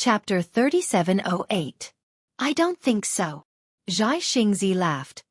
Chapter 3708. I don't think so. Zhai Xingzi laughed.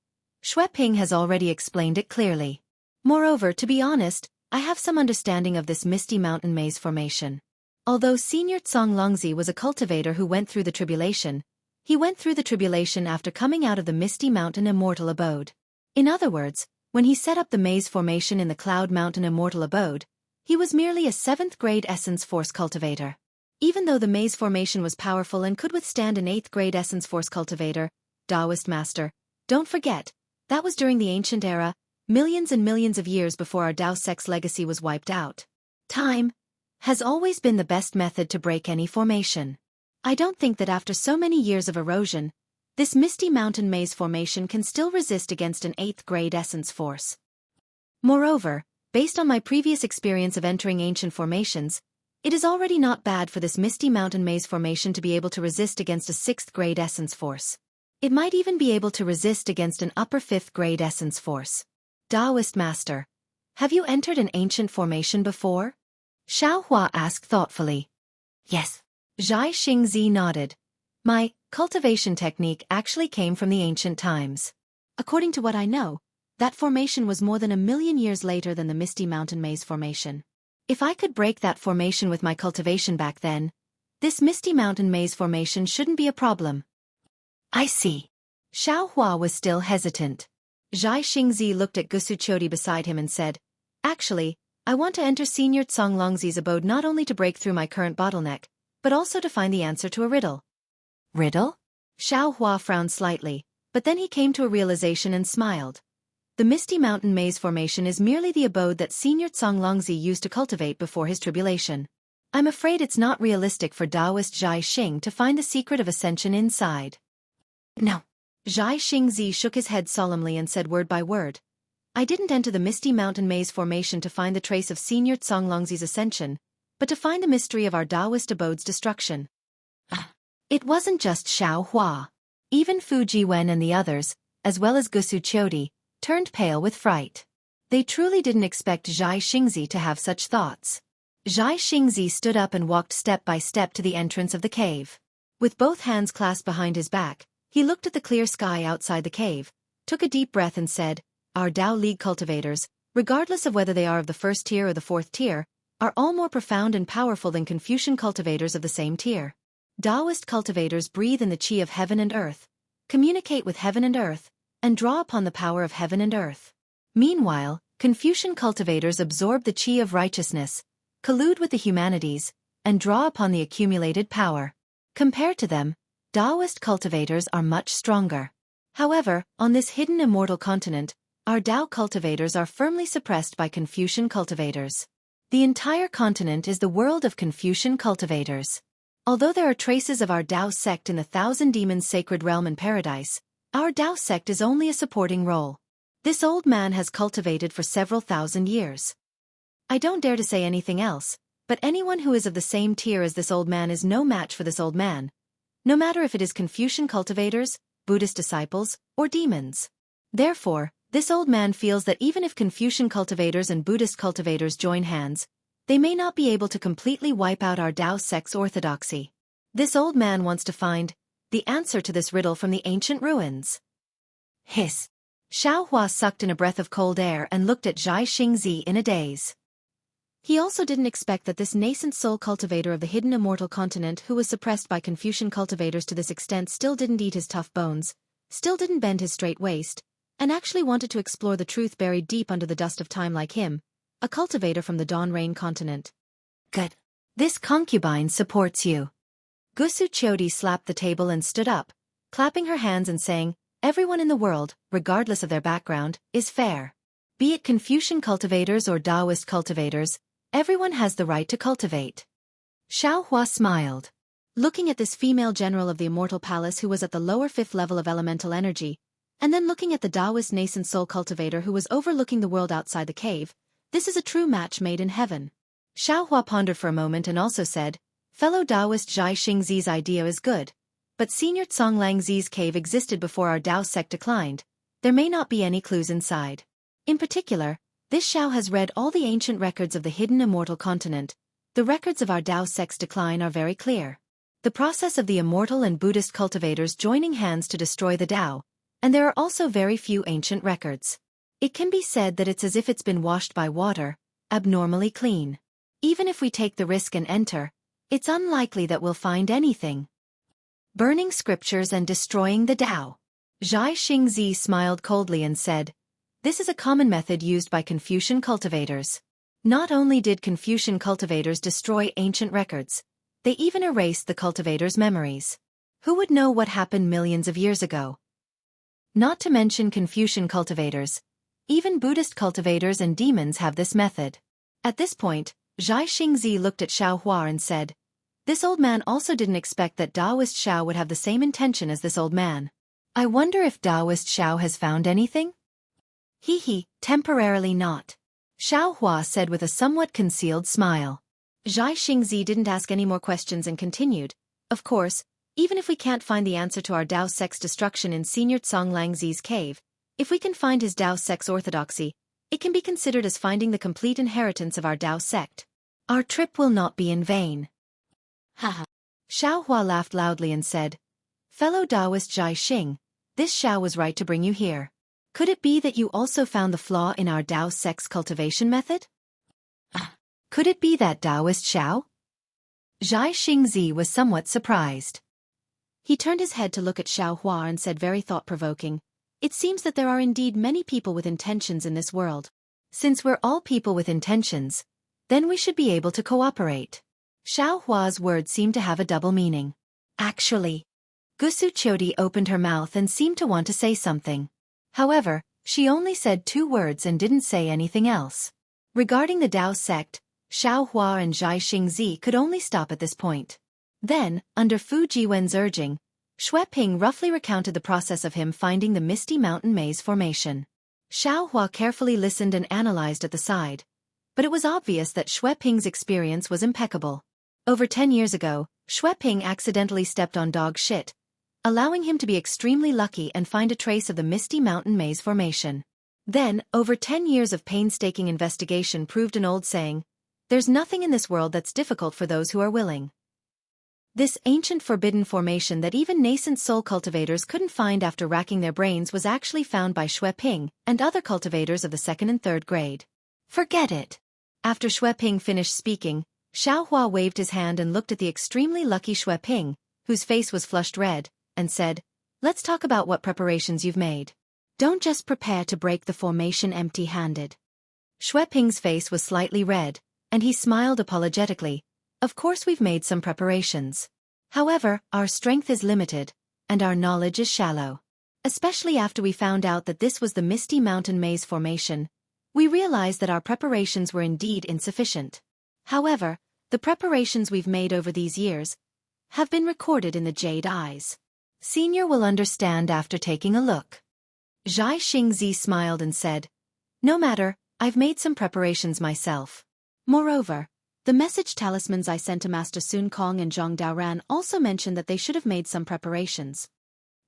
Xueqi has already explained it clearly. Moreover, to be honest, I have some understanding of this misty mountain maze formation. Although Senior Longlongzi was a cultivator who went through the tribulation, he went through the tribulation after coming out of the misty mountain immortal abode. In other words, when he set up the maze formation in the Cloud Mountain immortal abode, he was merely a 7th grade essence force cultivator. Even though the maze formation was powerful and could withstand an 8th grade essence force cultivator, Taoist master, don't forget, that was during the ancient era, millions and millions of years before our Tao sect's legacy was wiped out. Time has always been the best method to break any formation. I don't think that after so many years of erosion, this misty mountain maze formation can still resist against an 8th grade essence force. Moreover, based on my previous experience of entering ancient formations, it is already not bad for this misty mountain maze formation to be able to resist against a 6th grade essence force. It might even be able to resist against an upper 5th grade essence force. Taoist master, have you entered an ancient formation before? Xiaohua asked thoughtfully. Yes. Zhai Xingzi nodded. My cultivation technique actually came from the ancient times. According to what I know, that formation was more than 1,000,000 years later than the misty mountain maze formation. If I could break that formation with my cultivation back then, this misty mountain maze formation shouldn't be a problem. I see. Xiaohua was still hesitant. Zhai Xingzi looked at Xueqi beside him and said, Actually, I want to enter Senior Longlongzi's abode not only to break through my current bottleneck, but also to find the answer to a riddle. Riddle? Xiaohua frowned slightly, but then he came to a realization and smiled. The misty mountain maze formation is merely the abode that Senior Longlongzi used to cultivate before his tribulation. I'm afraid it's not realistic for Taoist Zhai Xing to find the secret of ascension inside. No. Zhai Xingzi shook his head solemnly and said word by word. I didn't enter the misty mountain maze formation to find the trace of Senior Longlongzi's ascension, but to find the mystery of our Taoist abode's destruction. It wasn't just Xiaohua. Even Fu Jiwen and the others, as well as Xueqi, turned pale with fright. They truly didn't expect Zhai Xingzi to have such thoughts. Zhai Xingzi stood up and walked step by step to the entrance of the cave. With both hands clasped behind his back, he looked at the clear sky outside the cave, took a deep breath and said, Our Tao League cultivators, regardless of whether they are of the 1st tier or the 4th tier, are all more profound and powerful than Confucian cultivators of the same tier. Taoist cultivators breathe in the qi of heaven and earth, communicate with heaven and earth, and draw upon the power of heaven and earth. Meanwhile, Confucian cultivators absorb the qi of righteousness, collude with the humanities, and draw upon the accumulated power. Compared to them, Taoist cultivators are much stronger. However, on this hidden immortal continent, our Tao cultivators are firmly suppressed by Confucian cultivators. The entire continent is the world of Confucian cultivators. Although there are traces of our Tao sect in the Thousand Demons Sacred Realm and Paradise, our Tao sect is only a supporting role. This old man has cultivated for several thousand years. I don't dare to say anything else, but anyone who is of the same tier as this old man is no match for this old man, no matter if it is Confucian cultivators, Buddhist disciples, or demons. Therefore, this old man feels that even if Confucian cultivators and Buddhist cultivators join hands, they may not be able to completely wipe out our Tao sect's orthodoxy. This old man wants to find the answer to this riddle from the ancient ruins. Hiss. Xiaohua sucked in a breath of cold air and looked at Zhai Xingzi in a daze. He also didn't expect that this nascent soul cultivator of the hidden immortal continent who was suppressed by Confucian cultivators to this extent still didn't eat his tough bones, still didn't bend his straight waist, and actually wanted to explore the truth buried deep under the dust of time like him, a cultivator from the Dawn Rain continent. Good. This concubine supports you. Xueqi slapped the table and stood up, clapping her hands and saying, Everyone in the world, regardless of their background, is fair. Be it Confucian cultivators or Taoist cultivators, everyone has the right to cultivate. Xiaohua smiled. Looking at this female general of the Immortal Palace who was at the lower 5th level of elemental energy, and then looking at the Taoist nascent soul cultivator who was overlooking the world outside the cave, this is a true match made in heaven. Xiaohua pondered for a moment and also said, Fellow Taoist Zhai Xingzi's idea is good, but Senior Longlongzi's cave existed before our Tao sect declined. There may not be any clues inside. In particular, this Xiao has read all the ancient records of the hidden immortal continent. The records of our Tao sect's decline are very clear. the process of the immortal and Buddhist cultivators joining hands to destroy the Tao, and there are also very few ancient records. It can be said that it's as if it's been washed by water, abnormally clean. Even if we take the risk and enter, it's unlikely that we'll find anything. Burning scriptures and destroying the Tao. Zhai Xingzi smiled coldly and said, "This is a common method used by Confucian cultivators. Not only did Confucian cultivators destroy ancient records, they even erased the cultivators' memories. Who would know what happened millions of years ago? Not to mention Confucian cultivators, even Buddhist cultivators and demons have this method." At this point, Zhai Xingzi looked at Xiao Hua and said, "This old man also didn't expect that Taoist Xiao would have the same intention as this old man. I wonder if Taoist Xiao has found anything?" Temporarily not," Xiao Hua said with a somewhat concealed smile. Zhai Xingzi didn't ask any more questions and continued, "Of course, even if we can't find the answer to our Tao sect's destruction in Senior Tsong Langzi's cave, if we can find his Tao sect's orthodoxy, it can be considered as finding the complete inheritance of our Tao sect. Our trip will not be in vain." Haha. Xiao Hua laughed loudly and said, "Fellow Taoist Zhai Xing, this Xiao was right to bring you here. Could it be that you also found the flaw in our Tao sect's cultivation method?" Could it be that Taoist Xiao? Zhai Xingzi was somewhat surprised. He turned his head to look at Xiao Hua and said very thought-provoking, "It seems that there are indeed many people with intentions in this world. Since we're all people with intentions, then we should be able to cooperate." Xiao Hua's words seemed to have a double meaning. Actually, Xueqi opened her mouth and seemed to want to say something. However, she only said 2 words and didn't say anything else. Regarding the Tao sect, Xiao Hua and Zhai Xingzi could only stop at this point. Then, under Fu Jiwen's urging, Xueqi roughly recounted the process of him finding the Misty Mountain Maze formation. Xiao Hua carefully listened and analyzed at the side, but it was obvious that Xueqi's experience was impeccable. Over 10 years ago, Xueqi accidentally stepped on dog shit, allowing him to be extremely lucky and find a trace of the Misty Mountain Maze formation. Then, over 10 years of painstaking investigation proved an old saying, "There's nothing in this world that's difficult for those who are willing." This ancient forbidden formation that even nascent soul cultivators couldn't find after racking their brains was actually found by Xueqi and other cultivators of the 2nd and 3rd grade. Forget it. After Xueqi finished speaking, Xiao Hua waved his hand and looked at the extremely lucky Xueqi, whose face was flushed red, and said, "Let's talk about what preparations you've made. Don't just prepare to break the formation empty-handed." Xueqi's face was slightly red, and he smiled apologetically. "Of course we've made some preparations. However, our strength is limited, and our knowledge is shallow. Especially after we found out that this was the Misty Mountain Maze formation, we realized that our preparations were indeed insufficient. However, the preparations we've made over these years have been recorded in the Jade Eyes. Senior will understand after taking a look." Zhai Xingzi smiled and said, "No matter, I've made some preparations myself. Moreover, the message talismans I sent to Master Sun Kong and Zhang Daoran also mentioned that they should have made some preparations."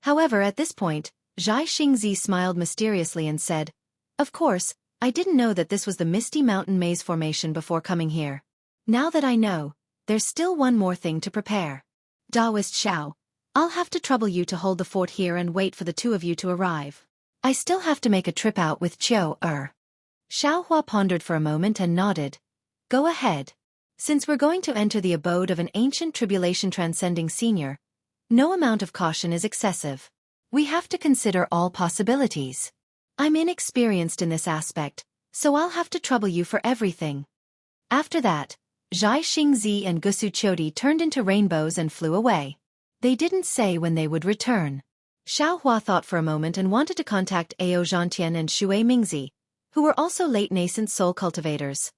However, at this point, Zhai Xingzi smiled mysteriously and said, "Of course, I didn't know that this was the Misty Mountain Maze formation before coming here. Now that I know, there's still one more thing to prepare. Taoist Xiao, I'll have to trouble you to hold the fort here and wait for the 2 of you to arrive. I still have to make a trip out with Qiu-Er." Xiao Hua pondered for a moment and nodded. "Go ahead. Since we're going to enter the abode of an ancient tribulation transcending senior, no amount of caution is excessive. We have to consider all possibilities. I'm inexperienced in this aspect, so I'll have to trouble you for everything." After that, Zhai Xingzi and Xueqi turned into rainbows and flew away. They didn't say when they would return. Xiao Hua thought for a moment and wanted to contact Ao Zhantian and Shui Mingzi, who were also late nascent soul cultivators.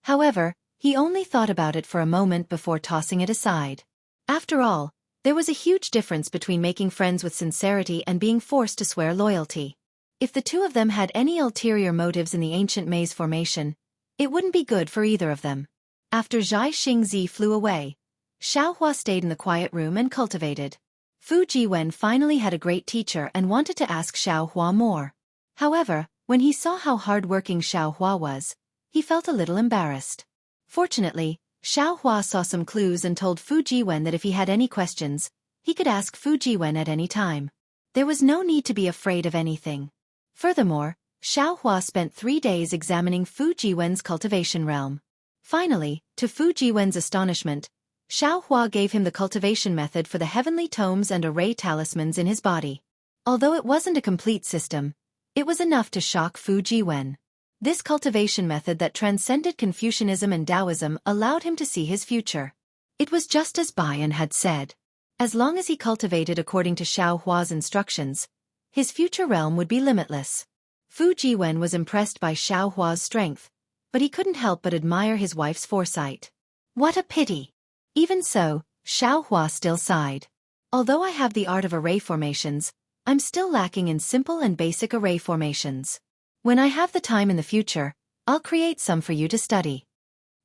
However, he only thought about it for a moment before tossing it aside. After all, there was a huge difference between making friends with sincerity and being forced to swear loyalty. If the 2 of them had any ulterior motives in the ancient maze formation, it wouldn't be good for either of them. After Zhai Xingzi flew away, Xiao Hua stayed in the quiet room and cultivated. Fu Jiwen finally had a great teacher and wanted to ask Xiao Hua more. However, when he saw how hard-working Xiao Hua was, he felt a little embarrassed. Fortunately, Xiao Hua saw some clues and told Fu Jiwen that if he had any questions, he could ask Fu Jiwen at any time. There was no need to be afraid of anything. Furthermore, Xiao Hua spent 3 days examining Fu Jiwen's cultivation realm. Finally, to Fu Jiwen's astonishment, Xiao Hua gave him the cultivation method for the heavenly tomes and array talismans in his body. Although it wasn't a complete system, it was enough to shock Fu Jiwen. This cultivation method that transcended Confucianism and Taoism allowed him to see his future. It was just as Bian had said. As long as he cultivated according to Xiao Hua's instructions, his future realm would be limitless. Fu Jiwen was impressed by Xiao Hua's strength, but he couldn't help but admire his wife's foresight. What a pity! Even so, Xiao Hua still sighed. Although I have the art of array formations, I'm still lacking in simple and basic array formations. When I have the time in the future, I'll create some for you to study.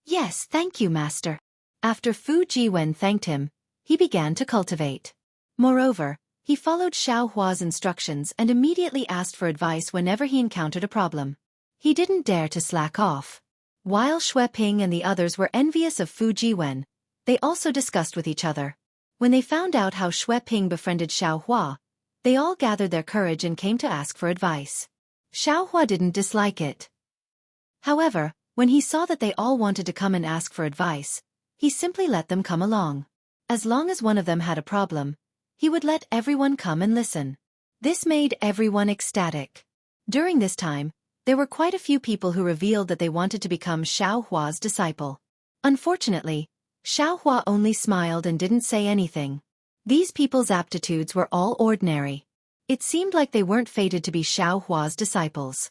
Yes, thank you, Master. After Fu Jiwen thanked him, he began to cultivate. Moreover, he followed Xiao Hua's instructions and immediately asked for advice whenever he encountered a problem. He didn't dare to slack off. While Xueqi and the others were envious of Fu Jiwen, they also discussed with each other. When they found out how Xueqi befriended Xiao Hua, they all gathered their courage and came to ask for advice. Xiao Hua didn't dislike it. However, when he saw that they all wanted to come and ask for advice, he simply let them come along. As long as one of them had a problem, he would let everyone come and listen. This made everyone ecstatic. During this time, there were quite a few people who revealed that they wanted to become Xiao Hua's disciple. Unfortunately, Xiao Hua only smiled and didn't say anything. These people's aptitudes were all ordinary. It seemed like they weren't fated to be Xiao Hua's disciples.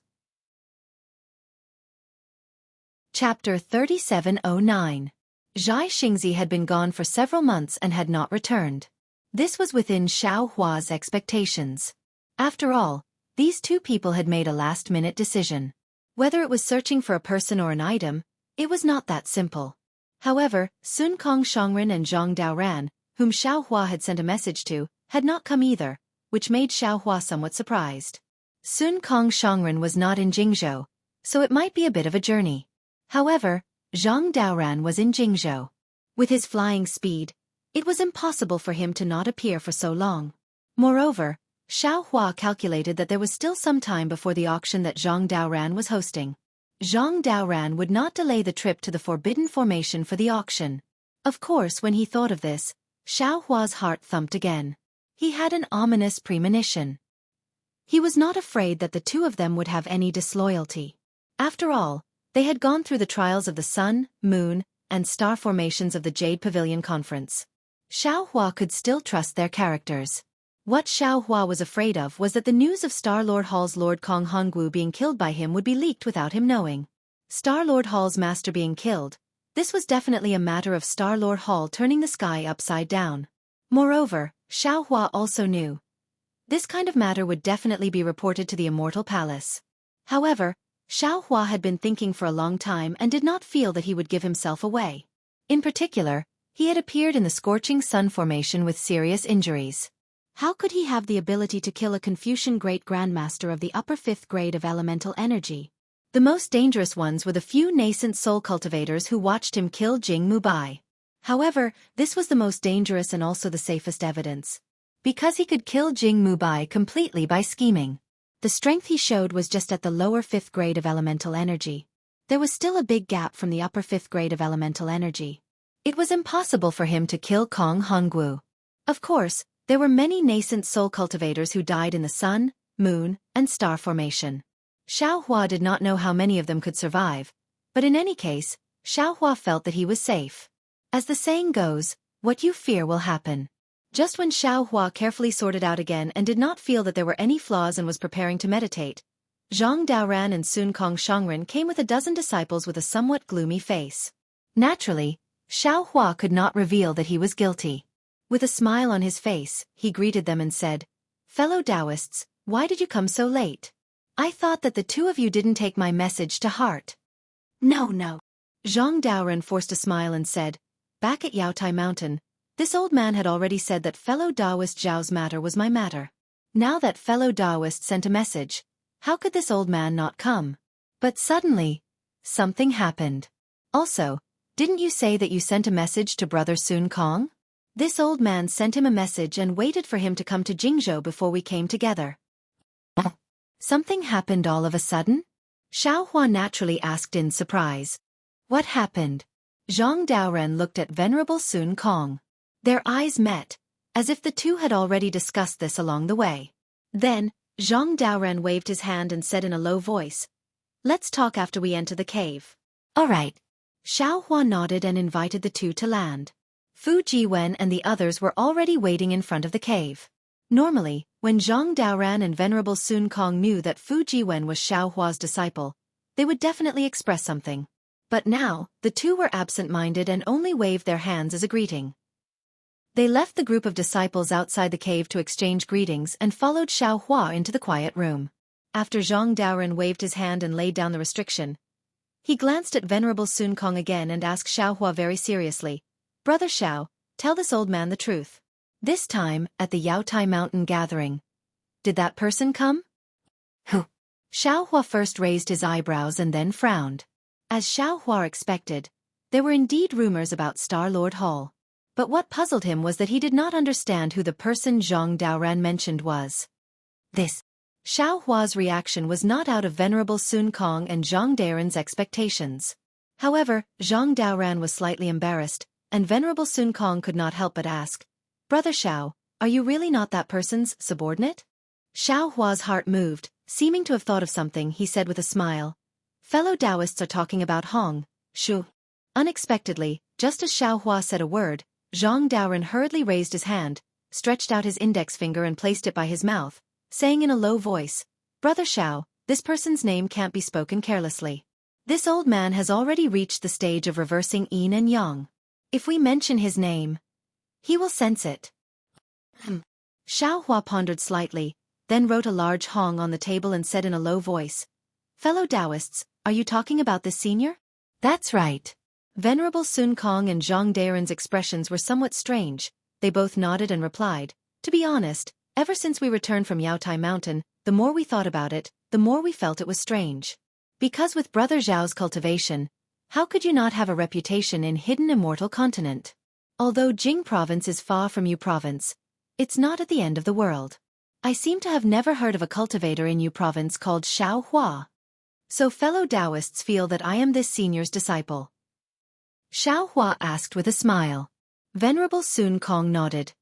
Chapter 3709. Zhai Xingzi had been gone for several months and had not returned. This was within Xiao Hua's expectations. After all, these two people had made a last-minute decision. Whether it was searching for a person or an item, it was not that simple. However, Sun Kong Shongren and Zhang Daoran, whom Xiao Hua had sent a message to, had not come either, which made Xiao Hua somewhat surprised. Sun Kong Shongren was not in Jingzhou, so it might be a bit of a journey. However, Zhang Daoran was in Jingzhou. With his flying speed, it was impossible for him to not appear for so long. Moreover, Xiao Hua calculated that there was still some time before the auction that Zhang Daoran was hosting. Zhang Daoran would not delay the trip to the Forbidden Formation for the auction. Of course, when he thought of this, Xiao Hua's heart thumped again. He had an ominous premonition. He was not afraid that the two of them would have any disloyalty. After all, they had gone through the trials of the sun, moon, and star formations of the Jade Pavilion Conference. Xiao Hua could still trust their characters. What Xiao Hua was afraid of was that the news of Star-Lord Hall's Lord Kong Hongwu being killed by him would be leaked without him knowing. Star-Lord Hall's master being killed, this was definitely a matter of Star-Lord Hall turning the sky upside down. Moreover, Xiao Hua also knew this kind of matter would definitely be reported to the Immortal Palace. However, Xiao Hua had been thinking for a long time and did not feel that he would give himself away. In particular, he had appeared in the Scorching Sun formation with serious injuries. How could he have the ability to kill a Confucian Great Grandmaster of the upper 5th grade of elemental energy? The most dangerous ones were the few nascent soul cultivators who watched him kill Jing Mubai. However, this was the most dangerous and also the safest evidence. Because he could kill Jing Mubai completely by scheming. The strength he showed was just at the lower 5th grade of elemental energy. There was still a big gap from the upper 5th grade of elemental energy. It was impossible for him to kill Kong Hongwu. Of course, there were many nascent soul cultivators who died in the sun, moon, and star formation. Xiao Hua did not know how many of them could survive, but in any case, Xiao Hua felt that he was safe. As the saying goes, what you fear will happen. Just when Xiao Hua carefully sorted out again and did not feel that there were any flaws and was preparing to meditate, Zhang Daoran and Sun Kong Shongren came with a dozen disciples with a somewhat gloomy face. Naturally, Xiao Hua could not reveal that he was guilty. With a smile on his face, he greeted them and said, "Fellow Taoists, why did you come so late? I thought that the two of you didn't take my message to heart." No. Zhang Daoran forced a smile and said, "Back at Yaotai Mountain, this old man had already said that fellow Taoist Zhao's matter was my matter. Now that fellow Taoist sent a message, how could this old man not come?" But suddenly, something happened. Also, Didn't you say that you sent a message to Brother Sun Kong? This old man sent him a message and waited for him to come to Jingzhou before we came together. Something happened all of a sudden? Xiaohua naturally asked in surprise. What happened? Zhang Daoren looked at Venerable Sun Kong. Their eyes met, as if the two had already discussed this along the way. Then, Zhang Daoren waved his hand and said in a low voice, "Let's talk after we enter the cave." "All right." Xiaohua nodded and invited the two to land. Fu Jiwen and the others were already waiting in front of the cave. Normally, when Zhang Daoren and Venerable Sun Kong knew that Fu Jiwen was Xiaohua's disciple, they would definitely express something. But now, the two were absent-minded and only waved their hands as a greeting. They left the group of disciples outside the cave to exchange greetings and followed Xiaohua into the quiet room. After Zhang Daoren waved his hand and laid down the restriction, he glanced at Venerable Sun Kong again and asked Xiaohua very seriously, "Brother Xiao, tell this old man the truth. This time, at the Yaotai Mountain gathering, did that person come?" Who? Xiaohua first raised his eyebrows and then frowned. As Xiaohua expected, there were indeed rumors about Star-Lord Hall. But what puzzled him was that he did not understand who the person Zhang Daoren mentioned was. This. Xiaohua's reaction was not out of Venerable Sun Kong and Zhang Daoren's expectations. However, Zhang Daoren was slightly embarrassed, and Venerable Sun Kong could not help but ask, "Brother Xiao, are you really not that person's subordinate?" Xiaohua's heart moved, seeming to have thought of something. He said with a smile, "Fellow Taoists are talking about Hong, Shu." Unexpectedly, just as Xiaohua said a word, Zhang Daoren hurriedly raised his hand, stretched out his index finger and placed it by his mouth, saying in a low voice, "Brother Xiao, this person's name can't be spoken carelessly. This old man has already reached the stage of reversing yin and yang. If we mention his name, he will sense it." Xiaohua pondered slightly, then wrote a large Hong on the table and said in a low voice, "Fellow Taoists, are you talking about this senior?" "That's right." Venerable Sun Kong and Zhang Daoren's expressions were somewhat strange. They both nodded and replied, "To be honest, ever since we returned from Yaotai Mountain, the more we thought about it, the more we felt it was strange. Because with Brother Zhao's cultivation, how could you not have a reputation in Hidden Immortal Continent? Although Jing Province is far from Yu Province, it's not at the end of the world. I seem to have never heard of a cultivator in Yu Province called Xiaohua. So fellow Taoists feel that I am this senior's disciple?" Xiaohua asked with a smile. Venerable Sun Kong nodded.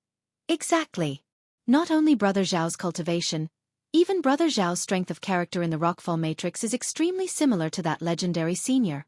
"Exactly. Not only Brother Zhao's cultivation, even Brother Zhao's strength of character in the Rockfall Matrix is extremely similar to that legendary senior."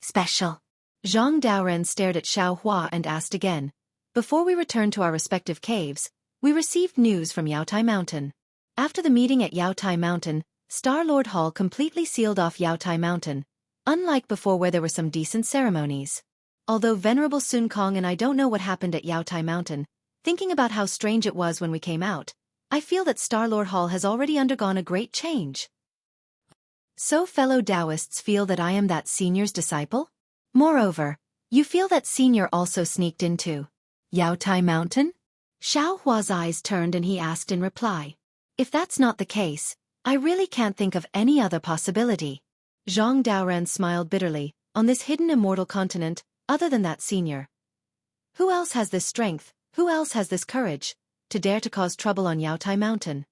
"Special?" Zhang Daoren stared at Xiaohua and asked again, "Before we returned to our respective caves, we received news from Yaotai Mountain. After the meeting at Yaotai Mountain, Star-Lord Hall completely sealed off Yaotai Mountain, unlike before where there were some decent ceremonies. Although Venerable Sun Kong and I don't know what happened at Yaotai Mountain, thinking about how strange it was when we came out, I feel that Star-Lord Hall has already undergone a great change." "So fellow Taoists feel that I am that senior's disciple? Moreover, you feel that senior also sneaked into Yaotai Mountain?" Xiaohua's eyes turned and he asked in reply, "If that's not the case, I really can't think of any other possibility." Zhang Daoren smiled bitterly. On this hidden immortal continent, other than that senior, who else has this strength, who else has this courage, to dare to cause trouble on Yaotai Mountain?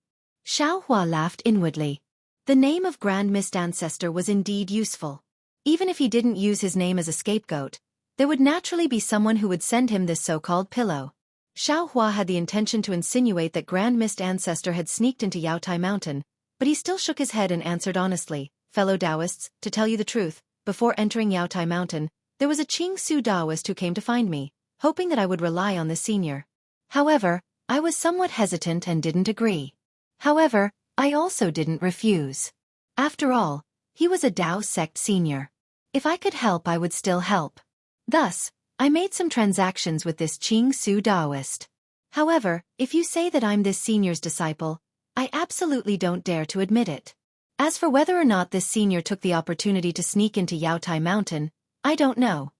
Xiaohua laughed inwardly. The name of Grand Mist Ancestor was indeed useful. Even if he didn't use his name as a scapegoat, there would naturally be someone who would send him this so-called pillow. Xiaohua had the intention to insinuate that Grand Mist Ancestor had sneaked into Yaotai Mountain, but he still shook his head and answered honestly, "Fellow Taoists, to tell you the truth, before entering Yaotai Mountain, there was a Qing Su Taoist who came to find me, hoping that I would rely on the senior. However, I was somewhat hesitant and didn't agree. However, I also didn't refuse. After all, he was a Tao sect senior. If I could help, I would still help. Thus, I made some transactions with this Qing Su Taoist. However, if you say that I'm this senior's disciple, I absolutely don't dare to admit it. As for whether or not this senior took the opportunity to sneak into Yaotai Mountain, I don't know."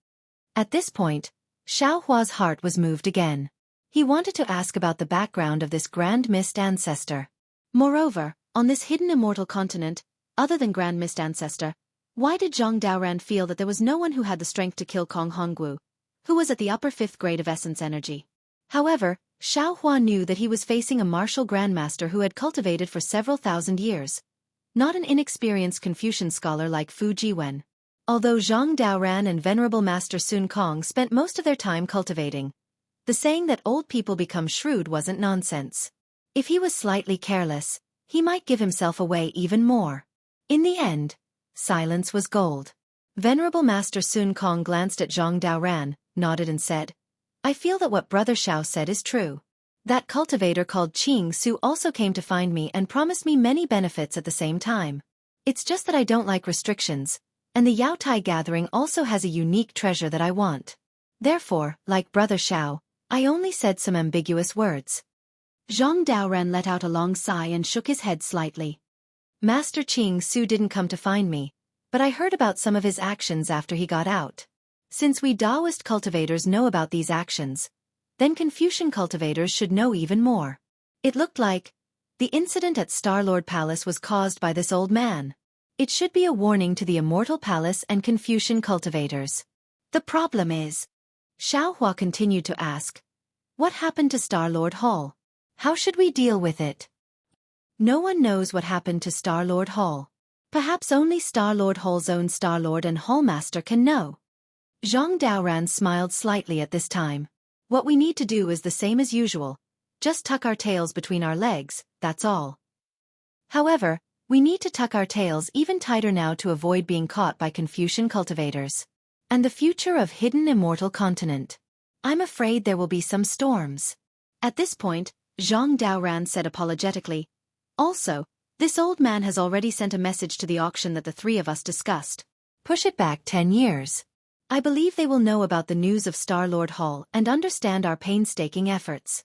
At this point, Xiaohua's heart was moved again. He wanted to ask about the background of this Grand Mist Ancestor. Moreover, on this hidden immortal continent, other than Grand Mist Ancestor, Why did Zhang Daoran feel that there was no one who had the strength to kill Kong Honggu, who was at the upper 5th grade of essence energy? However, Xiao Hua knew that he was facing a martial grandmaster who had cultivated for several thousand years, not an inexperienced Confucian scholar like Fu Jiwen. Although Zhang Daoran and Venerable Master Sun Kong spent most of their time cultivating, the saying that old people become shrewd wasn't nonsense. If he was slightly careless, he might give himself away even more. In the end, silence was gold. Venerable Master Sun Kong glanced at Zhang Daoran, nodded and said, I feel that what Brother Xiao said is true. That cultivator called Qing Su also came to find me and promised me many benefits at the same time. It's just that I don't like restrictions, and the Yao Tai gathering also has a unique treasure that I want. Therefore, like Brother Xiao, I only said some ambiguous words. Zhang Daoran let out a long sigh and shook his head slightly. Master Qing Su didn't come to find me, but I heard about some of his actions after he got out. Since we Taoist cultivators know about these actions, then Confucian cultivators should know even more. It looked like the incident at Star-Lord Palace was caused by this old man. It should be a warning to the Immortal Palace and Confucian cultivators. The problem is, Xiao Hua continued to ask, what happened to Star-Lord Hall? How should we deal with it? No one knows what happened to Star-Lord Hall. Perhaps only Star-Lord Hall's own Star-Lord and Hallmaster can know. Zhang Daoran smiled slightly at this time. What we need to do is the same as usual. Just tuck our tails between our legs, that's all. However, we need to tuck our tails even tighter now to avoid being caught by Confucian cultivators. And the future of hidden immortal continent. I'm afraid there will be some storms. At this point, Zhang Daoran said apologetically, also, this old man has already sent a message to the auction that the three of us discussed. Push it back 10 years. I believe they will know about the news of Star-Lord Hall and understand our painstaking efforts.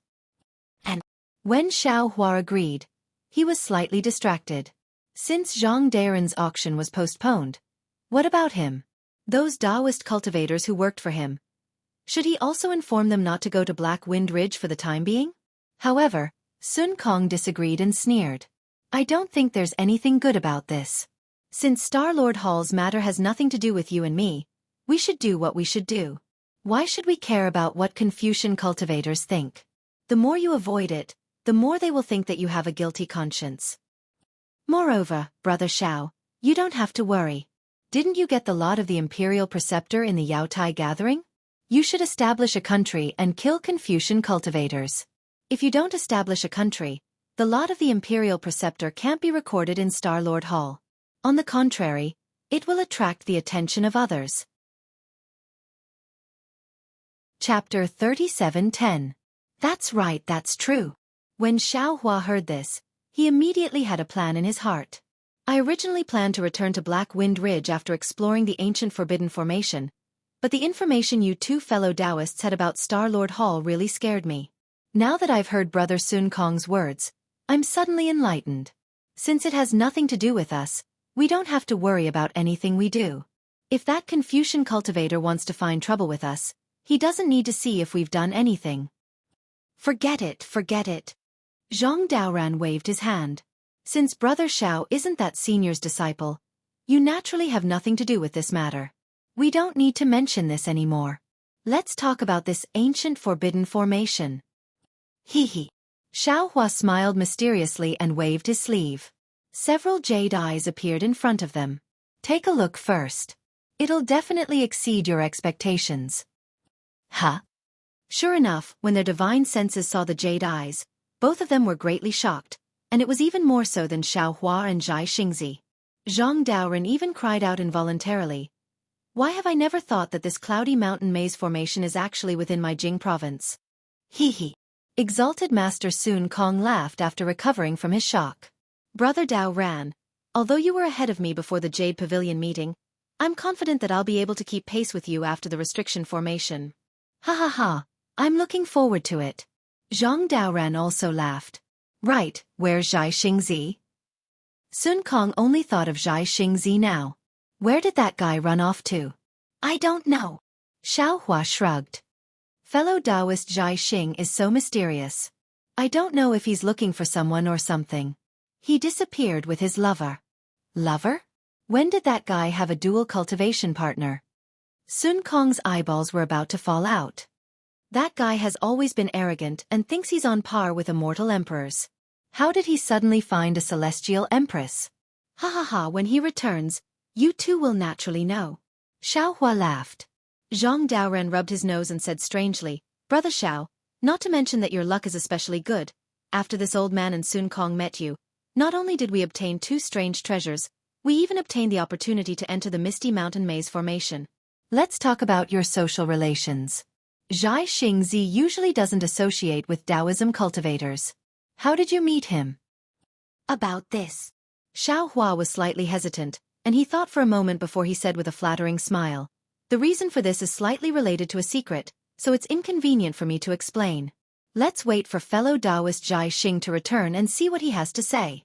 And when Xiao Hua agreed, he was slightly distracted. Since Zhang Daoran's auction was postponed, what about him? Those Taoist cultivators who worked for him. Should he also inform them not to go to Black Wind Ridge for the time being? However, Sun Kong disagreed and sneered. I don't think there's anything good about this. Since Star-Lord Hall's matter has nothing to do with you and me, we should do what we should do. Why should we care about what Confucian cultivators think? The more you avoid it, the more they will think that you have a guilty conscience. Moreover, Brother Xiao, you don't have to worry. Didn't you get the lot of the Imperial Preceptor in the Yao Tai gathering? You should establish a country and kill Confucian cultivators. If you don't establish a country, the lot of the Imperial Preceptor can't be recorded in Star-Lord Hall. On the contrary, it will attract the attention of others. Chapter 37:10. That's right, that's true. When Xiao Hua heard this, he immediately had a plan in his heart. I originally planned to return to Black Wind Ridge after exploring the ancient Forbidden Formation, but the information you two fellow Taoists had about Star-Lord Hall really scared me. Now that I've heard Brother Sun Kong's words, I'm suddenly enlightened. Since it has nothing to do with us, we don't have to worry about anything we do. If that Confucian cultivator wants to find trouble with us, he doesn't need to see if we've done anything. Forget it, forget it. Zhang Daoran waved his hand. Since Brother Xiao isn't that senior's disciple, you naturally have nothing to do with this matter. We don't need to mention this anymore. Let's talk about this ancient forbidden formation. Hee hee. Xiao Hua smiled mysteriously and waved his sleeve. Several jade eyes appeared in front of them. Take a look first. It'll definitely exceed your expectations. Huh? Sure enough, when their divine senses saw the jade eyes, both of them were greatly shocked, and it was even more so than Xiao Hua and Zhai Xingzi. Zhang Daoran even cried out involuntarily. Why have I never thought that this cloudy mountain maze formation is actually within my Jing province? Hee hee. Exalted Master Sun Kong laughed after recovering from his shock. Brother Daoran, although you were ahead of me before the Jade Pavilion meeting, I'm confident that I'll be able to keep pace with you after the restriction formation. Ha ha ha, I'm looking forward to it. Zhang Daoran also laughed. Right, where's Zhai Xingzi? Sun Kong only thought of Zhai Xingzi now. Where did that guy run off to? I don't know. Xiao Hua shrugged. Fellow Taoist Zhai Xing is so mysterious. I don't know if he's looking for someone or something. He disappeared with his lover. Lover? When did that guy have a dual cultivation partner? Sun Kong's eyeballs were about to fall out. That guy has always been arrogant and thinks he's on par with immortal emperors. How did he suddenly find a celestial empress? Ha ha ha, when he returns, you two will naturally know. Xiaohua laughed. Zhang Daoren rubbed his nose and said strangely, Brother Xiao, not to mention that your luck is especially good. After this old man and Sun Kong met you, not only did we obtain two strange treasures, we even obtained the opportunity to enter the Misty Mountain Maze formation. Let's talk about your social relations. Zhai Xingzi usually doesn't associate with Taoism cultivators. How did you meet him? About this. Xiao Hua was slightly hesitant, and he thought for a moment before he said with a flattering smile. The reason for this is slightly related to a secret, so it's inconvenient for me to explain. Let's wait for fellow Taoist Zhai Xing to return and see what he has to say.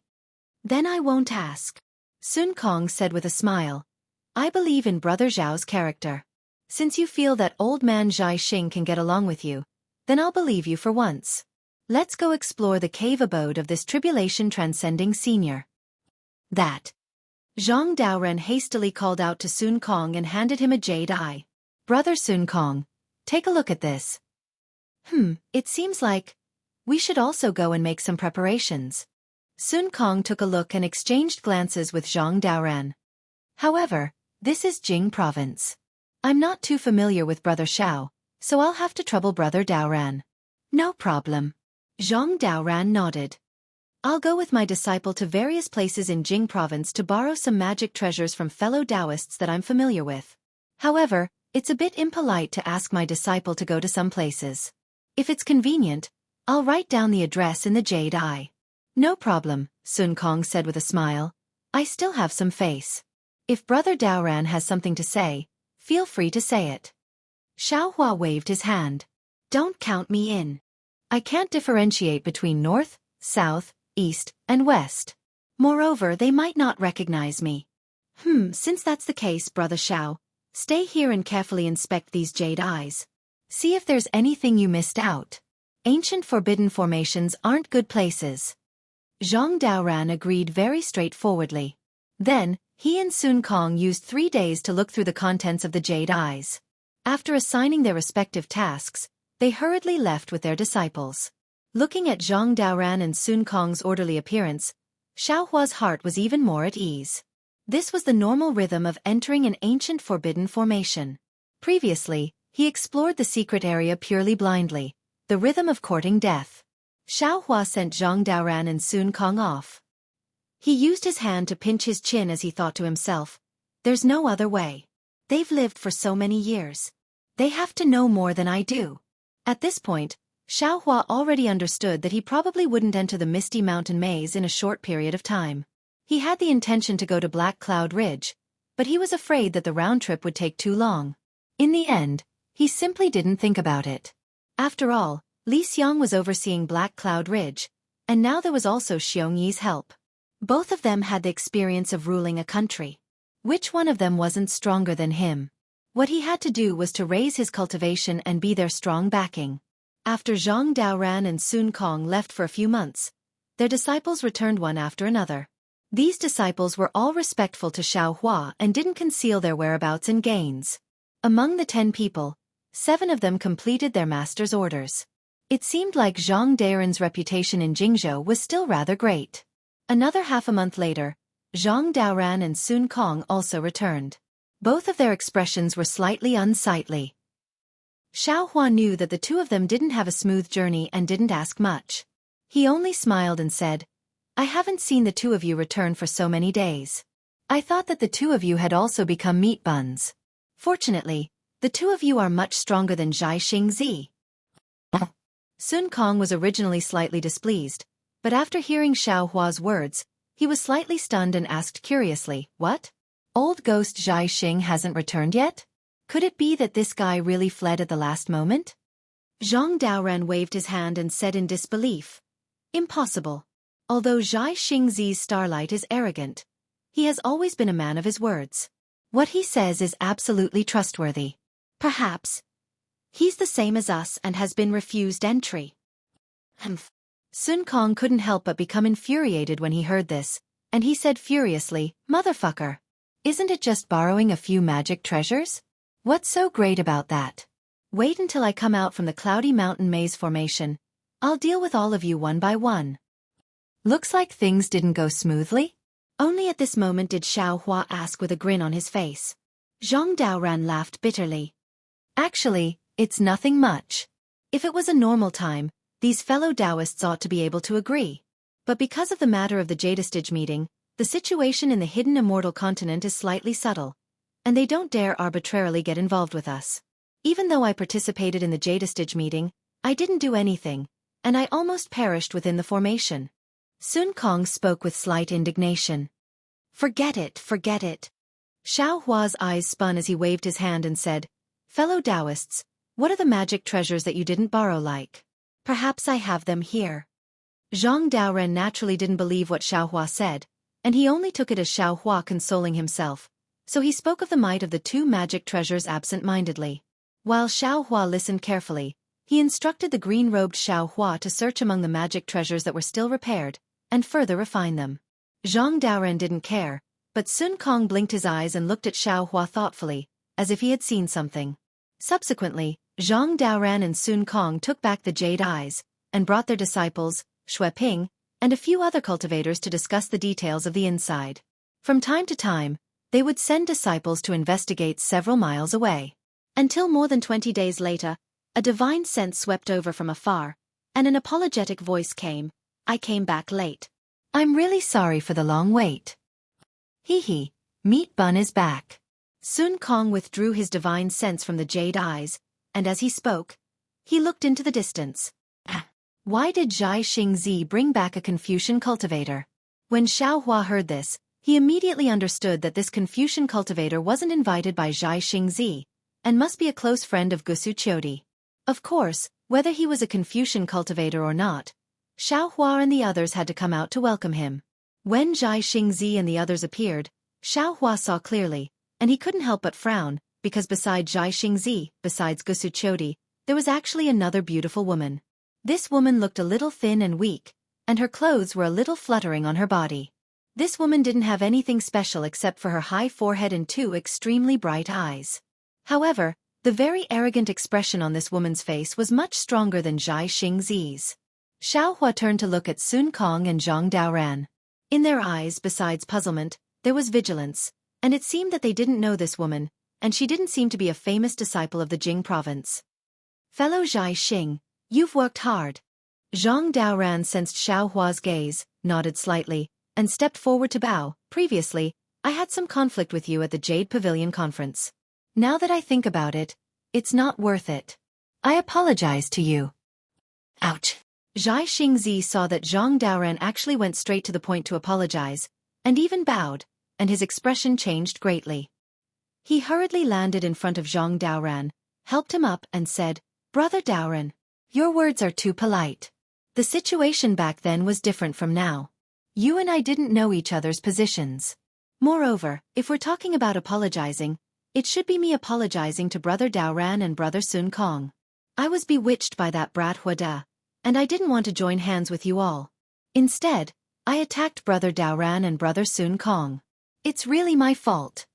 Then I won't ask. Sun Kong said with a smile. I believe in Brother Zhao's character. Since you feel that old man Zhai Xing can get along with you, then I'll believe you for once. Let's go explore the cave abode of this tribulation-transcending senior. That. Zhang Daoren hastily called out to Sun Kong and handed him a jade eye. Brother Sun Kong, take a look at this. It seems like we should also go and make some preparations. Sun Kong took a look and exchanged glances with Zhang Daoren. However, this is Jing province. I'm not too familiar with Brother Xiao, so I'll have to trouble Brother Daoren. No problem. Zhang Daoren nodded. I'll go with my disciple to various places in Jing province to borrow some magic treasures from fellow Taoists that I'm familiar with. However, it's a bit impolite to ask my disciple to go to some places. If it's convenient, I'll write down the address in the jade eye. No problem, Sun Kong said with a smile. I still have some face. If Brother Daoren has something to say, feel free to say it. Xiao Hua waved his hand. Don't count me in. I can't differentiate between north, south, east, and west. Moreover, they might not recognize me. Since that's the case, Brother Xiao, stay here and carefully inspect these jade eyes. See if there's anything you missed out. Ancient forbidden formations aren't good places. Zhang Daoren agreed very straightforwardly. Then, he and Sun Kong used 3 days to look through the contents of the jade eyes. After assigning their respective tasks, they hurriedly left with their disciples. Looking at Zhang Daoren and Sun Kong's orderly appearance, Xiao Hua's heart was even more at ease. This was the normal rhythm of entering an ancient forbidden formation. Previously, he explored the secret area purely blindly, the rhythm of courting death. Xiao Hua sent Zhang Daoren and Sun Kong off. He used his hand to pinch his chin as he thought to himself, there's no other way. They've lived for so many years. They have to know more than I do. At this point, Xiao Hua already understood that he probably wouldn't enter the Misty Mountain Maze in a short period of time. He had the intention to go to Black Cloud Ridge, but he was afraid that the round trip would take too long. In the end, he simply didn't think about it. After all, Li Xiang was overseeing Black Cloud Ridge, and now there was also Xiongyi's help. Both of them had the experience of ruling a country. Which one of them wasn't stronger than him? What he had to do was to raise his cultivation and be their strong backing. After Zhang Daoren and Sun Kong left for a few months, their disciples returned one after another. These disciples were all respectful to Xiao Hua and didn't conceal their whereabouts and gains. Among the 10 people, 7 of them completed their master's orders. It seemed like Zhang Daoren's reputation in Jingzhou was still rather great. Another half a month later, Zhang Daoren and Sun Kong also returned. Both of their expressions were slightly unsightly. Xiao Hua knew that the two of them didn't have a smooth journey and didn't ask much. He only smiled and said, I haven't seen the two of you return for so many days. I thought that the two of you had also become meat buns. Fortunately, the two of you are much stronger than Zhai Xingzi. Sun Kong was originally slightly displeased, but after hearing Xiao Hua's words, he was slightly stunned and asked curiously, what? Old ghost Zhai Xing hasn't returned yet? Could it be that this guy really fled at the last moment? Zhang Daoren waved his hand and said in disbelief, impossible. Although Zhai Xingzi's starlight is arrogant, he has always been a man of his words. What he says is absolutely trustworthy. Perhaps he's the same as us and has been refused entry. Sun Kong couldn't help but become infuriated when he heard this, and he said furiously, motherfucker. Isn't it just borrowing a few magic treasures? What's so great about that? Wait until I come out from the cloudy mountain maze formation. I'll deal with all of you one by one. Looks like things didn't go smoothly. Only at this moment did Xueqi ask with a grin on his face. Zhang Daoran laughed bitterly. Actually, it's nothing much. If it was a normal time, these fellow Taoists ought to be able to agree. But because of the matter of the Jadestige meeting, the situation in the hidden immortal continent is slightly subtle, and they don't dare arbitrarily get involved with us. Even though I participated in the Jadestige meeting, I didn't do anything, and I almost perished within the formation. Sun Kong spoke with slight indignation. Forget it, forget it. Xueqi's eyes spun as he waved his hand and said, Fellow Taoists, what are the magic treasures that you didn't borrow like? Perhaps I have them here. Zhang Daoran naturally didn't believe what Xueqi said, and he only took it as Xueqi consoling himself, so he spoke of the might of the two magic treasures absent-mindedly. While Xueqi listened carefully, he instructed the green-robed Xueqi to search among the magic treasures that were still repaired, and further refine them. Zhang Daoran didn't care, but Sun Kong blinked his eyes and looked at Xueqi thoughtfully, as if he had seen something. Subsequently, Zhang Daoran and Sun Kong took back the jade eyes, and brought their disciples, Xueqi, and a few other cultivators to discuss the details of the inside. From time to time, they would send disciples to investigate several miles away. Until more than 20 days later, a divine sense swept over from afar, and an apologetic voice came, I came back late. I'm really sorry for the long wait. Hee, Meat Bun is back. Sun Kong withdrew his divine sense from the jade eyes, and as he spoke, he looked into the distance. Why did Zhai Xingzi bring back a Confucian cultivator? When Xueqi heard this, he immediately understood that this Confucian cultivator wasn't invited by Zhai Xingzi, and must be a close friend of Xueqi. Of course, whether he was a Confucian cultivator or not, Xueqi and the others had to come out to welcome him. When Zhai Xingzi and the others appeared, Xueqi saw clearly, and he couldn't help but frown, because beside Zhai Xingzi, besides Xueqi, there was actually another beautiful woman. This woman looked a little thin and weak, and her clothes were a little fluttering on her body. This woman didn't have anything special except for her high forehead and two extremely bright eyes. However, the very arrogant expression on this woman's face was much stronger than Zhai Xingzi's. Xueqi turned to look at Sun Kong and Zhang Daoran. In their eyes, besides puzzlement, there was vigilance, and it seemed that they didn't know this woman, and she didn't seem to be a famous disciple of the Jing province. Fellow Zhai Xing, you've worked hard. Zhang Daoran sensed Xueqi's gaze, nodded slightly, and stepped forward to bow. Previously, I had some conflict with you at the Jade Pavilion conference. Now that I think about it, it's not worth it. I apologize to you. Ouch. Zhai Xingzi saw that Zhang Daoran actually went straight to the point to apologize, and even bowed, and his expression changed greatly. He hurriedly landed in front of Zhang Daoran, helped him up and said, Brother Daoran, your words are too polite. The situation back then was different from now. You and I didn't know each other's positions. Moreover, if we're talking about apologizing, it should be me apologizing to Brother Daoran and Brother Sun Kong. I was bewitched by that brat Huada, and I didn't want to join hands with you all. Instead, I attacked Brother Daoran and Brother Sun Kong. It's really my fault.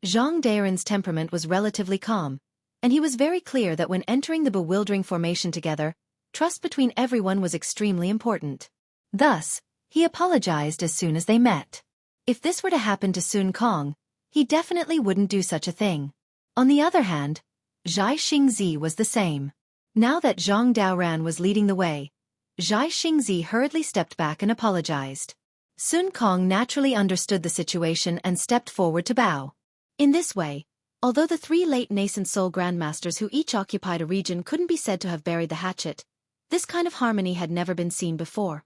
Zhang Daoran's temperament was relatively calm, and he was very clear that when entering the bewildering formation together, trust between everyone was extremely important. Thus, he apologized as soon as they met. If this were to happen to Sun Kong, he definitely wouldn't do such a thing. On the other hand, Zhai Xingzi was the same. Now that Zhang Daoran was leading the way, Zhai Xingzi hurriedly stepped back and apologized. Sun Kong naturally understood the situation and stepped forward to bow. In this way, although the three late nascent soul grandmasters who each occupied a region couldn't be said to have buried the hatchet, this kind of harmony had never been seen before.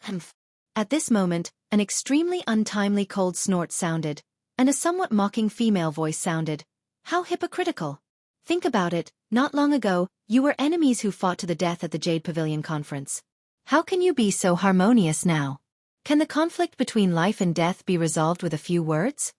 Humph. At this moment, an extremely untimely cold snort sounded, and a somewhat mocking female voice sounded. How hypocritical. Think about it, not long ago, you were enemies who fought to the death at the Jade Pavilion conference. How can you be so harmonious now? Can the conflict between life and death be resolved with a few words?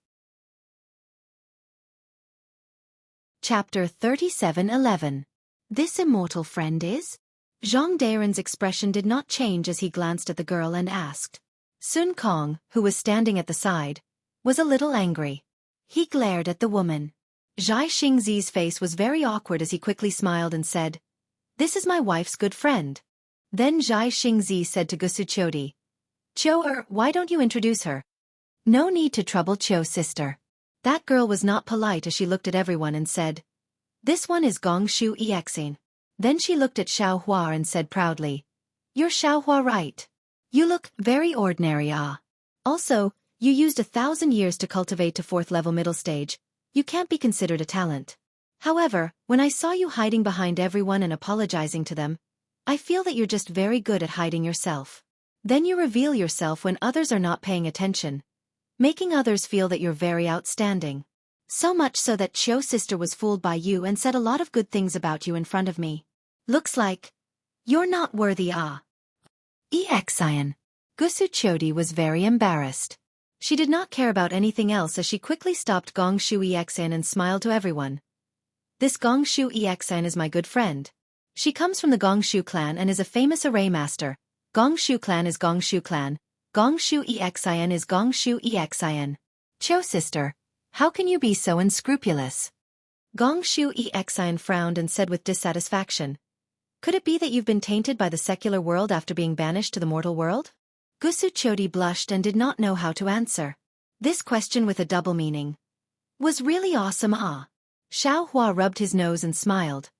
Chapter 37:11. This immortal friend is? Zhang Daoran's expression did not change as he glanced at the girl and asked. Sun Kong, who was standing at the side, was a little angry. He glared at the woman. Zhai Xingzi's face was very awkward as he quickly smiled and said, "This is my wife's good friend." Then Zhai Xingzi said to Xueqi, "Qiu, why don't you introduce her?" "No need to trouble Qiu's sister." That girl was not polite as she looked at everyone and said, "This one is Gongshu Exin." Then she looked at Xiaohua and said proudly, "You're Xiaohua, right? You look very ordinary, ah. Also, you used 1,000 years to cultivate to 4th level middle stage. You can't be considered a talent. However, when I saw you hiding behind everyone and apologizing to them, I feel that you're just very good at hiding yourself. Then you reveal yourself when others are not paying attention, making others feel that you're very outstanding. So much so that Qiu's sister was fooled by you and said a lot of good things about you in front of me. Looks like you're not worthy, ah." Exian. Xueqi was very embarrassed. She did not care about anything else as she quickly stopped Gongshu Exin and smiled to everyone. "This Gongshu Exin is my good friend. She comes from the Gongshu clan and is a famous array master. Gongshu clan is Gongshu clan. Gongshu Exin is Gongshu Exin. Qiu sister, how can you be so unscrupulous?" Gongshu Exin frowned and said with dissatisfaction, "Could it be that you've been tainted by the secular world after being banished to the mortal world?" Xueqi blushed and did not know how to answer. This question with a double meaning was really awesome, ah. Xiaohua rubbed his nose and smiled.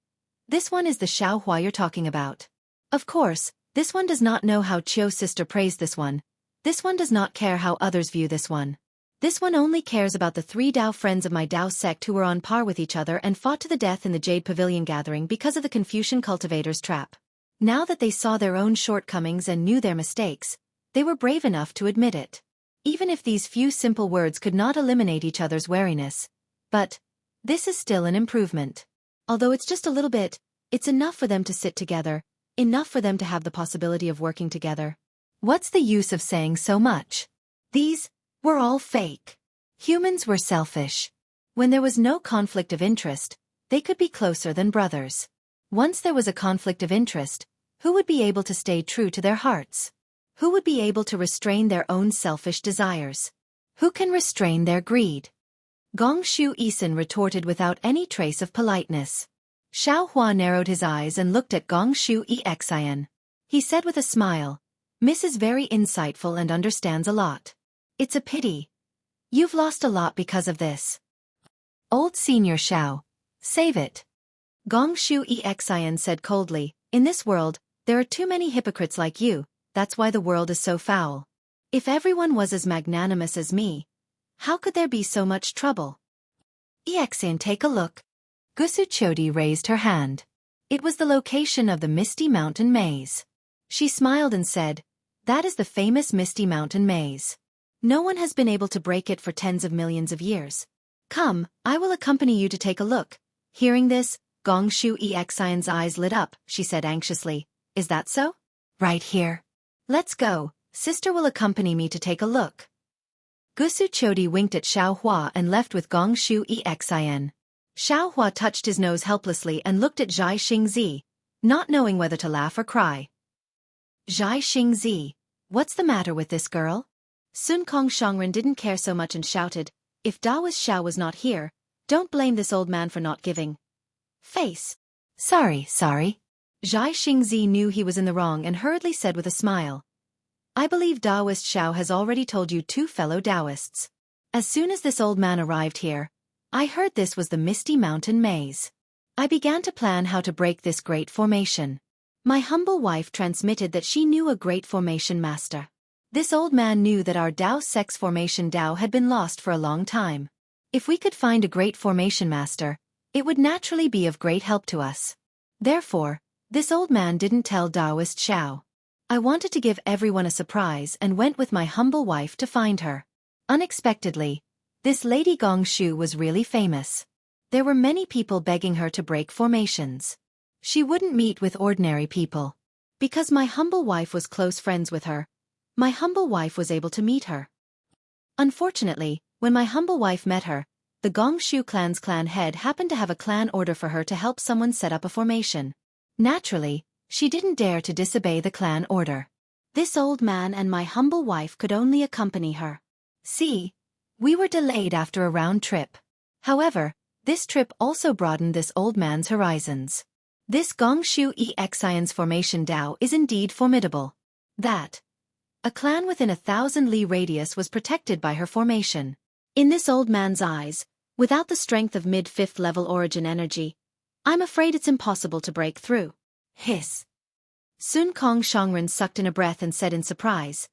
"This one is the Xiaohua you're talking about. Of course, this one does not know how Qiu's sister praised this one. This one does not care how others view this one. This one only cares about the 3 Dao friends of my Dao sect who were on par with each other and fought to the death in the Jade Pavilion gathering because of the Confucian cultivator's trap. Now that they saw their own shortcomings and knew their mistakes, they were brave enough to admit it. Even if these few simple words could not eliminate each other's wariness. But this is still an improvement. Although it's just a little bit, it's enough for them to sit together, enough for them to have the possibility of working together. What's the use of saying so much? These were all fake. Humans were selfish. When there was no conflict of interest, they could be closer than brothers. Once there was a conflict of interest, who would be able to stay true to their hearts? Who would be able to restrain their own selfish desires? Who can restrain their greed? Gongshu Isin retorted without any trace of politeness. Xiaohua narrowed his eyes and looked at Gongshu Exin. He said with a smile, "Miss is very insightful and understands a lot. It's a pity. You've lost a lot because of this." "Old Senior Xiao, save it." Gongshu Exin said coldly, "In this world, there are too many hypocrites like you. That's why the world is so foul. If everyone was as magnanimous as me, how could there be so much trouble?" "Exin, take a look." Xueqi raised her hand. It was the location of the Misty Mountain Maze. She smiled and said, "That is the famous Misty Mountain Maze. No one has been able to break it for tens of millions of years. Come, I will accompany you to take a look." Hearing this, Gongshu Exin's eyes lit up. She said anxiously, "Is that so?" "Right here." "Let's go, sister will accompany me to take a look." Xueqi winked at Xiaohua and left with Gongshu Exin. Xiaohua touched his nose helplessly and looked at Zhai Xingzi, not knowing whether to laugh or cry. "Zhai Xingzi, what's the matter with this girl?" Sun Kong Shangren didn't care so much and shouted, "If Daoist Xiao was not here, don't blame this old man for not giving face." Sorry. Zhai Xingzi knew he was in the wrong and hurriedly said with a smile, "I believe Daoist Xiao has already told you 2 fellow Daoists. As soon as this old man arrived here, I heard this was the Misty Mountain Maze. I began to plan how to break this great formation. My humble wife transmitted that she knew a great formation master. This old man knew that our Dao sex formation Dao had been lost for a long time. If we could find a great formation master, it would naturally be of great help to us. Therefore, this old man didn't tell Daoist Xiao. I wanted to give everyone a surprise and went with my humble wife to find her. Unexpectedly, this Lady Gongshu was really famous. There were many people begging her to break formations. She wouldn't meet with ordinary people. Because my humble wife was close friends with her, my humble wife was able to meet her. Unfortunately, when my humble wife met her, the Gongshu clan's clan head happened to have a clan order for her to help someone set up a formation. Naturally, she didn't dare to disobey the clan order. This old man and my humble wife could only accompany her. See, We were delayed after a round trip. However, this trip also broadened this old man's horizons. This Gongshu Exion's formation Dao is indeed formidable. That a clan within 1,000 li radius was protected by her formation. In this old man's eyes, without the strength of mid-5th level origin energy, I'm afraid it's impossible to break through. Hiss. Sun Kong Shongren sucked in a breath and said in surprise,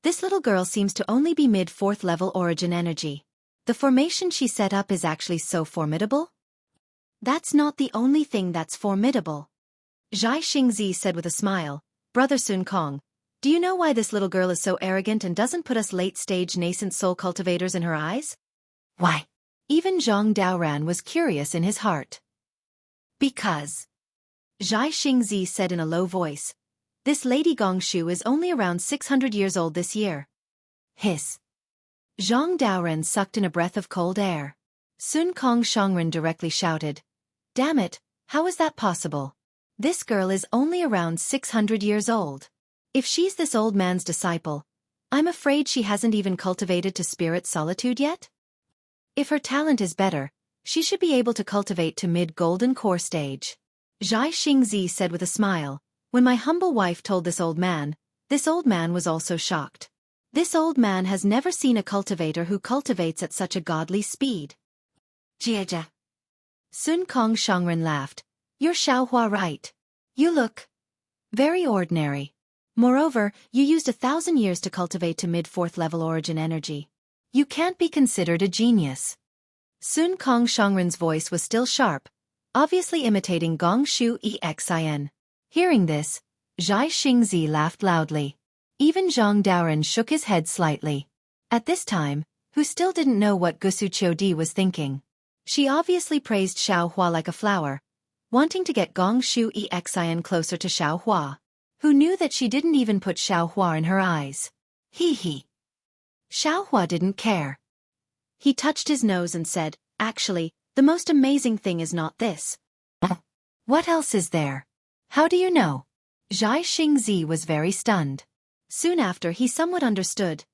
"This little girl seems to only be mid-4th level origin energy. The formation she set up is actually so formidable?" "That's not the only thing that's formidable," Zhai Xingzi said with a smile. "Brother Sun Kong, do you know why this little girl is so arrogant and doesn't put us late-stage nascent soul cultivators in her eyes?" "Why?" Even Zhang Daoran was curious in his heart. "Because," Zhai Xingzi said in a low voice, "this Lady Gongshu is only around 600 years old this year." Hiss. Zhang Daoran sucked in a breath of cold air. Sun Kong Shongren directly shouted, "Damn it, how is that possible? This girl is only around 600 years old. If she's this old man's disciple, I'm afraid she hasn't even cultivated to spirit solitude yet? If her talent is better, she should be able to cultivate to mid-golden core stage." Zhai Xingzi said with a smile, "When my humble wife told this old man was also shocked. This old man has never seen a cultivator who cultivates at such a godly speed." "Jia." Sun Kong Shongren laughed. "You're Xiaohua right. You look very ordinary. Moreover, you used 1,000 years to cultivate to mid-4th level origin energy. You can't be considered a genius." Sun Kong Shongren's voice was still sharp, obviously imitating Gongshu Exin. Hearing this, Zhai Xingzi laughed loudly. Even Zhang Daoran shook his head slightly. At this time, who still didn't know what Gusu Qiudi was thinking. She obviously praised Xiaohua like a flower, wanting to get Gongshu Exin closer to Xiaohua. Who knew that she didn't even put Xiaohua in her eyes? Hee. Xiaohua didn't care. He touched his nose and said, "Actually, the most amazing thing is not this." "What else is there? How do you know?" Zhai Xingzi was very stunned. Soon after he somewhat understood.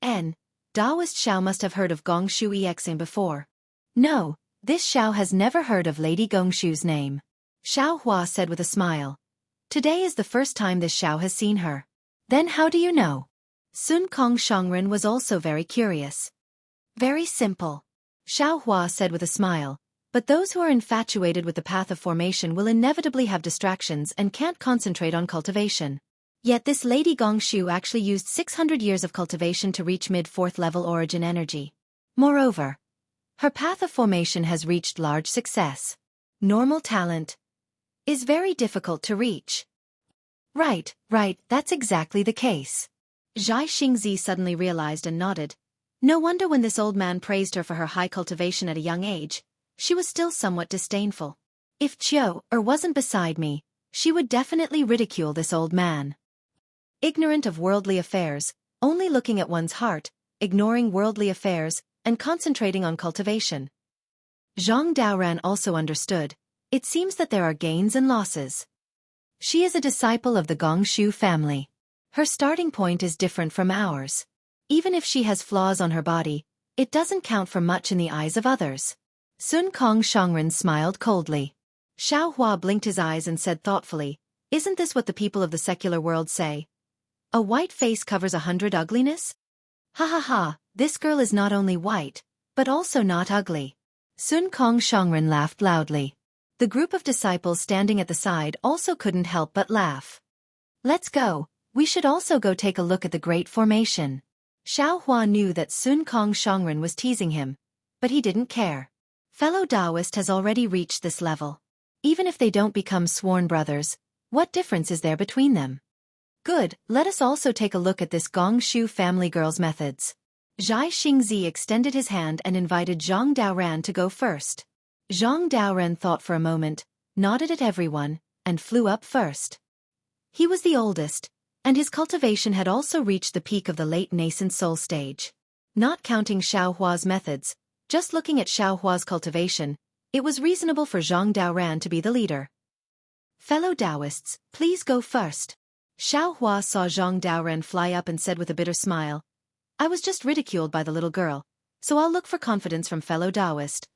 Daoist Xiao must have heard of Gongshu Exin before. "No, this Xiao has never heard of Lady Gongshu's name." Xiaohua said with a smile. "Today is the first time this Xiao has seen her." "Then how do you know?" Sun Kong Shongren was also very curious. "Very simple," Xiaohua said with a smile. "But those who are infatuated with the path of formation will inevitably have distractions and can't concentrate on cultivation. Yet this Lady Gongshu actually used 600 years of cultivation to reach mid-4th level origin energy. Moreover, her path of formation has reached large success. Normal talent is very difficult to reach." Right, that's exactly the case." Zhai Xingzi suddenly realized and nodded. No wonder when this old man praised her for her high cultivation at a young age, she was still somewhat disdainful. If Qiu wasn't beside me, she would definitely ridicule this old man. Ignorant of worldly affairs, only looking at one's heart, ignoring worldly affairs, and concentrating on cultivation. Zhang Daoran also understood. It seems that there are gains and losses. She is a disciple of the Gongshu family. Her starting point is different from ours. Even if she has flaws on her body, it doesn't count for much in the eyes of others. Sun Kong Shongren smiled coldly. Xiaohua blinked his eyes and said thoughtfully, "Isn't this what the people of the secular world say? A white face covers 100 ugliness? Ha, this girl is not only white, but also not ugly." Sun Kong Shongren laughed loudly. The group of disciples standing at the side also couldn't help but laugh. "Let's go, we should also go take a look at the Great Formation." Xiaohua knew that Sun Kong Shongren was teasing him, but he didn't care. Fellow Taoist has already reached this level. Even if they don't become sworn brothers, what difference is there between them? Good, let us also take a look at this Gongshu family girl's methods. Zhai Xingzi extended his hand and invited Zhang Daoran to go first. Zhang Daoran thought for a moment, nodded at everyone, and flew up first. He was the oldest, and his cultivation had also reached the peak of the late nascent soul stage. Not counting Xiaohua's methods, just looking at Xiaohua's cultivation, it was reasonable for Zhang Daoran to be the leader. "Fellow Taoists, please go first." Xiaohua saw Zhang Daoran fly up and said with a bitter smile, "I was just ridiculed by the little girl, so I'll look for confidence from fellow Taoist.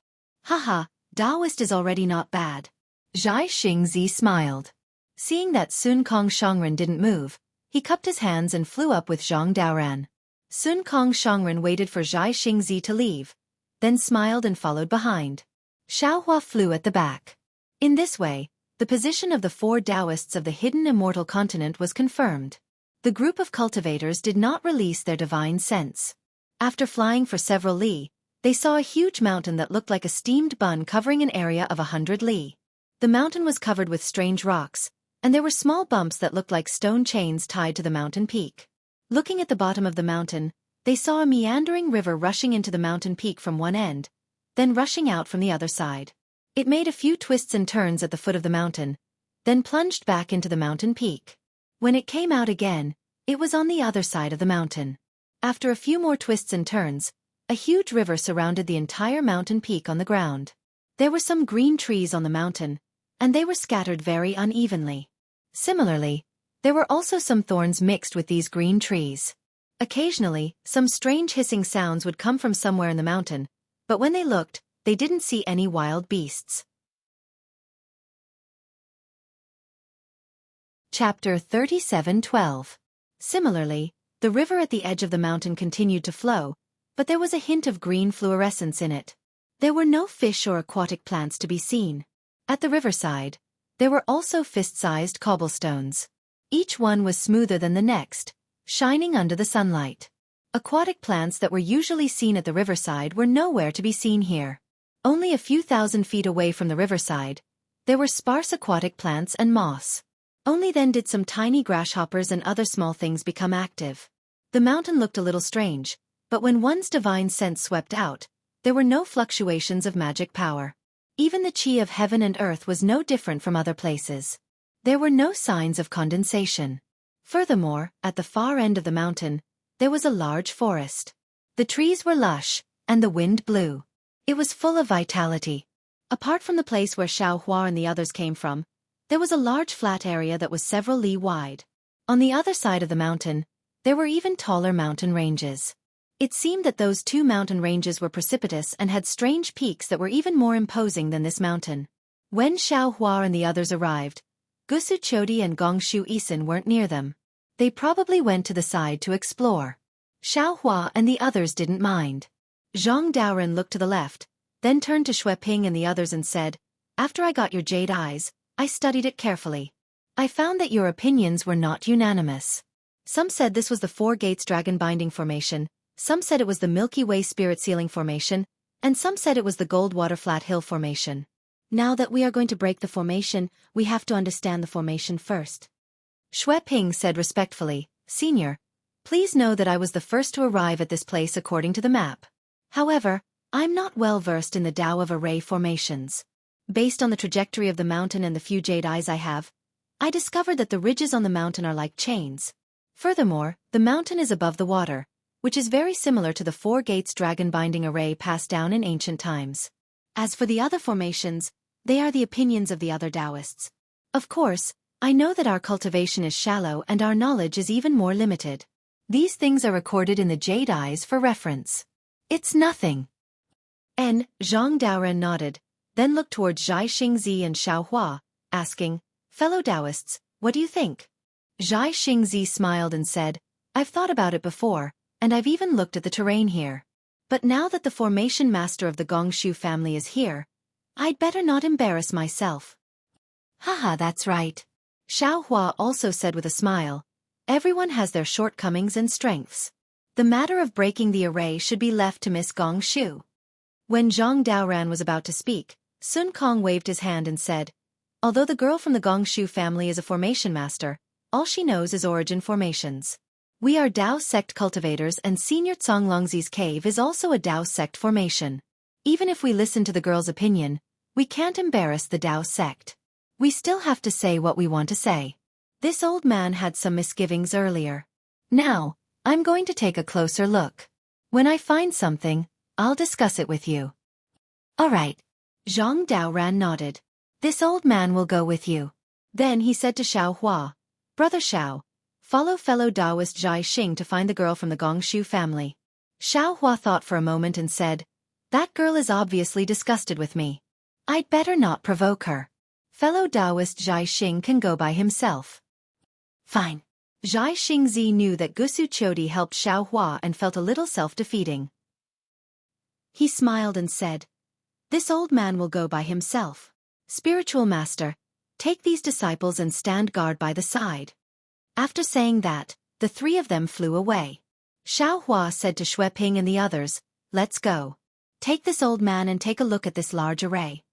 Haha, Taoist is already not bad. Zhai Xingzi smiled. Seeing that Sun Kong Shangren didn't move, he cupped his hands and flew up with Zhang Daoran. Sun Kong Shangren waited for Zhai Xingzi to leave, then smiled and followed behind. Xiaohua flew at the back. In this way, the position of the 4 Taoists of the hidden immortal continent was confirmed. The group of cultivators did not release their divine sense. After flying for several li, they saw a huge mountain that looked like a steamed bun covering an area of 100 li. The mountain was covered with strange rocks, and there were small bumps that looked like stone chains tied to the mountain peak. Looking at the bottom of the mountain, they saw a meandering river rushing into the mountain peak from one end, then rushing out from the other side. It made a few twists and turns at the foot of the mountain, then plunged back into the mountain peak. When it came out again, it was on the other side of the mountain. After a few more twists and turns, a huge river surrounded the entire mountain peak on the ground. There were some green trees on the mountain, and they were scattered very unevenly. Similarly, there were also some thorns mixed with these green trees. Occasionally, some strange hissing sounds would come from somewhere in the mountain, but when they looked, they didn't see any wild beasts. Chapter 37:12. Similarly, the river at the edge of the mountain continued to flow, but there was a hint of green fluorescence in it. There were no fish or aquatic plants to be seen. At the riverside, there were also fist-sized cobblestones. Each one was smoother than the next, shining under the sunlight. Aquatic plants that were usually seen at the riverside were nowhere to be seen here. Only a few thousand feet away from the riverside, there were sparse aquatic plants and moss. Only then did some tiny grasshoppers and other small things become active. The mountain looked a little strange, but when one's divine sense swept out, there were no fluctuations of magic power. Even the chi of heaven and earth was no different from other places. There were no signs of condensation. Furthermore, at the far end of the mountain, there was a large forest. The trees were lush, and the wind blew. It was full of vitality. Apart from the place where Xiaohua and the others came from, there was a large flat area that was several li wide. On the other side of the mountain, there were even taller mountain ranges. It seemed that those 2 mountain ranges were precipitous and had strange peaks that were even more imposing than this mountain. When Xiaohua and the others arrived, Gusu Chodi and Gongshu Isin weren't near them. They probably went to the side to explore. Xiaohua and the others didn't mind. Zhang Daoran looked to the left, then turned to Xueqi and the others and said, "After I got your jade eyes, I studied it carefully. I found that your opinions were not unanimous. Some said this was the 4 Gates Dragon Binding Formation, some said it was the Milky Way Spirit Sealing Formation, and some said it was the Goldwater Flat Hill Formation. Now that we are going to break the formation, we have to understand the formation first." Xueqi said respectfully, "Senior, please know that I was the first to arrive at this place according to the map. However, I'm not well versed in the Tao of Array formations. Based on the trajectory of the mountain and the few jade eyes I have, I discovered that the ridges on the mountain are like chains. Furthermore, the mountain is above the water, which is very similar to the 4 Gates Dragon Binding Array passed down in ancient times. As for the other formations, they are the opinions of the other Taoists. Of course, I know that our cultivation is shallow and our knowledge is even more limited. These things are recorded in the jade eyes for reference. It's nothing." Zhang Daoran nodded, then looked towards Zhai Xingzi and Xiaohua, asking, "Fellow Taoists, what do you think?" Zhai Xingzi smiled and said, "I've thought about it before, and I've even looked at the terrain here. But now that the formation master of the Gongshu family is here, I'd better not embarrass myself." "Haha, that's right." Xiaohua also said with a smile, "Everyone has their shortcomings and strengths. The matter of breaking the array should be left to Miss Gongshu." When Zhang Daoran was about to speak, Sun Kong waved his hand and said, "Although the girl from the Gongshu family is a formation master, all she knows is origin formations. We are Dao sect cultivators and Senior Zonglongzi's cave is also a Dao sect formation. Even if we listen to the girl's opinion, we can't embarrass the Dao sect. We still have to say what we want to say." This old man had some misgivings earlier. "Now, I'm going to take a closer look. When I find something, I'll discuss it with you." "All right." Zhang Daoran nodded. "This old man will go with you." Then he said to Xiaohua, "Brother Xiao, follow fellow Taoist Zhai Xing to find the girl from the Gongshu family. Xiaohua thought for a moment and said, "That girl is obviously disgusted with me. I'd better not provoke her. Fellow Taoist Zhai Xing can go by himself." Fine. Zhai Xingzi knew that Gusu Chodi helped Xiaohua and felt a little self-defeating. He smiled and said, "This old man will go by himself. Spiritual master, take these disciples and stand guard by the side." After saying that, the three of them flew away. Xiaohua said to Xueping and the others, "Let's go. Take this old man and take a look at this large array."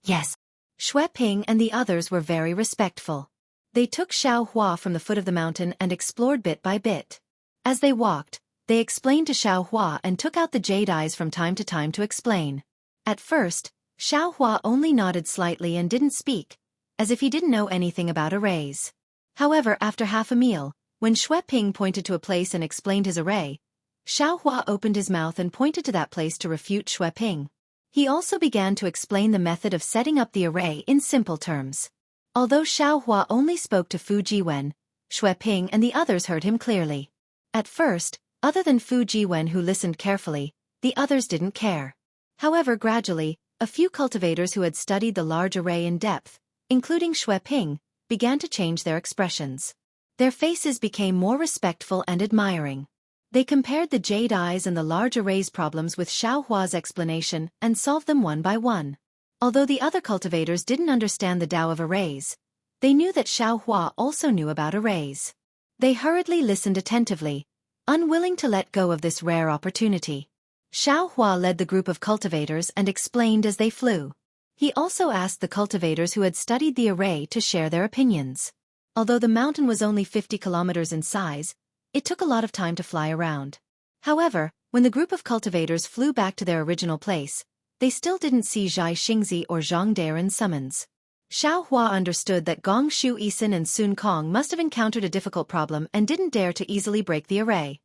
Yes. Xueping and the others were very respectful. They took Xiaohua from the foot of the mountain and explored bit by bit. As they walked, they explained to Xiaohua and took out the jade eyes from time to time to explain. At first, Xiaohua only nodded slightly and didn't speak, as if he didn't know anything about arrays. However, after half a meal, when Xueping pointed to a place and explained his array, Xiaohua opened his mouth and pointed to that place to refute Xueping. He also began to explain the method of setting up the array in simple terms. Although Xiaohua only spoke to Fu Jiwen, Xueping and the others heard him clearly. At first, other than Fu Jiwen who listened carefully, the others didn't care. However, gradually, a few cultivators who had studied the large array in depth, including Xueping, began to change their expressions. Their faces became more respectful and admiring. They compared the jade eyes and the large array's problems with Xiaohua's explanation and solved them one by one. Although the other cultivators didn't understand the Tao of arrays, they knew that Xiaohua also knew about arrays. They hurriedly listened attentively, unwilling to let go of this rare opportunity. Xiaohua led the group of cultivators and explained as they flew. He also asked the cultivators who had studied the array to share their opinions. Although the mountain was only 50 kilometers in size, it took a lot of time to fly around. However, when the group of cultivators flew back to their original place, they still didn't see Zhai Xingzi or Zhang Daren's summons. Xiaohua understood that Gong Shu Isin and Sun Kong must have encountered a difficult problem and didn't dare to easily break the array.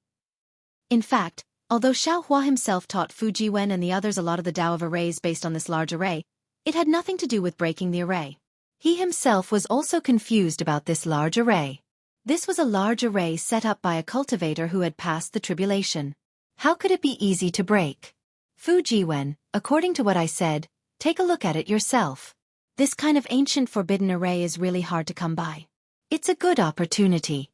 In fact, although Xiaohua himself taught Fu Jiwen and the others a lot of the Tao of arrays based on this large array, it had nothing to do with breaking the array. He himself was also confused about this large array. This was a large array set up by a cultivator who had passed the tribulation. How could it be easy to break? Fu Jiwen, according to what I said, take a look at it yourself. This kind of ancient forbidden array is really hard to come by. It's a good opportunity.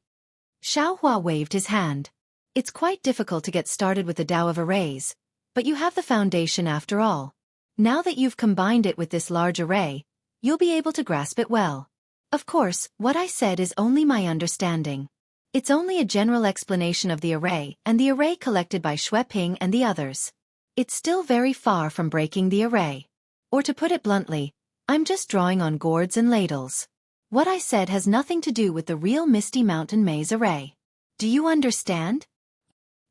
Xiaohua waved his hand. It's quite difficult to get started with the Tao of arrays, but you have the foundation after all. Now that you've combined it with this large array, you'll be able to grasp it well. Of course, what I said is only my understanding. It's only a general explanation of the array and the array collected by Xueping and the others. It's still very far from breaking the array. Or to put it bluntly, I'm just drawing on gourds and ladles. What I said has nothing to do with the real Misty Mountain Maze array. Do you understand?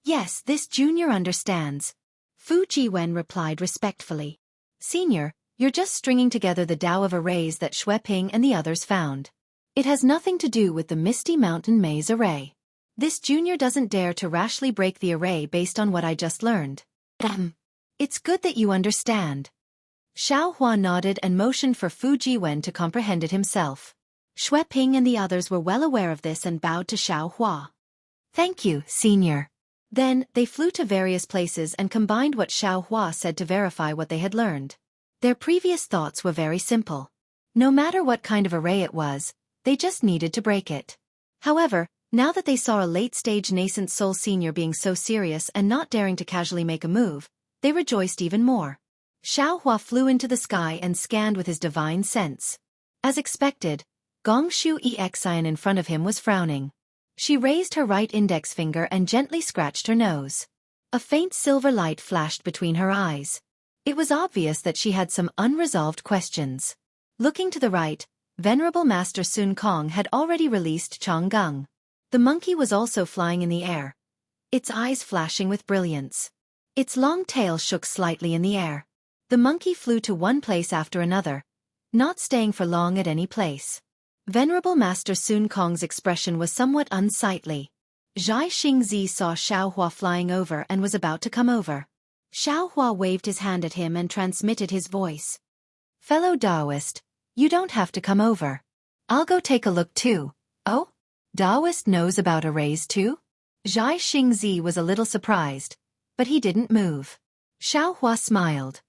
Yes, this junior understands. Fu Jiwen replied respectfully. Senior, you're just stringing together the Tao of arrays that Xueping and the others found. It has nothing to do with the Misty Mountain Maze array. This junior doesn't dare to rashly break the array based on what I just learned. It's good that you understand. Xiaohua nodded and motioned for Fu Jiwen to comprehend it himself. Xueping and the others were well aware of this and bowed to Xiaohua. Thank you, senior. Then, they flew to various places and combined what Xiaohua said to verify what they had learned. Their previous thoughts were very simple. No matter what kind of array it was, they just needed to break it. However, now that they saw a late-stage nascent soul senior being so serious and not daring to casually make a move, they rejoiced even more. Xiaohua flew into the sky and scanned with his divine sense. As expected, Gong Shu Exian in front of him was frowning. She raised her right index finger and gently scratched her nose. A faint silver light flashed between her eyes. It was obvious that she had some unresolved questions. Looking to the right, Venerable Master Sun Kong had already released Chang'eng. The monkey was also flying in the air, its eyes flashing with brilliance. Its long tail shook slightly in the air. The monkey flew to one place after another, not staying for long at any place. Venerable Master Sun Kong's expression was somewhat unsightly. Zhai Xingzi saw Xiaohua flying over and was about to come over. Xiaohua waved his hand at him and transmitted his voice. Fellow Taoist, you don't have to come over. I'll go take a look too. Oh? Taoist knows about arrays too? Zhai Xingzi was a little surprised, but he didn't move. Xiaohua smiled.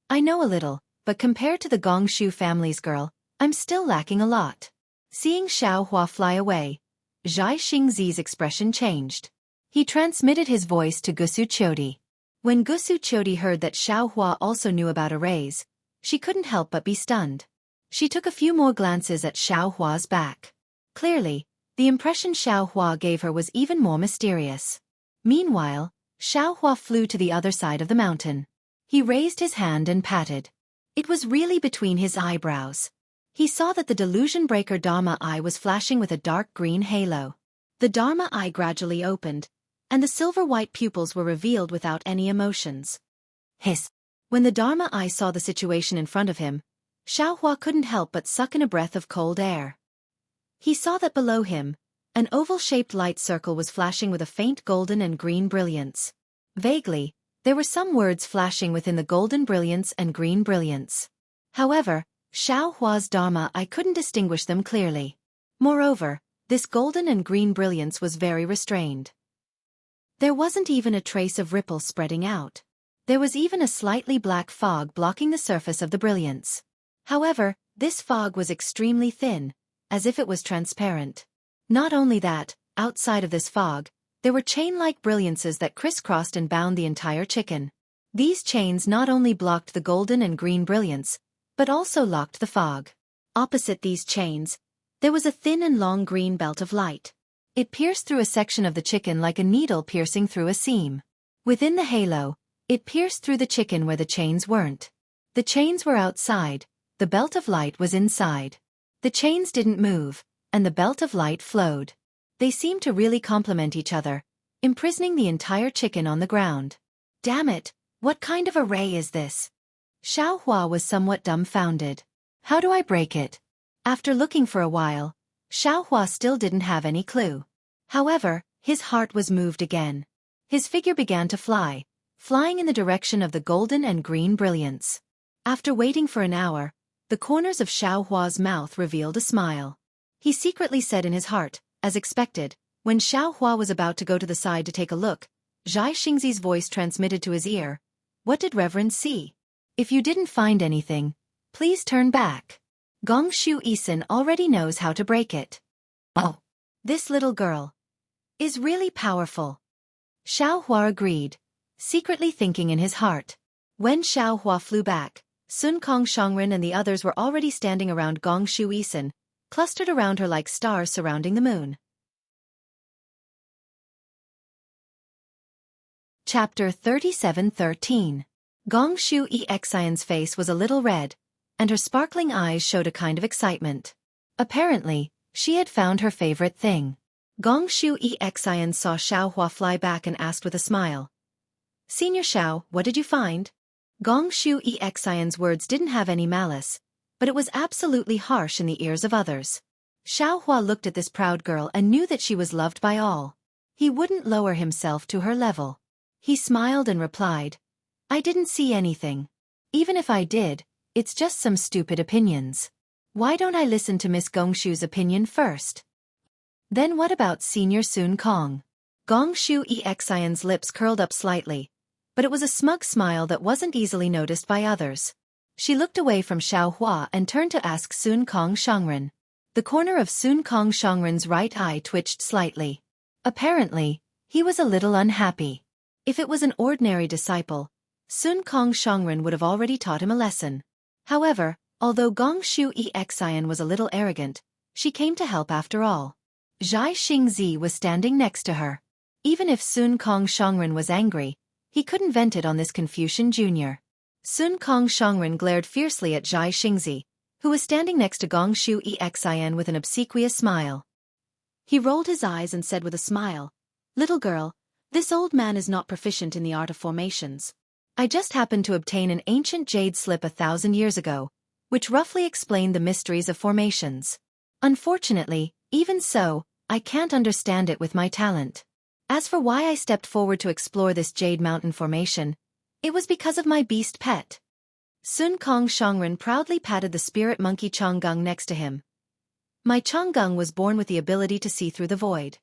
I know a little, but compared to the Gongshu family's girl, I'm still lacking a lot. Seeing Xiaohua fly away, Zhai Xingzi's expression changed. He transmitted his voice to Gusu Qiudi. When Gusu Qiudi heard that Xiaohua also knew about arrays, she couldn't help but be stunned. She took a few more glances at Xiaohua's back. Clearly, the impression Xiaohua gave her was even more mysterious. Meanwhile, Xiaohua flew to the other side of the mountain. He raised his hand and patted. It was really between his eyebrows. He saw that the delusion breaker Dharma eye was flashing with a dark green halo. The Dharma eye gradually opened, and the silver-white pupils were revealed without any emotions. Hiss! When the Dharma eye saw the situation in front of him, Xiaohua couldn't help but suck in a breath of cold air. He saw that below him, an oval-shaped light circle was flashing with a faint golden and green brilliance. Vaguely, there were some words flashing within the golden brilliance and green brilliance. However, Xiaohua's Dharma eye couldn't distinguish them clearly. Moreover, this golden and green brilliance was very restrained. There wasn't even a trace of ripples spreading out. There was even a slightly black fog blocking the surface of the brilliance. However, this fog was extremely thin, as if it was transparent. Not only that, outside of this fog, there were chain-like brilliances that crisscrossed and bound the entire chicken. These chains not only blocked the golden and green brilliance, but also locked the fog. Opposite these chains, there was a thin and long green belt of light. It pierced through a section of the chicken like a needle piercing through a seam. Within the halo, it pierced through the chicken where the chains weren't. The chains were outside, the belt of light was inside. The chains didn't move, and the belt of light flowed. They seemed to really complement each other, imprisoning the entire chicken on the ground. Damn it, what kind of array is this? Xiaohua was somewhat dumbfounded. How do I break it? After looking for a while, Xiaohua still didn't have any clue. However, his heart was moved again. His figure began to fly, flying in the direction of the golden and green brilliance. After waiting for an hour, the corners of Xiaohua's mouth revealed a smile. He secretly said in his heart, as expected, when Xiaohua was about to go to the side to take a look, Zhai Xingzi's voice transmitted to his ear. What did Reverend see? If you didn't find anything, please turn back. Gongshu Isin already knows how to break it. Oh, this little girl is really powerful. Xiaohua agreed, secretly thinking in his heart. When Xiaohua flew back, Sun Kong Shongren and the others were already standing around Gongshu Isin, clustered around her like stars surrounding the moon. Chapter 37:13. Gongshu Exian's face was a little red, and her sparkling eyes showed a kind of excitement. Apparently, she had found her favorite thing. Gongshu Exian saw Xiaohua fly back and asked with a smile. Senior Xiao, what did you find? Gongshu Exian's words didn't have any malice, but it was absolutely harsh in the ears of others. Xiaohua looked at this proud girl and knew that she was loved by all. He wouldn't lower himself to her level. He smiled and replied, I didn't see anything. Even if I did, it's just some stupid opinions. Why don't I listen to Miss Gongshu's opinion first? Then what about Senior Sun Kong? Gongshu Exian's lips curled up slightly, but it was a smug smile that wasn't easily noticed by others. She looked away from Xiaohua and turned to ask Sun Kong Shongren. The corner of Sun Kong Shongren's right eye twitched slightly. Apparently, he was a little unhappy. If it was an ordinary disciple, Sun Kong Shongren would have already taught him a lesson. However, although Gongshu Exian was a little arrogant, she came to help after all. Zhai Xingzi was standing next to her. Even if Sun Kong Shongren was angry, he couldn't vent it on this Confucian Jr. Sun Kong Shongren glared fiercely at Zhai Xingzi, who was standing next to Gongshu Exian with an obsequious smile. He rolled his eyes and said with a smile, Little girl, this old man is not proficient in the art of formations. I just happened to obtain an ancient jade slip 1,000 years ago, which roughly explained the mysteries of formations. Unfortunately, even so, I can't understand it with my talent. As for why I stepped forward to explore this jade mountain formation, it was because of my beast pet. Sun Kong Shongren proudly patted the spirit monkey Changgung next to him. My Changgung was born with the ability to see through the void.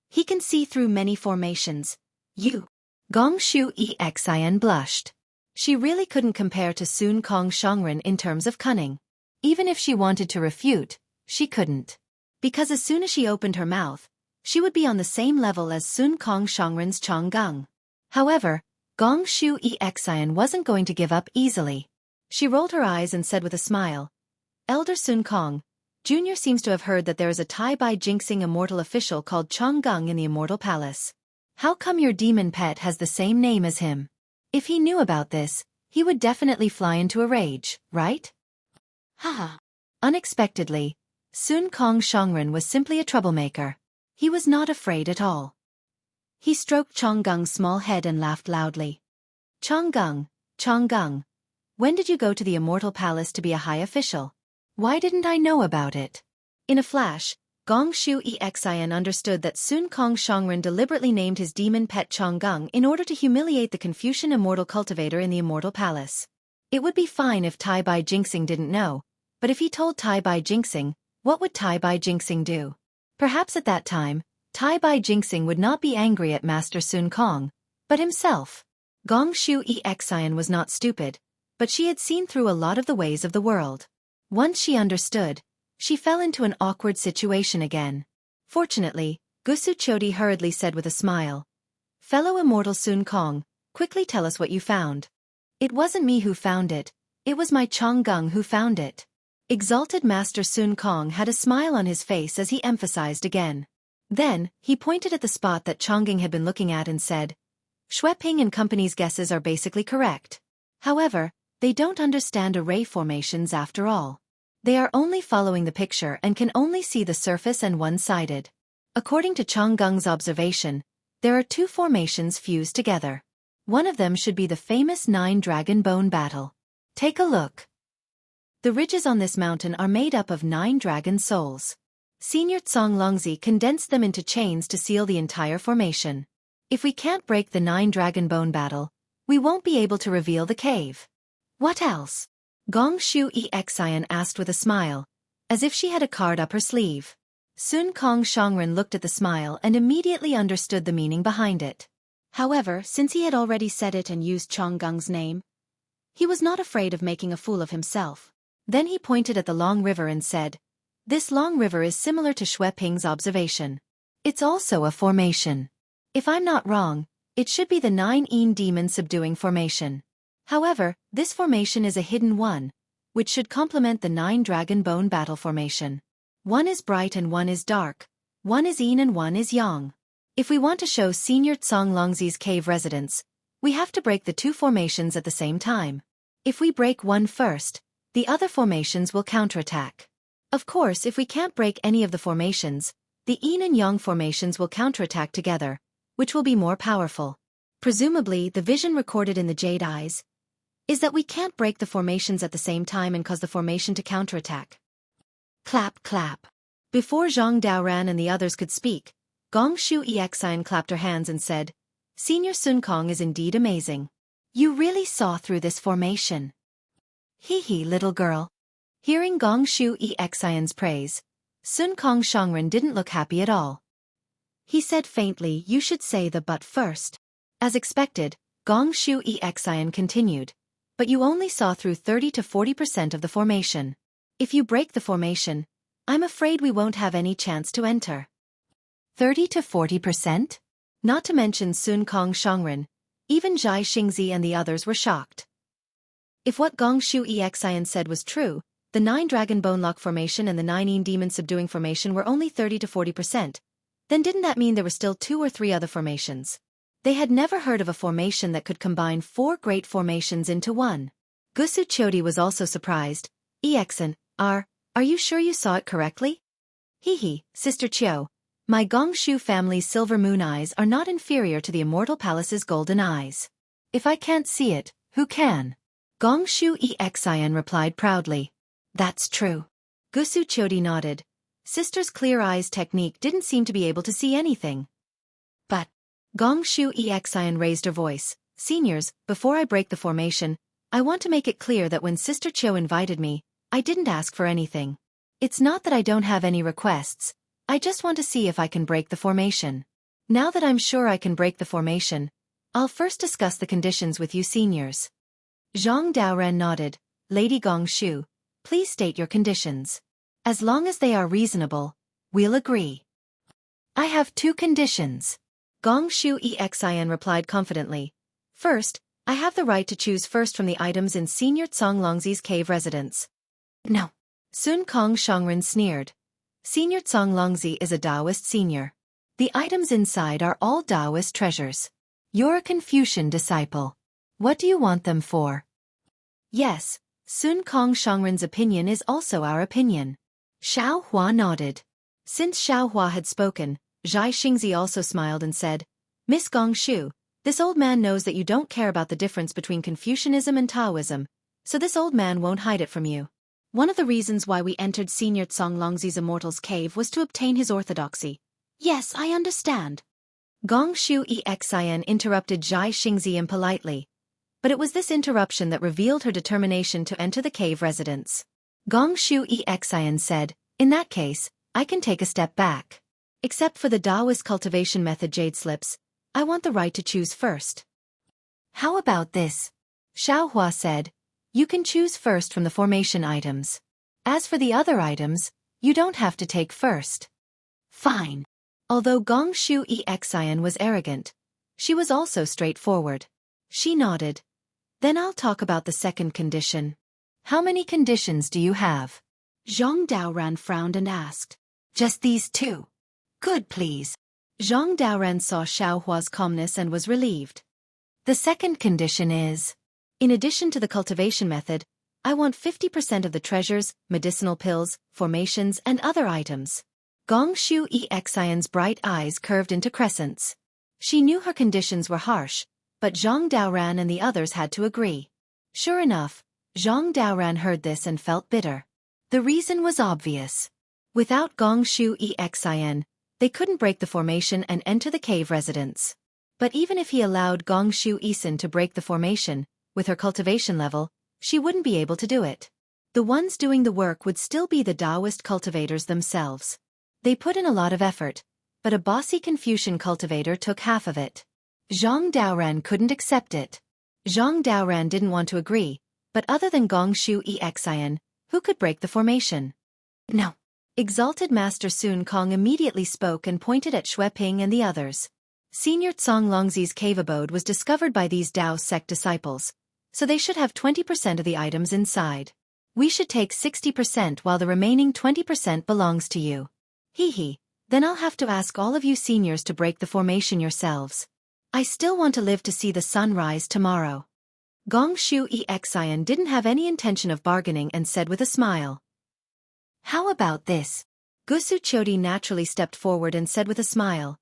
He can see through many formations. You. Gong Shu Exin blushed. She really couldn't compare to Sun Kong Shongren in terms of cunning. Even if she wanted to refute, she couldn't. Because as soon as she opened her mouth, she would be on the same level as Sun Kong Shongren's Chong Gung. However, Gong Shu Exin wasn't going to give up easily. She rolled her eyes and said with a smile, Elder Sun Kong, Jr. seems to have heard that there is a Tai Bai Jinxing immortal official called Chong Gung in the Immortal Palace. How come your demon pet has the same name as him? If he knew about this, he would definitely fly into a rage, right? Haha. Unexpectedly, Sun Kong Shongren was simply a troublemaker. He was not afraid at all. He stroked Chong Gung's small head and laughed loudly. Chong Gung, when did you go to the Immortal Palace to be a high official? Why didn't I know about it? In a flash, Gong Shu Exin understood that Sun Kong Shongren deliberately named his demon pet Chong Gung in order to humiliate the Confucian immortal cultivator in the Immortal Palace. It would be fine if Tai Bai Jinxing didn't know, but if he told Tai Bai Jinxing, what would Tai Bai Jinxing do? Perhaps at that time, Tai Bai Jinxing would not be angry at Master Sun Kong, but himself. Gong Shu Exin was not stupid, but she had seen through a lot of the ways of the world. Once she understood, she fell into an awkward situation again. Fortunately, Xueqi hurriedly said with a smile, Fellow immortal Sun Kong, quickly tell us what you found. It wasn't me who found it, it was my Chong Gung who found it. Exalted Master Sun Kong had a smile on his face as he emphasized again. Then, he pointed at the spot that Chongqing had been looking at and said, Xueqi and company's guesses are basically correct. However, they don't understand array formations after all. They are only following the picture and can only see the surface and one-sided. According to Chong Gung's observation, there are two formations fused together. One of them should be the famous 9 Dragon Bone battle. Take a look. The ridges on this mountain are made up of 9 dragon souls. Senior Tsong Longzi condensed them into chains to seal the entire formation. If we can't break the 9 Dragon Bone battle, we won't be able to reveal the cave. What else? Gong Shu Exin asked with a smile, as if she had a card up her sleeve. Sun Kong Shongren looked at the smile and immediately understood the meaning behind it. However, since he had already said it and used Chong Gung's name, he was not afraid of making a fool of himself. Then he pointed at the long river and said, This long river is similar to Xueqing's observation. It's also a formation. If I'm not wrong, it should be the 9 Een demon subduing formation. However, this formation is a hidden one, which should complement the 9 Dragon Bone battle formation. One is bright and one is dark, one is Yin and one is Yang. If we want to show Senior Tsong Longzi's cave residence, we have to break the 2 formations at the same time. If we break one first, the other formations will counterattack. Of course, if we can't break any of the formations, the Yin and Yang formations will counterattack together, which will be more powerful. Presumably, the vision recorded in the Jade Eyes is that we can't break the formations at the same time and cause the formation to counterattack. Clap, clap. Before Zhang Daoran and the others could speak, Gong Shu Exin clapped her hands and said, Senior Sun Kong is indeed amazing. You really saw through this formation. Hee hee, little girl. Hearing Gong Shu Exin's praise, Sun Kong Shongren didn't look happy at all. He said faintly, You should say the but first. As expected, Gong Shu Exin continued, But you only saw through 30 to 40% of the formation. If you break the formation, I'm afraid we won't have any chance to enter. 30 to 40%? Not to mention Sun Kong Shongren, even Zhai Xingzi and the others were shocked. If what Gong Shu Exin said was true, the 9 Dragon Bone Lock formation and the 9 Een Demon Subduing formation were only 30 to 40%, then didn't that mean there were still 2 or 3 other formations? They had never heard of a formation that could combine 4 great formations into one. Xueqi was also surprised. Exin, are you sure you saw it correctly? Hee hee, Sister Chiu. My Gong Shu family's silver moon eyes are not inferior to the Immortal Palace's golden eyes. If I can't see it, who can? Gong Shu Exin replied proudly. That's true. Xueqi nodded. Sister's clear eyes technique didn't seem to be able to see anything. But Gong Shu Exin raised her voice. Seniors, before I break the formation, I want to make it clear that when Sister Chiu invited me, I didn't ask for anything. It's not that I don't have any requests, I just want to see if I can break the formation. Now that I'm sure I can break the formation, I'll first discuss the conditions with you seniors. Zhang Daoran nodded. Lady Gongshu, please state your conditions. As long as they are reasonable, we'll agree. I have 2 conditions. Gongshu Exian replied confidently. First, I have the right to choose first from the items in Senior Zonglongzi's cave residence. No. Sun Kong Shangren sneered. Senior Zonglongzi is a Taoist senior. The items inside are all Taoist treasures. You're a Confucian disciple. What do you want them for? Yes, Sun Kong Shangren's opinion is also our opinion. Xiao Hua nodded. Since Xiao Hua had spoken, Zhai Xingzi also smiled and said, Miss Gongshu, this old man knows that you don't care about the difference between Confucianism and Taoism, so this old man won't hide it from you. One of the reasons why we entered Senior Zonglongzi's Immortal's Cave was to obtain his orthodoxy. Yes, I understand. Gongshu Exian interrupted Zhai Xingzi impolitely. But it was this interruption that revealed her determination to enter the cave residence. Gongshu Exian said, in that case, I can take a step back. Except for the Taoist cultivation method jade slips, I want the right to choose first. How about this? Xiao Hua said, you can choose first from the formation items. As for the other items, you don't have to take first. Fine. Although Gongshu Exian was arrogant, she was also straightforward. She nodded. Then I'll talk about the second condition. How many conditions do you have? Zhang Daoran frowned and asked. Just these 2. Good, please. Zhang Daoran saw Xiao Hua's calmness and was relieved. The second condition is, in addition to the cultivation method, I want 50% of the treasures, medicinal pills, formations, and other items. Gongshu Exian's bright eyes curved into crescents. She knew her conditions were harsh, but Zhang Daoran and the others had to agree. Sure enough, Zhang Daoran heard this and felt bitter. The reason was obvious. Without Gongshu Exian, they couldn't break the formation and enter the cave residence. But even if he allowed Gongshu Isin to break the formation, with her cultivation level, she wouldn't be able to do it. The ones doing the work would still be the Taoist cultivators themselves. They put in a lot of effort, but a bossy Confucian cultivator took half of it. Zhang Daoran couldn't accept it. Zhang Daoran didn't want to agree, but other than Gongshu Exian, who could break the formation? No. Exalted Master Sun Kong immediately spoke and pointed at Xueqi and the others. Senior Zonglongzi's cave abode was discovered by these Dao sect disciples, so they should have 20% of the items inside. We should take 60% while the remaining 20% belongs to you. Hee, then I'll have to ask all of you seniors to break the formation yourselves. I still want to live to see the sun rise tomorrow. Gongshu Exian didn't have any intention of bargaining and said with a smile. How about this? Gusu Chodi naturally stepped forward and said with a smile.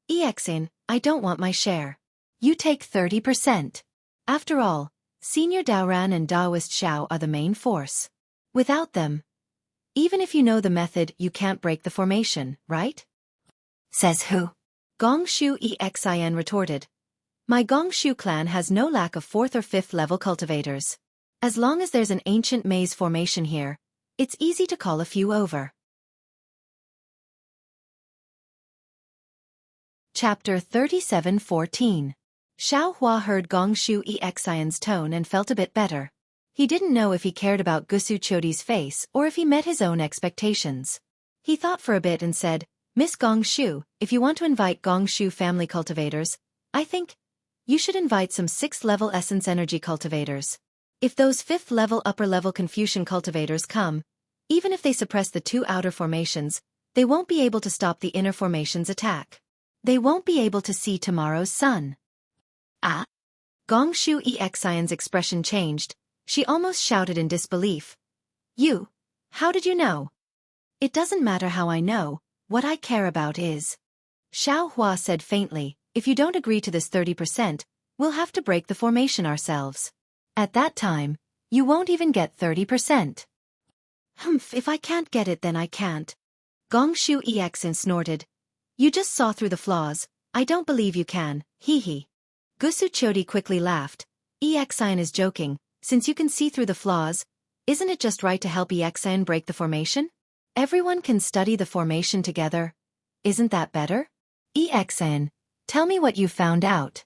Exian, I don't want my share. You take 30%. After all, Senior Daoran and Taoist Xiao are the main force. Without them, even if you know the method, you can't break the formation, right? Says who? Gongshu Exian retorted. My Gongshu clan has no lack of 4th or 5th level cultivators. As long as there's an ancient maze formation here, it's easy to call a few over. Chapter 37:14. Xiao Hua heard Gongshu Exian's tone and felt a bit better. He didn't know if he cared about Gusu Chodi's face or if he met his own expectations. He thought for a bit and said, Miss Gongshu, if you want to invite Gongshu family cultivators, I think you should invite some 6th level essence energy cultivators. If those 5th level upper level Confucian cultivators come, even if they suppress the 2 outer formations, they won't be able to stop the inner formation's attack. They won't be able to see tomorrow's sun. Ah? Gongshu Exian's expression changed. She almost shouted in disbelief. You? How did you know? It doesn't matter how I know, what I care about is. Xiao Hua said faintly, if you don't agree to this 30%, we'll have to break the formation ourselves. At that time, you won't even get 30%. If I can't get it then I can't. Gongshu Exian snorted. You just saw through the flaws, I don't believe you can, hee. Gusu Chodi quickly laughed. Exian is joking, since you can see through the flaws, isn't it just right to help Exian break the formation? Everyone can study the formation together. Isn't that better? Exian, tell me what you found out.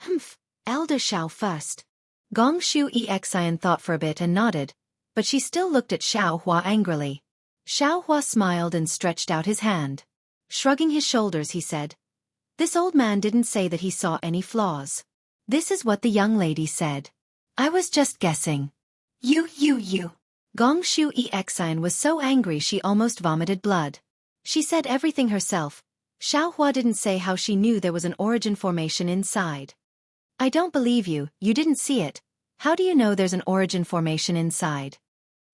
Humph, Elder Xiao first. Gong Shu Exian thought for a bit and nodded, but she still looked at Xiao Hua angrily. Xiao Hua smiled and stretched out his hand. Shrugging his shoulders, he said, "This old man didn't say that he saw any flaws. This is what the young lady said. I was just guessing." You. Gong Shu Exian was so angry she almost vomited blood. She said everything herself. Xiao Hua didn't say how she knew there was an origin formation inside. "I don't believe you, you didn't see it. How do you know there's an origin formation inside?"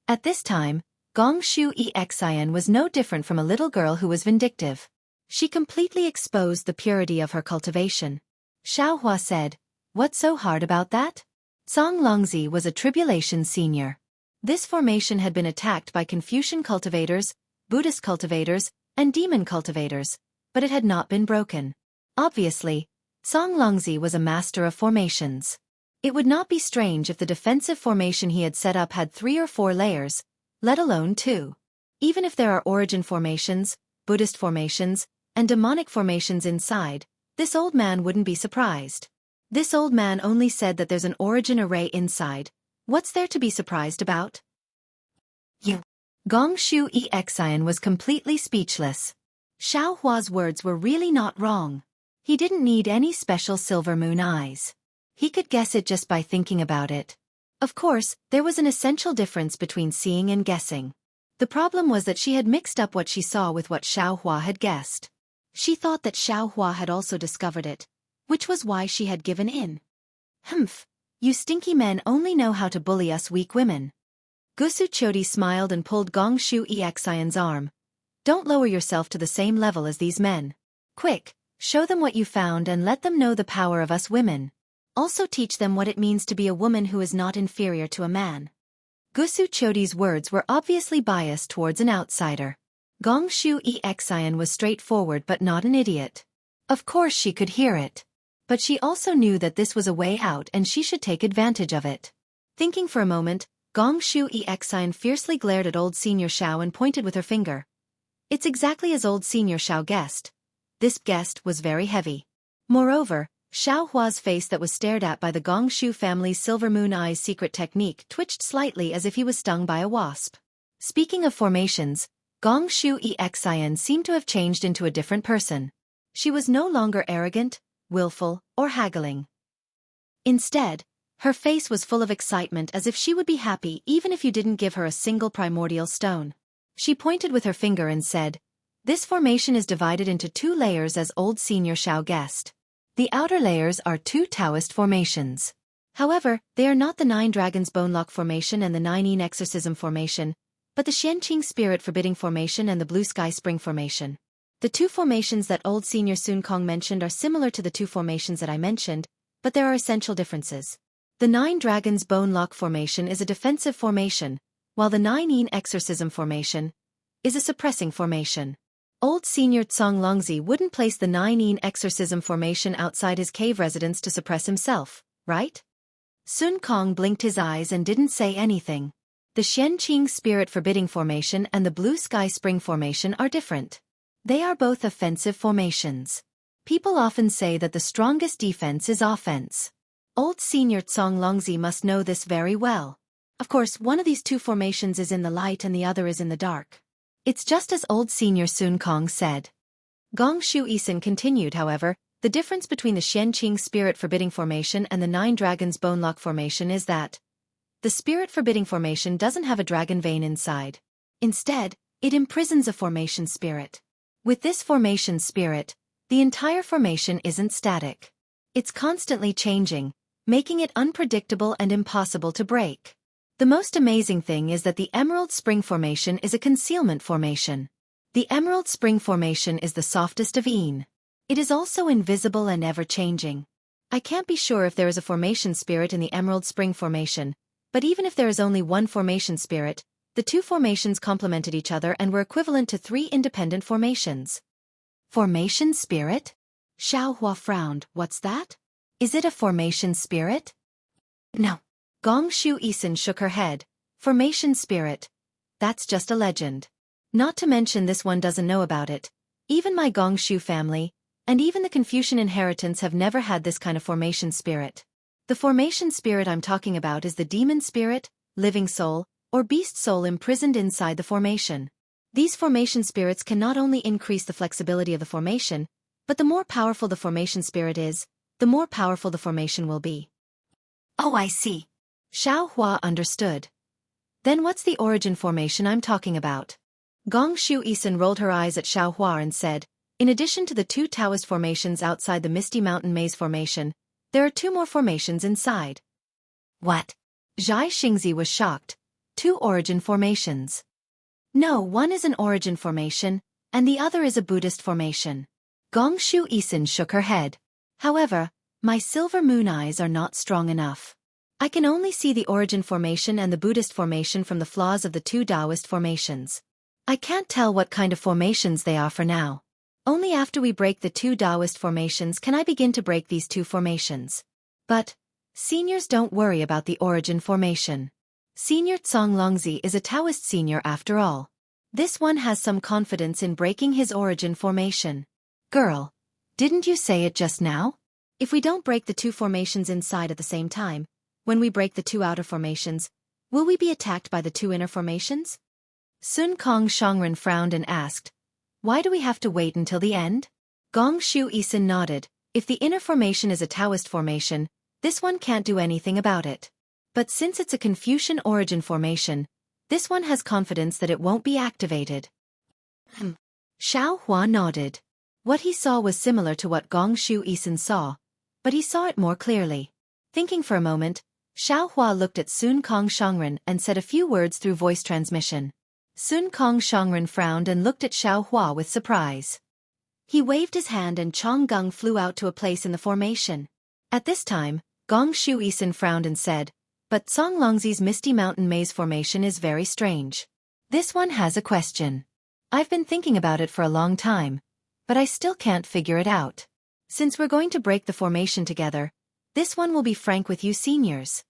At this time, Gong Shu Exian was no different from a little girl who was vindictive. She completely exposed the purity of her cultivation. Xiao Hua said, "What's so hard about that?" Zhang Longzi was a tribulation senior. This formation had been attacked by Confucian cultivators, Buddhist cultivators, and demon cultivators, but it had not been broken. Obviously, Zhang Longzi was a master of formations. It would not be strange if the defensive formation he had set up had 3 or 4 layers, let alone 2. Even if there are origin formations, Buddhist formations, and demonic formations inside, this old man wouldn't be surprised. This old man only said that there's an origin array inside. What's there to be surprised about? You. Gong Shu Exian was completely speechless. Xiao Hua's words were really not wrong. He didn't need any special silver moon eyes. He could guess it just by thinking about it. Of course, there was an essential difference between seeing and guessing. The problem was that she had mixed up what she saw with what Xiao Hua had guessed. She thought that Xiao Hua had also discovered it, which was why she had given in. "Humph, you stinky men only know how to bully us weak women." Gusu Chodi smiled and pulled Gong Shu Exian's arm. "Don't lower yourself to the same level as these men. Quick, show them what you found and let them know the power of us women. Also teach them what it means to be a woman who is not inferior to a man." Gusu Chodi's words were obviously biased towards an outsider. Gong Shu Exian was straightforward but not an idiot. Of course she could hear it. But she also knew that this was a way out and she should take advantage of it. Thinking for a moment, Gong Shu Exian fiercely glared at old Senior Xiao and pointed with her finger. It's exactly as old Senior Xiao guessed. This guest was very heavy. Moreover, Xiao Hua's face that was stared at by the Gong Shu family's Silver Moon Eyes secret technique twitched slightly as if he was stung by a wasp. Speaking of formations, Gong Shu Exian seemed to have changed into a different person. She was no longer arrogant, willful, or haggling. Instead, her face was full of excitement as if she would be happy even if you didn't give her a single primordial stone. She pointed with her finger and said, "This formation is divided into 2 layers as old Senior Xiao guessed. The outer layers are 2 Taoist formations. However, they are not the 9 Dragons Bone Lock formation and the 9 Yin Exorcism formation, but the Xianqing Spirit Forbidding formation and the Blue Sky Spring formation. The 2 formations that old Senior Sun Kong mentioned are similar to the 2 formations that I mentioned, but there are essential differences. The 9 Dragons Bone Lock formation is a defensive formation, while the 9 Yin Exorcism formation is a suppressing formation. Old Senior Zhang Longzi wouldn't place the 9 Yin Exorcism formation outside his cave residence to suppress himself, right?" Sun Kong blinked his eyes and didn't say anything. The Xianqing Spirit Forbidding formation and the Blue Sky Spring formation are different. They are both offensive formations. People often say that the strongest defense is offense. Old Senior Zhang Longzi must know this very well. Of course, one of these 2 formations is in the light and the other is in the dark. It's just as old Senior Sun Kong said. Gong Shu Exian continued, however, the difference between the Xianqing Spirit Forbidding formation and the 9 Dragons Bone Lock formation is that the Spirit Forbidding formation doesn't have a dragon vein inside. Instead, it imprisons a formation spirit. With this formation spirit, the entire formation isn't static. It's constantly changing, making it unpredictable and impossible to break. The most amazing thing is that the Emerald Spring formation is a concealment formation. The Emerald Spring formation is the softest of Yin. It is also invisible and ever-changing. I can't be sure if there is a formation spirit in the Emerald Spring formation, but even if there is only one formation spirit, the 2 formations complemented each other and were equivalent to 3 independent formations. Formation spirit? Xiao Hua frowned. What's that? Is it a formation spirit? No. Gong Shu Exian shook her head. Formation spirit. That's just a legend. Not to mention this one doesn't know about it. Even my Gong Shu family, And even the Confucian inheritance have never had this kind of formation spirit. The formation spirit I'm talking about is the demon spirit, living soul, or beast soul imprisoned inside the formation. These formation spirits can not only increase the flexibility of the formation, but the more powerful the formation spirit is, the more powerful the formation will be. Oh, I see. Xiao Hua understood. Then what's the origin formation I'm talking about? Gong Shu Isin rolled her eyes at Xiao Hua and said, in addition to the 2 Taoist formations outside the Misty Mountain Maze formation, there are 2 more formations inside. What? Zhai Xingzi was shocked. 2 origin formations. No, one is an origin formation, and the other is a Buddhist formation. Gong Shu Isin shook her head. However, my silver moon eyes are not strong enough. I can only see the origin formation and the Buddhist formation from the flaws of the 2 Taoist formations. I can't tell what kind of formations they are for now. Only after we break the 2 Taoist formations can I begin to break these 2 formations. But, seniors don't worry about the origin formation. Senior Tsong Longzi is a Taoist senior after all. This one has some confidence in breaking his origin formation. Girl, didn't you say it just now? If we don't break the 2 formations inside at the same time, when we break the 2 outer formations, will we be attacked by the 2 inner formations? Sun Kong Shangren frowned and asked, why do we have to wait until the end? Gong Shu Isin nodded. If the inner formation is a Taoist formation, this one can't do anything about it. But since it's a Confucian origin formation, this one has confidence that it won't be activated. Xiao Hua nodded. What he saw was similar to what Gong Shu Isin saw, but he saw it more clearly. Thinking for a moment, Xiao Hua looked at Sun Kong Shangren and said a few words through voice transmission. Sun Kong Shangren frowned and looked at Xiao Hua with surprise. He waved his hand and Chong Gung flew out to a place in the formation. At this time, Gong Shu Isin frowned and said, but Tsong Longzi's Misty Mountain Maze formation is very strange. This one has a question. I've been thinking about it for a long time, but I still can't figure it out. Since we're going to break the formation together, this one will be frank with you seniors.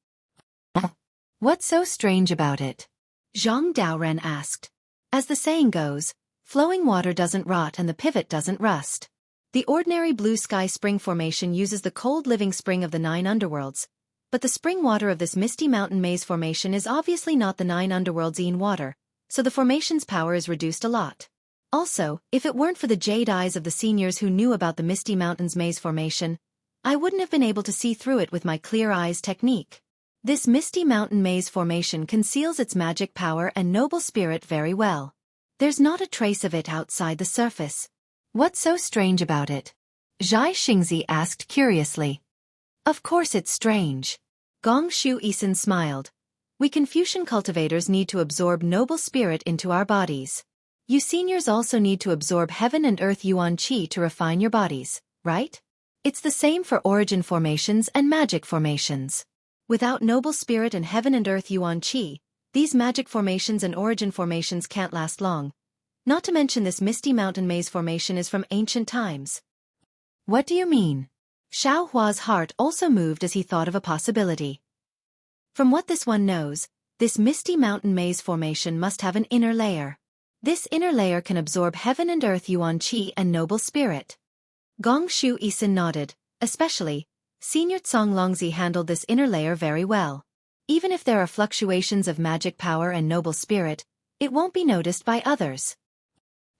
What's so strange about it? Zhang Daoren asked. As the saying goes, flowing water doesn't rot and the pivot doesn't rust. The ordinary blue sky spring formation uses the cold living spring of the 9 underworlds, but the spring water of this Misty Mountain Maze formation is obviously not the 9 underworlds in water, so the formation's power is reduced a lot. Also, if it weren't for the jade eyes of the seniors who knew about the Misty Mountains Maze formation, I wouldn't have been able to see through it with my clear eyes technique. This Misty Mountain Maze formation conceals its magic power and noble spirit very well. There's not a trace of it outside the surface. What's so strange about it? Zhai Xingzi asked curiously. Of course it's strange. Gong Shu Isin smiled. We Confucian cultivators need to absorb noble spirit into our bodies. You seniors also need to absorb heaven and earth yuan qi to refine your bodies, right? It's the same for origin formations and magic formations. Without noble spirit and heaven and earth yuan qi, these magic formations and origin formations can't last long. Not to mention this Misty Mountain Maze formation is from ancient times. What do you mean? Xiao Hua's heart also moved as he thought of a possibility. From what this one knows, this Misty Mountain Maze formation must have an inner layer. This inner layer can absorb heaven and earth yuan qi and noble spirit. Gong Shu Isin nodded, especially, Senior Tsong Longzi handled this inner layer very well. Even if there are fluctuations of magic power and noble spirit, it won't be noticed by others.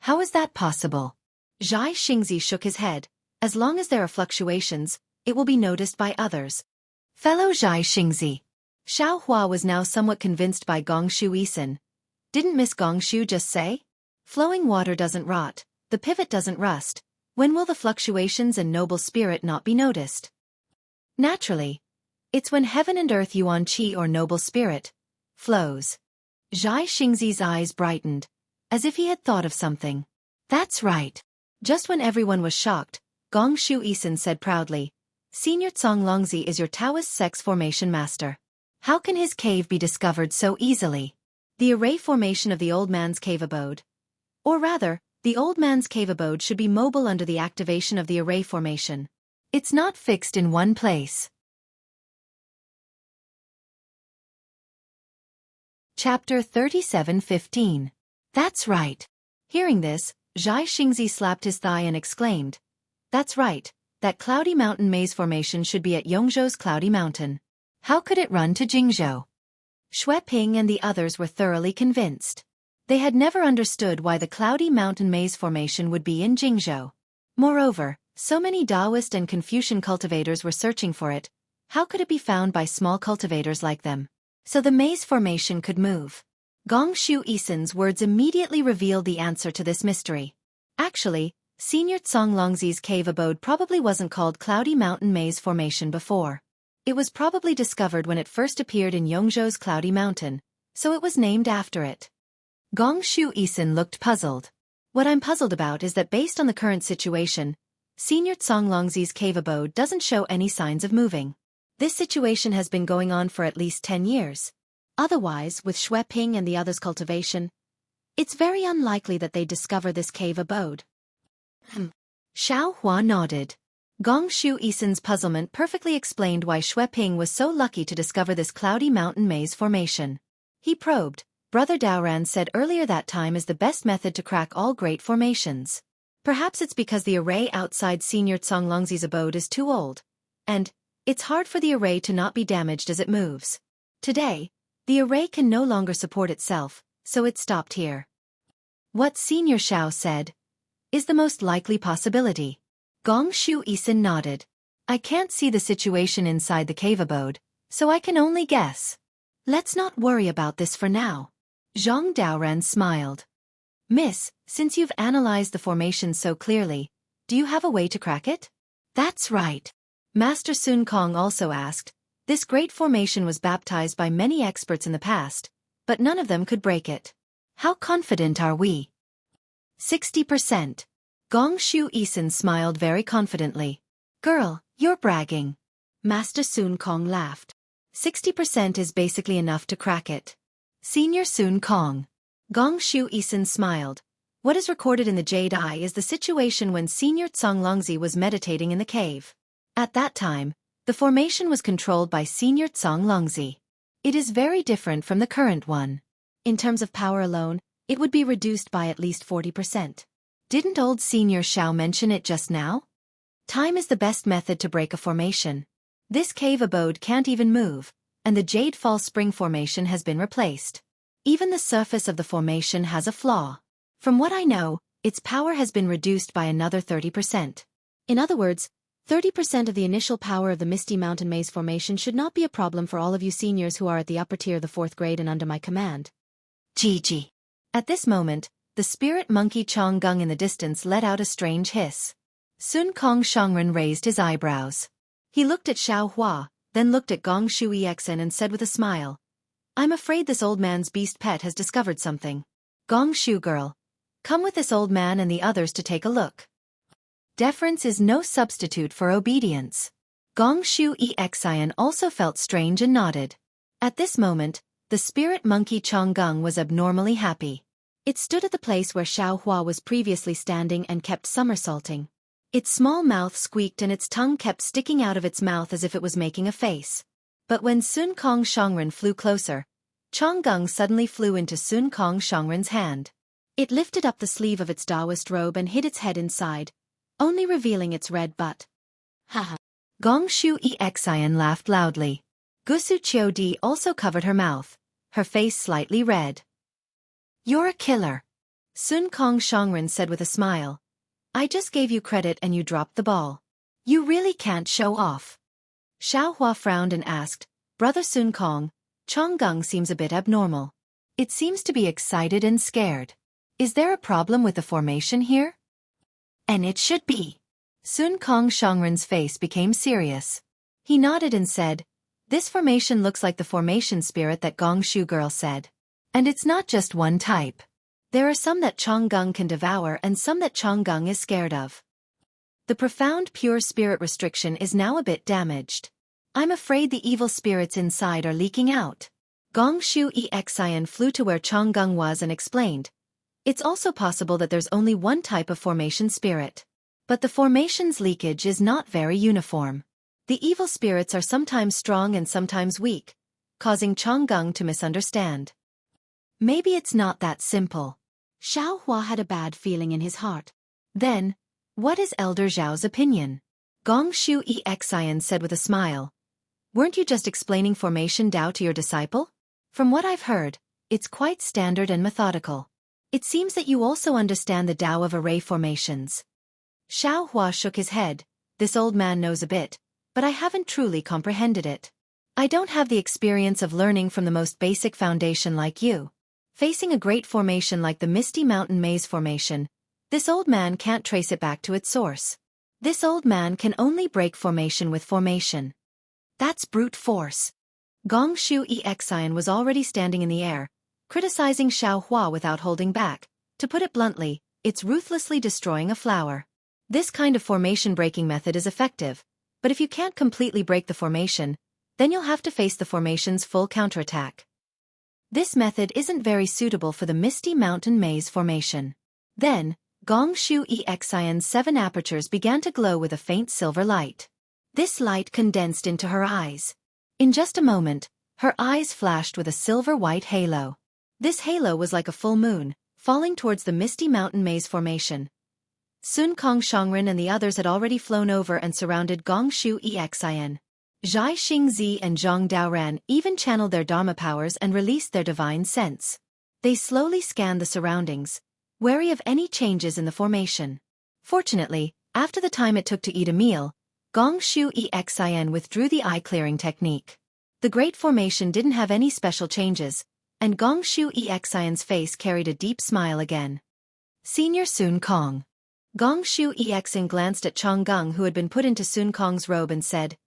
How is that possible? Zhai Xingzi shook his head. As long as there are fluctuations, it will be noticed by others. Fellow Zhai Xingzi. Xiao Hua was now somewhat convinced by Gong Shu Isin. Didn't Miss Gong Shu just say? Flowing water doesn't rot, the pivot doesn't rust. When will the fluctuations and noble spirit not be noticed? Naturally. It's when heaven and earth yuan qi or noble spirit flows. Zhai Xingzi's eyes brightened, as if he had thought of something. That's right. Just when everyone was shocked, Gong Shu Isin said proudly, Senior Tsong Longzi is your Taoist sex formation master. How can his cave be discovered so easily? The array formation of the old man's cave abode. Or rather, the old man's cave abode should be mobile under the activation of the array formation. It's not fixed in one place. Chapter 37:15. That's right. Hearing this, Zhai Xingzi slapped his thigh and exclaimed, That's right, that cloudy mountain maze formation should be at Yongzhou's cloudy mountain. How could it run to Jingzhou? Xueqi and the others were thoroughly convinced. They had never understood why the cloudy mountain maze formation would be in Jingzhou. Moreover, so many Taoist and Confucian cultivators were searching for it. How could it be found by small cultivators like them? So the maze formation could move. Gong Shu Isen's words immediately revealed the answer to this mystery. Actually, Senior Tsonglongzi's cave abode probably wasn't called Cloudy Mountain Maze Formation before. It was probably discovered when it first appeared in Yongzhou's Cloudy Mountain, so it was named after it. Gong Shu Isen looked puzzled. What I'm puzzled about is that based on the current situation, Senior Tsonglongzi's cave abode doesn't show any signs of moving. This situation has been going on for at least 10 years. Otherwise, with Xueqi and the others' cultivation, it's very unlikely that they'd discover this cave abode. Xiao Hua nodded. Gong Shu Isen's puzzlement perfectly explained why Xueqi was so lucky to discover this cloudy mountain maze formation. He probed. Brother Daoran said earlier that time is the best method to crack all great formations. Perhaps it's because the array outside Senior Tsonglongzi's abode is too old, and it's hard for the array to not be damaged as it moves. Today, the array can no longer support itself, so it stopped here. What Senior Xiao said is the most likely possibility. Gong Shu Isen nodded. I can't see the situation inside the cave abode, so I can only guess. Let's not worry about this for now. Zhang Daoran smiled. Miss, since you've analyzed the formation so clearly, do you have a way to crack it? That's right. Master Sun Kong also asked. This great formation was baptized by many experts in the past, but none of them could break it. How confident are we? 60%. Gong Shu Isen smiled very confidently. Girl, you're bragging. Master Sun Kong laughed. 60% is basically enough to crack it. Senior Sun Kong. Gong Shu Isen smiled. What is recorded in the Jade Eye is the situation when Senior Tsonglongzi was meditating in the cave. At that time, the formation was controlled by Senior Tsonglongzi. It is very different from the current one. In terms of power alone, it would be reduced by at least 40%. Didn't old Senior Xiao mention it just now? Time is the best method to break a formation. This cave abode can't even move, and the Jade Fall Spring formation has been replaced. Even the surface of the formation has a flaw. From what I know, its power has been reduced by another 30%. In other words, 30% of the initial power of the Misty Mountain Maze formation should not be a problem for all of you seniors who are at the upper tier of the 4th grade and under my command. Gigi. At this moment, the spirit monkey Chonggung in the distance let out a strange hiss. Sun Kong Shongren raised his eyebrows. He looked at Xiao Hua, then looked at Gong Shu Exen and said with a smile, I'm afraid this old man's beast pet has discovered something. Gong Shu girl, come with this old man and the others to take a look. Deference is no substitute for obedience. Gong Shu Exen also felt strange and nodded. At this moment, the spirit monkey Chonggung was abnormally happy. It stood at the place where Xiao Hua was previously standing and kept somersaulting. Its small mouth squeaked and its tongue kept sticking out of its mouth as if it was making a face. But when Sun Kong Shongren flew closer, Chonggung suddenly flew into Sun Kong Shongren's hand. It lifted up the sleeve of its Taoist robe and hid its head inside, only revealing its red butt. Haha. Gong Shu Exen laughed loudly. Gusu Qiudi also covered her mouth, her face slightly red. You're a killer. Sun Kong Shongren said with a smile. I just gave you credit and you dropped the ball. You really can't show off. Xiao Hua frowned and asked, Brother Sun Kong, Chonggung seems a bit abnormal. It seems to be excited and scared. Is there a problem with the formation here? And it should be. Sun Kong Shongren's face became serious. He nodded and said, This formation looks like the formation spirit that Gong Shu girl said. And it's not just one type. There are some that Chonggung can devour and some that Chonggung is scared of. The profound pure spirit restriction is now a bit damaged. I'm afraid the evil spirits inside are leaking out. Gong Shu Exen flew to where Chonggung was and explained. It's also possible that there's only one type of formation spirit. But the formation's leakage is not very uniform. The evil spirits are sometimes strong and sometimes weak, causing Chonggung to misunderstand. Maybe it's not that simple. Xiao Hua had a bad feeling in his heart. Then, What is Elder Zhao's opinion? Gong Xueqi said with a smile. Weren't you just explaining formation Dao to your disciple? From what I've heard, it's quite standard and methodical. It seems that you also understand the Dao of array formations. Xiao Hua shook his head. This old man knows a bit, but I haven't truly comprehended it. I don't have the experience of learning from the most basic foundation like you. Facing a great formation like the Misty Mountain Maze Formation, this old man can't trace it back to its source. This old man can only break formation with formation. That's brute force. Gong Xueqi was already standing in the air, criticizing Xiao Hua without holding back. To put it bluntly, it's ruthlessly destroying a flower. This kind of formation-breaking method is effective, but if you can't completely break the formation, then you'll have to face the formation's full counterattack. This method isn't very suitable for the Misty Mountain Maze Formation. Then, Gong Xueqi's 7 apertures began to glow with a faint silver light. This light condensed into her eyes. In just a moment, her eyes flashed with a silver-white halo. This halo was like a full moon, falling towards the Misty Mountain Maze Formation. Sun Kong Shangren and the others had already flown over and surrounded Gong Xueqi. Zhai Xingzi and Zhang Daoran even channeled their Dharma powers and released their divine sense. They slowly scanned the surroundings, wary of any changes in the formation. Fortunately, after the time it took to eat a meal, Gong Xueqi withdrew the eye-clearing technique. The Great Formation didn't have any special changes, and Gong Xueqi's face carried a deep smile again. Senior Sun Kong. Gong Xueqi glanced at Chong Gung, who had been put into Sun Kong's robe, and said,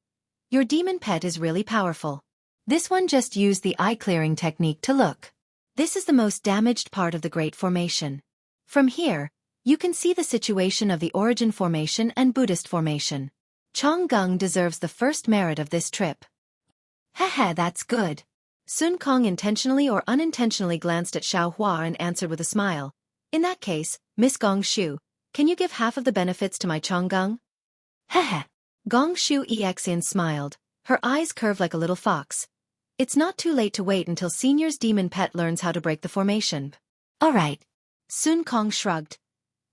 "Your demon pet is really powerful. This one just used the eye-clearing technique to look. This is the most damaged part of the Great Formation. From here, you can see the situation of the Origin Formation and Buddhist Formation. Chong Gung deserves the first merit of this trip." Haha, that's good. Sun Kong intentionally or unintentionally glanced at Xiao Hua and answered with a smile. In that case, Miss Gong Shu, can you give half of the benefits to my Chong Gung? Haha. Gong Xueqi smiled, her eyes curved like a little fox. It's not too late to wait until Senior's demon pet learns how to break the formation. All right. Sun Kong shrugged.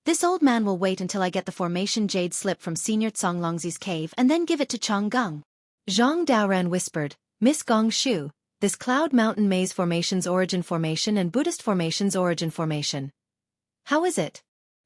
This old man will wait until I get the formation jade slip from Senior Zonglongzi's cave and then give it to Chong Gung. Zhang Daoran whispered, Miss Gong Shu, this Cloud Mountain Maze Formation's Origin Formation and Buddhist Formation's Origin Formation. How is it?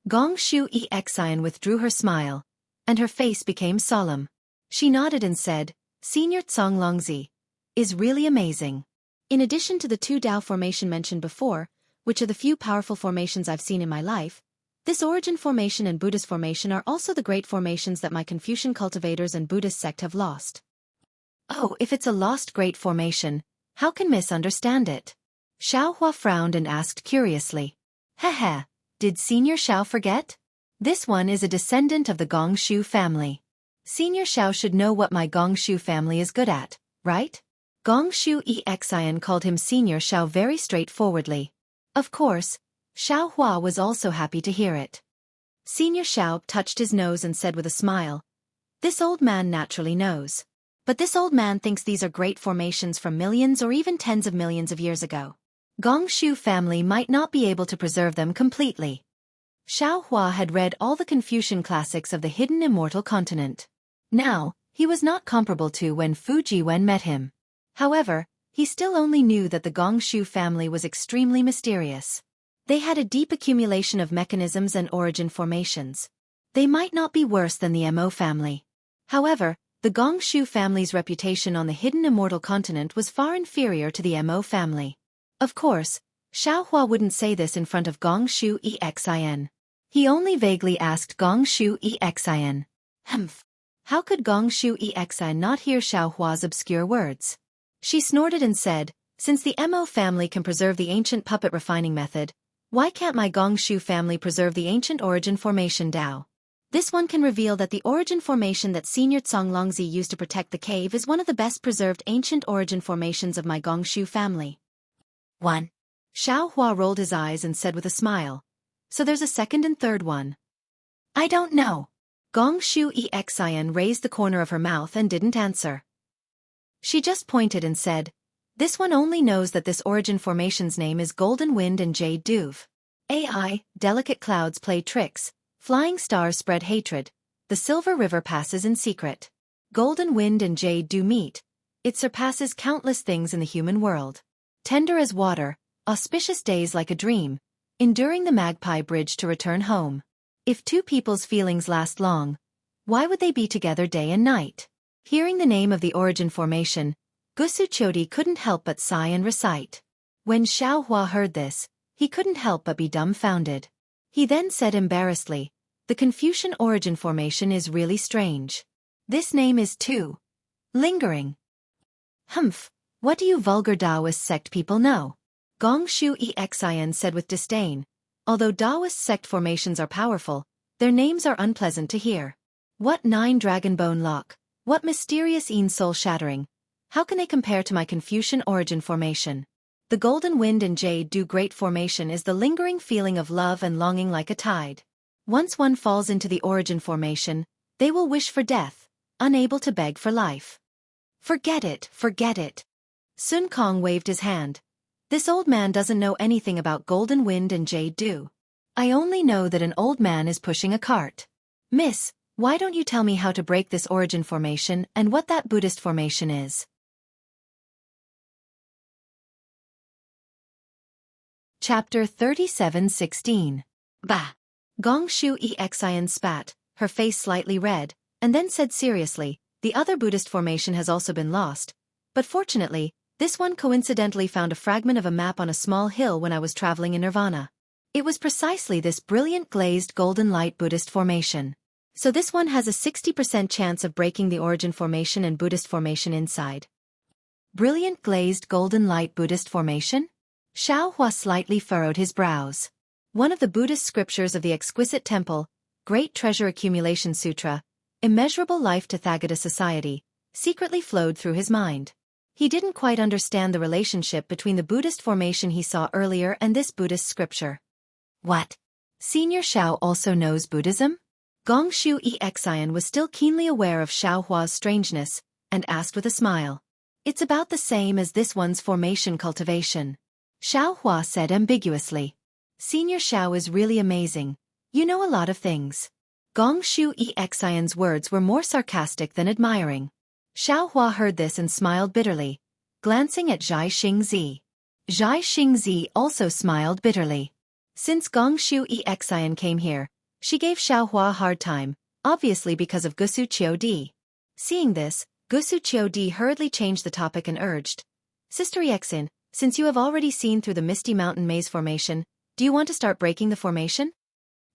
Gong Xueqi withdrew her smile, and her face became solemn. She nodded and said, Senior Zonglongzi is really amazing. In addition to the 2 Dao formation mentioned before, which are the few powerful formations I've seen in my life, this Origin Formation and Buddhist Formation are also the great formations that my Confucian cultivators and Buddhist sect have lost. Oh, if it's a lost great formation, how can Miss understand it? Xiao Hua frowned and asked curiously. Haha, did Senior Xiao forget? This one is a descendant of the Gong Shu family. Senior Xiao should know what my Gong Shu family is good at, right? Gong Xueqi called him Senior Xiao very straightforwardly. Of course, Xiao Hua was also happy to hear it. Senior Xiao touched his nose and said with a smile, This old man naturally knows. But this old man thinks these are great formations from millions or even tens of millions of years ago. Gong Shu family might not be able to preserve them completely. Xiao Hua had read all the Confucian classics of the hidden immortal continent. Now, he was not comparable to when Fu Jiwen met him. However, he still only knew that the Gong Shu family was extremely mysterious. They had a deep accumulation of mechanisms and origin formations. They might not be worse than the Mo family. However, the Gong Shu family's reputation on the hidden immortal continent was far inferior to the Mo family. Of course, Xiao Hua wouldn't say this in front of Gong Xueqi. He only vaguely asked Gong Xueqi. Humph. How could Gong Xueqi not hear Xiao Hua's obscure words? She snorted and said, Since the Mo family can preserve the ancient puppet refining method, why can't my Gong Shu family preserve the ancient origin formation Dao? This one can reveal that the origin formation that Senior Zonglongzi used to protect the cave is one of the best preserved ancient origin formations of my Gong Shu family. 1. Xiao Hua rolled his eyes and said with a smile, So there's a second and third one. I don't know. Gong Xueqi raised the corner of her mouth and didn't answer. She just pointed and said, This one only knows that this origin formation's name is Golden Wind and Jade Duve. AI, delicate clouds play tricks, Flying stars spread hatred. The silver river passes in secret. Golden wind and jade do meet. It surpasses countless things in the human world. Tender as water, auspicious days like a dream, enduring the magpie bridge to return home. If two people's feelings last long, why would they be together day and night? Hearing the name of the origin formation, Xueqi couldn't help but sigh and recite. When Xiaohua heard this, he couldn't help but be dumbfounded. He then said embarrassedly, "The Confucian origin formation is really strange. This name is too lingering." "Humph, what do you vulgar Taoist sect people know?" Gong Xueqian said with disdain. "Although Taoist sect formations are powerful, their names are unpleasant to hear. What 9 dragon bone lock, what mysterious soul shattering. How can they compare to my Confucian origin formation? The golden wind and jade do great formation is the lingering feeling of love and longing like a tide. Once one falls into the origin formation, they will wish for death, unable to beg for life." Forget it, forget it." Sun Kong waved his hand. "This old man doesn't know anything about golden wind and jade dew. I only know that an old man is pushing a cart. Miss, why don't you tell me how to break this origin formation and what that Buddhist formation is?" Chapter 37:16. Bah! Gong Xueqian spat, her face slightly red, and then said seriously, "The other Buddhist formation has also been lost, but fortunately, this one coincidentally found a fragment of a map on a small hill when I was traveling in Nirvana. It was precisely this brilliant glazed golden light Buddhist formation. So this one has a 60% chance of breaking the origin formation and Buddhist formation inside." Brilliant glazed golden light Buddhist formation? Xiaohua slightly furrowed his brows. One of the Buddhist scriptures of the exquisite temple, Great Treasure Accumulation Sutra, Immeasurable Life Tathagata Society, secretly flowed through his mind. He didn't quite understand the relationship between the Buddhist formation he saw earlier and this Buddhist scripture. What? Senior Xiao also knows Buddhism? Gong Xueqian was still keenly aware of Xiaohua's strangeness, and asked with a smile. "It's about the same as this one's formation cultivation," Xiaohua said ambiguously. "Senior Xiao is really amazing. You know a lot of things." Gong Xueqian's words were more sarcastic than admiring. Xiaohua heard this and smiled bitterly, glancing at Zhai Xingzi. Zhai Xingzi also smiled bitterly. Since Gong Xueqian came here, she gave Xiaohua a hard time, obviously because of Xueqi. Seeing this, Xueqi hurriedly changed the topic and urged, "Sister Yexin, since you have already seen through the Misty Mountain Maze formation, do you want to start breaking the formation?"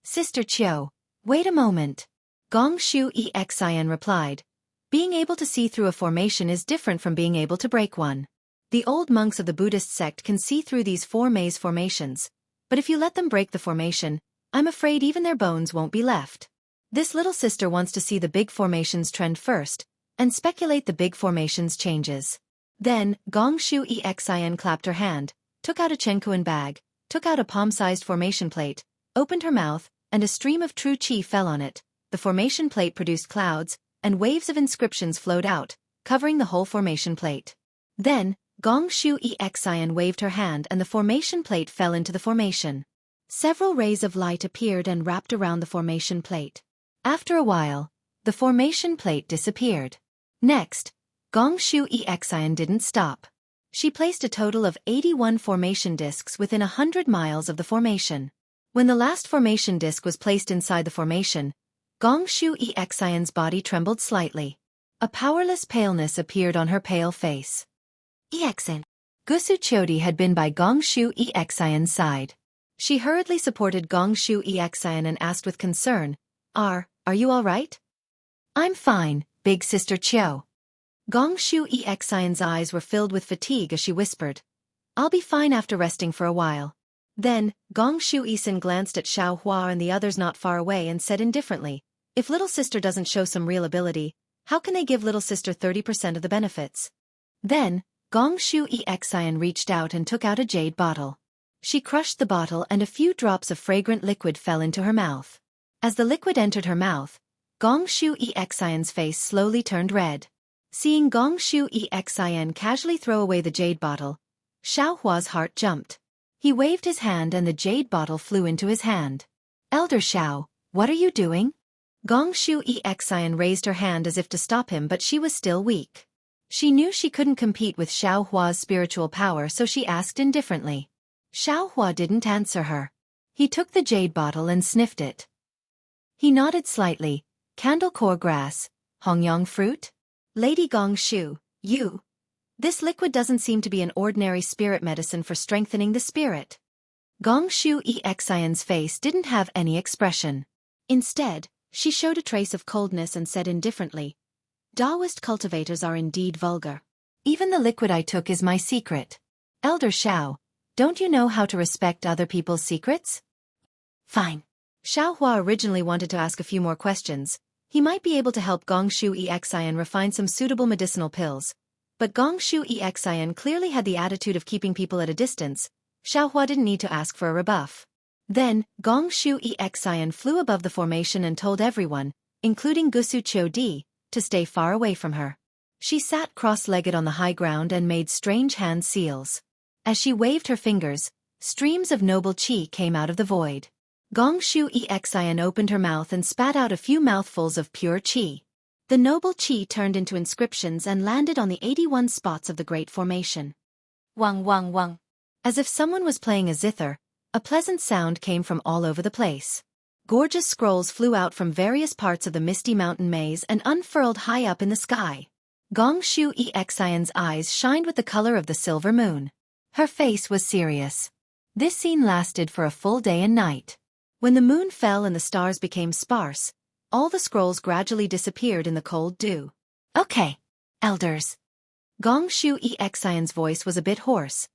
"Sister Qiu, wait a moment," Gong Xueqian replied. "Being able to see through a formation is different from being able to break one. The old monks of the Buddhist sect can see through these 4 maze formations, but if you let them break the formation, I'm afraid even their bones won't be left. This little sister wants to see the big formations trend first, and speculate the big formations changes." Then, Gong Xueqian clapped her hand, took out a chenkuan bag, took out a palm-sized formation plate, opened her mouth, and a stream of true qi fell on it. The formation plate produced clouds, and waves of inscriptions flowed out, covering the whole formation plate. Then, Gong Xueqian waved her hand and the formation plate fell into the formation. Several rays of light appeared and wrapped around the formation plate. After a while, the formation plate disappeared. Next, Gong Xueqian didn't stop. She placed a total of 81 formation discs within 100 miles of the formation. When the last formation disc was placed inside the formation, Gong Xueqian's body trembled slightly. A powerless paleness appeared on her pale face. "Yexin." Xueqi had been by Gong Xueqian's side. She hurriedly supported Gong Xueqian and asked with concern, Are you all right?" "I'm fine, big sister Qiu." Gong Xueqian's eyes were filled with fatigue as she whispered, "I'll be fine after resting for a while." Then, Gong Xueqian glanced at Xiaohua and the others not far away and said indifferently, "If little sister doesn't show some real ability, how can they give little sister 30% of the benefits?" Then, Gong Xueqian reached out and took out a jade bottle. She crushed the bottle and a few drops of fragrant liquid fell into her mouth. As the liquid entered her mouth, Gong Xueqian's face slowly turned red. Seeing Gong Xueqian casually throw away the jade bottle, Xiaohua's heart jumped. He waved his hand and the jade bottle flew into his hand. "Elder Xiao, What are you doing? Gong Shui Xian raised her hand as if to stop him, but she was still weak. She knew she couldn't compete with Xiao Hua's spiritual power, so she asked indifferently. Xiao Hua didn't answer her. He took the jade bottle and sniffed it. He nodded slightly. Candle core grass, hongyang fruit? Lady Gong Shu, you. This liquid doesn't seem to be an ordinary spirit medicine for strengthening the spirit. Gong Shu Xian's face didn't have any expression. Instead, she showed a trace of coldness and said indifferently, Taoist cultivators are indeed vulgar. Even the liquid I took is my secret. Elder Xiao, don't you know how to respect other people's secrets? Fine. Xiao Hua originally wanted to ask a few more questions. He might be able to help Gong Shu Xian refine some suitable medicinal pills. But Gong Shu Xian clearly had the attitude of keeping people at a distance. Xiao Hua didn't need to ask for a rebuff. Then, Gong Shu Xian flew above the formation and told everyone, including Gusu Qiudi, to stay far away from her. She sat cross-legged on the high ground and made strange hand seals. As she waved her fingers, streams of noble qi came out of the void. Gong Shu Xian opened her mouth and spat out a few mouthfuls of pure qi. The noble qi turned into inscriptions and landed on the 81 spots of the Great Formation. Wang wang wang. As if someone was playing a zither, a pleasant sound came from all over the place. Gorgeous scrolls flew out from various parts of the misty mountain maze and unfurled high up in the sky. Gong Shu Xian's eyes shined with the color of the silver moon. Her face was serious. This scene lasted for a full day and night. When the moon fell and the stars became sparse, all the scrolls gradually disappeared in the cold dew. Okay, elders. Gong Shu Xian's voice was a bit hoarse.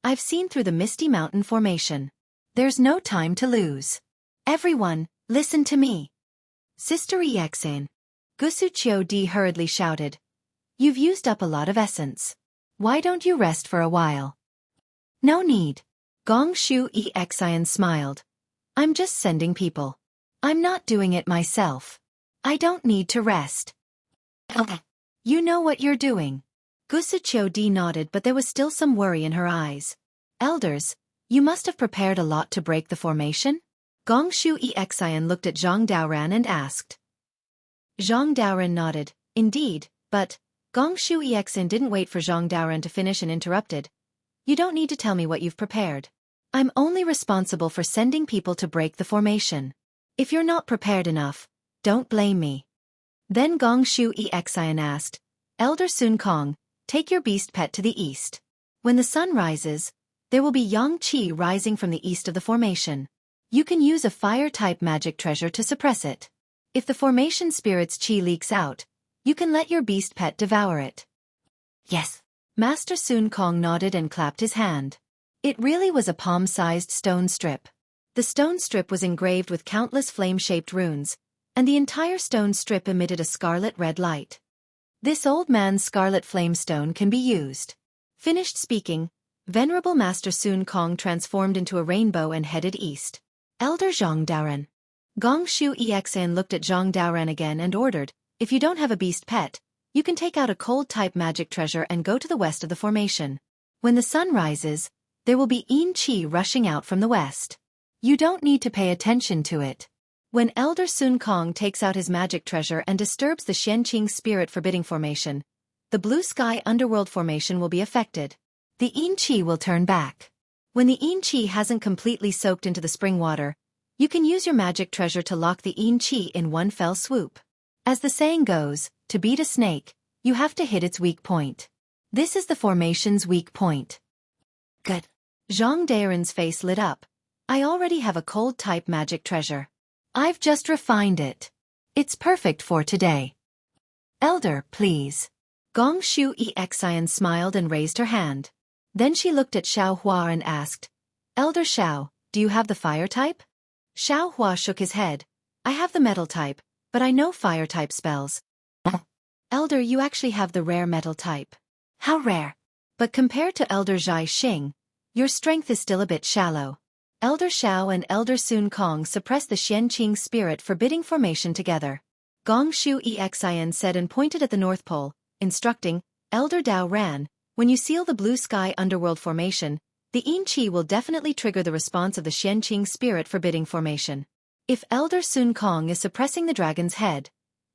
I've seen through the misty mountain formation. There's no time to lose. Everyone, listen to me. Sister Xian. Gusu Qiudi hurriedly shouted. You've used up a lot of essence. Why don't you rest for a while? No need. Gong Shu Xian smiled. I'm just sending people. I'm not doing it myself. I don't need to rest. Okay. You know what you're doing. Gusu Qiudi nodded, but there was still some worry in her eyes. Elders, you must have prepared a lot to break the formation? Gong Shu Xian looked at Zhang Daoran and asked. Zhang Daoran nodded, indeed, but Gong Shu Xian didn't wait for Zhang Daoran to finish and interrupted. You don't need to tell me what you've prepared. I'm only responsible for sending people to break the formation. If you're not prepared enough, don't blame me. Then Gong Shu Xian asked, Elder Sun Kong, take your beast pet to the east. When the sun rises, there will be yang qi rising from the east of the formation. You can use a fire-type magic treasure to suppress it. If the formation spirit's qi leaks out, you can let your beast pet devour it. Yes. Master Sun Kong nodded and clapped his hand. It really was a palm-sized stone strip. The stone strip was engraved with countless flame-shaped runes, and the entire stone strip emitted a scarlet-red light. This old man's scarlet flamestone can be used. Finished speaking, Venerable Master Sun Kong transformed into a rainbow and headed east. Elder Zhang Daoran. Gong Shu Xian looked at Zhang Daoran again and ordered, if you don't have a beast pet, you can take out a cold-type magic treasure and go to the west of the formation. When the sun rises, there will be yin qi rushing out from the west. You don't need to pay attention to it. When Elder Sun Kong takes out his magic treasure and disturbs the Xianqing spirit forbidding formation, the blue sky underworld formation will be affected. The yin qi will turn back. When the yin qi hasn't completely soaked into the spring water, you can use your magic treasure to lock the yin qi in one fell swoop. As the saying goes, to beat a snake, you have to hit its weak point. This is the formation's weak point. Good. Zhang Daoran's face lit up. I already have a cold-type magic treasure. I've just refined it. It's perfect for today. Elder, please. Gong Shu Xian smiled and raised her hand. Then she looked at Xiao Hua and asked, Elder Xiao, do you have the fire type? Xiao Hua shook his head. I have the metal type, but I know fire type spells. Elder, you actually have the rare metal type. How rare? But compared to Elder Zhai Xing, your strength is still a bit shallow. Elder Xiao and Elder Sun Kong suppressed the Xianqing spirit forbidding formation together. Gong Shu Xian said and pointed at the North Pole, instructing, Elder Dao Ran, when you seal the blue sky underworld formation, the yin qi will definitely trigger the response of the Xianqing spirit forbidding formation. If Elder Sun Kong is suppressing the dragon's head,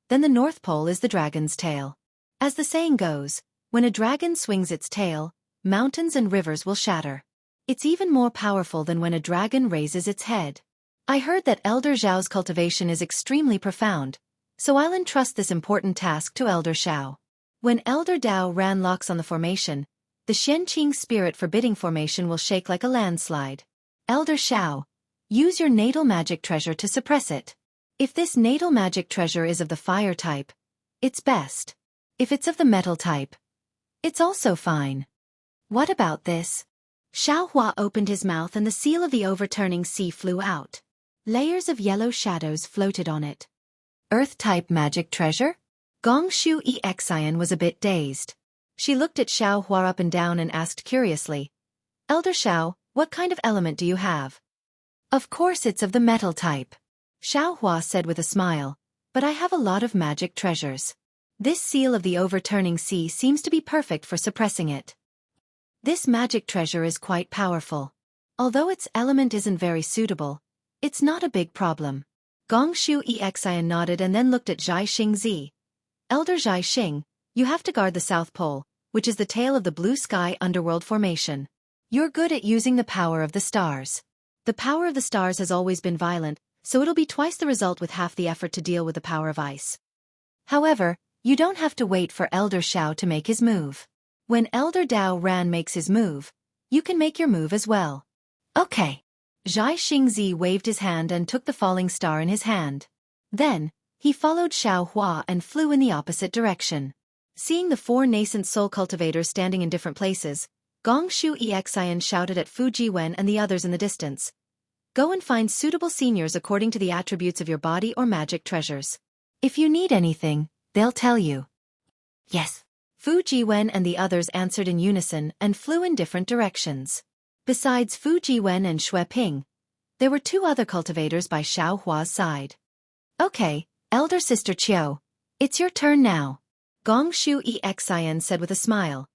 then the North Pole is the dragon's tail. As the saying goes, when a dragon swings its tail, mountains and rivers will shatter. It's even more powerful than when a dragon raises its head. I heard that Elder Zhao's cultivation is extremely profound, so I'll entrust this important task to Elder Xiao. When Elder Dao ran locks on the formation, the Xueqi spirit forbidding formation will shake like a landslide. Elder Xiao, use your natal magic treasure to suppress it. If this natal magic treasure is of the fire type, it's best. If it's of the metal type, it's also fine. What about this? Xiao Hua opened his mouth and the seal of the overturning sea flew out. Layers of yellow shadows floated on it. Earth-type magic treasure? Gong Shu Exian was a bit dazed. She looked at Xiao Hua up and down and asked curiously, Elder Xiao, what kind of element do you have? Of course it's of the metal type. Xiao Hua said with a smile, but I have a lot of magic treasures. This seal of the overturning sea seems to be perfect for suppressing it. This magic treasure is quite powerful. Although its element isn't very suitable, it's not a big problem. Gong Shu Exian nodded and then looked at Zhai Xingzi. Elder Zhai Xing, you have to guard the South Pole, which is the tail of the blue sky underworld formation. You're good at using the power of the stars. The power of the stars has always been violent, so it'll be twice the result with half the effort to deal with the power of ice. However, you don't have to wait for Elder Xiao to make his move. When Elder Dao Ran makes his move, you can make your move as well. Okay. Zhai Xingzi waved his hand and took the falling star in his hand. Then, he followed Xiao Hua and flew in the opposite direction. Seeing the 4 nascent soul cultivators standing in different places, Gong Shu Exian shouted at Fu Jiwen and the others in the distance. Go and find suitable seniors according to the attributes of your body or magic treasures. If you need anything, they'll tell you. Yes. Fu Jiwen and the others answered in unison and flew in different directions. Besides Fu Jiwen and Xueqi, there were 2 other cultivators by Xiao Hua's side. Okay, Elder Sister Qiu, it's your turn now. Gong Shu Exian said with a smile.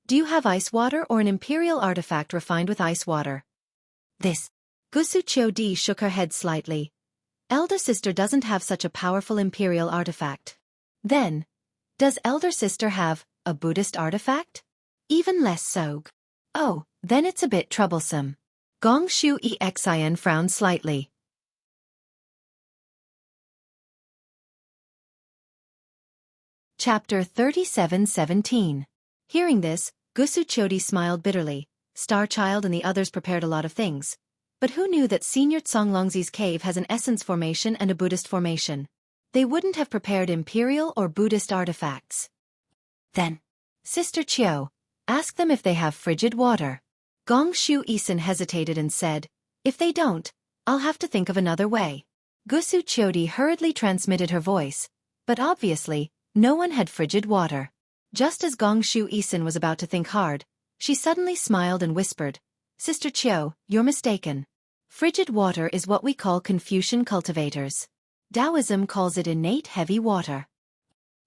Do you have ice water or an imperial artifact refined with ice water? This. Gusu Qiu Di shook her head slightly. Elder Sister doesn't have such a powerful imperial artifact. Then, does Elder Sister have a Buddhist artifact? Even less so. Oh, then it's a bit troublesome. Gong Shu Exian frowned slightly. Chapter 37:17. Hearing this, Gusu Chodi smiled bitterly. Star Child and the others prepared a lot of things. But who knew that Senior Tsonglongzi's cave has an essence formation and a Buddhist formation? They wouldn't have prepared imperial or Buddhist artifacts. Then, Sister Qiu, ask them if they have frigid water. Gong Shu Isin hesitated and said, if they don't, I'll have to think of another way. Gusu Chodi hurriedly transmitted her voice, but obviously, no one had frigid water. Just as Gong Shu Isin was about to think hard, she suddenly smiled and whispered, Sister Qiu, you're mistaken. Frigid water is what we call Confucian cultivators. Taoism calls it innate heavy water.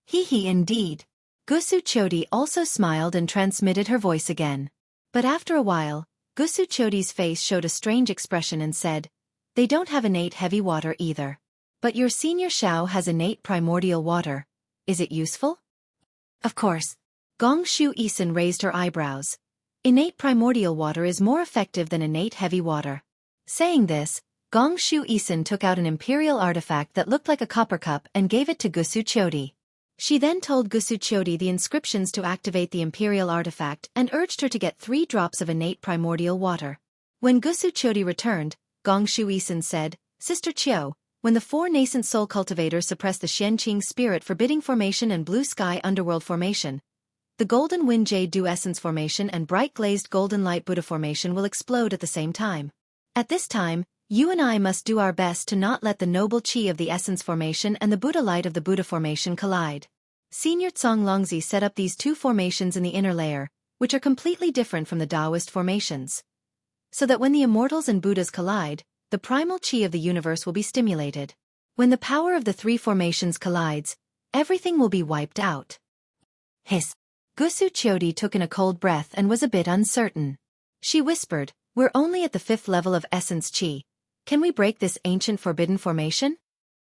He indeed. Gusu Chodi also smiled and transmitted her voice again. But after a while, Gusu Chodi's face showed a strange expression and said, they don't have innate heavy water either. But your Senior Xiao has innate primordial water. Is it useful? Of course. Gong Shu Isin raised her eyebrows. Innate primordial water is more effective than innate heavy water. Saying this, Gong Shu Isin took out an imperial artifact that looked like a copper cup and gave it to Gusu Chodi. She then told Gusu Chodi the inscriptions to activate the imperial artifact and urged her to get 3 drops of innate primordial water. When Gusu Chodi returned, Gong Shu Isin said, Sister Qiu, when the 4 nascent soul cultivators suppress the Xueqi spirit forbidding formation and blue sky underworld formation, the golden wind jade dew essence formation and bright glazed golden light Buddha formation will explode at the same time. At this time, you and I must do our best to not let the noble chi of the essence formation and the Buddha light of the Buddha formation collide. Senior Tsonglongzi set up these 2 formations in the inner layer, which are completely different from the Taoist formations. So that when the immortals and Buddhas collide, the primal chi of the universe will be stimulated. When the power of the 3 formations collides, everything will be wiped out. Hiss. Gusu Chodi took in a cold breath and was a bit uncertain. She whispered, we're only at the 5th level of essence chi. Can we break this ancient forbidden formation?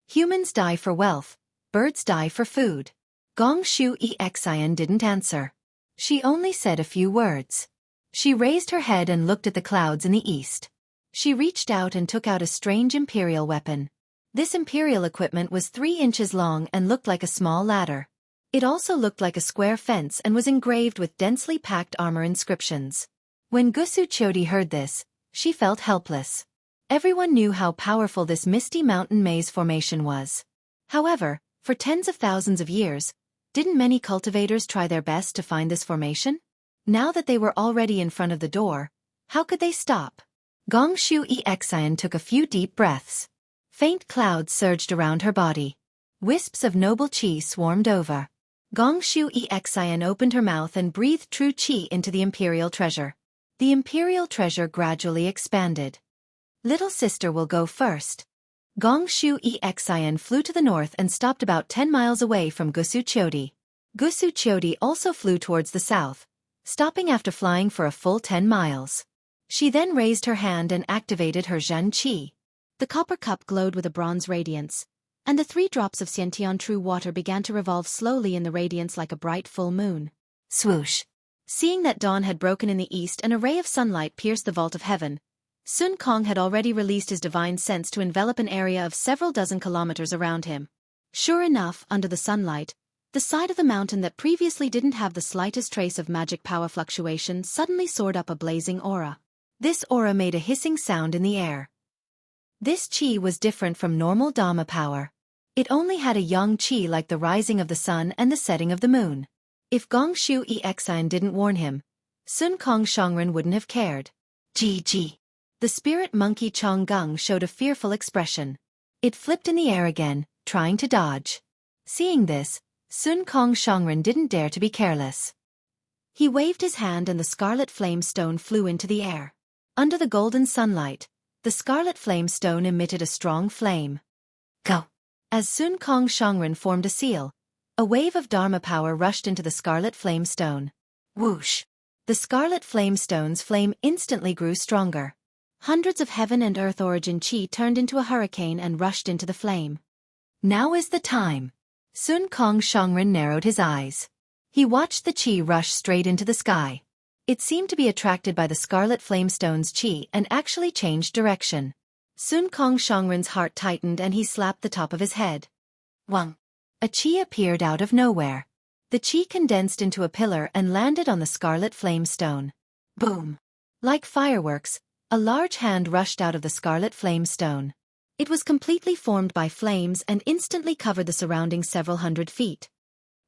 Humans die for wealth, birds die for food. Gong Xueqi didn't answer. She only said a few words. She raised her head and looked at the clouds in the east. She reached out and took out a strange imperial weapon. This imperial equipment was 3 inches long and looked like a small ladder. It also looked like a square fence and was engraved with densely packed armor inscriptions. When Xueqi heard this, she felt helpless. Everyone knew how powerful this misty mountain maze formation was. However, for tens of thousands of years, didn't many cultivators try their best to find this formation? Now that they were already in front of the door, how could they stop? Gong Xueqi took a few deep breaths. Faint clouds surged around her body. Wisps of noble qi swarmed over. Gong Xueqi opened her mouth and breathed true qi into the imperial treasure. The imperial treasure gradually expanded. Little sister will go first. Gong Xueqi flew to the north and stopped about 10 miles away from Xueqi. Xueqi also flew towards the south, stopping after flying for a full 10 miles. She then raised her hand and activated her Zhen Qi. The copper cup glowed with a bronze radiance, and the 3 drops of Xiantian true water began to revolve slowly in the radiance like a bright full moon. Swoosh! Seeing that dawn had broken in the east and a ray of sunlight pierced the vault of heaven, Sun Kong had already released his divine sense to envelop an area of several dozen kilometers around him. Sure enough, under the sunlight, the side of the mountain that previously didn't have the slightest trace of magic power fluctuation suddenly soared up a blazing aura. This aura made a hissing sound in the air. This qi was different from normal Dharma power. It only had a yang qi like the rising of the sun and the setting of the moon. If Gong Xueqi didn't warn him, Sun Kong Shangren wouldn't have cared. GG. The spirit monkey Chonggung showed a fearful expression. It flipped in the air again, trying to dodge. Seeing this, Sun Kong Shangren didn't dare to be careless. He waved his hand and the scarlet flame stone flew into the air. Under the golden sunlight, the scarlet flame stone emitted a strong flame. Go! As Sun Kong Shangren formed a seal, a wave of Dharma power rushed into the scarlet flame stone. Whoosh! The scarlet flame stone's flame instantly grew stronger. Hundreds of heaven and earth origin qi turned into a hurricane and rushed into the flame. Now is the time. Sun Kong Shangren narrowed his eyes. He watched the qi rush straight into the sky. It seemed to be attracted by the scarlet flamestone's qi and actually changed direction. Sun Kong Shangren's heart tightened and he slapped the top of his head. Wang! A qi appeared out of nowhere. The qi condensed into a pillar and landed on the scarlet flamestone. Boom! Like fireworks, a large hand rushed out of the scarlet flamestone. It was completely formed by flames and instantly covered the surrounding several hundred feet.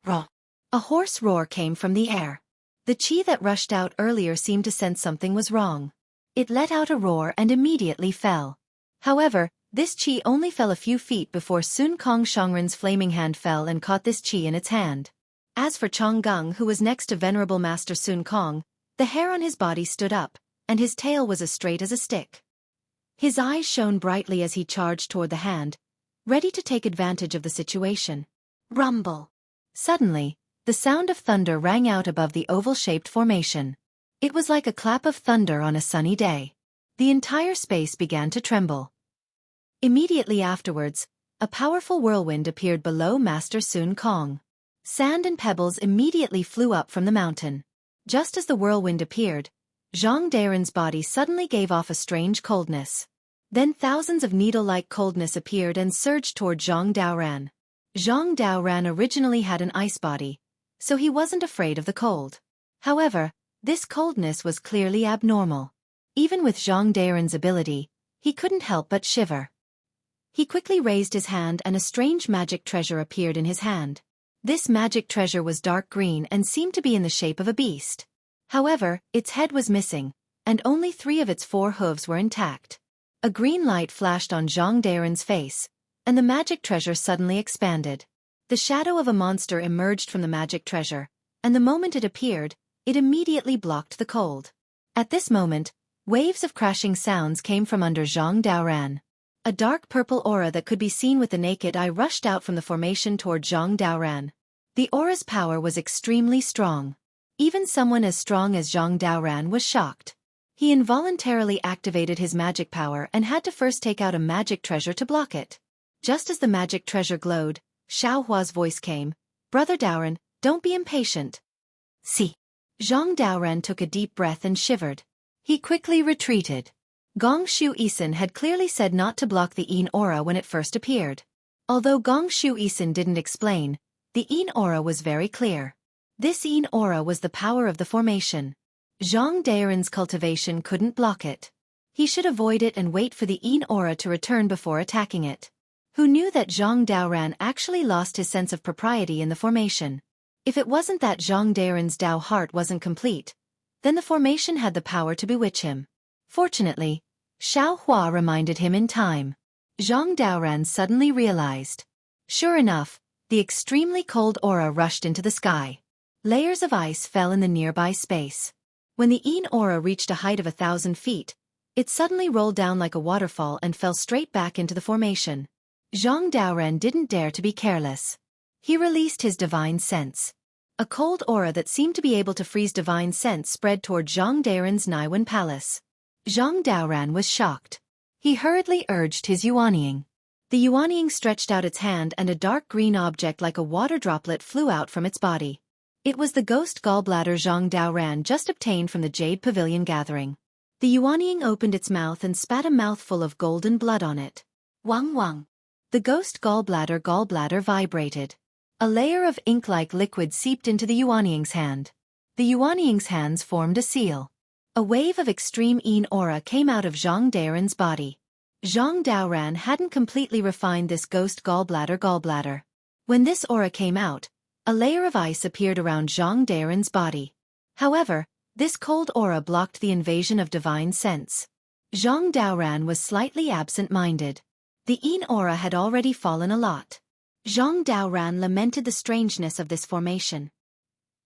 Roar! A hoarse roar came from the air. The qi that rushed out earlier seemed to sense something was wrong. It let out a roar and immediately fell. However, this qi only fell a few feet before Sun Kong Shangren's flaming hand fell and caught this qi in its hand. As for Chonggung, who was next to Venerable Master Sun Kong, the hair on his body stood up, and his tail was as straight as a stick. His eyes shone brightly as he charged toward the hand, ready to take advantage of the situation. Rumble! Suddenly, the sound of thunder rang out above the oval-shaped formation. It was like a clap of thunder on a sunny day. The entire space began to tremble. Immediately afterwards, a powerful whirlwind appeared below Master Sun Kong. Sand and pebbles immediately flew up from the mountain. Just as the whirlwind appeared, Zhang Daren's body suddenly gave off a strange coldness. Then thousands of needle-like coldness appeared and surged toward Zhang Daoran. Zhang Daoran originally had an ice body, so he wasn't afraid of the cold. However, this coldness was clearly abnormal. Even with Zhang Daren's ability, he couldn't help but shiver. He quickly raised his hand and a strange magic treasure appeared in his hand. This magic treasure was dark green and seemed to be in the shape of a beast. However, its head was missing, and only 3 of its 4 hooves were intact. A green light flashed on Zhang Daren's face, and the magic treasure suddenly expanded. The shadow of a monster emerged from the magic treasure, and the moment it appeared, it immediately blocked the cold. At this moment, waves of crashing sounds came from under Zhang Daoran. A dark purple aura that could be seen with the naked eye rushed out from the formation toward Zhang Daoran. The aura's power was extremely strong. Even someone as strong as Zhang Daoran was shocked. He involuntarily activated his magic power and had to first take out a magic treasure to block it. Just as the magic treasure glowed, Xiaohua's voice came, "Brother Daoran, don't be impatient." See. Zhang Daoran took a deep breath and shivered. He quickly retreated. Gong Shu Isin had clearly said not to block the Yin aura when it first appeared. Although Gong Shu Isin didn't explain, the Yin aura was very clear. This Yin aura was the power of the formation. Zhang Daoran's cultivation couldn't block it. He should avoid it and wait for the Yin aura to return before attacking it. Who knew that Zhang Daoran actually lost his sense of propriety in the formation? If it wasn't that Zhang Daoran's Dao heart wasn't complete, then the formation had the power to bewitch him. Fortunately, Xiaohua reminded him in time. Zhang Daoran suddenly realized. Sure enough, the extremely cold aura rushed into the sky. Layers of ice fell in the nearby space. When the Yin aura reached a height of 1,000 feet, it suddenly rolled down like a waterfall and fell straight back into the formation. Zhang Daoran didn't dare to be careless. He released his divine sense. A cold aura that seemed to be able to freeze divine sense spread toward Zhang Daoran's Naiwan palace. Zhang Daoran was shocked. He hurriedly urged his Yuanying. The Yuanying stretched out its hand and a dark green object like a water droplet flew out from its body. It was the ghost gallbladder Zhang Daoran just obtained from the Jade Pavilion gathering. The Yuanying opened its mouth and spat a mouthful of golden blood on it. Wang wang. The ghost gallbladder vibrated. A layer of ink-like liquid seeped into the Yuanying's hand. The Yuanying's hands formed a seal. A wave of extreme Yin aura came out of Zhang Daoran's body. Zhang Daoran hadn't completely refined this ghost gallbladder. When this aura came out, a layer of ice appeared around Zhang Daoran's body. However, this cold aura blocked the invasion of divine sense. Zhang Daoran was slightly absent-minded. The Yin aura had already fallen a lot. Zhang Daoran lamented the strangeness of this formation.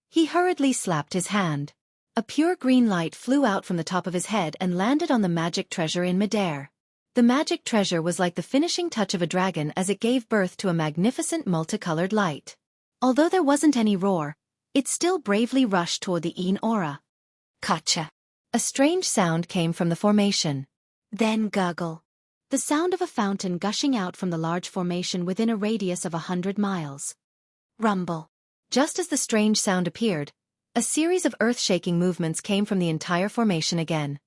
He hurriedly slapped his hand. A pure green light flew out from the top of his head and landed on the magic treasure in midair. The magic treasure was like the finishing touch of a dragon as it gave birth to a magnificent multicolored light. Although there wasn't any roar, it still bravely rushed toward the Yin aura. Kacha! A strange sound came from the formation. Then guggle. The sound of a fountain gushing out from the large formation within a radius of 100 miles. Rumble. Just as the strange sound appeared, a series of earth-shaking movements came from the entire formation again.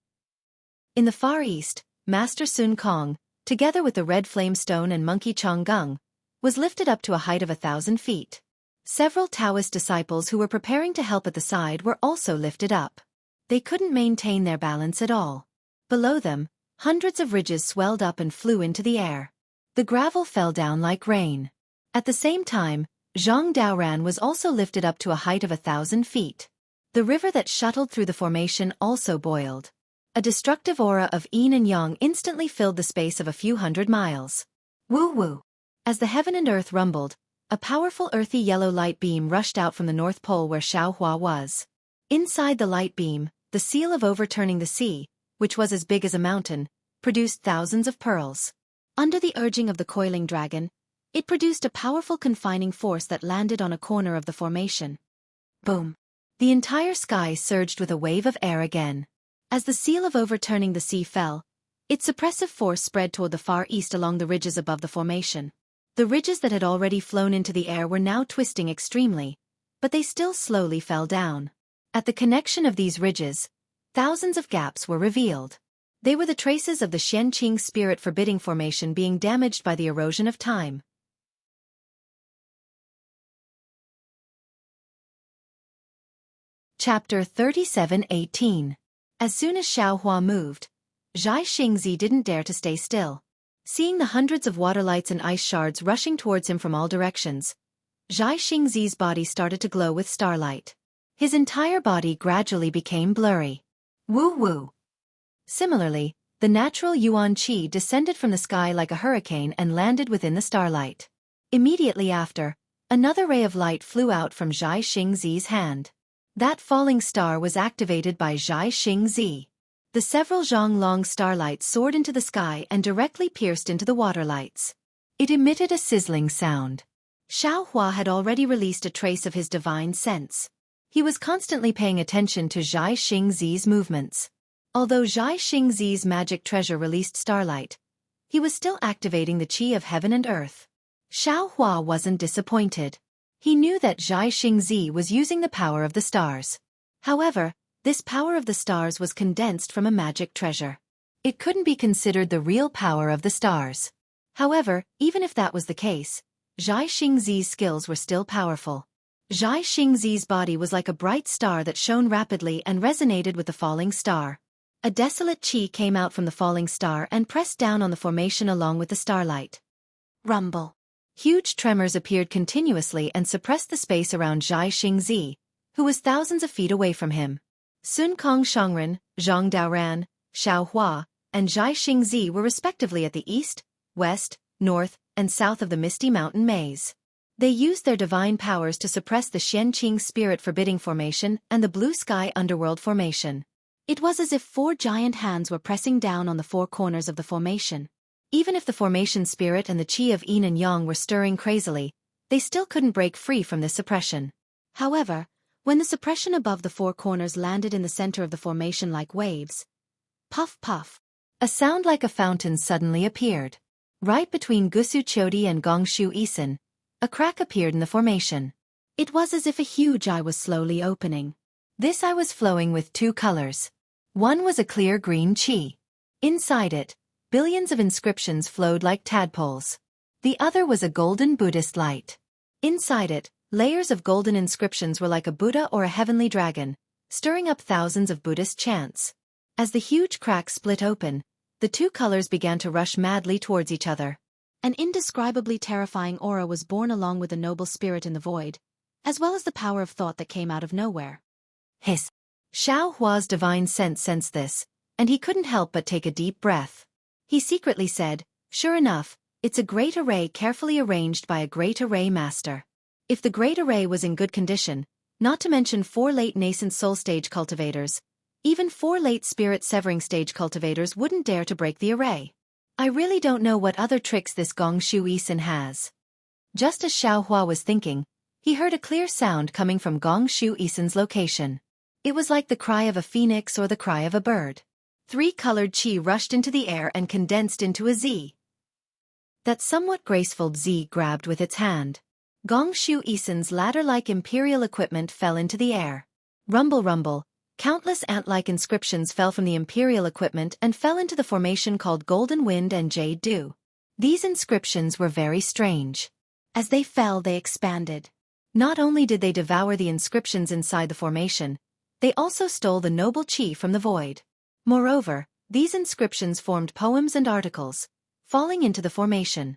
In the far east, Master Sun Kong, together with the red flame stone and monkey Changgung, was lifted up to a height of 1,000 feet. Several Taoist disciples who were preparing to help at the side were also lifted up. They couldn't maintain their balance at all. Below them, hundreds of ridges swelled up and flew into the air. The gravel fell down like rain. At the same time, Zhang Daoran was also lifted up to a height of 1,000 feet. The river that shuttled through the formation also boiled. A destructive aura of yin and yang instantly filled the space of a few hundred miles. Woo-woo! As the heaven and earth rumbled, a powerful earthy yellow light beam rushed out from the North Pole where Xiaohua was. Inside the light beam, the seal of overturning the sea, which was as big as a mountain, produced thousands of pearls. Under the urging of the coiling dragon, it produced a powerful confining force that landed on a corner of the formation. Boom! The entire sky surged with a wave of air again. As the seal of overturning the sea fell, its suppressive force spread toward the far east along the ridges above the formation. The ridges that had already flown into the air were now twisting extremely, but they still slowly fell down. At the connection of these ridges, thousands of gaps were revealed. They were the traces of the Xianqing spirit forbidding formation being damaged by the erosion of time. Chapter 37:18. As soon as Xiaohua moved, Zhai Xingzi didn't dare to stay still. Seeing the hundreds of water lights and ice shards rushing towards him from all directions, Zhai Xingzi's body started to glow with starlight. His entire body gradually became blurry. Woo-woo! Similarly, the natural Yuan Qi descended from the sky like a hurricane and landed within the starlight. Immediately after, another ray of light flew out from Zhai Xingzi's hand. That falling star was activated by Zhai Xingzi. The several zhang-long starlights soared into the sky and directly pierced into the water lights. It emitted a sizzling sound. Xiaohua had already released a trace of his divine sense. He was constantly paying attention to Zhai Xingzi's movements. Although Zhai Xingzi's magic treasure released starlight, he was still activating the qi of heaven and earth. Xiao Hua wasn't disappointed. He knew that Zhai Xingzi was using the power of the stars. However, this power of the stars was condensed from a magic treasure. It couldn't be considered the real power of the stars. However, even if that was the case, Zhai Xingzi's skills were still powerful. Zhai Xingzi's body was like a bright star that shone rapidly and resonated with the falling star. A desolate qi came out from the falling star and pressed down on the formation along with the starlight. Rumble. Huge tremors appeared continuously and suppressed the space around Zhai Xingzi, who was thousands of feet away from him. Sun Kong Shangren, Zhang Daoran, Xiao Hua, and Zhai Xingzi were respectively at the east, west, north, and south of the misty mountain maze. They used their divine powers to suppress the Xianqing spirit forbidding formation and the blue sky underworld formation. It was as if 4 giant hands were pressing down on the 4 corners of the formation. Even if the formation spirit and the qi of yin and yang were stirring crazily, they still couldn't break free from this suppression. However, when the suppression above the 4 corners landed in the center of the formation like waves, puff puff, a sound like a fountain suddenly appeared. Right between Xueqi and Gongshu Isin, a crack appeared in the formation. It was as if a huge eye was slowly opening. This eye was flowing with 2 colors. One was a clear green qi. Inside it, billions of inscriptions flowed like tadpoles. The other was a golden Buddhist light. Inside it, layers of golden inscriptions were like a Buddha or a heavenly dragon, stirring up thousands of Buddhist chants. As the huge crack split open, the 2 colors began to rush madly towards each other. An indescribably terrifying aura was born along with the noble spirit in the void, as well as the power of thought that came out of nowhere. Hiss! Xiao Hua's divine sense sensed this, and he couldn't help but take a deep breath. He secretly said, "Sure enough, it's a great array carefully arranged by a great array master." If the great array was in good condition, not to mention 4 late nascent soul stage cultivators, even 4 late spirit severing stage cultivators wouldn't dare to break the array. I really don't know what other tricks this Gongshu Isin has. Just as Xiao Hua was thinking, he heard a clear sound coming from Gongshu Isin's location. It was like the cry of a phoenix or the cry of a bird. 3 colored qi rushed into the air and condensed into a Z. That somewhat graceful Z grabbed with its hand. Gongshu Isin's ladder-like imperial equipment fell into the air. Rumble rumble, countless ant-like inscriptions fell from the imperial equipment and fell into the formation called Golden Wind and Jade Dew. These inscriptions were very strange. As they fell, they expanded. Not only did they devour the inscriptions inside the formation, they also stole the noble qi from the void. Moreover, these inscriptions formed poems and articles, falling into the formation.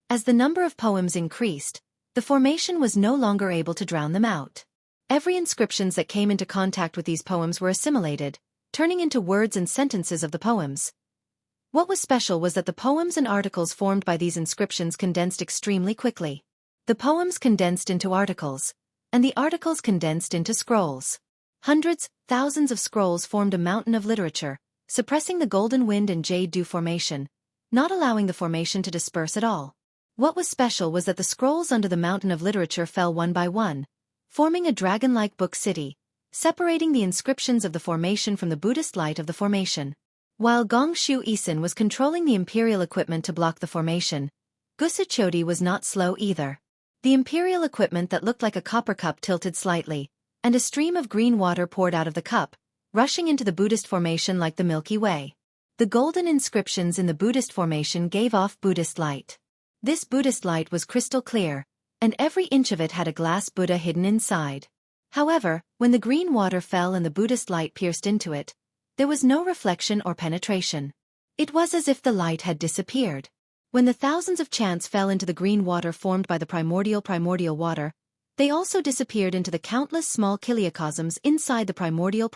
As the number of poems increased, the formation was no longer able to drown them out. Every inscriptions that came into contact with these poems were assimilated, turning into words and sentences of the poems. What was special was that the poems and articles formed by these inscriptions condensed extremely quickly. The poems condensed into articles, and the articles condensed into scrolls. Hundreds, thousands of scrolls formed a mountain of literature, suppressing the Golden Wind and Jade Dew formation, not allowing the formation to disperse at all. What was special was that the scrolls under the mountain of literature fell one by one, forming a dragon-like book city, separating the inscriptions of the formation from the Buddhist light of the formation. While Gongshu Isin was controlling the imperial equipment to block the formation, Xueqi was not slow either. The imperial equipment that looked like a copper cup tilted slightly, and a stream of green water poured out of the cup, rushing into the Buddhist formation like the Milky Way. The golden inscriptions in the Buddhist formation gave off Buddhist light. This Buddhist light was crystal clear, and every inch of it had a glass Buddha hidden inside. However, when the green water fell and the Buddhist light pierced into it, there was no reflection or penetration. It was as if the light had disappeared. When the thousands of chants fell into the green water formed by the primordial water, they also disappeared into the countless small kiliocosms inside the primordial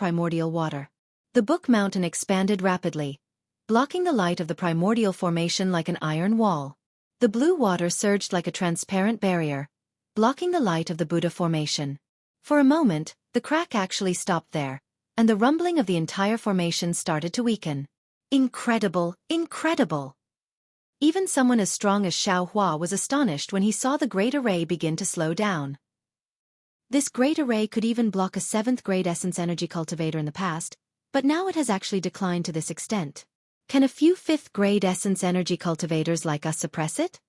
water. The book mountain expanded rapidly, blocking the light of the primordial formation like an iron wall. The blue water surged like a transparent barrier, blocking the light of the Buddha formation. For a moment, the crack actually stopped there, and the rumbling of the entire formation started to weaken. Incredible, incredible! Even someone as strong as Xiao Hua was astonished when he saw the great array begin to slow down. This great array could even block a 7th grade essence energy cultivator in the past, but now it has actually declined to this extent. Can a few fifth-grade essence energy cultivators like us suppress it?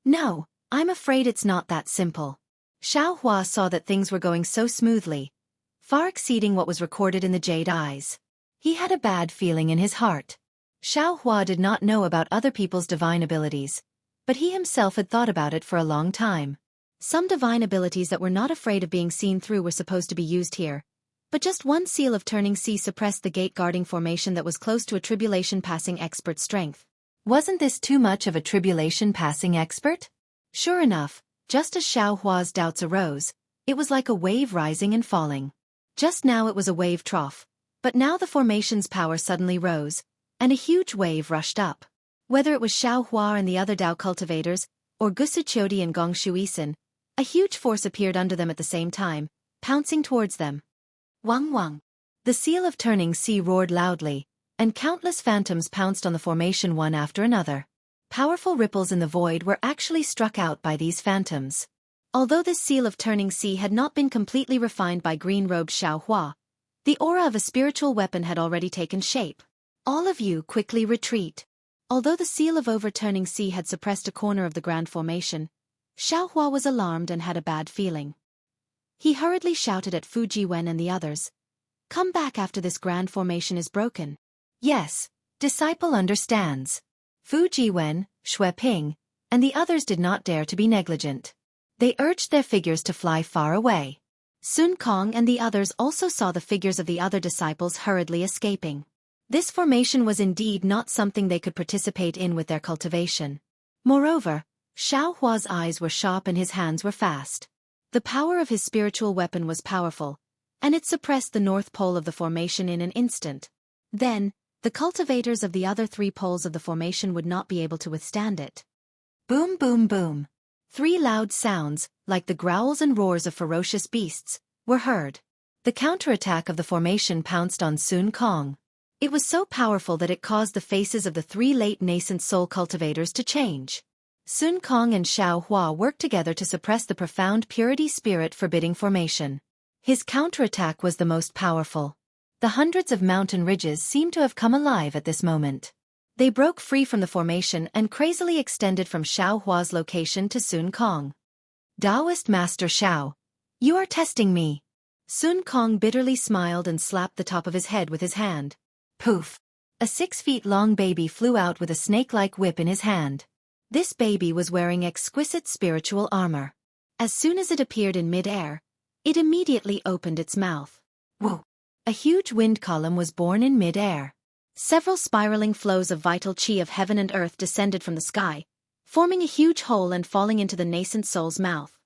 No, I'm afraid it's not that simple. Xiao Hua saw that things were going so smoothly, far exceeding what was recorded in the jade eyes. He had a bad feeling in his heart. Xiao Hua did not know about other people's divine abilities, but he himself had thought about it for a long time. Some divine abilities that were not afraid of being seen through were supposed to be used here, but just one seal of turning sea suppressed the gate-guarding formation that was close to a tribulation-passing expert strength. Wasn't this too much of a tribulation-passing expert? Sure enough, just as Xiao Hua's doubts arose, it was like a wave rising and falling. Just now it was a wave trough, but now the formation's power suddenly rose, and a huge wave rushed up. Whether it was Xiao Hua and the other Dao cultivators, or Gusuqiodi and Gong Shuisin, a huge force appeared under them at the same time, pouncing towards them. Wang Wang. The seal of turning sea roared loudly, and countless phantoms pounced on the formation one after another. Powerful ripples in the void were actually struck out by these phantoms. Although this seal of turning sea had not been completely refined by green-robed Xiao Hua, the aura of a spiritual weapon had already taken shape. All of you quickly retreat. Although the seal of overturning sea had suppressed a corner of the grand formation, Xiao Hua was alarmed and had a bad feeling. He hurriedly shouted at Fu Jiwen and the others, "Come back after this grand formation is broken." Yes, disciple understands. Fu Jiwen, Xueqi, and the others did not dare to be negligent. They urged their figures to fly far away. Sun Kong and the others also saw the figures of the other disciples hurriedly escaping. This formation was indeed not something they could participate in with their cultivation. Moreover, Xiao Hua's eyes were sharp and his hands were fast. The power of his spiritual weapon was powerful, and it suppressed the north pole of the formation in an instant. Then, the cultivators of the other three poles of the formation would not be able to withstand it. Boom, boom, boom. Three loud sounds, like the growls and roars of ferocious beasts, were heard. The counterattack of the formation pounced on Sun Kong. It was so powerful that it caused the faces of the three late nascent soul cultivators to change. Sun Kong and Xiao Hua worked together to suppress the profound purity spirit forbidding formation. His counterattack was the most powerful. The hundreds of mountain ridges seemed to have come alive at this moment. They broke free from the formation and crazily extended from Xiao Hua's location to Sun Kong. Taoist Master Xiao, you are testing me. Sun Kong bitterly smiled and slapped the top of his head with his hand. Poof! A 6-feet-long baby flew out with a snake-like whip in his hand. This baby was wearing exquisite spiritual armor. As soon as it appeared in mid-air, it immediately opened its mouth. Whoa! A huge wind column was born in mid-air. Several spiraling flows of vital chi of heaven and earth descended from the sky, forming a huge hole and falling into the nascent soul's mouth.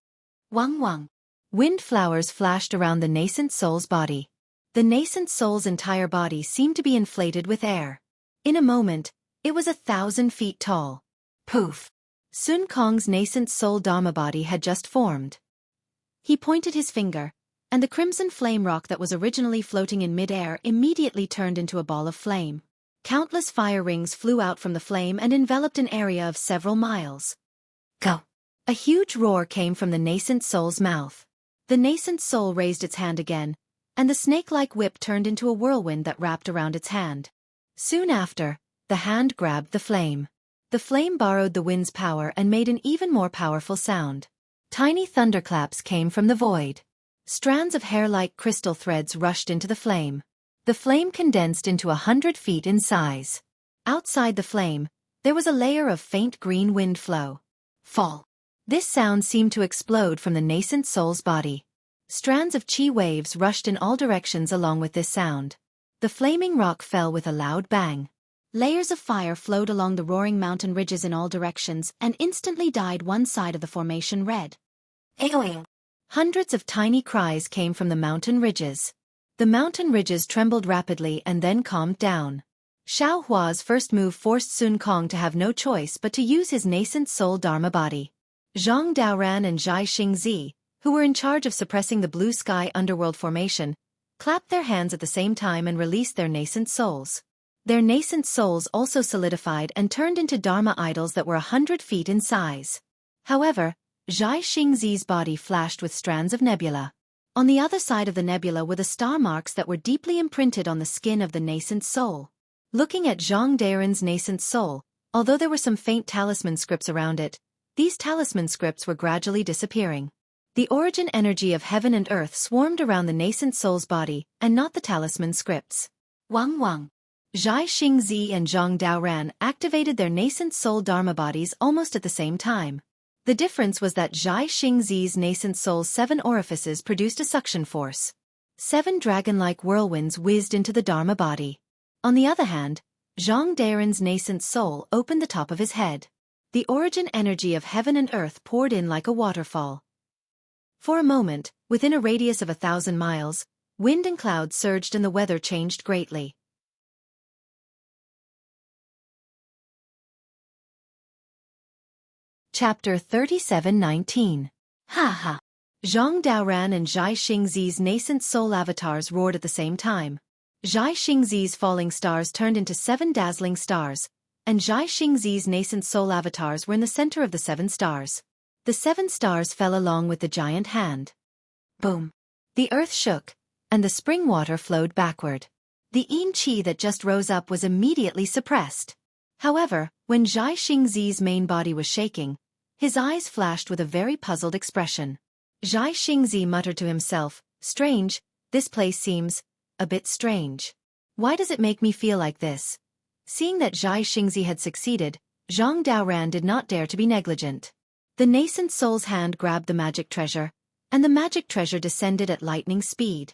Wang Wang. Wind flowers flashed around the nascent soul's body. The nascent soul's entire body seemed to be inflated with air. In a moment, it was 1,000 feet tall. Poof! Sun Kong's nascent soul Dharma body had just formed. He pointed his finger, and the crimson flame rock that was originally floating in mid-air immediately turned into a ball of flame. Countless fire rings flew out from the flame and enveloped an area of several miles. Go! A huge roar came from the nascent soul's mouth. The nascent soul raised its hand again, and the snake-like whip turned into a whirlwind that wrapped around its hand. Soon after, the hand grabbed the flame. The flame borrowed the wind's power and made an even more powerful sound. Tiny thunderclaps came from the void. Strands of hair-like crystal threads rushed into the flame. The flame condensed into 100 feet in size. Outside the flame, there was a layer of faint green wind flow. Fall. This sound seemed to explode from the nascent soul's body. Strands of chi waves rushed in all directions along with this sound. The flaming rock fell with a loud bang. Layers of fire flowed along the roaring mountain ridges in all directions and instantly dyed one side of the formation red. Aoing. Hundreds of tiny cries came from the mountain ridges. The mountain ridges trembled rapidly and then calmed down. Xiao Hua's first move forced Sun Kong to have no choice but to use his nascent soul Dharma body. Zhang Daoran and Zhai Xingzi, who were in charge of suppressing the blue sky underworld formation, clapped their hands at the same time and released their nascent souls. Their nascent souls also solidified and turned into Dharma idols that were 100 feet in size. However, Zhai Xingzi's body flashed with strands of nebula. On the other side of the nebula were the star marks that were deeply imprinted on the skin of the nascent soul. Looking at Zhang Daren's nascent soul, although there were some faint talisman scripts around it, these talisman scripts were gradually disappearing. The origin energy of heaven and earth swarmed around the nascent soul's body, and not the talisman scripts. Wang Wang. Zhai Xingzi and Zhang Daoran activated their nascent soul dharma bodies almost at the same time. The difference was that Zhai Xingzi's nascent soul's 7 orifices produced a suction force. 7 dragon-like whirlwinds whizzed into the dharma body. On the other hand, Zhang Daren's nascent soul opened the top of his head. The origin energy of heaven and earth poured in like a waterfall. For a moment, within a radius of 1,000 miles, wind and clouds surged and the weather changed greatly. Chapter 37:19. Ha ha! Zhang Daoran and Zhai Xingzi's nascent soul avatars roared at the same time. Zhai Xingzi's falling stars turned into 7 dazzling stars, and Zhai Xingzi's nascent soul avatars were in the center of the 7 stars. The 7 stars fell along with the giant hand. Boom! The earth shook, and the spring water flowed backward. The yin qi that just rose up was immediately suppressed. However, when Zhai Xingzi's main body was shaking, his eyes flashed with a very puzzled expression. Zhai Xingzi muttered to himself, "Strange, this place seems a bit strange. Why does it make me feel like this?" Seeing that Zhai Xingzi had succeeded, Zhang Daoran did not dare to be negligent. The nascent soul's hand grabbed the magic treasure, and the magic treasure descended at lightning speed.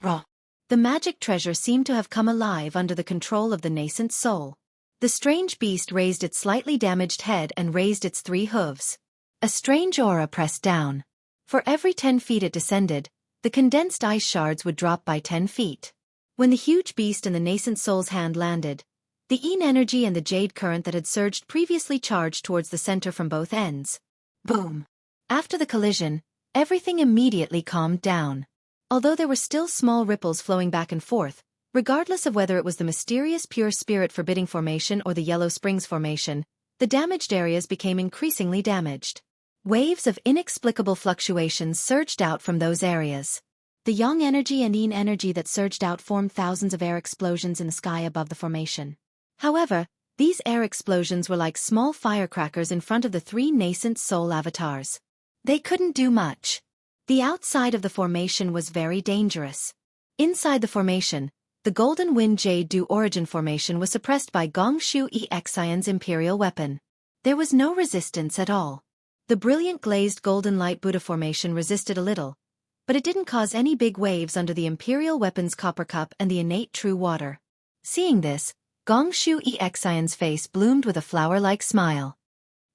Raw! The magic treasure seemed to have come alive under the control of the nascent soul. The strange beast raised its slightly damaged head and raised its 3 hooves. A strange aura pressed down. For every 10 feet it descended, the condensed ice shards would drop by 10 feet. When the huge beast in the nascent soul's hand landed, the yin energy and the jade current that had surged previously charged towards the center from both ends. Boom! After the collision, everything immediately calmed down. Although there were still small ripples flowing back and forth, regardless of whether it was the mysterious pure spirit forbidding formation or the Yellow Springs formation, the damaged areas became increasingly damaged. Waves of inexplicable fluctuations surged out from those areas. The yang energy and yin energy that surged out formed thousands of air explosions in the sky above the formation. However, these air explosions were like small firecrackers in front of the 3 nascent soul avatars. They couldn't do much. The outside of the formation was very dangerous. Inside the formation, the Golden Wind Jade Dew Origin formation was suppressed by Xueqi Xian's imperial weapon. There was no resistance at all. The brilliant glazed golden light Buddha formation resisted a little, but it didn't cause any big waves under the imperial weapon's copper cup and the innate true water. Seeing this, Xueqi Xian's face bloomed with a flower-like smile.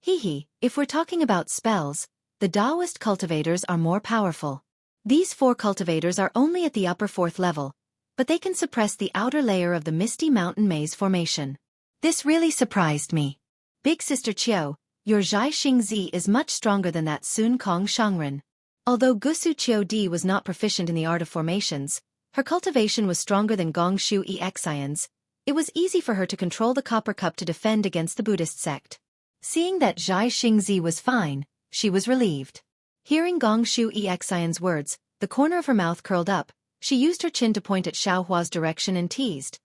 Hee, if we're talking about spells, the Taoist cultivators are more powerful. These 4 cultivators are only at the upper 4th level, but they can suppress the outer layer of the misty mountain maze formation. This really surprised me. Big Sister Qiu, your Zhai Xingzi is much stronger than that Sun Kong Shangren. Although Gusu Qiu Di was not proficient in the art of formations, her cultivation was stronger than Xueqi Xian's. It was easy for her to control the copper cup to defend against the Buddhist sect. Seeing that Zhai Xingzi was fine, she was relieved. Hearing Xueqi Xian's words, the corner of her mouth curled up. She used her chin to point at Xiaohua's direction and teased.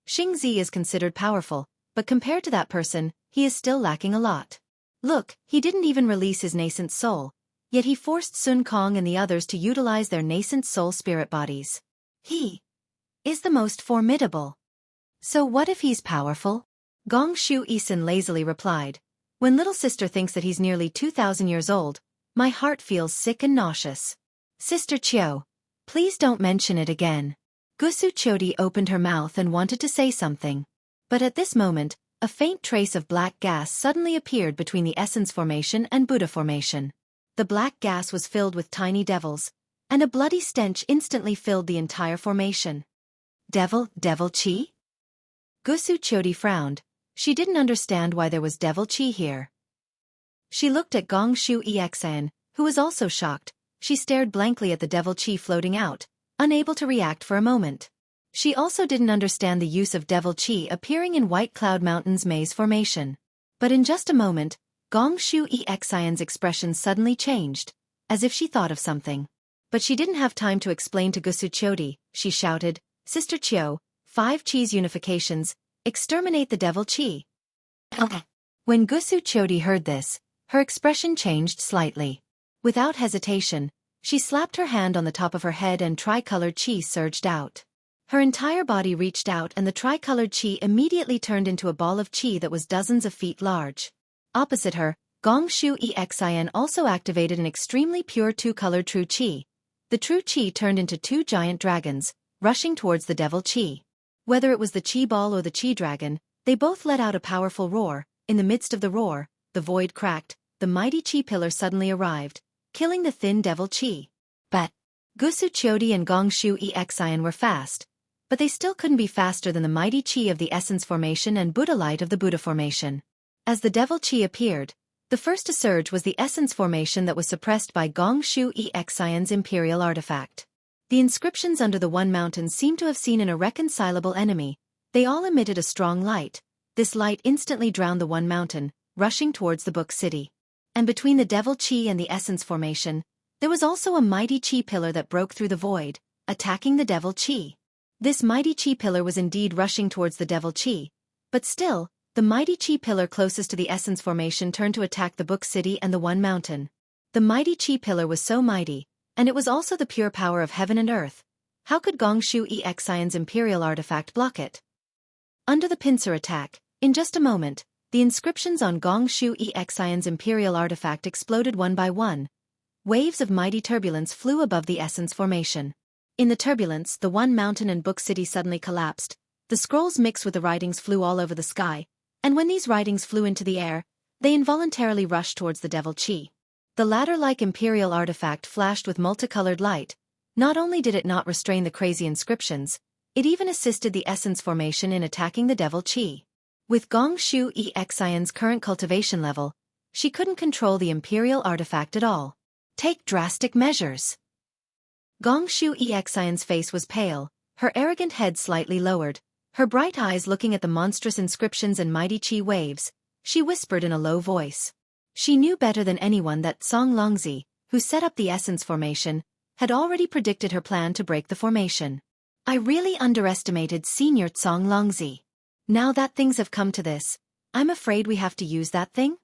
Xingzi is considered powerful, but compared to that person, he is still lacking a lot. Look, he didn't even release his nascent soul, yet he forced Sun Kong and the others to utilize their nascent soul spirit bodies. He is the most formidable. So what if he's powerful? Xueqi lazily replied. When little sister thinks that he's nearly 2,000 years old, my heart feels sick and nauseous. Sister Qiu, please don't mention it again. Gusu Qiu opened her mouth and wanted to say something. But at this moment, a faint trace of black gas suddenly appeared between the Essence formation and Buddha formation. The black gas was filled with tiny devils, and a bloody stench instantly filled the entire formation. Devil Qi? Gusu Qiu frowned. She didn't understand why there was devil Qi here. She looked at Xueqi Xian, who was also shocked. She stared blankly at the devil Qi floating out, unable to react for a moment. She also didn't understand the use of devil Qi appearing in White Cloud Mountain's maze formation. But in just a moment, Xueqi Xian's expression suddenly changed, as if she thought of something. But she didn't have time to explain to Xueqi. She shouted, "Sister Qiu, 5 cheese unifications, exterminate the devil Qi." Okay. When Xueqi heard this, her expression changed slightly. Without hesitation, she slapped her hand on the top of her head and tricolored Qi surged out. Her entire body reached out and the tricolored Qi immediately turned into a ball of Qi that was dozens of feet large. Opposite her, Gong Shu Exin also activated an extremely pure 2-colored true Qi. The true Qi turned into 2 giant dragons, rushing towards the devil Qi. Whether it was the Qi ball or the Qi dragon, they both let out a powerful roar. In the midst of the roar, the void cracked, the mighty Qi pillar suddenly arrived, killing the thin devil Qi. But Xueqi and Gong Shu Exin were fast, but they still couldn't be faster than the mighty Qi of the Essence Formation and Buddha Light of the Buddha Formation. As the devil Qi appeared, the first to surge was the Essence Formation that was suppressed by Gong Shu Exin's Imperial Artifact. The inscriptions under the One Mountain seemed to have seen an irreconcilable enemy. They all emitted a strong light. This light instantly drowned the One Mountain, rushing towards the Book City. And between the devil Qi and the Essence Formation, there was also a mighty Qi pillar that broke through the void, attacking the devil Qi. This mighty Qi pillar was indeed rushing towards the devil Qi, but still, the mighty Qi pillar closest to the Essence Formation turned to attack the Book City and the One Mountain. The mighty Qi pillar was so mighty, and it was also the pure power of heaven and earth. How could Gong Shu Exin's Imperial Artifact block it? Under the pincer attack, in just a moment, the inscriptions on Gong Shu Exin's Imperial Artifact exploded one by one. Waves of mighty turbulence flew above the Essence Formation. In the turbulence, the One Mountain and Book City suddenly collapsed. The scrolls mixed with the writings flew all over the sky, and when these writings flew into the air, they involuntarily rushed towards the devil Qi. The ladder-like Imperial Artifact flashed with multicolored light. Not only did it not restrain the crazy inscriptions, it even assisted the Essence Formation in attacking the devil Qi. With Gong Shu Exin's current cultivation level, she couldn't control the Imperial Artifact at all. Take drastic measures. Gong Shu Exin's face was pale, her arrogant head slightly lowered, her bright eyes looking at the monstrous inscriptions and mighty Qi waves. She whispered in a low voice. She knew better than anyone that Song Longzi, who set up the Essence Formation, had already predicted her plan to break the formation. I really underestimated Senior Song Longzi. Now that things have come to this, I'm afraid we have to use that thing?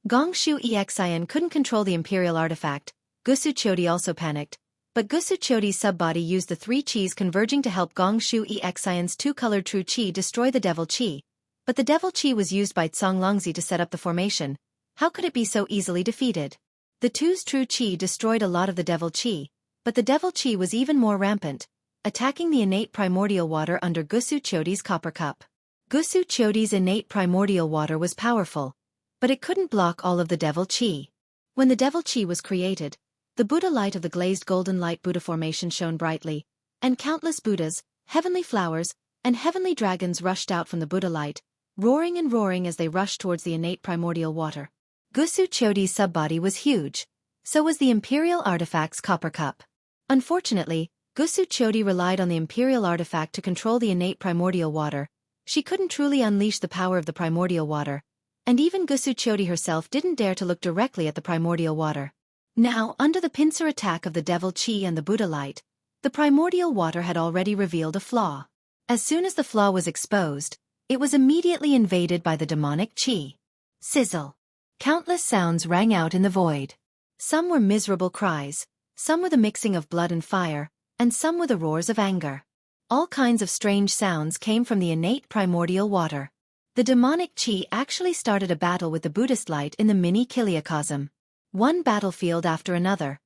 Gong Shu Exin couldn't control the Imperial Artifact. Xueqi also panicked, but Xueqi's subbody used the 3 Qis converging to help Gong Shu Exin's 2-colored true Qi destroy the devil Qi. But the devil Qi was used by Song Longzi to set up the formation. How could it be so easily defeated? The 2's true Qi destroyed a lot of the devil Qi, but the devil Qi was even more rampant, attacking the innate primordial water under Xueqi's copper cup. Xueqi's innate primordial water was powerful, but it couldn't block all of the devil Qi. When the devil Qi was created, the Buddha light of the glazed golden light Buddha formation shone brightly, and countless Buddhas, heavenly flowers, and heavenly dragons rushed out from the Buddha light, roaring and roaring as they rushed towards the innate primordial water. Xueqi's subbody was huge. So was the Imperial Artifact's copper cup. Unfortunately, Xueqi relied on the Imperial Artifact to control the innate primordial water. She couldn't truly unleash the power of the primordial water, and even Xueqi herself didn't dare to look directly at the primordial water. Now, under the pincer attack of the devil Qi and the Buddha light, the primordial water had already revealed a flaw. As soon as the flaw was exposed, it was immediately invaded by the demonic Qi. Sizzle. Countless sounds rang out in the void. Some were miserable cries, some were the mixing of blood and fire, and some were the roars of anger. All kinds of strange sounds came from the innate primordial water. The demonic Qi actually started a battle with the Buddhist light in the mini Kiliacosm. One battlefield after another.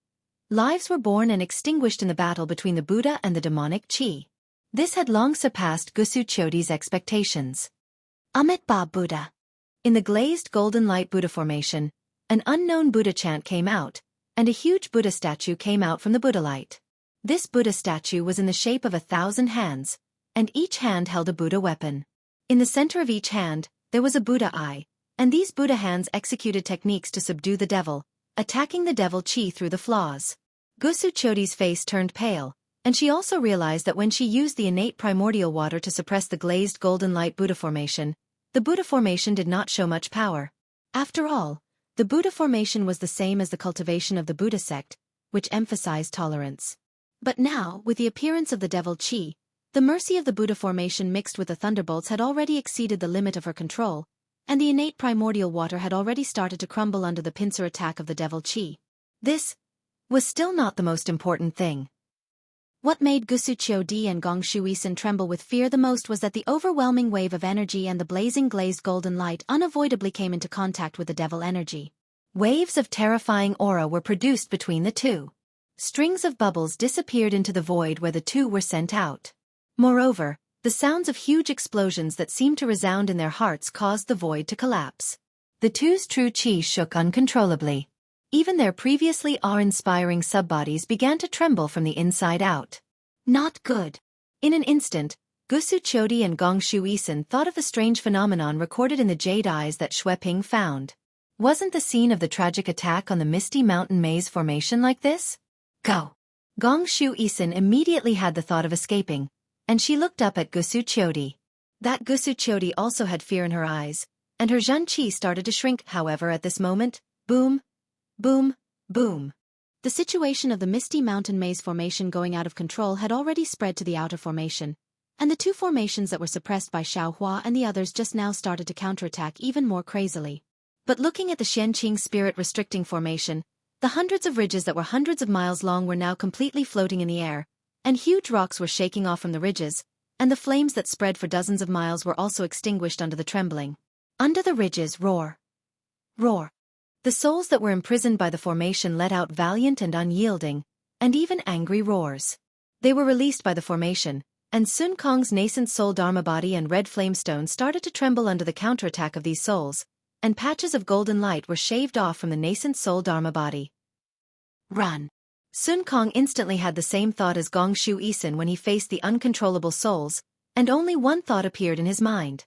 Lives were born and extinguished in the battle between the Buddha and the demonic Qi. This had long surpassed Xueqi's expectations. Amit Ba Buddha. In the glazed golden light Buddha formation, an unknown Buddha chant came out, and a huge Buddha statue came out from the Buddha light. This Buddha statue was in the shape of 1,000 hands, and each hand held a Buddha weapon. In the center of each hand, there was a Buddha eye, and these Buddha hands executed techniques to subdue the devil, attacking the devil Qi through the flaws. Xueqi's face turned pale, and she also realized that when she used the innate primordial water to suppress the glazed golden light Buddha formation, the Buddha formation did not show much power. After all, the Buddha formation was the same as the cultivation of the Buddha sect, which emphasized tolerance. But now, with the appearance of the devil Qi, the mercy of the Buddha formation mixed with the thunderbolts had already exceeded the limit of her control, and the innate primordial water had already started to crumble under the pincer attack of the devil Qi. This was still not the most important thing. What made Xueqi and Gong Shuisin tremble with fear the most was that the overwhelming wave of energy and the blazing glazed golden light unavoidably came into contact with the devil energy. Waves of terrifying aura were produced between the two. Strings of bubbles disappeared into the void where the two were sent out. Moreover, the sounds of huge explosions that seemed to resound in their hearts caused the void to collapse. The two's true qi shook uncontrollably. Even their previously awe-inspiring subbodies began to tremble from the inside out. Not good. In an instant, Xueqi and Gong Shuisin thought of the strange phenomenon recorded in the jade eyes that Xueqi found. Wasn't the scene of the tragic attack on the Misty Mountain Maze formation like this? Go! Gong Shuisin immediately had the thought of escaping, and she looked up at Xueqi. That Xueqi also had fear in her eyes, and her Zhen Qi started to shrink. However, at this moment, boom, boom, boom. The situation of the Misty Mountain Maze formation going out of control had already spread to the outer formation, and the two formations that were suppressed by Xiaohua and the others just now started to counterattack even more crazily. But looking at the Xianqing spirit restricting formation, the hundreds of ridges that were hundreds of miles long were now completely floating in the air, and huge rocks were shaking off from the ridges, and the flames that spread for dozens of miles were also extinguished under the trembling. Under the ridges, roar. Roar. The souls that were imprisoned by the formation let out valiant and unyielding, and even angry roars. They were released by the formation, and Sun Kong's nascent soul Dharma body and red flamestone started to tremble under the counterattack of these souls, and patches of golden light were shaved off from the nascent soul Dharma body. Run. Sun Kong instantly had the same thought as Gong Shuisin when he faced the uncontrollable souls, and only one thought appeared in his mind.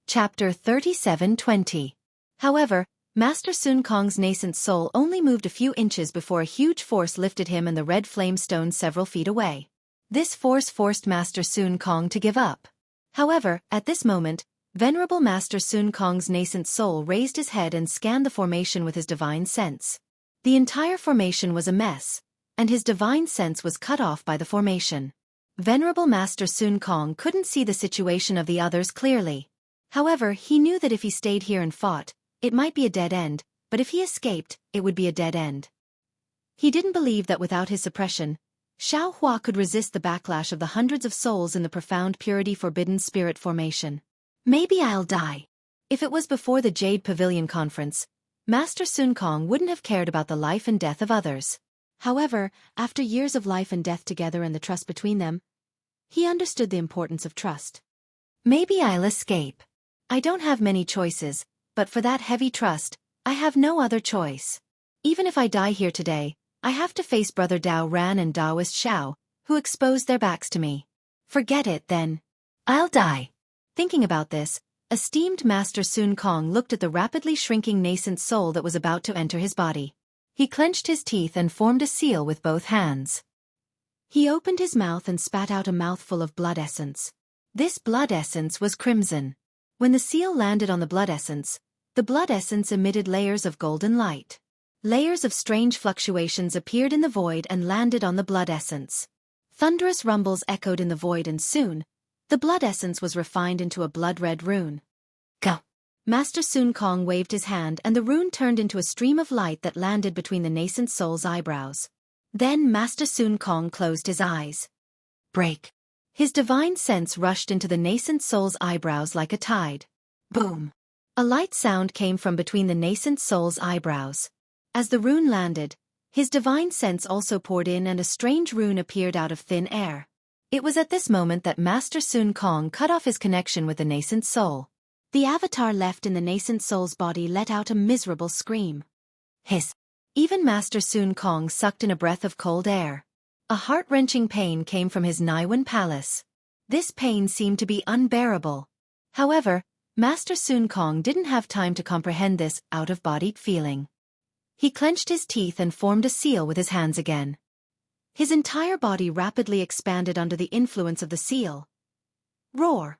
Chapter 37:20. However, Master Sun Kong's nascent soul only moved a few inches before a huge force lifted him and the red flame stone several feet away. This force forced Master Sun Kong to give up. However, at this moment, Venerable Master Sun Kong's nascent soul raised his head and scanned the formation with his divine sense. The entire formation was a mess, and his divine sense was cut off by the formation. Venerable Master Sun Kong couldn't see the situation of the others clearly. However, he knew that if he stayed here and fought, it might be a dead end, but if he escaped, it would be a dead end. He didn't believe that without his suppression, Xiaohua could resist the backlash of the hundreds of souls in the profound purity forbidden spirit formation. Maybe I'll die. If it was before the Jade Pavilion conference, Master Sun Kong wouldn't have cared about the life and death of others. However, after years of life and death together and the trust between them, he understood the importance of trust. Maybe I'll escape. I don't have many choices, but for that heavy trust, I have no other choice. Even if I die here today, I have to face Brother Dao Ran and Daoist Xiao, who exposed their backs to me. Forget it, then. I'll die. Thinking about this, esteemed Master Sun Kong looked at the rapidly shrinking nascent soul that was about to enter his body. He clenched his teeth and formed a seal with both hands. He opened his mouth and spat out a mouthful of blood essence. This blood essence was crimson. When the seal landed on the blood essence emitted layers of golden light. Layers of strange fluctuations appeared in the void and landed on the blood essence. Thunderous rumbles echoed in the void and soon, the blood essence was refined into a blood-red rune. Go! Master Sun Kong waved his hand and the rune turned into a stream of light that landed between the nascent soul's eyebrows. Then Master Sun Kong closed his eyes. Break! His divine sense rushed into the nascent soul's eyebrows like a tide. Boom! A light sound came from between the nascent soul's eyebrows. As the rune landed, his divine sense also poured in and a strange rune appeared out of thin air. It was at this moment that Master Sun Kong cut off his connection with the nascent soul. The avatar left in the nascent soul's body let out a miserable scream. Hiss! Even Master Sun Kong sucked in a breath of cold air. A heart-wrenching pain came from his Naiwan palace. This pain seemed to be unbearable. However, Master Sun Kong didn't have time to comprehend this out-of-body feeling. He clenched his teeth and formed a seal with his hands again. His entire body rapidly expanded under the influence of the seal. Roar!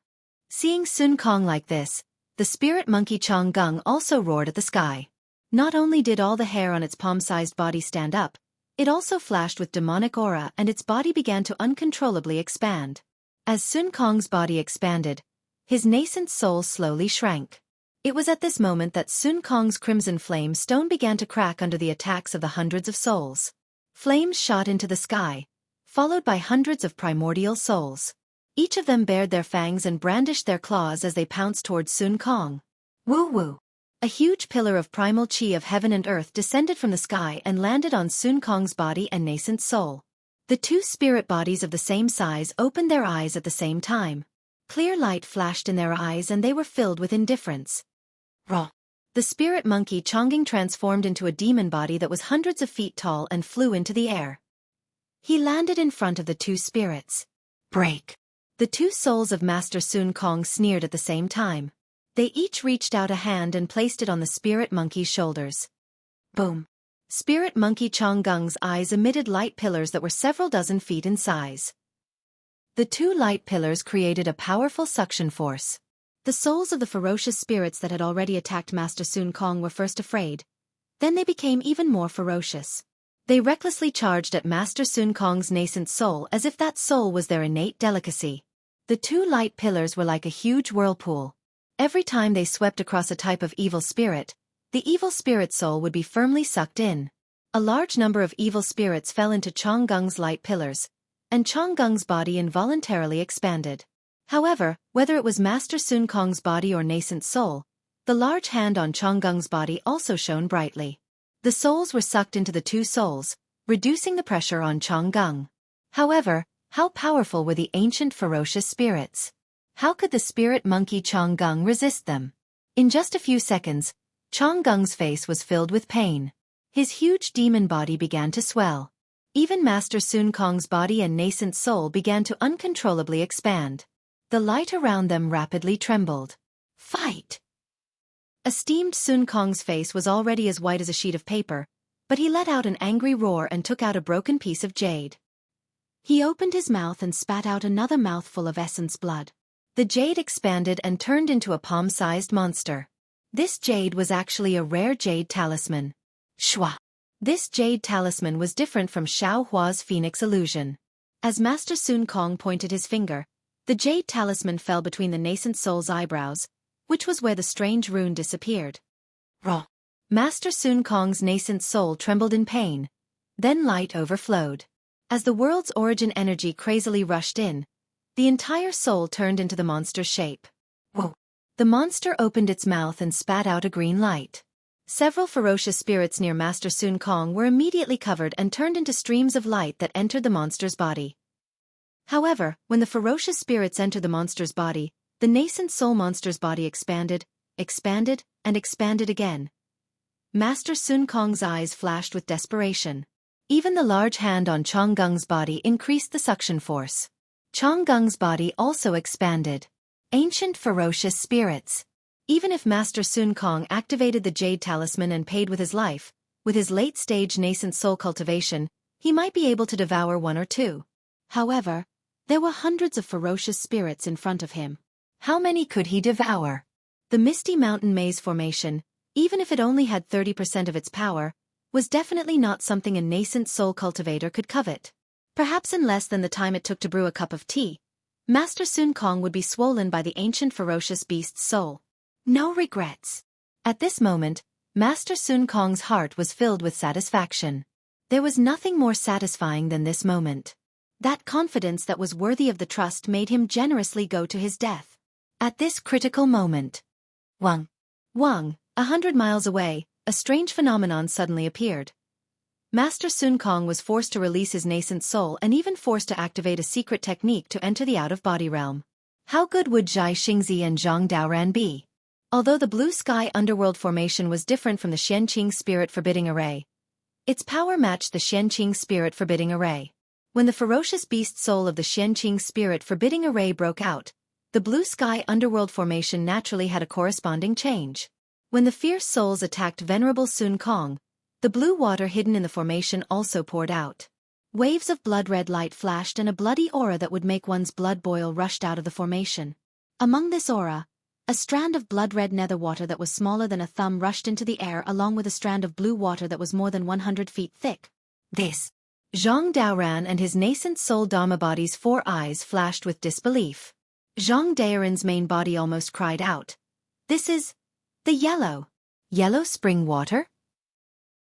Seeing Sun Kong like this, the spirit monkey Changgung also roared at the sky. Not only did all the hair on its palm-sized body stand up, it also flashed with demonic aura and its body began to uncontrollably expand. As Sun Kong's body expanded, his nascent soul slowly shrank. It was at this moment that Sun Kong's crimson flame stone began to crack under the attacks of the hundreds of souls. Flames shot into the sky, followed by hundreds of primordial souls. Each of them bared their fangs and brandished their claws as they pounced towards Sun Kong. Woo-woo! A huge pillar of primal chi of heaven and earth descended from the sky and landed on Sun Kong's body and nascent soul. The two spirit bodies of the same size opened their eyes at the same time. Clear light flashed in their eyes and they were filled with indifference. Raw. The spirit monkey Changgung transformed into a demon body that was hundreds of feet tall and flew into the air. He landed in front of the two spirits. Break. The two souls of Master Sun Kong sneered at the same time. They each reached out a hand and placed it on the spirit monkey's shoulders. Boom. Spirit monkey Changgung's eyes emitted light pillars that were several dozen feet in size. The two light pillars created a powerful suction force. The souls of the ferocious spirits that had already attacked Master Sun Kong were first afraid. Then they became even more ferocious. They recklessly charged at Master Sun Kong's nascent soul as if that soul was their innate delicacy. The two light pillars were like a huge whirlpool. Every time they swept across a type of evil spirit, the evil spirit soul would be firmly sucked in. A large number of evil spirits fell into Changgung's light pillars, and Changgung's body involuntarily expanded. However, whether it was Master Sun Kong's body or nascent soul, the large hand on Changgung's body also shone brightly. The souls were sucked into the two souls, reducing the pressure on Changgung. However, how powerful were the ancient ferocious spirits? How could the spirit monkey Changgung resist them? In just a few seconds, Changgung's face was filled with pain. His huge demon body began to swell. Even Master Sun Kong's body and nascent soul began to uncontrollably expand. The light around them rapidly trembled. Fight! Esteemed Sun Kong's face was already as white as a sheet of paper, but he let out an angry roar and took out a broken piece of jade. He opened his mouth and spat out another mouthful of essence blood. The jade expanded and turned into a palm-sized monster. This jade was actually a rare jade talisman. Shua! This jade talisman was different from Xiao Hua's phoenix illusion. As Master Sun Kong pointed his finger, the jade talisman fell between the nascent soul's eyebrows, which was where the strange rune disappeared. Raw. Master Sun Kong's nascent soul trembled in pain. Then light overflowed. As the world's origin energy crazily rushed in, the entire soul turned into the monster's shape. Whoa! The monster opened its mouth and spat out a green light. Several ferocious spirits near Master Sun Kong were immediately covered and turned into streams of light that entered the monster's body. However, when the ferocious spirits entered the monster's body, the nascent soul monster's body expanded, and expanded again. Master Sun Kong's eyes flashed with desperation. Even the large hand on Changgung's body increased the suction force. Changgung's body also expanded. Ancient ferocious spirits. Even if Master Sun Kong activated the jade talisman and paid with his life, with his late-stage nascent soul cultivation, he might be able to devour one or two. However, there were hundreds of ferocious spirits in front of him. How many could he devour? The Misty Mountain Maze formation, even if it only had 30% of its power, was definitely not something a nascent soul cultivator could covet. Perhaps in less than the time it took to brew a cup of tea, Master Sun Kong would be swollen by the ancient ferocious beast's soul. No regrets. At this moment, Master Sun Kong's heart was filled with satisfaction. There was nothing more satisfying than this moment. That confidence that was worthy of the trust made him generously go to his death. At this critical moment, Wang, 100 miles away, a strange phenomenon suddenly appeared. Master Sun Kong was forced to release his nascent soul and even forced to activate a secret technique to enter the out-of-body realm. How good would Zhai Xingzi and Zhang Daoran be? Although the blue sky underworld formation was different from the Xianqing spirit forbidding array, its power matched the Xianqing spirit forbidding array. When the ferocious beast soul of the Xianqing spirit forbidding array broke out, the blue sky underworld formation naturally had a corresponding change. When the fierce souls attacked venerable Sun Kong, the blue water hidden in the formation also poured out. Waves of blood-red light flashed and a bloody aura that would make one's blood boil rushed out of the formation. Among this aura, A strand of blood-red nether water that was smaller than a thumb rushed into the air along with a strand of blue water that was more than 100 feet thick. This. Zhang Daoran and his nascent soul Dharma body's 4 eyes flashed with disbelief. Zhang Daoran's main body almost cried out. This is... the yellow spring water?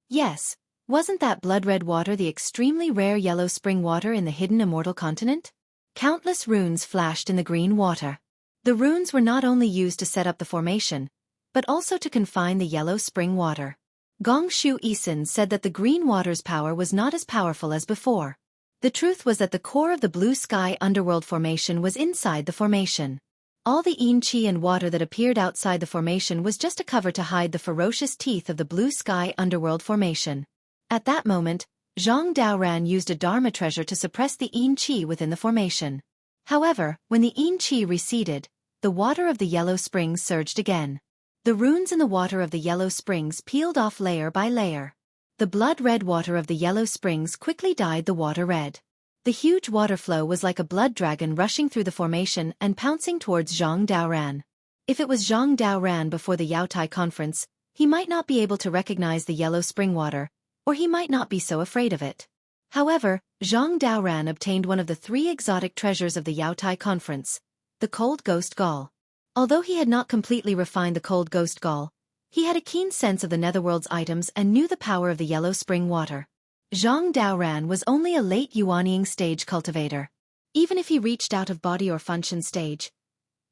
Yes, wasn't that blood-red water the extremely rare yellow spring water in the hidden immortal continent? Countless runes flashed in the green water. The runes were not only used to set up the formation, but also to confine the yellow spring water. Gong Shu Isin said that the green water's power was not as powerful as before. The truth was that the core of the blue sky underworld formation was inside the formation. All the yin qi and water that appeared outside the formation was just a cover to hide the ferocious teeth of the blue sky underworld formation. At that moment, Zhang Daoran used a Dharma treasure to suppress the yin qi within the formation. However, when the yin qi receded, the water of the yellow springs surged again. The runes in the water of the yellow springs peeled off layer by layer. The blood-red water of the yellow springs quickly dyed the water red. The huge water flow was like a blood dragon rushing through the formation and pouncing towards Zhang Daoran. If it was Zhang Daoran before the Yaotai conference, he might not be able to recognize the yellow spring water, or he might not be so afraid of it. However, Zhang Daoran obtained one of the 3 exotic treasures of the Yaotai conference, the cold ghost gall. Although he had not completely refined the cold ghost gall, he had a keen sense of the netherworld's items and knew the power of the yellow spring water. Zhang Daoran was only a late Yuanying stage cultivator. Even if he reached out of body or function stage,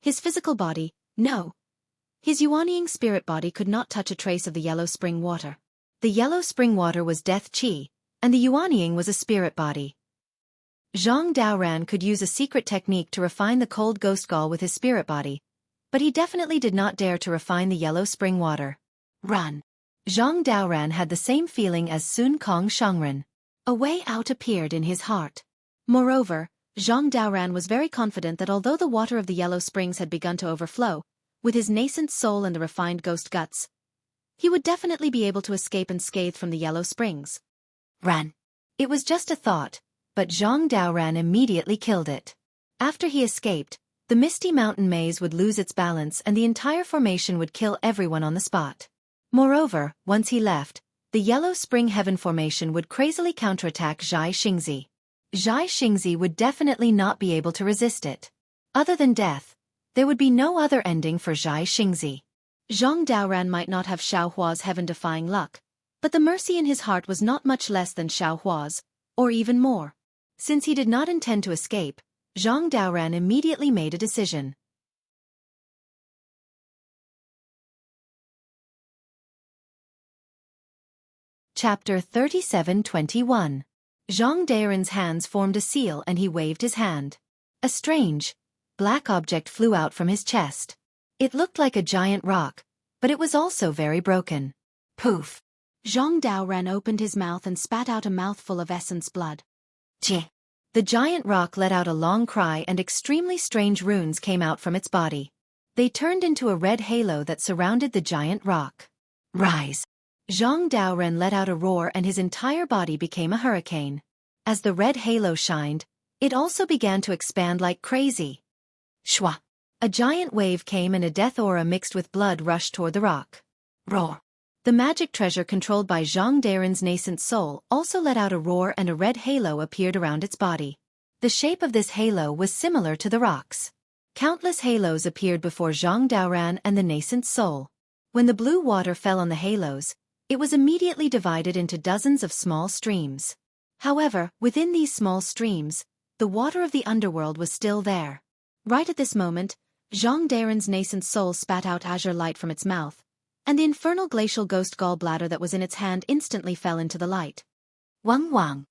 his physical body, no. His Yuanying spirit body could not touch a trace of the yellow spring water. The yellow spring water was death qi, and the Yuanying was a spirit body. Zhang Daoran could use a secret technique to refine the cold ghost gall with his spirit body, but he definitely did not dare to refine the yellow spring water. Run. Zhang Daoran had the same feeling as Sun Kong Shangren. A way out appeared in his heart. Moreover, Zhang Daoran was very confident that although the water of the yellow springs had begun to overflow, with his nascent soul and the refined ghost guts, he would definitely be able to escape unscathed from the yellow springs. Run. It was just a thought, but Zhang Daoran immediately killed it. After he escaped, the misty mountain maze would lose its balance and the entire formation would kill everyone on the spot. Moreover, once he left, the yellow spring heaven formation would crazily counterattack Zhai Xingzi. Zhai Xingzi would definitely not be able to resist it. Other than death, there would be no other ending for Zhai Xingzi. Zhang Daoran might not have Xiao Hua's heaven-defying luck, but the mercy in his heart was not much less than Xiao Hua's, or even more. Since he did not intend to escape, Zhang Daoran immediately made a decision. Chapter 37:21. Zhang Daoran's hands formed a seal and he waved his hand. A strange, black object flew out from his chest. It looked like a giant rock, but it was also very broken. Poof! Zhang Daoran opened his mouth and spat out a mouthful of essence blood. Tch! The giant rock let out a long cry and extremely strange runes came out from its body. They turned into a red halo that surrounded the giant rock. Rise! Zhang Daoran let out a roar and his entire body became a hurricane. As the red halo shined, it also began to expand like crazy. Shwa! A giant wave came and a death aura mixed with blood rushed toward the rock. Roar! The magic treasure controlled by Zhang Daoran's nascent soul also let out a roar and a red halo appeared around its body. The shape of this halo was similar to the rock's. Countless halos appeared before Zhang Daoran and the nascent soul. When the blue water fell on the halos, it was immediately divided into dozens of small streams. However, within these small streams, the water of the underworld was still there. Right at this moment, Zhang Daoran's nascent soul spat out azure light from its mouth, and the infernal glacial ghost gallbladder that was in its hand instantly fell into the light. Wang wang!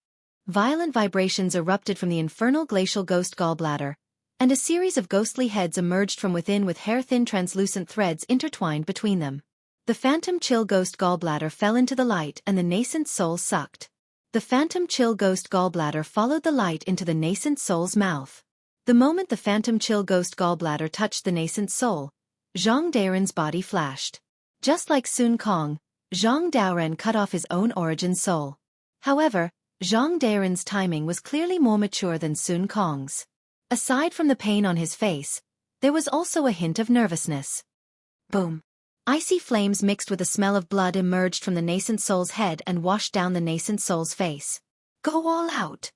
Violent vibrations erupted from the infernal glacial ghost gallbladder, and a series of ghostly heads emerged from within with hair-thin translucent threads intertwined between them. The phantom chill ghost gallbladder fell into the light and the nascent soul sucked. The phantom chill ghost gallbladder followed the light into the nascent soul's mouth. The moment the phantom chill ghost gallbladder touched the nascent soul, Zhang Daoran's body flashed. Just like Sun Kong, Zhang Daoran cut off his own origin soul. However, Zhang Daoran's timing was clearly more mature than Sun Kong's. Aside from the pain on his face, there was also a hint of nervousness. Boom. Icy flames mixed with the smell of blood emerged from the nascent soul's head and washed down the nascent soul's face. Go all out.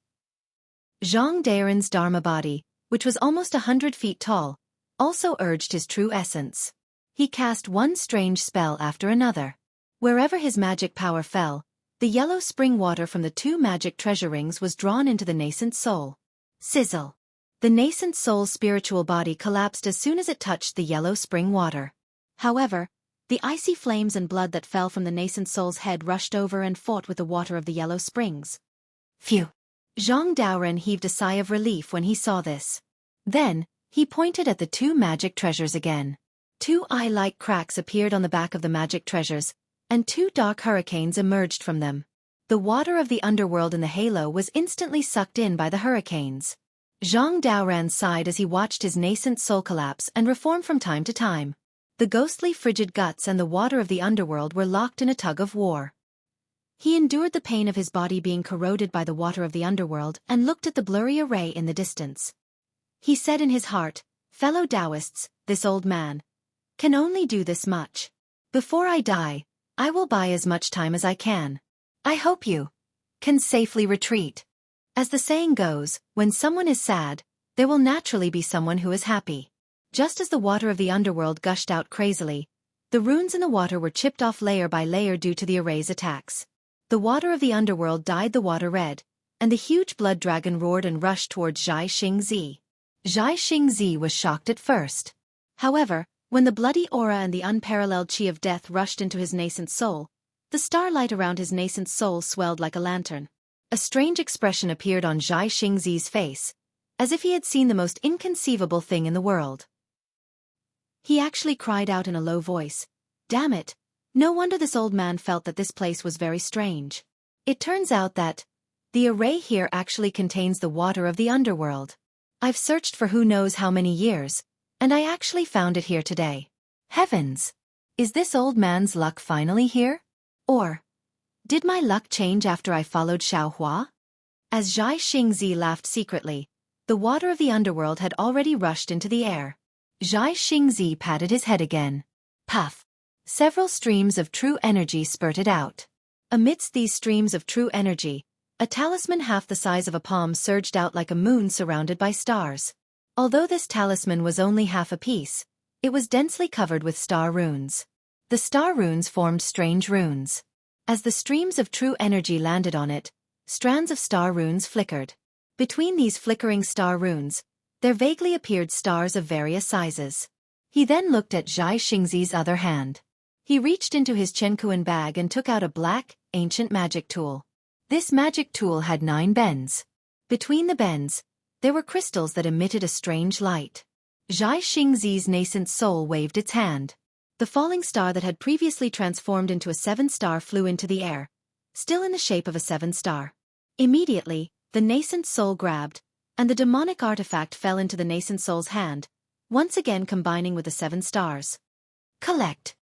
Zhang Daren's Dharma body, which was almost 100 feet tall, also urged his true essence. He cast one strange spell after another. Wherever his magic power fell, the yellow spring water from the 2 magic treasure rings was drawn into the nascent soul. Sizzle. The nascent soul's spiritual body collapsed as soon as it touched the yellow spring water. However, the icy flames and blood that fell from the nascent soul's head rushed over and fought with the water of the yellow springs. Phew! Zhang Daoren heaved a sigh of relief when he saw this. Then, he pointed at the 2 magic treasures again. 2 eye-like cracks appeared on the back of the magic treasures, and 2 dark hurricanes emerged from them. The water of the underworld in the halo was instantly sucked in by the hurricanes. Zhang Daoren sighed as he watched his nascent soul collapse and reform from time to time. The ghostly frigid guts and the water of the underworld were locked in a tug of war. He endured the pain of his body being corroded by the water of the underworld and looked at the blurry array in the distance. He said in his heart, "Fellow Taoists, this old man can only do this much. Before I die, I will buy as much time as I can. I hope you can safely retreat." As the saying goes, when someone is sad, there will naturally be someone who is happy. Just as the water of the underworld gushed out crazily, the runes in the water were chipped off layer by layer due to the array's attacks. The water of the underworld dyed the water red, and the huge blood dragon roared and rushed towards Zhai Xingzi. Zhai Xingzi was shocked at first. However, when the bloody aura and the unparalleled chi of death rushed into his nascent soul, the starlight around his nascent soul swelled like a lantern. A strange expression appeared on Zhai Xingzi's face, as if he had seen the most inconceivable thing in the world. He actually cried out in a low voice, "Damn it! No wonder this old man felt that this place was very strange. It turns out that the array here actually contains the water of the underworld. I've searched for who knows how many years, and I actually found it here today. Heavens! Is this old man's luck finally here? Or did my luck change after I followed Xiaohua?" As Zhai Xingzi laughed secretly, the water of the underworld had already rushed into the air. Zhai Xingzi patted his head again. Puff! Several streams of true energy spurted out. Amidst these streams of true energy, a talisman half the size of a palm surged out like a moon surrounded by stars. Although this talisman was only half a piece, it was densely covered with star runes. The star runes formed strange runes. As the streams of true energy landed on it, strands of star runes flickered. Between these flickering star runes, there vaguely appeared stars of various sizes. He then looked at Zhai Xingzi's other hand. He reached into his Chenkuan bag and took out a black, ancient magic tool. This magic tool had 9 bends. Between the bends, there were crystals that emitted a strange light. Zhai Xingzi's nascent soul waved its hand. The falling star that had previously transformed into a 7-star flew into the air, still in the shape of a 7-star. Immediately, the nascent soul grabbed, and the demonic artifact fell into the nascent soul's hand, once again combining with the 7 stars. Collect!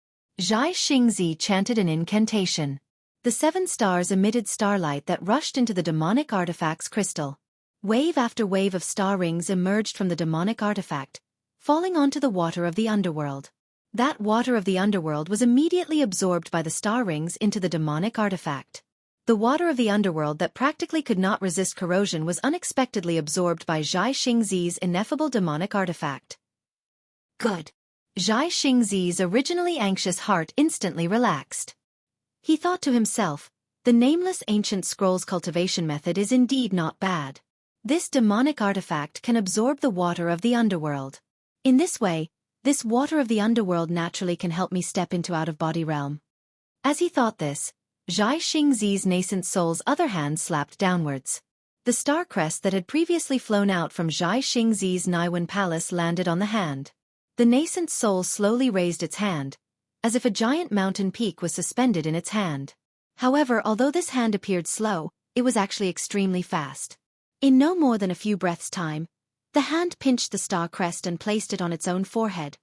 Zhai Xingzi chanted an incantation. The 7 stars emitted starlight that rushed into the demonic artifact's crystal. Wave after wave of star rings emerged from the demonic artifact, falling onto the water of the underworld. That water of the underworld was immediately absorbed by the star rings into the demonic artifact. The water of the underworld that practically could not resist corrosion was unexpectedly absorbed by Zhai Xingzi's ineffable demonic artifact. Good. Zhai Xingzi's originally anxious heart instantly relaxed. He thought to himself, the nameless ancient scrolls cultivation method is indeed not bad. This demonic artifact can absorb the water of the underworld. In this way, this water of the underworld naturally can help me step into out-of-body realm. As he thought this, Zhai Xingzi's nascent soul's other hand slapped downwards. The star crest that had previously flown out from Zhai Xingzi's Naiwan palace landed on the hand. The nascent soul slowly raised its hand, as if a giant mountain peak was suspended in its hand. However, although this hand appeared slow, it was actually extremely fast. In no more than a few breaths' time, the hand pinched the star crest and placed it on its own forehead.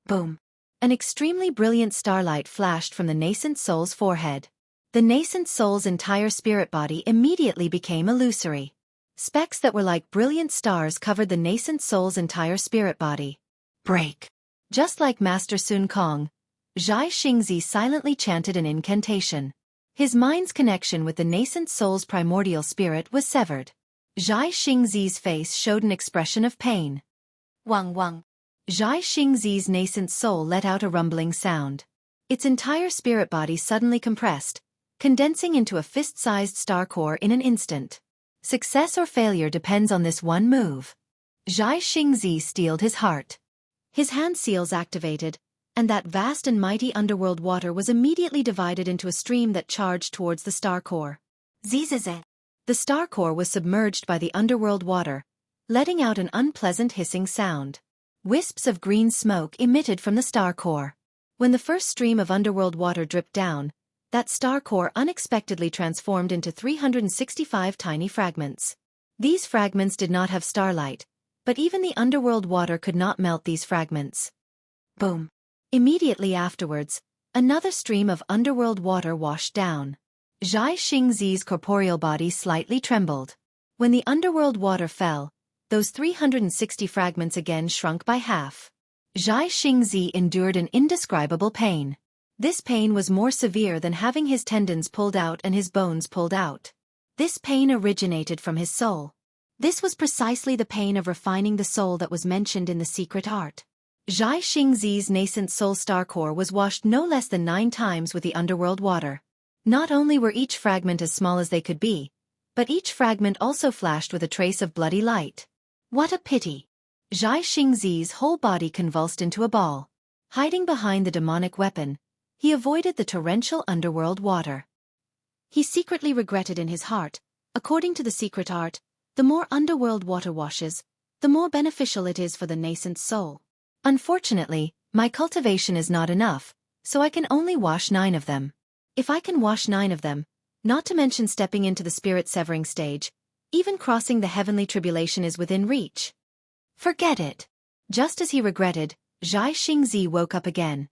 Boom! An extremely brilliant starlight flashed from the nascent soul's forehead. The nascent soul's entire spirit body immediately became illusory. Specks that were like brilliant stars covered the nascent soul's entire spirit body. Break! Just like Master Sun Kong, Zhai Xingzi silently chanted an incantation. His mind's connection with the nascent soul's primordial spirit was severed. Zhai Xingzi's face showed an expression of pain. Wang wang. Zhai Xingzi's nascent soul let out a rumbling sound. Its entire spirit body suddenly compressed, condensing into a fist-sized star core in an instant. Success or failure depends on this one move. Zhai Xingzi steeled his heart. His hand seals activated, and that vast and mighty underworld water was immediately divided into a stream that charged towards the star core. Zzzz. The star core was submerged by the underworld water, letting out an unpleasant hissing sound. Wisps of green smoke emitted from the star core. When the first stream of underworld water dripped down, that star core unexpectedly transformed into 365 tiny fragments. These fragments did not have starlight, but even the underworld water could not melt these fragments. Boom. Immediately afterwards, another stream of underworld water washed down. Zhai Xingzi's corporeal body slightly trembled. When the underworld water fell, those 360 fragments again shrunk by half. Zhai Xingzi endured an indescribable pain. This pain was more severe than having his tendons pulled out and his bones pulled out. This pain originated from his soul. This was precisely the pain of refining the soul that was mentioned in the secret art. Zhai Xingzi's nascent soul star core was washed no less than 9 times with the underworld water. Not only were each fragment as small as they could be, but each fragment also flashed with a trace of bloody light. What a pity! Zhai Xingzi's whole body convulsed into a ball. Hiding behind the demonic weapon, he avoided the torrential underworld water. He secretly regretted in his heart, according to the secret art, the more underworld water washes, the more beneficial it is for the nascent soul. Unfortunately, my cultivation is not enough, so I can only wash 9 of them. If I can wash 9 of them, not to mention stepping into the spirit-severing stage, even crossing the heavenly tribulation is within reach. Forget it. Just as he regretted, Zhai Xingzi woke up again.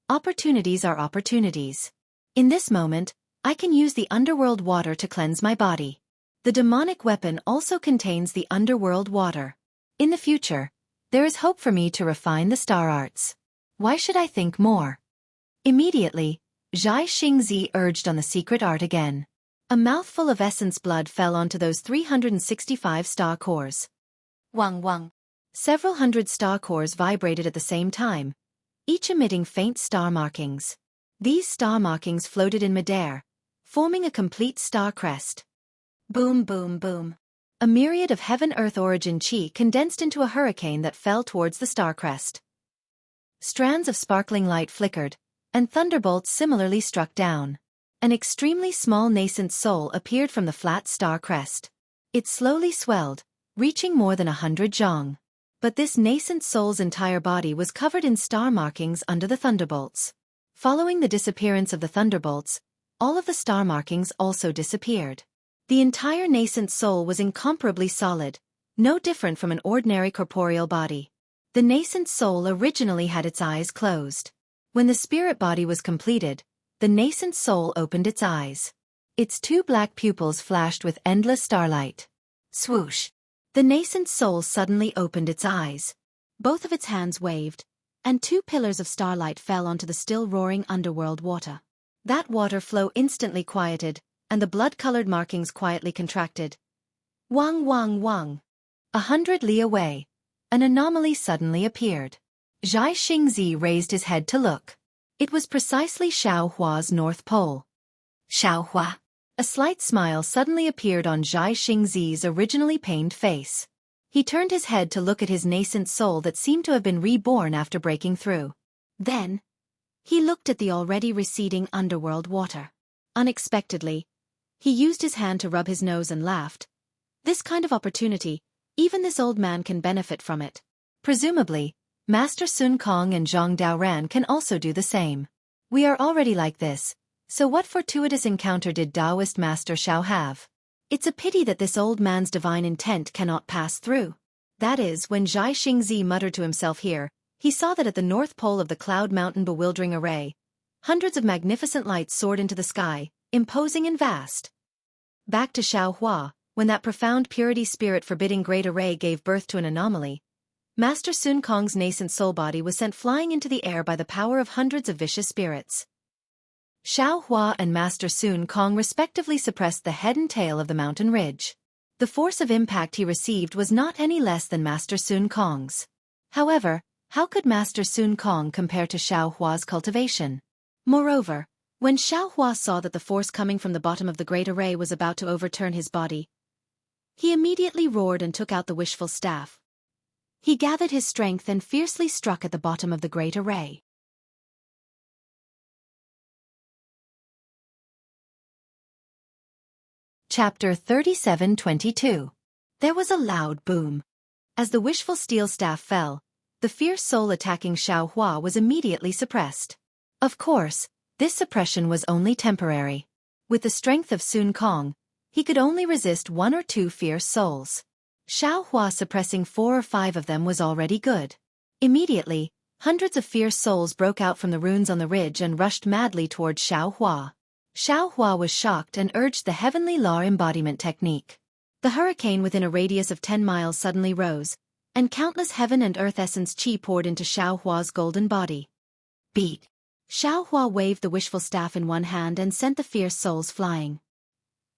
Opportunities are opportunities. In this moment, I can use the underworld water to cleanse my body. The demonic weapon also contains the underworld water. In the future, there is hope for me to refine the star arts. Why should I think more? Immediately, Zhai Xingzi urged on the secret art again. A mouthful of essence blood fell onto those 365 star cores. Wang wang. Several hundred star cores vibrated at the same time, each emitting faint star markings. These star markings floated in midair, forming a complete star crest. Boom boom boom. A myriad of heaven-earth origin chi condensed into a hurricane that fell towards the star crest. Strands of sparkling light flickered, and thunderbolts similarly struck down. An extremely small nascent soul appeared from the flat star crest. It slowly swelled, reaching more than 100 zhong. But this nascent soul's entire body was covered in star markings under the thunderbolts. Following the disappearance of the thunderbolts, all of the star markings also disappeared. The entire nascent soul was incomparably solid, no different from an ordinary corporeal body. The nascent soul originally had its eyes closed. When the spirit body was completed, the nascent soul opened its eyes. Its 2 black pupils flashed with endless starlight. Swoosh! The nascent soul suddenly opened its eyes. Both of its hands waved, and 2 pillars of starlight fell onto the still roaring underworld water. That water flow instantly quieted, and the blood-colored markings quietly contracted. Wang wang wang. 100 li away, an anomaly suddenly appeared. Zhai Xingzi raised his head to look. It was precisely Xiaohua's North Pole. Xiaohua. A slight smile suddenly appeared on Zhai Xingzi's originally pained face. He turned his head to look at his nascent soul that seemed to have been reborn after breaking through. Then, he looked at the already receding underworld water. Unexpectedly, he used his hand to rub his nose and laughed. This kind of opportunity, even this old man can benefit from it. Presumably, Master Sun Kong and Zhang Daoran can also do the same. We are already like this, so what fortuitous encounter did Taoist Master Xiao have? It's a pity that this old man's divine intent cannot pass through. That is, when Zhai Xingzi muttered to himself here, he saw that at the north pole of the cloud mountain bewildering array, hundreds of magnificent lights soared into the sky, imposing and vast. Back to Xiaohua, when that profound purity spirit forbidding great array gave birth to an anomaly, Master Sun Kong's nascent soul body was sent flying into the air by the power of hundreds of vicious spirits. Xiao Hua and Master Sun Kong respectively suppressed the head and tail of the mountain ridge. The force of impact he received was not any less than Master Sun Kong's. However, how could Master Sun Kong compare to Xiao Hua's cultivation? Moreover, when Xiao Hua saw that the force coming from the bottom of the great array was about to overturn his body, he immediately roared and took out the wishful staff. He gathered his strength and fiercely struck at the bottom of the great array. Chapter 37:22. There was a loud boom. As the wishful steel staff fell, the fierce soul attacking Xiao Hua was immediately suppressed. Of course, this suppression was only temporary. With the strength of Sun Kong, he could only resist 1 or 2 fierce souls. Xiao Hua suppressing 4 or 5 of them was already good. Immediately, hundreds of fierce souls broke out from the ruins on the ridge and rushed madly towards Xiao Hua. Xiao Hua was shocked and urged the heavenly law embodiment technique. The hurricane within a radius of 10 miles suddenly rose, and countless heaven and earth essence qi poured into Xiao Hua's golden body. Beat! Xiao Hua waved the wishful staff in one hand and sent the fierce souls flying.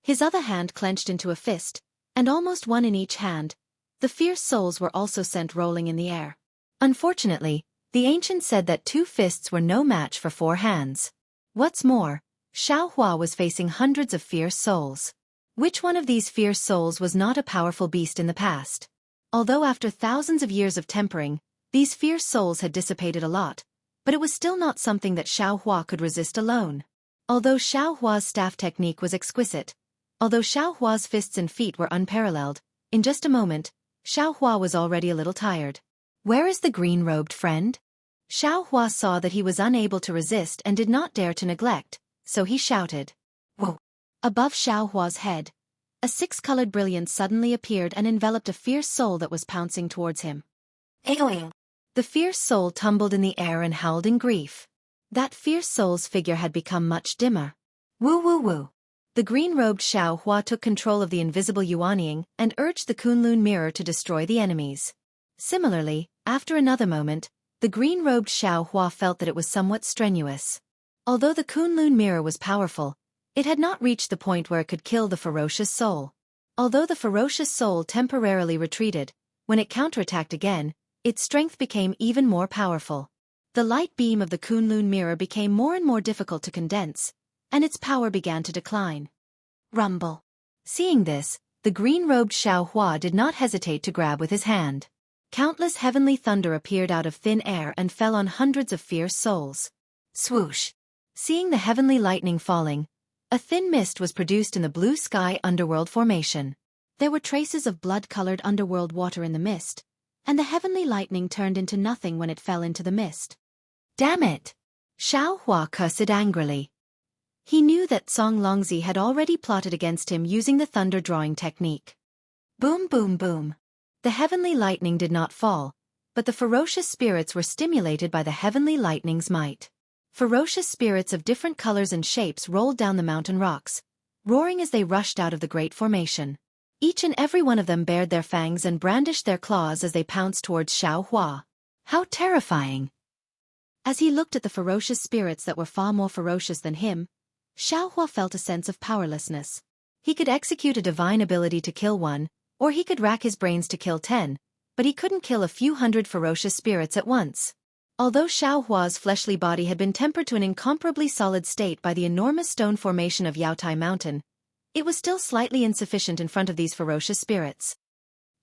His other hand clenched into a fist, and almost one in each hand, the fierce souls were also sent rolling in the air. Unfortunately, the ancient said that 2 fists were no match for 4 hands. What's more, Xiao Hua was facing hundreds of fierce souls. Which one of these fierce souls was not a powerful beast in the past? Although after thousands of years of tempering, these fierce souls had dissipated a lot, but it was still not something that Xiao Hua could resist alone. Although Xiao Hua's staff technique was exquisite, although Xiao Hua's fists and feet were unparalleled, in just a moment, Xiao Hua was already a little tired. Where is the green-robed friend? Xiao Hua saw that he was unable to resist and did not dare to neglect, so he shouted. Whoa! Above Xiao Hua's head, a 6-colored brilliance suddenly appeared and enveloped a fierce soul that was pouncing towards him. Aoing! The fierce soul tumbled in the air and howled in grief. That fierce soul's figure had become much dimmer. Woo woo woo! The green-robed Xiao Hua took control of the invisible Yuanying and urged the Kunlun mirror to destroy the enemies. Similarly, after another moment, the green-robed Xiao Hua felt that it was somewhat strenuous. Although the Kunlun mirror was powerful, it had not reached the point where it could kill the ferocious soul. Although the ferocious soul temporarily retreated, when it counterattacked again, its strength became even more powerful. The light beam of the Kunlun mirror became more and more difficult to condense, and its power began to decline. Rumble! Seeing this, the green-robed Xiao Hua did not hesitate to grab with his hand. Countless heavenly thunder appeared out of thin air and fell on hundreds of fierce souls. Swoosh! Seeing the heavenly lightning falling, a thin mist was produced in the blue sky underworld formation. There were traces of blood-colored underworld water in the mist, and the heavenly lightning turned into nothing when it fell into the mist. Damn it! Xiao Hua cursed angrily. He knew that Song Longzi had already plotted against him using the thunder-drawing technique. Boom boom boom! The heavenly lightning did not fall, but the ferocious spirits were stimulated by the heavenly lightning's might. Ferocious spirits of different colors and shapes rolled down the mountain rocks, roaring as they rushed out of the great formation. Each and every one of them bared their fangs and brandished their claws as they pounced towards Xiao Hua. How terrifying! As he looked at the ferocious spirits that were far more ferocious than him, Xiao Hua felt a sense of powerlessness. He could execute a divine ability to kill one, or he could rack his brains to kill 10, but he couldn't kill a few hundred ferocious spirits at once. Although Xiao Hua's fleshly body had been tempered to an incomparably solid state by the enormous stone formation of Yaotai Mountain, it was still slightly insufficient in front of these ferocious spirits.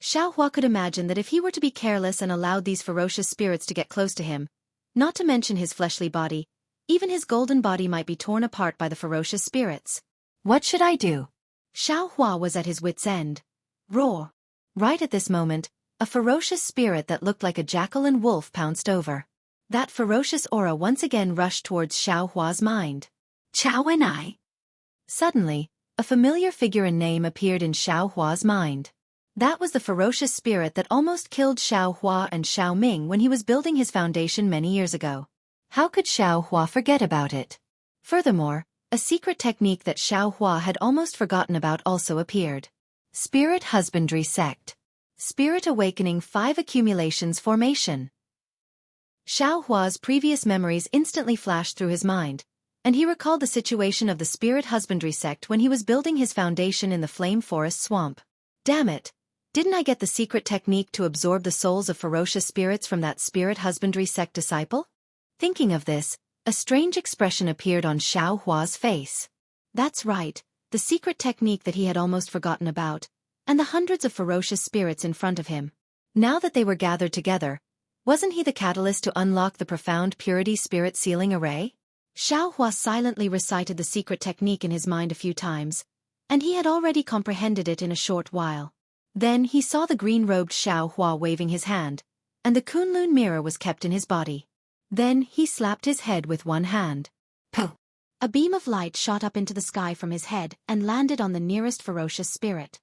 Xiao Hua could imagine that if he were to be careless and allowed these ferocious spirits to get close to him, not to mention his fleshly body, even his golden body might be torn apart by the ferocious spirits. What should I do? Xiao Hua was at his wit's end. Roar! Right at this moment, a ferocious spirit that looked like a jackal and wolf pounced over. That ferocious aura once again rushed towards Xiao Hua's mind. Chao and I. Suddenly, a familiar figure and name appeared in Xiao Hua's mind. That was the ferocious spirit that almost killed Xiao Hua and Xiao Ming when he was building his foundation many years ago. How could Xiao Hua forget about it? Furthermore, a secret technique that Xiao Hua had almost forgotten about also appeared. Spirit Husbandry Sect. Spirit Awakening 5 Accumulations Formation. Xiao Hua's previous memories instantly flashed through his mind, and he recalled the situation of the Spirit Husbandry sect when he was building his foundation in the Flame Forest Swamp. Damn it! Didn't I get the secret technique to absorb the souls of ferocious spirits from that Spirit Husbandry sect disciple? Thinking of this, a strange expression appeared on Xiao Hua's face. That's right, the secret technique that he had almost forgotten about, and the hundreds of ferocious spirits in front of him. Now that they were gathered together, wasn't he the catalyst to unlock the profound purity spirit sealing array? Xiao Hua silently recited the secret technique in his mind a few times, and he had already comprehended it in a short while. Then he saw the green-robed Xiao Hua waving his hand, and the Kunlun mirror was kept in his body. Then he slapped his head with one hand. Puh! A beam of light shot up into the sky from his head and landed on the nearest ferocious spirit.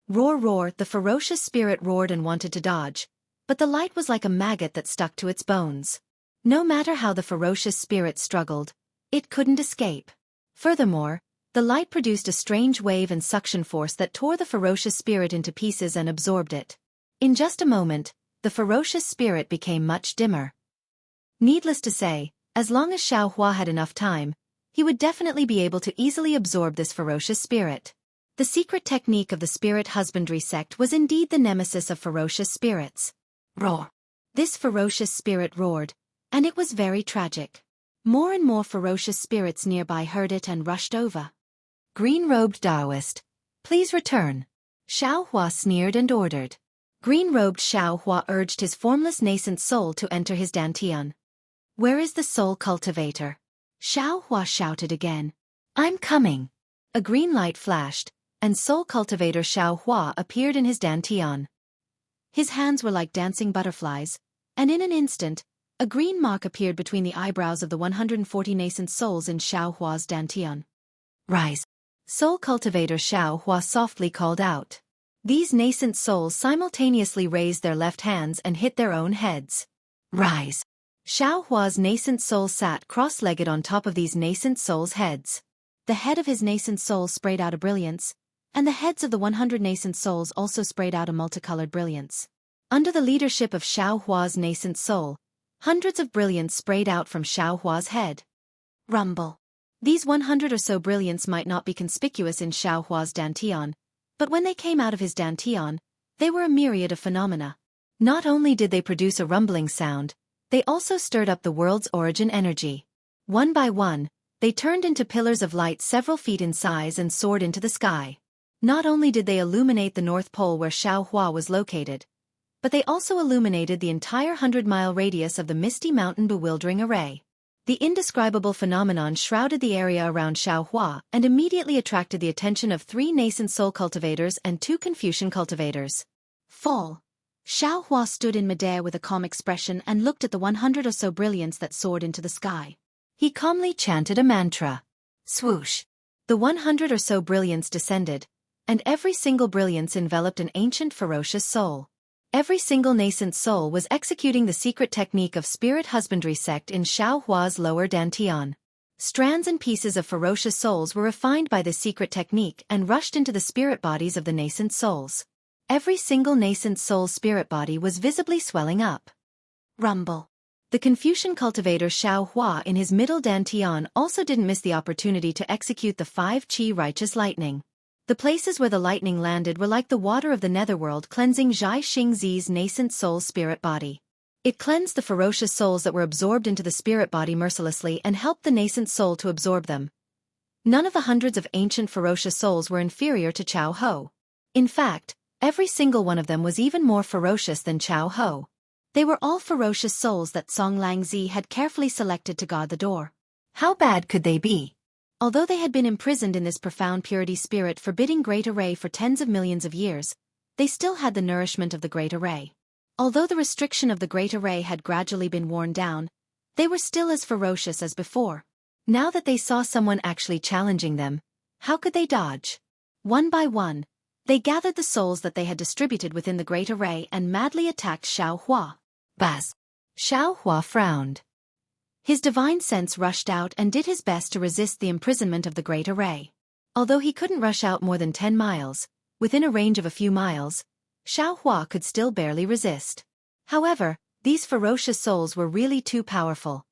Roar, roar! The ferocious spirit roared and wanted to dodge, but the light was like a maggot that stuck to its bones. No matter how the ferocious spirit struggled, it couldn't escape. Furthermore, the light produced a strange wave and suction force that tore the ferocious spirit into pieces and absorbed it. In just a moment, the ferocious spirit became much dimmer. Needless to say, as long as Xiao Hua had enough time, he would definitely be able to easily absorb this ferocious spirit. The secret technique of the Spirit Husbandry sect was indeed the nemesis of ferocious spirits. Roar! This ferocious spirit roared, and it was very tragic. More and more ferocious spirits nearby heard it and rushed over. Green-robed Taoist, please return. Xiao Hua sneered and ordered. Green-robed Xiao Hua urged his formless nascent soul to enter his dantian. Where is the soul cultivator? Xiao Hua shouted again. I'm coming. A green light flashed, and soul cultivator Xiao Hua appeared in his dantian. His hands were like dancing butterflies, and in an instant, a green mark appeared between the eyebrows of the 140 nascent souls in Xiao Hua's dantian. Rise! Soul cultivator Xiao Hua softly called out. These nascent souls simultaneously raised their left hands and hit their own heads. Rise! Xiao Hua's nascent soul sat cross-legged on top of these nascent souls' heads. The head of his nascent soul sprayed out a brilliance, and the heads of the 100 nascent souls also sprayed out a multicolored brilliance. Under the leadership of Xiao Hua's nascent soul, hundreds of brilliance sprayed out from Xiao Hua's head. Rumble. These 100 or so brilliance might not be conspicuous in Xiao Hua's dantian, but when they came out of his dantian, they were a myriad of phenomena. Not only did they produce a rumbling sound, they also stirred up the world's origin energy. One by one, they turned into pillars of light several feet in size and soared into the sky. Not only did they illuminate the North Pole where Xiao Hua was located, but they also illuminated the entire 100-mile radius of the Misty Mountain bewildering array. The indescribable phenomenon shrouded the area around Xiao Hua and immediately attracted the attention of 3 nascent soul cultivators and 2 Confucian cultivators. Fall. Xiao Hua stood in midair with a calm expression and looked at the 100 or so brilliance that soared into the sky. He calmly chanted a mantra. Swoosh. The 100 or so brilliance descended, and every single brilliance enveloped an ancient ferocious soul. Every single nascent soul was executing the secret technique of Spirit Husbandry sect in Xiao Hua's lower dantian. Strands and pieces of ferocious souls were refined by this secret technique and rushed into the spirit bodies of the nascent souls. Every single nascent soul's spirit body was visibly swelling up. Rumble. The Confucian cultivator Xiao Hua in his middle dantian also didn't miss the opportunity to execute the 5 qi righteous lightning. The places where the lightning landed were like the water of the netherworld cleansing Zhai Xingzi's nascent soul's spirit body. It cleansed the ferocious souls that were absorbed into the spirit body mercilessly and helped the nascent soul to absorb them. None of the hundreds of ancient ferocious souls were inferior to Chao Ho. In fact, every single one of them was even more ferocious than Chao Ho. They were all ferocious souls that Song Langzi had carefully selected to guard the door. How bad could they be? Although they had been imprisoned in this profound purity spirit forbidding Great Array for tens of millions of years, they still had the nourishment of the Great Array. Although the restriction of the Great Array had gradually been worn down, they were still as ferocious as before. Now that they saw someone actually challenging them, how could they dodge? One by one, they gathered the souls that they had distributed within the Great Array and madly attacked Xiao Hua. Buzz! Xiao Hua frowned. His divine sense rushed out and did his best to resist the imprisonment of the Great Array. Although he couldn't rush out more than 10 miles, within a range of a few miles, Xueqi could still barely resist. However, these ferocious souls were really too powerful.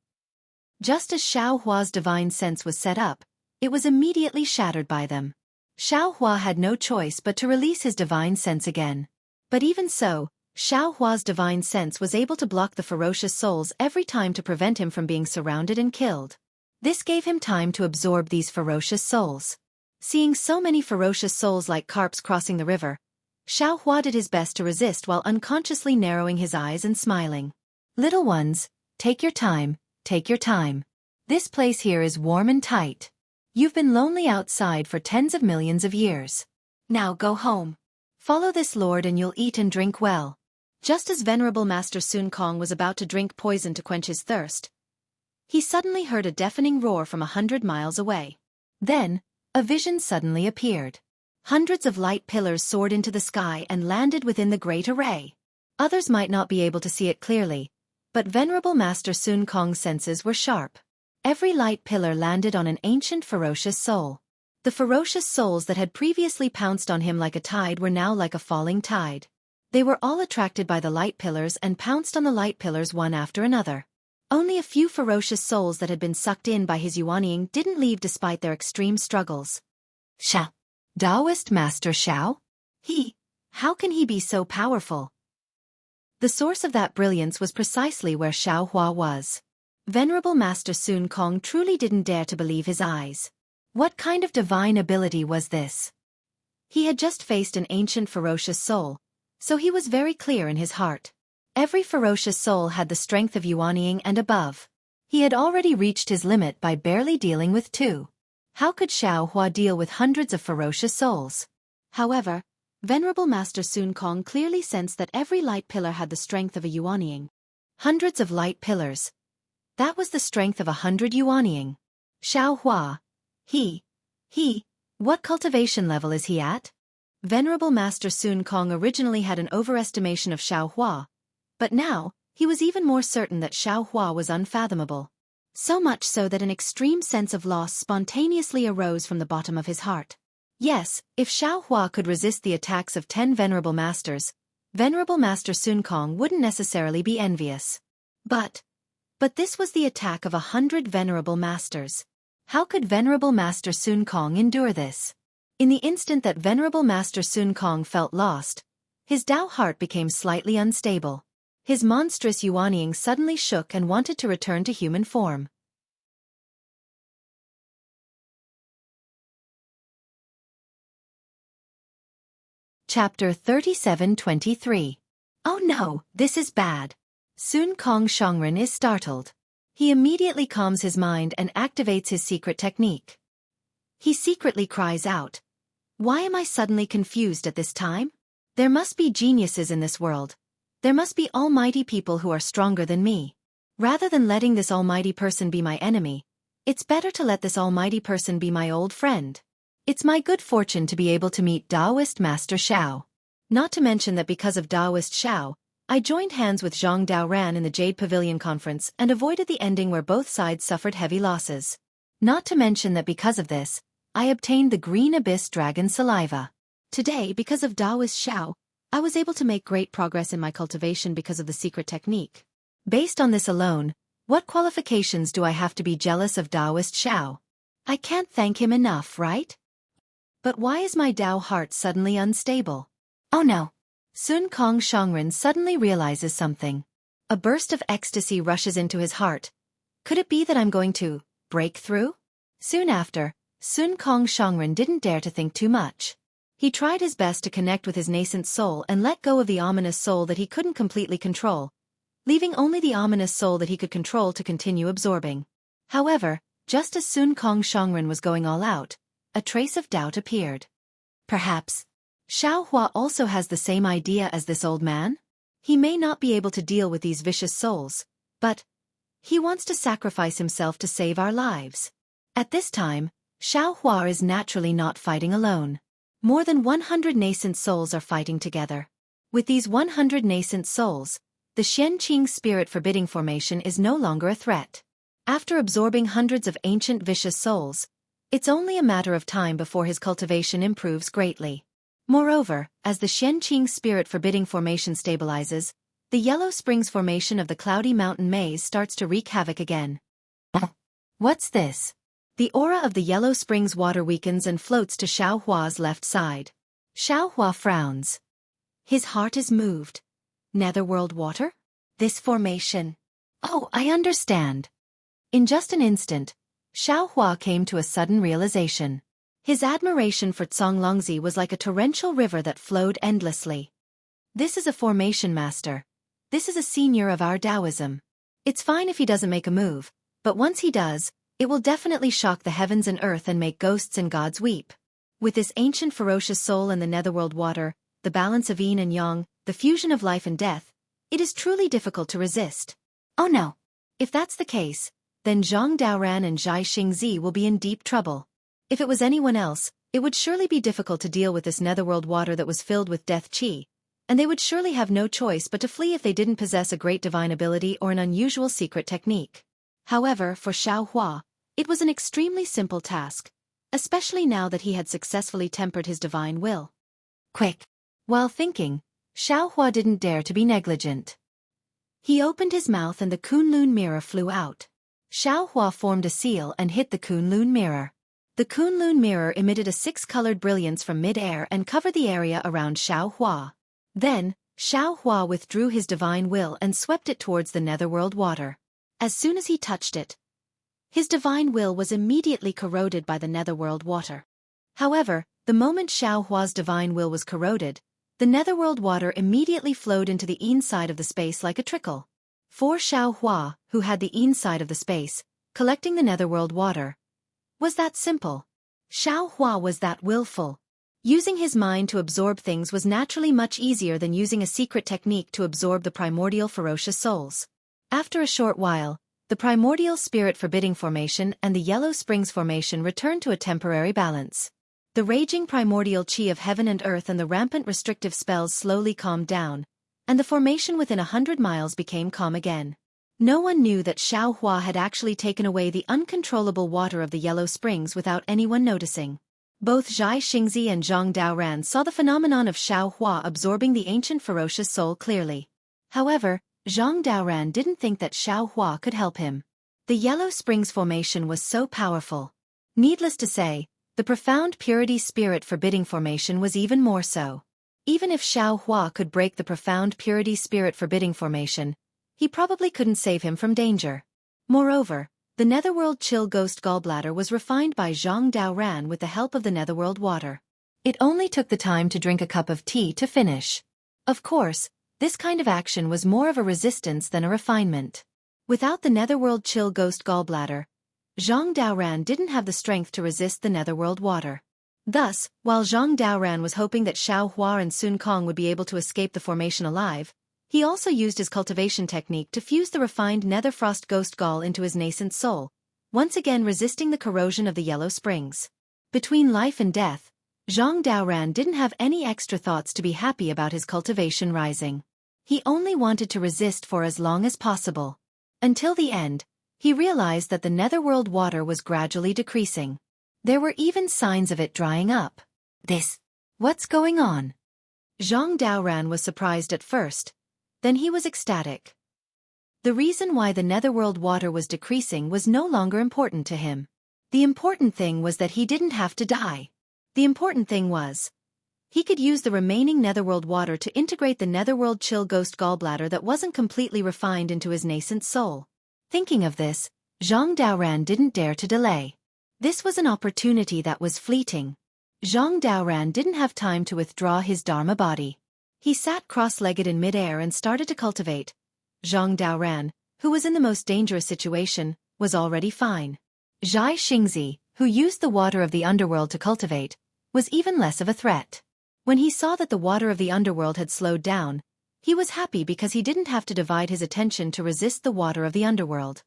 Just as Xueqi's divine sense was set up, it was immediately shattered by them. Xueqi had no choice but to release his divine sense again. But even so, Xueqi's divine sense was able to block the ferocious souls every time to prevent him from being surrounded and killed. This gave him time to absorb these ferocious souls. Seeing so many ferocious souls like carps crossing the river, Xueqi did his best to resist while unconsciously narrowing his eyes and smiling. Little ones, take your time, take your time. This place here is warm and tight. You've been lonely outside for tens of millions of years. Now go home. Follow this lord and you'll eat and drink well. Just as Venerable Master Sun Kong was about to drink poison to quench his thirst, he suddenly heard a deafening roar from 100 miles away. Then, a vision suddenly appeared. Hundreds of light pillars soared into the sky and landed within the great array. Others might not be able to see it clearly, but Venerable Master Sun Kong's senses were sharp. Every light pillar landed on an ancient ferocious soul. The ferocious souls that had previously pounced on him like a tide were now like a falling tide. They were all attracted by the light pillars and pounced on the light pillars one after another. Only a few ferocious souls that had been sucked in by his yuanying didn't leave despite their extreme struggles. Xiao. Taoist Master Xiao? How can he be so powerful? The source of that brilliance was precisely where Xueqi was. Venerable Master Sun Kong truly didn't dare to believe his eyes. What kind of divine ability was this? He had just faced an ancient ferocious soul, so he was very clear in his heart. Every ferocious soul had the strength of yuanying and above. He had already reached his limit by barely dealing with 2. How could Xueqi deal with hundreds of ferocious souls? However, Venerable Master Sun Kong clearly sensed that every light pillar had the strength of a yuanying. Hundreds of light pillars. That was the strength of 100 yuanying. Xueqi. What cultivation level is he at? Venerable Master Sun Kong originally had an overestimation of Xueqi, but now, he was even more certain that Xueqi was unfathomable. So much so that an extreme sense of loss spontaneously arose from the bottom of his heart. Yes, if Xueqi could resist the attacks of 10 Venerable Masters, Venerable Master Sun Kong wouldn't necessarily be envious. But this was the attack of 100 Venerable Masters. How could Venerable Master Sun Kong endure this? In the instant that Venerable Master Sun Kong felt lost, his Tao heart became slightly unstable. His monstrous yuanying suddenly shook and wanted to return to human form. Chapter 37-23. Oh no, this is bad. Sun Kong Shongren is startled. He immediately calms his mind and activates his secret technique. He secretly cries out, "Why am I suddenly confused at this time? There must be geniuses in this world. There must be almighty people who are stronger than me. Rather than letting this almighty person be my enemy, it's better to let this almighty person be my old friend. It's my good fortune to be able to meet Taoist Master Xiao. Not to mention that because of Taoist Xiao, I joined hands with Zhang Daoran in the Jade Pavilion Conference and avoided the ending where both sides suffered heavy losses. Not to mention that because of this, I obtained the Green Abyss Dragon Saliva. Today, because of Taoist Xiao, I was able to make great progress in my cultivation because of the secret technique. Based on this alone, what qualifications do I have to be jealous of Taoist Xiao? I can't thank him enough, right? But why is my Tao heart suddenly unstable? Oh no! Sun Kong Shongren suddenly realizes something. A burst of ecstasy rushes into his heart. Could it be that I'm going to break through? Soon after, Sun Kong Shongren didn't dare to think too much. He tried his best to connect with his nascent soul and let go of the ominous soul that he couldn't completely control, leaving only the ominous soul that he could control to continue absorbing. However, just as Sun Kong Shongren was going all out, a trace of doubt appeared. Perhaps Xueqi also has the same idea as this old man? He may not be able to deal with these vicious souls, but he wants to sacrifice himself to save our lives. At this time, Xueqi is naturally not fighting alone. More than 100 nascent souls are fighting together. With these 100 nascent souls, the Xianqing spirit forbidding formation is no longer a threat. After absorbing hundreds of ancient vicious souls, it's only a matter of time before his cultivation improves greatly. Moreover, As the Xueqi spirit forbidding formation stabilizes, the Yellow Springs formation of the cloudy mountain maze starts to wreak havoc again. What's this? The aura of the Yellow Springs water weakens and floats to Xueqi's left side. Xueqi frowns. His heart is moved. Netherworld water? This formation. Oh, I understand. In just an instant, Xueqi came to a sudden realization. His admiration for Zonglongzi was like a torrential river that flowed endlessly. This is a formation master. This is a senior of our Taoism. It's fine if he doesn't make a move, but once he does, it will definitely shock the heavens and earth and make ghosts and gods weep. With this ancient ferocious soul and the netherworld water, the balance of yin and yang, the fusion of life and death, it is truly difficult to resist. Oh no! If that's the case, then Zhang Daoran and Zhai Xingzi will be in deep trouble. If it was anyone else, it would surely be difficult to deal with this netherworld water that was filled with death qi, and they would surely have no choice but to flee if they didn't possess a great divine ability or an unusual secret technique. However, for Xueqi, it was an extremely simple task, especially now that he had successfully tempered his divine will. Quick! While thinking, Xueqi didn't dare to be negligent. He opened his mouth and the Kunlun mirror flew out. Xueqi formed a seal and hit the Kunlun mirror. The Kunlun mirror emitted a six-colored brilliance from mid-air and covered the area around Xueqi. Then, Xueqi withdrew his divine will and swept it towards the netherworld water. As soon as he touched it, his divine will was immediately corroded by the netherworld water. However, the moment Xueqi's divine will was corroded, the netherworld water immediately flowed into the inside of the space like a trickle. For Xueqi, who had the inside of the space, collecting the netherworld water, was that simple. Xueqi was that willful. Using his mind to absorb things was naturally much easier than using a secret technique to absorb the primordial ferocious souls. After a short while, the primordial spirit forbidding formation and the Yellow Springs formation returned to a temporary balance. The raging primordial qi of heaven and earth and the rampant restrictive spells slowly calmed down, and the formation within 100 miles became calm again. No one knew that Xueqi had actually taken away the uncontrollable water of the Yellow Springs without anyone noticing. Both Zhai Xingzi and Zhang Daoran saw the phenomenon of Xueqi absorbing the ancient ferocious soul clearly. However, Zhang Daoran didn't think that Xueqi could help him. The Yellow Springs formation was so powerful. Needless to say, the profound purity spirit forbidding formation was even more so. Even if Xueqi could break the profound purity spirit forbidding formation, he probably couldn't save him from danger. Moreover, the netherworld chill ghost gallbladder was refined by Zhang Daoran with the help of the netherworld water. It only took the time to drink a cup of tea to finish. Of course, this kind of action was more of a resistance than a refinement. Without the netherworld chill ghost gallbladder, Zhang Daoran didn't have the strength to resist the netherworld water. Thus, while Zhang Daoran was hoping that Xueqi and Sun Kong would be able to escape the formation alive, he also used his cultivation technique to fuse the refined netherfrost ghost gall into his nascent soul, once again resisting the corrosion of the Yellow Springs. Between life and death, Zhang Daoran didn't have any extra thoughts to be happy about his cultivation rising. He only wanted to resist for as long as possible. Until the end, he realized that the netherworld water was gradually decreasing. There were even signs of it drying up. What's going on? Zhang Daoran was surprised at first. Then he was ecstatic. The reason why the netherworld water was decreasing was no longer important to him. The important thing was that he didn't have to die. The important thing was, he could use the remaining netherworld water to integrate the netherworld chill ghost gallbladder that wasn't completely refined into his nascent soul. Thinking of this, Zhang Daoran didn't dare to delay. This was an opportunity that was fleeting. Zhang Daoran didn't have time to withdraw his Dharma body. He sat cross-legged in mid-air and started to cultivate. Zhang Daoran, who was in the most dangerous situation, was already fine. Zhai Xingzi, who used the water of the underworld to cultivate, was even less of a threat. When he saw that the water of the underworld had slowed down, he was happy because he didn't have to divide his attention to resist the water of the underworld.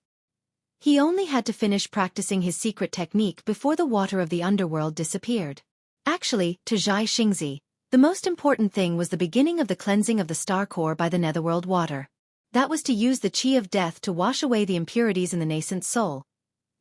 He only had to finish practicing his secret technique before the water of the underworld disappeared. Actually, to Zhai Xingzi, the most important thing was the beginning of the cleansing of the star core by the netherworld water. That was to use the qi of death to wash away the impurities in the nascent soul,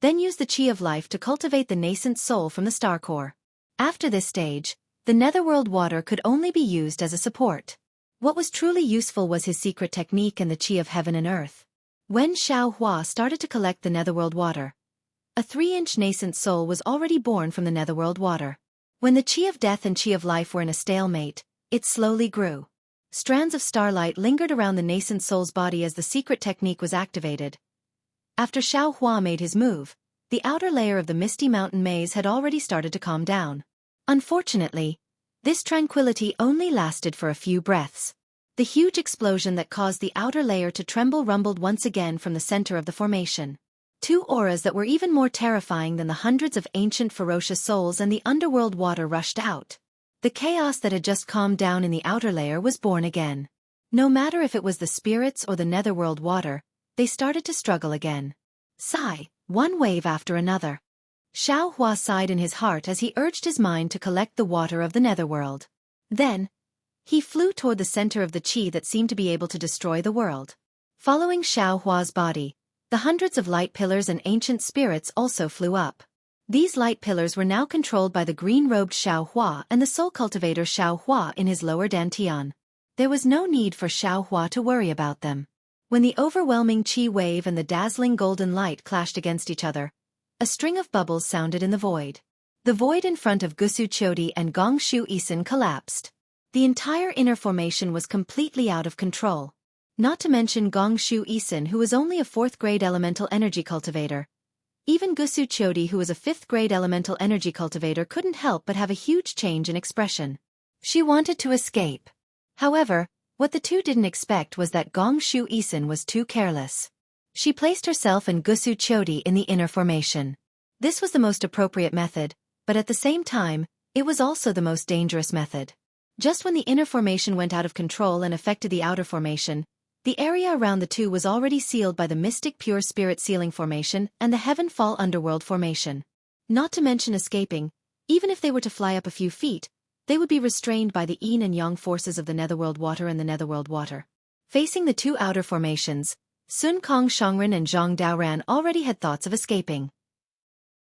then use the qi of life to cultivate the nascent soul from the star core. After this stage, The netherworld water could only be used as a support. What was truly useful was his secret technique and the chi of heaven and earth. When Xueqi started to collect the netherworld water, a 3-inch nascent soul was already born from the netherworld water. When the chi of death and chi of life were in a stalemate, it slowly grew. Strands of starlight lingered around the nascent soul's body as the secret technique was activated. After Xueqi made his move, the outer layer of the misty mountain maze had already started to calm down. Unfortunately, this tranquility only lasted for a few breaths. The huge explosion that caused the outer layer to tremble rumbled once again from the center of the formation. Two auras that were even more terrifying than the hundreds of ancient ferocious souls and the underworld water rushed out. The chaos that had just calmed down in the outer layer was born again. No matter if it was the spirits or the netherworld water, they started to struggle again. Sigh, one wave after another. Xueqi sighed in his heart as he urged his mind to collect the water of the netherworld. Then, he flew toward the center of the chi that seemed to be able to destroy the world. Following Xueqi's body, the hundreds of light pillars and ancient spirits also flew up. These light pillars were now controlled by the green-robed Xueqi and the soul cultivator Xueqi in his lower dantian. There was no need for Xueqi to worry about them. When the overwhelming chi wave and the dazzling golden light clashed against each other, a string of bubbles sounded in the void. The void in front of Xueqi and Xueqi collapsed. The entire inner formation was completely out of control. Not to mention Xueqi, who was only a 4th-grade elemental energy cultivator. Even Xueqi, who was a 5th-grade elemental energy cultivator, couldn't help but have a huge change in expression. She wanted to escape. However, what the two didn't expect was that Xueqi was too careless. She placed herself and Xueqi in the inner formation. This was the most appropriate method, but at the same time, it was also the most dangerous method. Just when the inner formation went out of control and affected the outer formation, the area around the two was already sealed by the mystic pure spirit sealing formation and the heaven-fall underworld formation. Not to mention escaping, even if they were to fly up a few feet, they would be restrained by the yin and yang forces of the netherworld water and the netherworld water. Facing the two outer formations, Sun Kong Shangren and Zhang Daoran already had thoughts of escaping.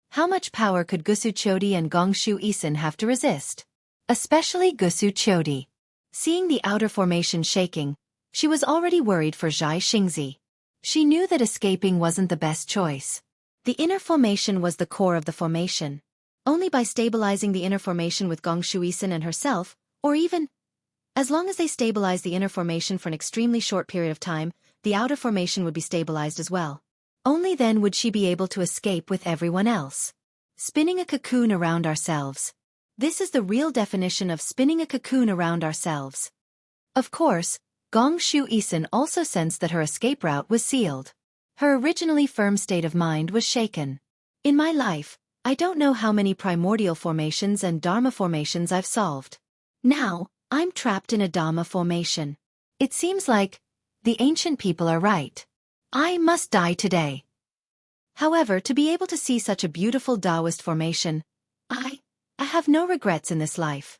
How much power could Xueqi and Xueqi have to resist? Especially Xueqi. Seeing the outer formation shaking, she was already worried for Xueqi. She knew that escaping wasn't the best choice. The inner formation was the core of the formation. Only by stabilizing the inner formation with Xueqi and herself, or even, as long as they stabilized the inner formation for an extremely short period of time, the outer formation would be stabilized as well. Only then would she be able to escape with everyone else. Spinning a cocoon around ourselves. This is the real definition of spinning a cocoon around ourselves. Of course, Xueqi also sensed that her escape route was sealed. Her originally firm state of mind was shaken. In my life, I don't know how many primordial formations and dharma formations I've solved. Now, I'm trapped in a dharma formation. It seems like the ancient people are right. I must die today. However, to be able to see such a beautiful Taoist formation, I have no regrets in this life.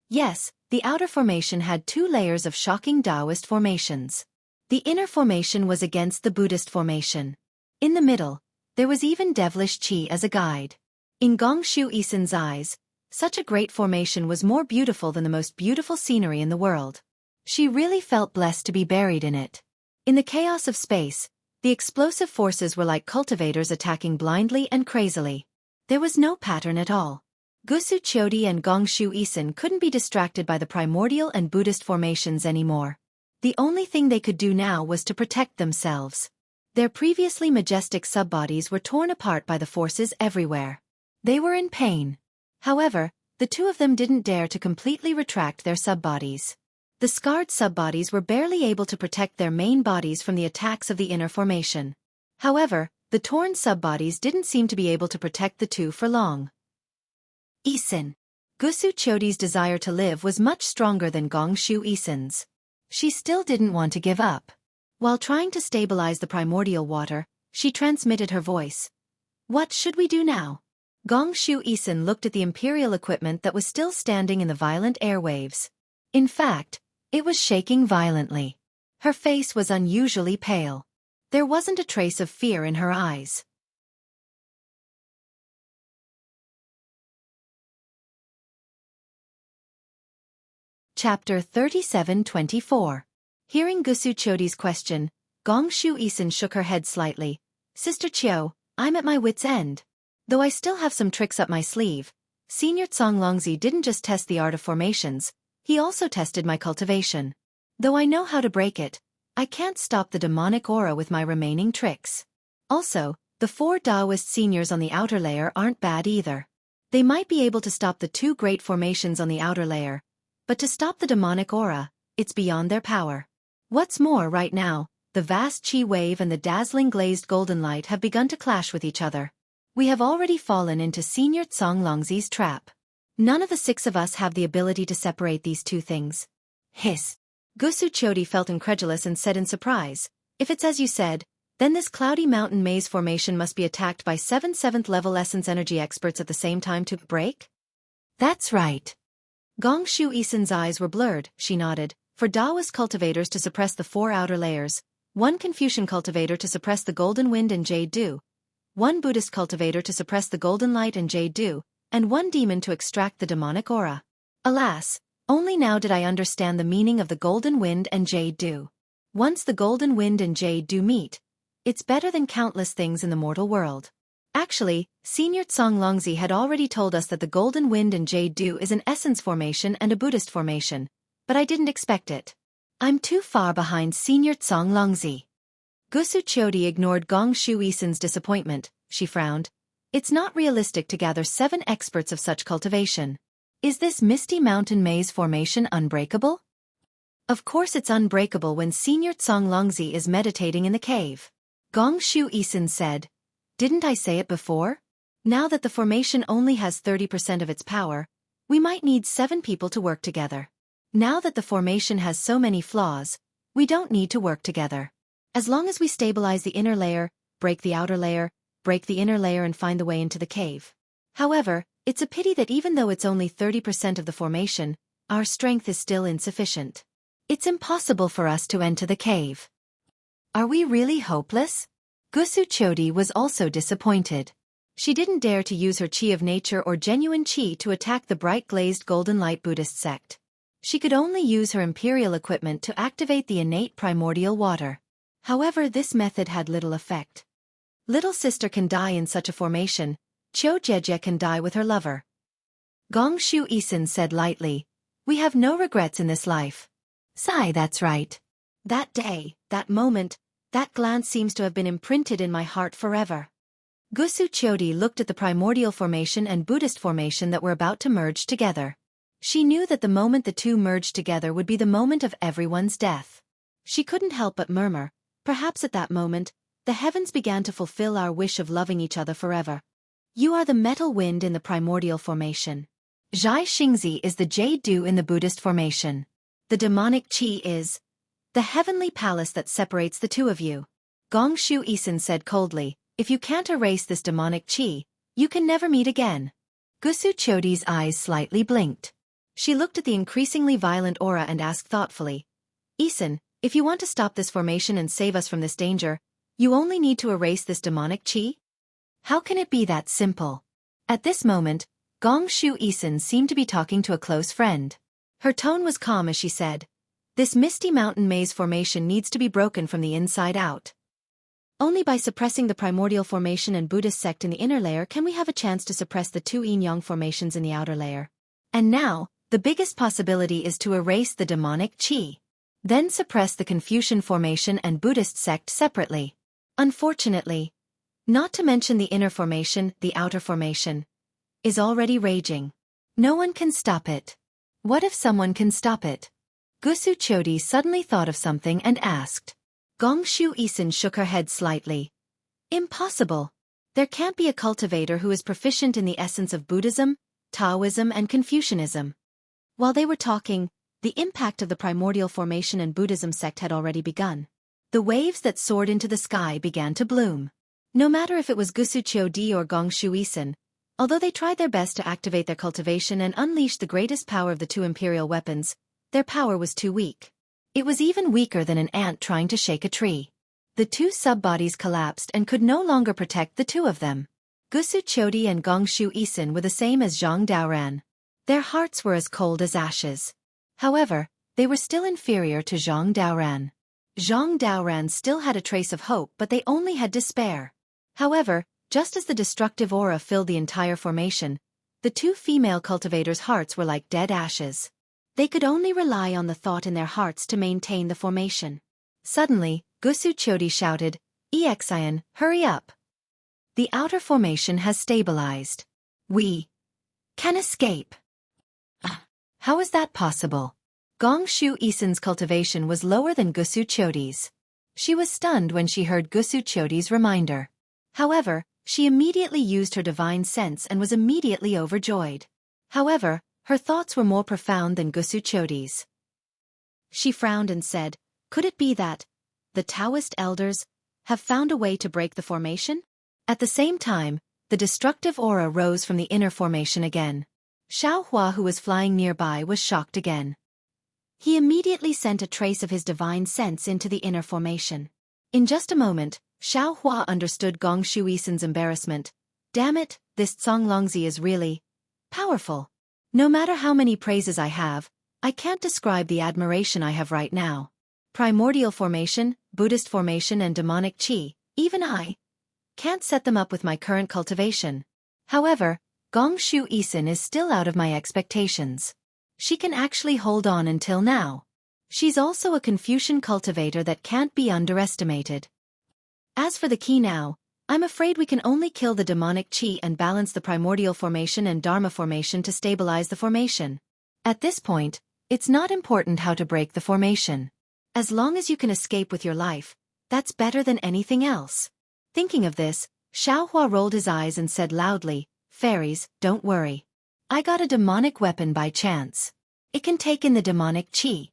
Yes, the outer formation had 2 layers of shocking Taoist formations. The inner formation was against the Buddhist formation. In the middle, there was even devilish chi as a guide. In Xueqi's eyes, such a great formation was more beautiful than the most beautiful scenery in the world. She really felt blessed to be buried in it. In the chaos of space, the explosive forces were like cultivators attacking blindly and crazily. There was no pattern at all. Xueqi and Xueqi couldn't be distracted by the primordial and Buddhist formations anymore. The only thing they could do now was to protect themselves. Their previously majestic subbodies were torn apart by the forces everywhere. They were in pain. However, the two of them didn't dare to completely retract their subbodies. The scarred subbodies were barely able to protect their main bodies from the attacks of the inner formation. However, the torn subbodies didn't seem to be able to protect the two for long. Xueqi's desire to live was much stronger than Xueqi's. She still didn't want to give up. While trying to stabilize the primordial water, she transmitted her voice. What should we do now? Xueqi looked at the imperial equipment that was still standing in the violent airwaves. In fact, it was shaking violently. Her face was unusually pale. There wasn't a trace of fear in her eyes. Chapter 37-24. Hearing Gusu Chodi's question, Gong Shu Isin shook her head slightly. Sister Chiao, I'm at my wit's end. Though I still have some tricks up my sleeve, Senior Tsang Longzi didn't just test the art of formations, he also tested my cultivation. Though I know how to break it, I can't stop the demonic aura with my remaining tricks. Also, the 4 Taoist seniors on the outer layer aren't bad either. They might be able to stop the 2 great formations on the outer layer, but to stop the demonic aura, it's beyond their power. What's more, right now, the vast chi wave and the dazzling glazed golden light have begun to clash with each other. We have already fallen into Senior Tsang Longzi's trap. None of the 6 of us have the ability to separate these 2 things. Hiss. Gusu Chodi felt incredulous and said in surprise, if it's as you said, then this cloudy mountain maze formation must be attacked by 7 7th level essence energy experts at the same time to break? That's right. Gong Shu Isin's eyes were blurred, she nodded, for Taoist cultivators to suppress the 4 outer layers, 1 Confucian cultivator to suppress the golden wind and jade dew, 1 Buddhist cultivator to suppress the golden light and jade dew, and 1 demon to extract the demonic aura. Alas, only now did I understand the meaning of the golden wind and jade dew. Once the golden wind and jade dew meet, it's better than countless things in the mortal world. Actually, Senior Tsang Longzi had already told us that the golden wind and jade dew is an essence formation and a Buddhist formation, but I didn't expect it. I'm too far behind Senior Tsang Longzi. Gusu Chodi ignored Gong Shu Isin's disappointment, she frowned. It's not realistic to gather 7 experts of such cultivation. Is this Misty Mountain Maze formation unbreakable? Of course it's unbreakable when Senior Tsang Longzi is meditating in the cave. Gong Shu Isin said, didn't I say it before? Now that the formation only has 30% of its power, we might need 7 people to work together. Now that the formation has so many flaws, we don't need to work together. As long as we stabilize the inner layer, break the outer layer, break the inner layer and find the way into the cave. However, it's a pity that even though it's only 30% of the formation, our strength is still insufficient. It's impossible for us to enter the cave. Are we really hopeless? Gusu Chodi was also disappointed. She didn't dare to use her chi of nature or genuine chi to attack the bright glazed golden light Buddhist sect. She could only use her imperial equipment to activate the innate primordial water. However, this method had little effect. Little sister can die in such a formation, Chiao Jieje can die with her lover. Gong Shu Isin said lightly, we have no regrets in this life. Sigh, that's right. That day, that moment, that glance seems to have been imprinted in my heart forever. Gusu Chodi looked at the primordial formation and Buddhist formation that were about to merge together. She knew that the moment the 2 merged together would be the moment of everyone's death. She couldn't help but murmur, perhaps at that moment, the heavens began to fulfill our wish of loving each other forever. You are the metal wind in the primordial formation. Zhai Xingzi is the jade dew in the Buddhist formation. The demonic chi is the heavenly palace that separates the 2 of you. Gong Shu Isin said coldly, if you can't erase this demonic chi, you can never meet again. Gusu Chodi's eyes slightly blinked. She looked at the increasingly violent aura and asked thoughtfully, Isin, if you want to stop this formation and save us from this danger, you only need to erase this demonic chi? How can it be that simple? At this moment, Gong Shu Isin seemed to be talking to a close friend. Her tone was calm as she said, this Misty Mountain Maze formation needs to be broken from the inside out. Only by suppressing the primordial formation and Buddhist sect in the inner layer can we have a chance to suppress the 2 yin-yang formations in the outer layer. And now, the biggest possibility is to erase the demonic chi. Then suppress the Confucian formation and Buddhist sect separately. Unfortunately, not to mention the inner formation, the outer formation, is already raging. No one can stop it. What if someone can stop it? Gusu Chodi suddenly thought of something and asked. Gong Shu Isin shook her head slightly. Impossible. There can't be a cultivator who is proficient in the essence of Buddhism, Taoism and Confucianism. While they were talking, the impact of the primordial formation and Buddhism sect had already begun. The waves that soared into the sky began to bloom. No matter if it was Gusu Chodi or Gong Shu Isin, although they tried their best to activate their cultivation and unleash the greatest power of the 2 imperial weapons, their power was too weak. It was even weaker than an ant trying to shake a tree. The 2 sub-bodies collapsed and could no longer protect the 2 of them. Gusu Chodi and Gong Shu Isin were the same as Zhang Daoran. Their hearts were as cold as ashes. However, they were still inferior to Zhang Daoran. Zhang Daoran still had a trace of hope, but they only had despair. However, just as the destructive aura filled the entire formation, the two female cultivators' hearts were like dead ashes. They could only rely on the thought in their hearts to maintain the formation. Suddenly, Xueqi shouted, "Exian, hurry up! The outer formation has stabilized. We can escape." How is that possible? Xueqi's cultivation was lower than Xueqi's. She was stunned when she heard Xueqi's reminder. However, she immediately used her divine sense and was immediately overjoyed. However, her thoughts were more profound than Xueqi's. She frowned and said, "Could it be that the Taoist elders have found a way to break the formation?" At the same time, the destructive aura rose from the inner formation again. Xuehua, who was flying nearby, was shocked again. He immediately sent a trace of his divine sense into the inner formation. In just a moment, Xuehua understood Xueqi's embarrassment. "Damn it, this Songlongzi is really powerful. No matter how many praises I have, I can't describe the admiration I have right now. Primordial formation, Buddhist formation and demonic qi, even I can't set them up with my current cultivation. However, Xueqi is still out of my expectations. She can actually hold on until now. She's also a Confucian cultivator that can't be underestimated. As for the key now, I'm afraid we can only kill the demonic qi and balance the primordial formation and dharma formation to stabilize the formation. At this point, it's not important how to break the formation. As long as you can escape with your life, that's better than anything else." Thinking of this, Xuehua rolled his eyes and said loudly, "Fairies, don't worry. I got a demonic weapon by chance. It can take in the demonic qi."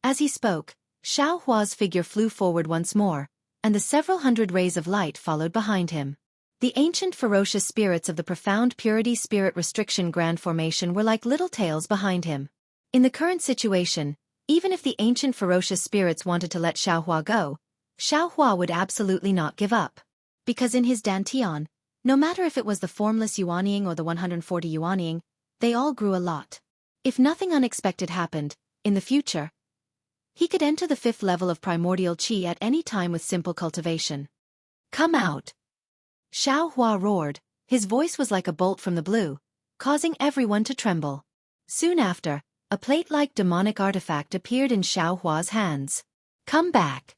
As he spoke, Xuehua's figure flew forward once more, and the several hundred rays of light followed behind him. The ancient ferocious spirits of the profound purity spirit restriction grand formation were like little tails behind him. In the current situation, even if the ancient ferocious spirits wanted to let Xuehua go, Xuehua would absolutely not give up. Because in his dantian, no matter if it was the formless Yuanying or the 140 Yuanying, they all grew a lot. If nothing unexpected happened, in the future, he could enter the 5th level of primordial qi at any time with simple cultivation. "Come out!" Xuehua roared. His voice was like a bolt from the blue, causing everyone to tremble. Soon after, a plate-like demonic artifact appeared in Xuehua's hands. "Come back!"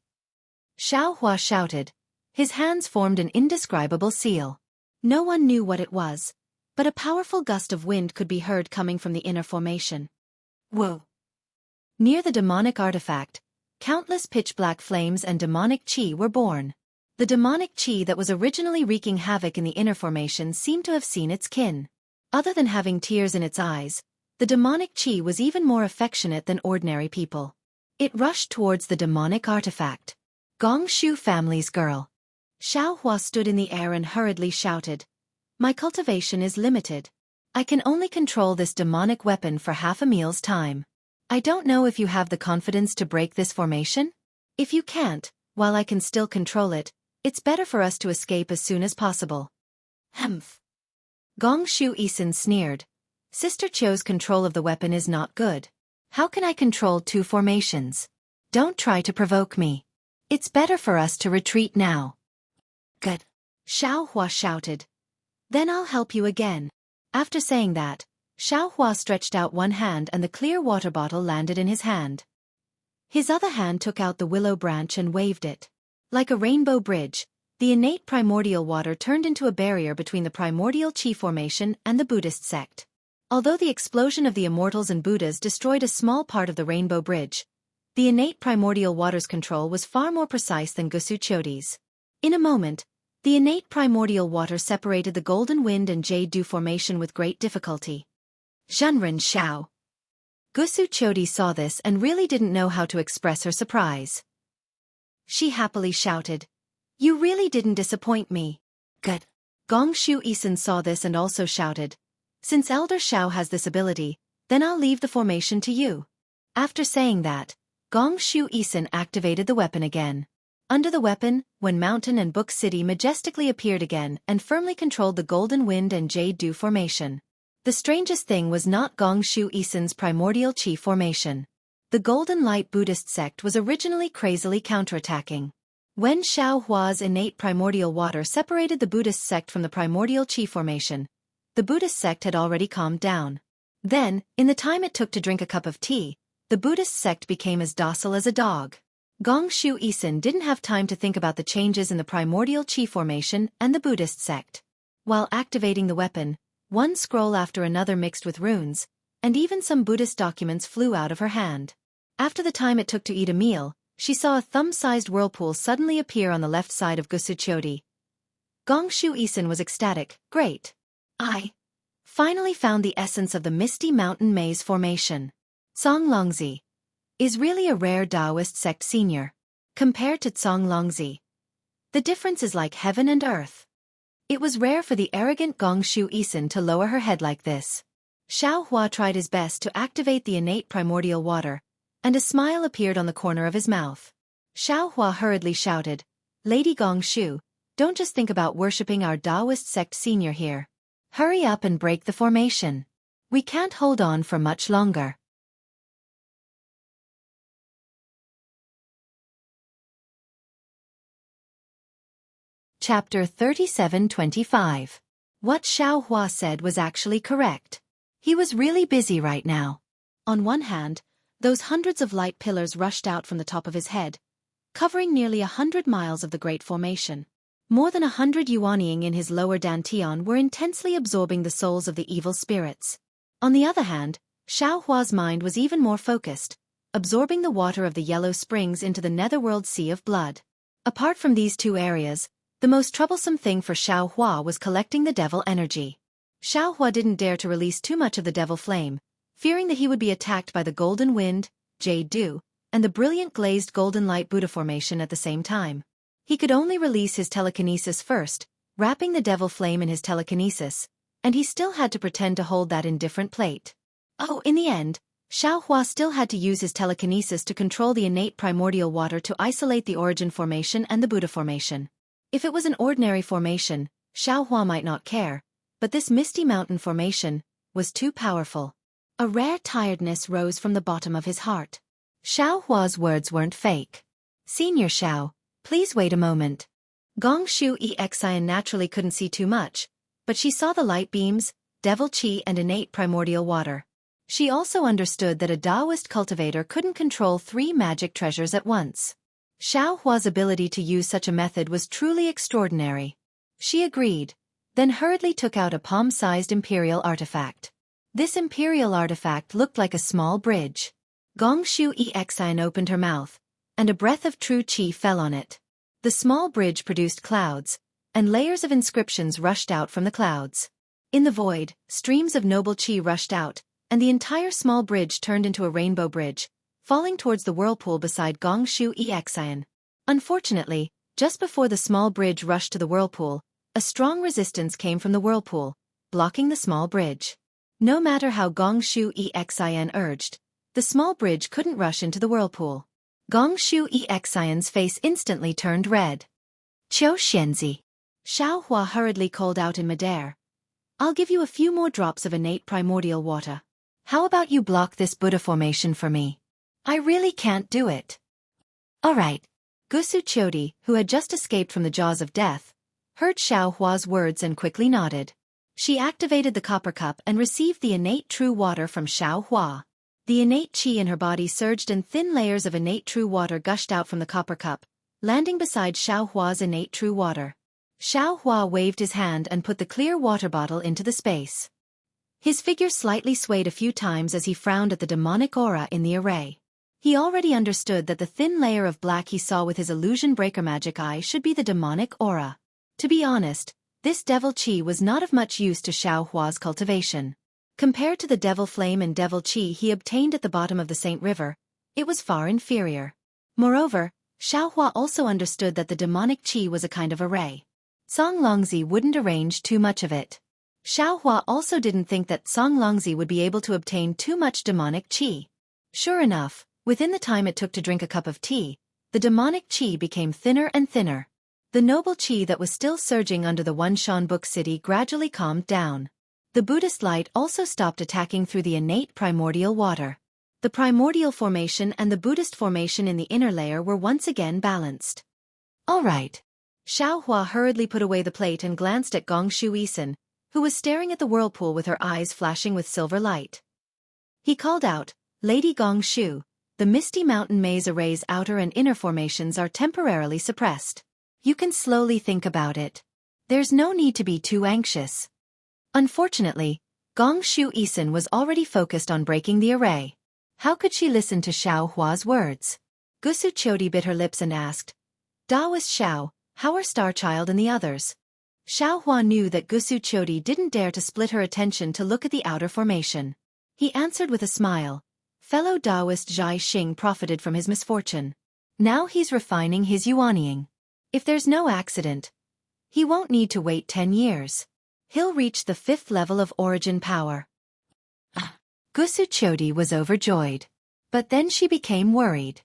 Xuehua shouted. His hands formed an indescribable seal. No one knew what it was, but a powerful gust of wind could be heard coming from the inner formation. Whoa! Near the demonic artifact, countless pitch-black flames and demonic qi were born. The demonic qi that was originally wreaking havoc in the inner formation seemed to have seen its kin. Other than having tears in its eyes, the demonic qi was even more affectionate than ordinary people. It rushed towards the demonic artifact. "Gongshu family's girl." Xuehua stood in the air and hurriedly shouted, "My cultivation is limited. I can only control this demonic weapon for half a meal's time. I don't know if you have the confidence to break this formation? If you can't, while I can still control it, it's better for us to escape as soon as possible." "Humph." Xueqi sneered. "Sister Qiu's control of the weapon is not good. How can I control two formations? Don't try to provoke me. It's better for us to retreat now." "Good," Xuehua shouted. "Then I'll help you again." After saying that, Xuehua stretched out one hand and the clear water bottle landed in his hand. His other hand took out the willow branch and waved it. Like a rainbow bridge, the innate primordial water turned into a barrier between the primordial qi formation and the Buddhist sect. Although the explosion of the immortals and Buddhas destroyed a small part of the rainbow bridge, the innate primordial water's control was far more precise than Xueqi's. In a moment, the innate primordial water separated the golden wind and jade dew formation with great difficulty. "Zhenren Xiao." Xueqi saw this and really didn't know how to express her surprise. She shouted, "You really didn't disappoint me." "Good." Xueqi saw this and also shouted, "Since Elder Xiao has this ability, then I'll leave the formation to you." After saying that, Xueqi activated the weapon again. Under the weapon, When Mountain and Book City majestically appeared again and firmly controlled the golden wind and jade dew formation. The strangest thing was not Gong Shu Isen's primordial chi formation. The Golden Light Buddhist sect was originally crazily counterattacking. When Xiao Hua's innate primordial water separated the Buddhist sect from the primordial chi formation, the Buddhist sect had already calmed down. Then, in the time it took to drink a cup of tea, the Buddhist sect became as docile as a dog. Gong Shu Isen didn't have time to think about the changes in the primordial chi formation and the Buddhist sect. While activating the weapon, one scroll after another mixed with runes, and even some Buddhist documents flew out of her hand. After the time it took to eat a meal, she saw a thumb-sized whirlpool suddenly appear on the left side of Xueqi. Gong Shu Isen was ecstatic. Great! I finally found the essence of the misty mountain maze formation. Songlongzi is really a rare Taoist sect senior. Compared to Songlongzi, the difference is like heaven and earth. It was rare for the arrogant Gong Shu Isen to lower her head like this. Xiao Hua tried his best to activate the innate primordial water, and a smile appeared on the corner of his mouth. Xiao Hua hurriedly shouted, "Lady Gong Shu, don't just think about worshipping our Taoist sect senior here. Hurry up and break the formation. We can't hold on for much longer." Chapter 37-25. What Xiao Hua said was actually correct. He was really busy right now. On one hand, those hundreds of light pillars rushed out from the top of his head, covering nearly 100 miles of the Great Formation. More than 100 Yuanying in his lower dantian were intensely absorbing the souls of the evil spirits. On the other hand, Xiao Hua's mind was even more focused, absorbing the water of the yellow springs into the netherworld sea of blood. Apart from these two areas, the most troublesome thing for Xiao Hua was collecting the devil energy. Xiao Hua didn't dare to release too much of the devil flame, fearing that he would be attacked by the golden wind, jade dew, and the brilliant glazed golden light Buddha formation at the same time. He could only release his telekinesis first, wrapping the devil flame in his telekinesis, and he still had to pretend to hold that indifferent plate. Oh, in the end, Xiao Hua still had to use his telekinesis to control the innate primordial water to isolate the origin formation and the Buddha formation. If it was an ordinary formation, Xiao Hua might not care, but this misty mountain formation was too powerful. A rare tiredness rose from the bottom of his heart. Xiao Hua's words weren't fake. "Senior Xiao, please wait a moment." Gong Shu Exian naturally couldn't see too much, but she saw the light beams, devil chi and innate primordial water. She also understood that a Taoist cultivator couldn't control 3 magic treasures at once. Xiao Hua's ability to use such a method was truly extraordinary. She agreed, then hurriedly took out a palm-sized imperial artifact. This imperial artifact looked like a small bridge. Gong Shu Exian opened her mouth, and a breath of true qi fell on it. The small bridge produced clouds, and layers of inscriptions rushed out from the clouds. In the void, streams of noble qi rushed out, and the entire small bridge turned into a rainbow bridge, falling towards the whirlpool beside Gong Shu Exian. Unfortunately, just before the small bridge rushed to the whirlpool, a strong resistance came from the whirlpool, blocking the small bridge. No matter how Gong Shu Exian urged, the small bridge couldn't rush into the whirlpool. Gong Shu Exian's face instantly turned red. "Qiu Xianzi." Xiao Hua hurriedly called out in midair. "I'll give you a few more drops of innate primordial water. How about you block this Buddha formation for me? I really can't do it." "All right." Xueqi, who had just escaped from the jaws of death, heard Xiao Hua's words and quickly nodded. She activated the copper cup and received the innate true water from Xiao Hua. The innate qi in her body surged and thin layers of innate true water gushed out from the copper cup, landing beside Xiao Hua's innate true water. Xiao Hua waved his hand and put the clear water bottle into the space. His figure slightly swayed a few times as he frowned at the demonic aura in the array. He already understood that the thin layer of black he saw with his illusion breaker magic eye should be the demonic aura. To be honest, this devil qi was not of much use to Xiao Hua's cultivation. Compared to the devil flame and devil qi he obtained at the bottom of the Saint River, it was far inferior. Moreover, Xiao Hua also understood that the demonic qi was a kind of array. Songlongzi wouldn't arrange too much of it. Xiao Hua also didn't think that Songlongzi would be able to obtain too much demonic qi. Sure enough, within the time it took to drink a cup of tea, the demonic qi became thinner and thinner. The noble qi that was still surging under the One Shan Book City gradually calmed down. The Buddhist light also stopped attacking through the innate primordial water. The primordial formation and the Buddhist formation in the inner layer were once again balanced. All right. Xiaohua hurriedly put away the plate and glanced at Gong Shu-isan, who was staring at the whirlpool with her eyes flashing with silver light. He called out, "Lady Gong Shu, the misty mountain maze array's outer and inner formations are temporarily suppressed. You can slowly think about it. There's no need to be too anxious." Unfortunately, Gong Shu-isan was already focused on breaking the array. How could she listen to Xiaohua's words? Gusu Chodi bit her lips and asked, "Daoist Xiao, how are Starchild and the others?" Xiaohua knew that Gusu Chodi didn't dare to split her attention to look at the outer formation. He answered with a smile, "Fellow Taoist Zhai Xing profited from his misfortune. Now he's refining his yuanying. If there's no accident, he won't need to wait 10 years. He'll reach the 5th level of origin power." Gusu Chodi was overjoyed. But then she became worried.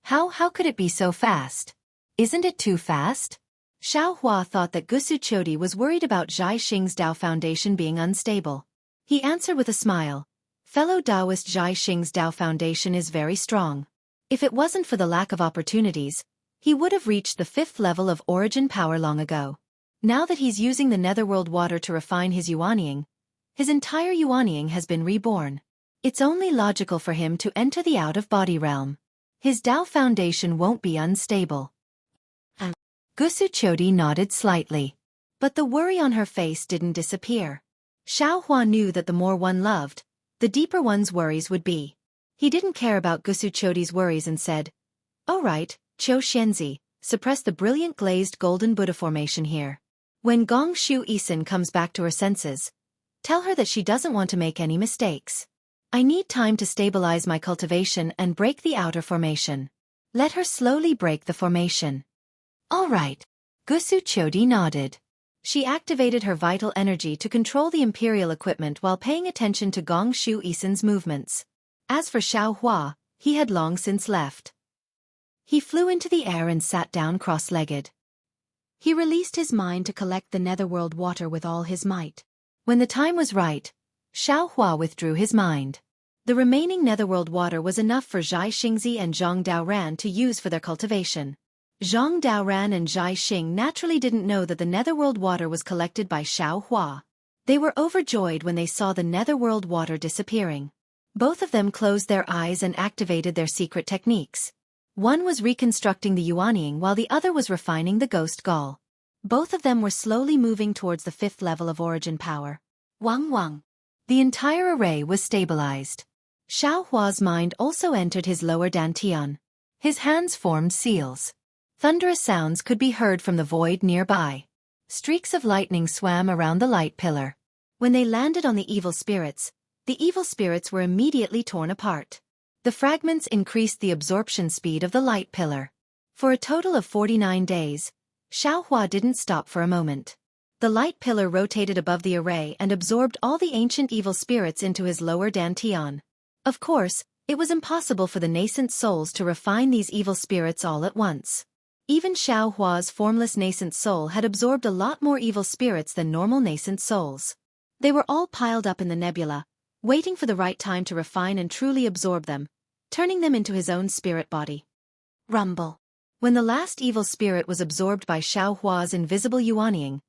How could it be so fast? Isn't it too fast? Xiaohua thought that Gusu Chodi was worried about Zhai Xing's Dao foundation being unstable. He answered with a smile, "Fellow Taoist Zhai Xing's Dao foundation is very strong. If it wasn't for the lack of opportunities, he would have reached the 5th level of origin power long ago. Now that he's using the netherworld water to refine his yuanying, his entire yuanying has been reborn. It's only logical for him to enter the out-of-body realm. His Dao foundation won't be unstable." Gusu Chodi nodded slightly. But the worry on her face didn't disappear. Xiaohua knew that the more one loved, the deeper one's worries would be. He didn't care about Gusu Chodi's worries and said, "All right, Qiu Xianzi, suppress the brilliant glazed golden Buddha formation here. When Gong Shu-isan comes back to her senses, tell her that she doesn't want to make any mistakes. I need time to stabilize my cultivation and break the outer formation. Let her slowly break the formation." "All right." Gusu Chodi nodded. She activated her vital energy to control the imperial equipment while paying attention to Gong Shu-isan's movements. As for Xiaohua, he had long since left. He flew into the air and sat down cross-legged. He released his mind to collect the netherworld water with all his might. When the time was right, Xiaohua withdrew his mind. The remaining netherworld water was enough for Zhai Xingzi and Zhang Daoran to use for their cultivation. Zhang Daoran and Zhai Xing naturally didn't know that the netherworld water was collected by Xiaohua. They were overjoyed when they saw the netherworld water disappearing. Both of them closed their eyes and activated their secret techniques. One was reconstructing the yuanying while the other was refining the ghost gall. Both of them were slowly moving towards the 5th level of origin power. Wang Wang. The entire array was stabilized. Xiaohua's mind also entered his lower dantian. His hands formed seals. Thunderous sounds could be heard from the void nearby. Streaks of lightning swam around the light pillar. When they landed on the evil spirits were immediately torn apart. The fragments increased the absorption speed of the light pillar. For a total of 49 days, Xiaohua didn't stop for a moment. The light pillar rotated above the array and absorbed all the ancient evil spirits into his lower dantian. Of course, it was impossible for the nascent souls to refine these evil spirits all at once. Even Xiaohua's formless nascent soul had absorbed a lot more evil spirits than normal nascent souls. They were all piled up in the nebula, waiting for the right time to refine and truly absorb them, turning them into his own spirit body. Rumble. When the last evil spirit was absorbed by Xiaohua's invisible yuanying,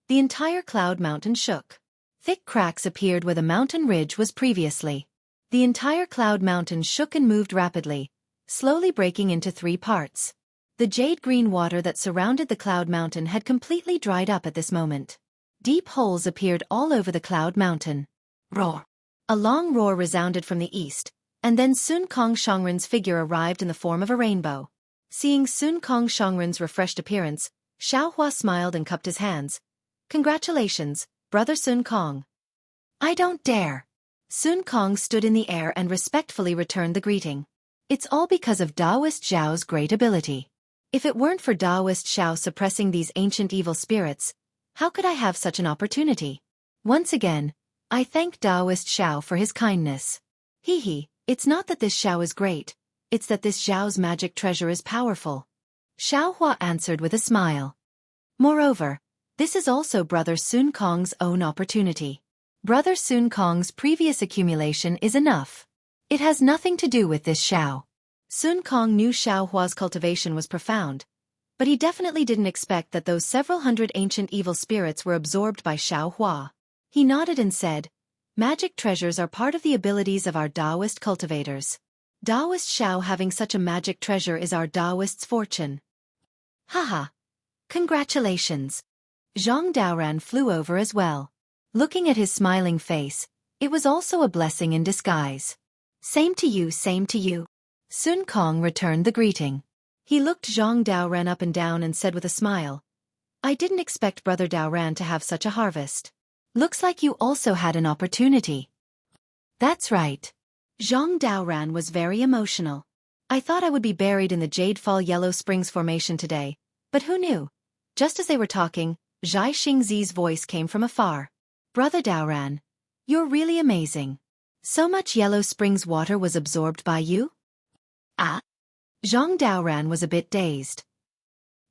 the entire cloud mountain shook. Thick cracks appeared where the mountain ridge was previously. The entire cloud mountain shook and moved rapidly, slowly breaking into 3 parts. The jade-green water that surrounded the cloud mountain had completely dried up at this moment. Deep holes appeared all over the cloud mountain. Roar! A long roar resounded from the east, and then Sun Kong Shangren's figure arrived in the form of a rainbow. Seeing Sun Kong Shangren's refreshed appearance, Xiaohua smiled and cupped his hands. "Congratulations, brother Sun Kong." "I don't dare." Sun Kong stood in the air and respectfully returned the greeting. "It's all because of Taoist Zhao's great ability. If it weren't for Taoist Zhao suppressing these ancient evil spirits, how could I have such an opportunity? Once again, I thank Taoist Zhao for his kindness. Hee, it's not that this Zhao is great, it's that this Zhao's magic treasure is powerful." Xiaohua answered with a smile. "Moreover, this is also brother Sun Kong's own opportunity. Brother Sun Kong's previous accumulation is enough. It has nothing to do with this Xiao. Sun Kong knew Xiao Hua's cultivation was profound, but he definitely didn't expect that those several hundred ancient evil spirits were absorbed by Xiao Hua. He nodded and said, "Magic treasures are part of the abilities of our Taoist cultivators. Taoist Xiao having such a magic treasure is our Taoist's fortune." Haha. Congratulations. Zhang Daoran flew over as well. Looking at his smiling face, it was also a blessing in disguise. Same to you, same to you. Sun Kong returned the greeting. He looked Zhang Daoran up and down and said with a smile, "I didn't expect Brother Daoran to have such a harvest. Looks like you also had an opportunity." That's right. Zhang Daoran was very emotional. "I thought I would be buried in the Jade Fall Yellow Springs Formation today, but who knew?" Just as they were talking, Zhai Xingzi's voice came from afar. "Brother Daoran, you're really amazing. So much Yellow Springs water was absorbed by you?" Ah? Zhang Daoran was a bit dazed.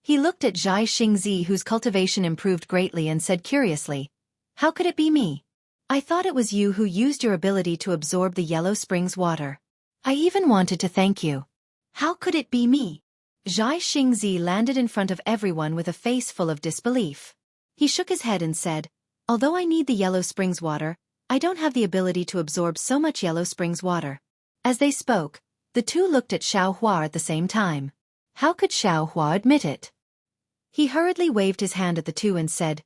He looked at Zhai Xingzi, whose cultivation improved greatly, and said curiously, "How could it be me? I thought it was you who used your ability to absorb the Yellow Springs water. I even wanted to thank you." "How could it be me?" Zhai Xingzi landed in front of everyone with a face full of disbelief. He shook his head and said, "Although I need the Yellow Springs water, I don't have the ability to absorb so much Yellow Springs water." As they spoke, the two looked at Xiao Hua at the same time. How could Xiao Hua admit it? He hurriedly waved his hand at the two and said,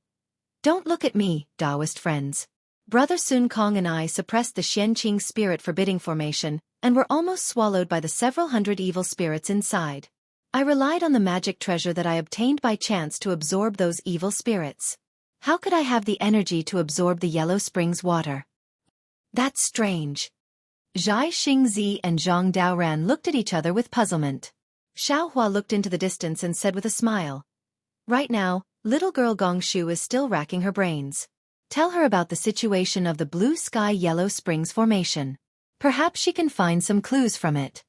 "Don't look at me, Taoist friends. Brother Sun Kong and I suppressed the Xianqing spirit forbidding formation, and were almost swallowed by the several hundred evil spirits inside. I relied on the magic treasure that I obtained by chance to absorb those evil spirits. How could I have the energy to absorb the Yellow Springs water? That's strange." Zhai Xingzi and Zhang Daoran looked at each other with puzzlement. Xiao Hua looked into the distance and said with a smile, "Right now, little girl Gongshu is still racking her brains. Tell her about the situation of the Blue Sky Yellow Springs Formation. Perhaps she can find some clues from it."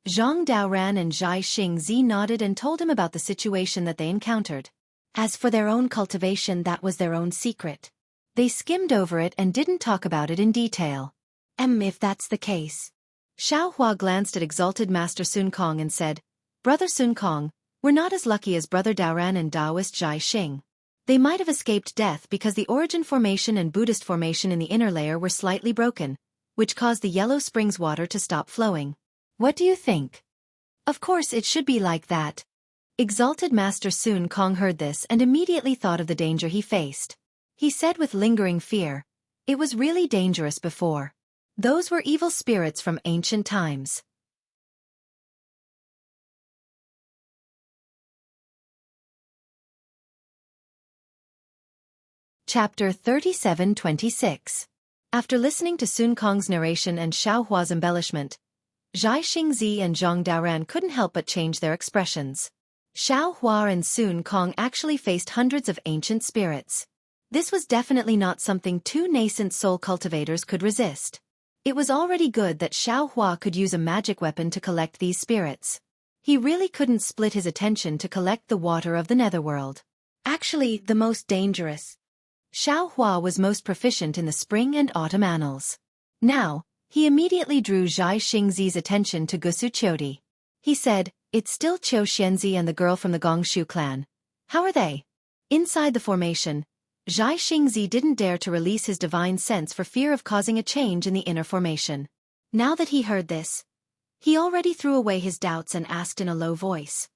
Zhang Daoran and Zhai Xingzi nodded and told him about the situation that they encountered. As for their own cultivation, that was their own secret. They skimmed over it and didn't talk about it in detail. If that's the case." Xiao Hua glanced at exalted Master Sun Kong and said, "Brother Sun Kong, we're not as lucky as Brother Daoran and Taoist Zhai Xing. They might have escaped death because the Origin Formation and Buddhist Formation in the inner layer were slightly broken, which caused the Yellow Springs water to stop flowing. What do you think?" "Of course it should be like that." Exalted Master Sun Kong heard this and immediately thought of the danger he faced. He said with lingering fear, "It was really dangerous before. Those were evil spirits from ancient times." Chapter 37-26. After listening to Sun Kong's narration and Xiao Hua's embellishment, Zhai Xingzi and Zhang Daoran couldn't help but change their expressions. Xiao Hua and Sun Kong actually faced hundreds of ancient spirits. This was definitely not something two nascent soul cultivators could resist. It was already good that Xiao Hua could use a magic weapon to collect these spirits. He really couldn't split his attention to collect the water of the netherworld. Actually, the most dangerous. Xiao Hua was most proficient in the spring and autumn annals. Now, he immediately drew Zhai Xingzi's attention to Gusu Qiudi. He said, "It's still Qiu Xianzi and the girl from the Gongshu clan. How are they?" Inside the formation, Zhai Xingzi didn't dare to release his divine sense for fear of causing a change in the inner formation. Now that he heard this, he already threw away his doubts and asked in a low voice.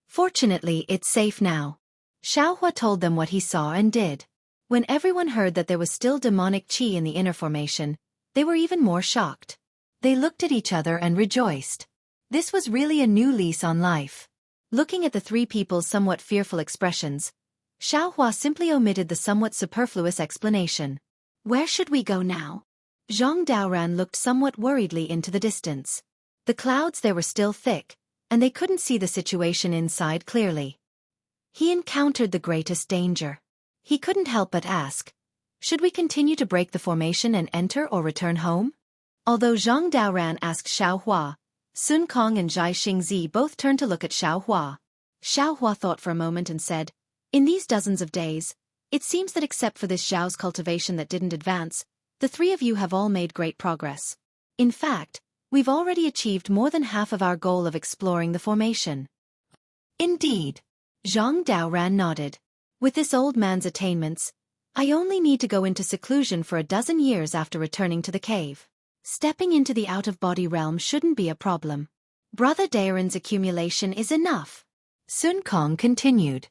"Fortunately, it's safe now." Xiao Hua told them what he saw and did. When everyone heard that there was still demonic qi in the inner formation, they were even more shocked. They looked at each other and rejoiced. This was really a new lease on life. Looking at the three people's somewhat fearful expressions, Xiao Hua simply omitted the somewhat superfluous explanation. "Where should we go now?" Zhang Daoran looked somewhat worriedly into the distance. The clouds there were still thick, and they couldn't see the situation inside clearly. He encountered the greatest danger. He couldn't help but ask, "Should we continue to break the formation and enter or return home?" Although Zhang Daoran asked Xiao Hua, Sun Kong and Zhai Xingzi both turned to look at Xiao Hua. Xiao Hua thought for a moment and said, "In these dozens of days, It seems that except for this Zhao's cultivation that didn't advance, the three of you have all made great progress. In fact, we've already achieved more than half of our goal of exploring the formation. Indeed. Zhang Daoran nodded. With this old man's attainments, I only need to go into seclusion for a dozen years after returning to the cave. Stepping into the out-of-body realm shouldn't be a problem. Brother Daoran's accumulation is enough. Sun Kong continued.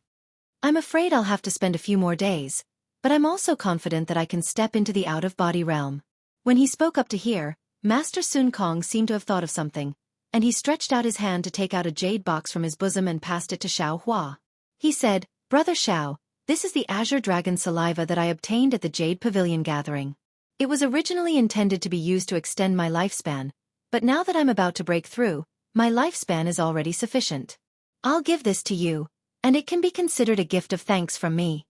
I'm afraid I'll have to spend a few more days, but I'm also confident that I can step into the out-of-body realm. When he spoke up to here, Master Sun Kong seemed to have thought of something, and he stretched out his hand to take out a jade box from his bosom and passed it to Xiao Hua. He said, Brother Xiao, this is the azure dragon saliva that I obtained at the Jade Pavilion gathering. It was originally intended to be used to extend my lifespan, but now that I'm about to break through, my lifespan is already sufficient. I'll give this to you, and it can be considered a gift of thanks from me.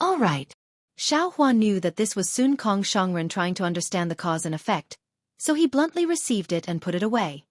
All right. Xiao Hua knew that this was Sun Kong Shongren trying to understand the cause and effect, so he bluntly received it and put it away.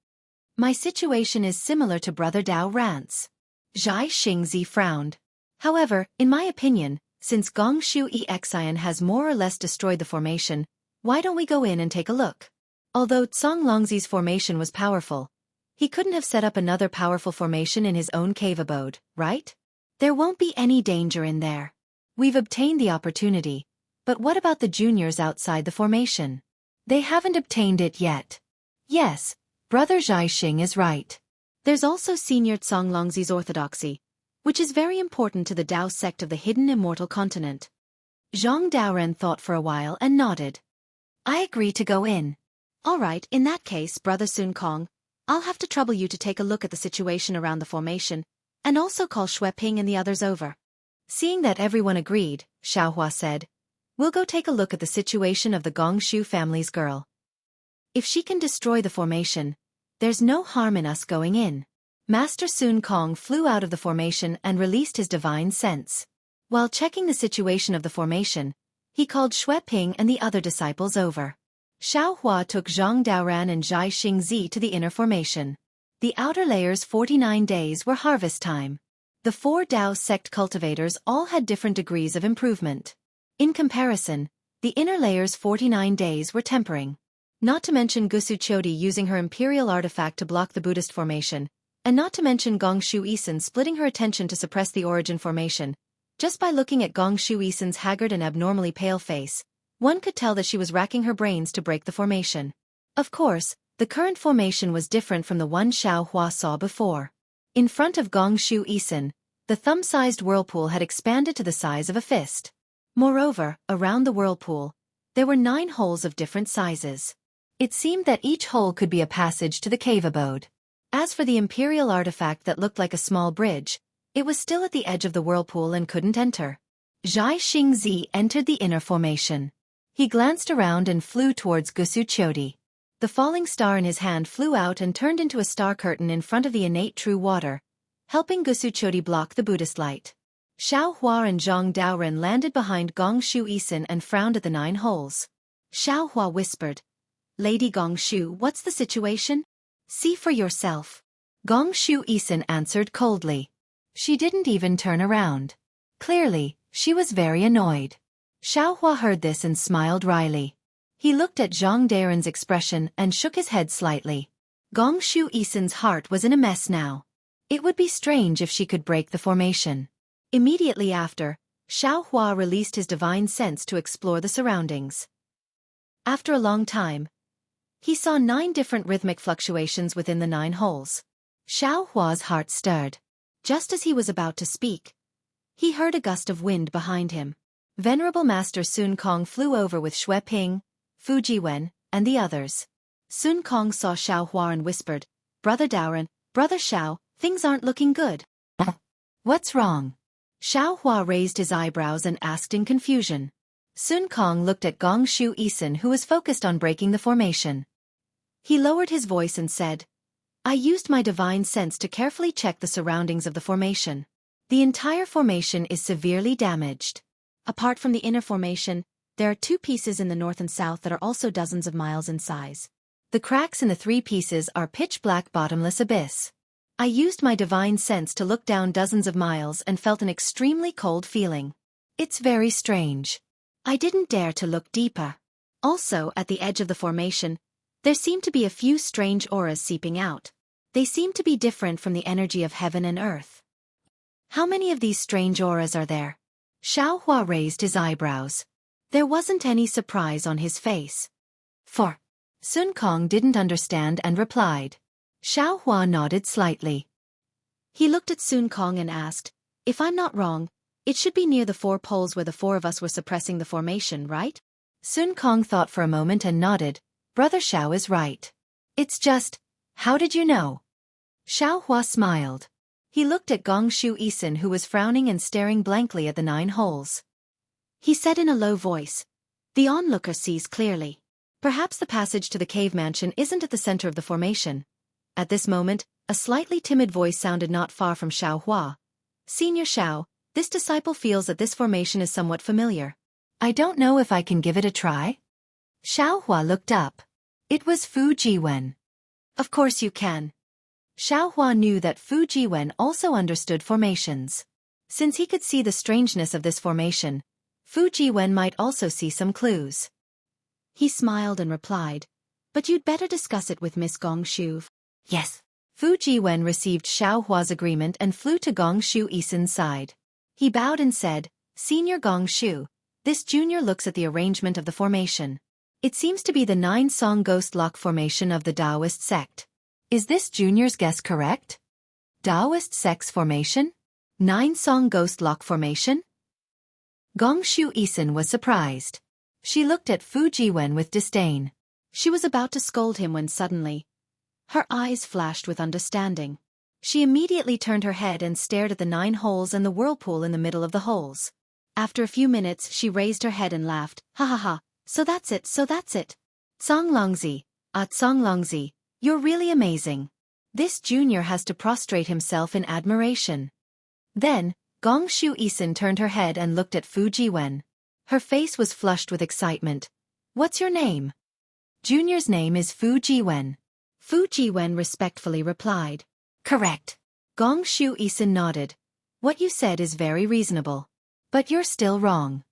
My situation is similar to Brother Dao Ran's. Zhai Xingzi frowned. However, in my opinion, since Gong Xueqi Xian has more or less destroyed the formation, why don't we go in and take a look? Although Cong Longzi's formation was powerful, he couldn't have set up another powerful formation in his own cave abode, right? There won't be any danger in there. We've obtained the opportunity, but what about the juniors outside the formation? They haven't obtained it yet. Yes, Brother Zhaixing is right. There's also Senior Cong Longzi's orthodoxy, which is very important to the Dao sect of the hidden immortal continent. Zhang Daoran thought for a while and nodded. I agree to go in. All right, in that case, Brother Sun Kong, I'll have to trouble you to take a look at the situation around the formation, and also call Xueqi and the others over. Seeing that everyone agreed, Xiao Hua said, we'll go take a look at the situation of the Gongshu family's girl. If she can destroy the formation, there's no harm in us going in. Master Sun Kong flew out of the formation and released his divine sense. While checking the situation of the formation, he called Xueqi and the other disciples over. Xiao Hua took Zhang Daoran and Zhai Xingzi to the inner formation. The outer layer's 49 days were harvest time. The four Dao sect cultivators all had different degrees of improvement. In comparison, the inner layer's 49 days were tempering. Not to mention Xueqi using her imperial artifact to block the Buddhist formation, and not to mention Gongshu Isin splitting her attention to suppress the origin formation. Just by looking at Gongshu Isin's haggard and abnormally pale face, one could tell that she was racking her brains to break the formation. Of course, the current formation was different from the one Xiao Hua saw before. In front of Gongshu Isin, the thumb-sized whirlpool had expanded to the size of a fist. Moreover, around the whirlpool, there were 9 holes of different sizes. It seemed that each hole could be a passage to the cave abode. As for the imperial artifact that looked like a small bridge, it was still at the edge of the whirlpool and couldn't enter. Zhai Xingzi entered the inner formation. He glanced around and flew towards Xueqi. The falling star in his hand flew out and turned into a star curtain in front of the innate true water, helping Xueqi block the Buddhist light. Xiao Hua and Zhang Daoran landed behind Gongshu Isin and frowned at the 9 holes. Xiao Hua whispered, Lady Gongshu, what's the situation? See for yourself. Gongshu Isin answered coldly. She didn't even turn around. Clearly, she was very annoyed. Xiao Hua heard this and smiled wryly. He looked at Zhang Daoran's expression and shook his head slightly. Gongshu Isin's heart was in a mess now. It would be strange if she could break the formation. Immediately after, Xiao Hua released his divine sense to explore the surroundings. After a long time, he saw 9 different rhythmic fluctuations within the 9 holes. Xiao Hua's heart stirred. Just as he was about to speak, he heard a gust of wind behind him. Venerable Master Sun Kong flew over with Xueqi, Fu Jiwen, and the others. Sun Kong saw Xiao Hua and whispered, Brother Daoran, Brother Xiao, things aren't looking good. What's wrong? Xiao Hua raised his eyebrows and asked in confusion. Sun Kong looked at Gongshu Isin, who was focused on breaking the formation. He lowered his voice and said, I used my divine sense to carefully check the surroundings of the formation. The entire formation is severely damaged. Apart from the inner formation, there are 2 pieces in the north and south that are also dozens of miles in size. The cracks in the 3 pieces are pitch-black bottomless abyss. I used my divine sense to look down dozens of miles and felt an extremely cold feeling. It's very strange. I didn't dare to look deeper. Also, at the edge of the formation, there seemed to be a few strange auras seeping out. They seemed to be different from the energy of heaven and earth. How many of these strange auras are there? Xiaohua raised his eyebrows. There wasn't any surprise on his face. For Sun Kong didn't understand and replied. Xiaohua nodded slightly. He looked at Sun Kong and asked, "If I'm not wrong, it should be near the 4 poles where the 4 of us were suppressing the formation, right?" Sun Kong thought for a moment and nodded. "Brother Xiao is right. It's just, how did you know?" Xiaohua smiled. He looked at Gong Shu Isin, who was frowning and staring blankly at the 9 holes. He said in a low voice, "The onlooker sees clearly. Perhaps the passage to the cave mansion isn't at the center of the formation." At this moment, a slightly timid voice sounded not far from Xiaohua. "Senior Xiao, this disciple feels that this formation is somewhat familiar. I don't know if I can give it a try?" Xiaohua looked up. It was Fu Jiwen. "Of course you can." Xiaohua knew that Fu Jiwen also understood formations. Since he could see the strangeness of this formation, Fu Jiwen might also see some clues. He smiled and replied, "But you'd better discuss it with Miss Gong Shu." "Yes." Fu Jiwen received Xiaohua's agreement and flew to Gong Shu Isin's side. He bowed and said, "Senior Gong Shu, this junior looks at the arrangement of the formation. It seems to be the 9-song ghost lock formation of the Taoist sect. Is this junior's guess correct? Taoist sect's formation? 9-song ghost lock formation?" Gong Shu Isin was surprised. She looked at Fu Jiwen with disdain. She was about to scold him when suddenly, her eyes flashed with understanding. She immediately turned her head and stared at the 9 holes and the whirlpool in the middle of the holes. After a few minutes she raised her head and laughed, "Ha ha ha, so that's it. Songlongzi, Songlongzi, you're really amazing. This junior has to prostrate himself in admiration." Then, Gong Shu Isin turned her head and looked at Fu Jiwen. Her face was flushed with excitement. "What's your name?" "Junior's name is Fu Jiwen." Fu Jiwen respectfully replied. "Correct." Gong Shu Isin nodded. "What you said is very reasonable. But you're still wrong.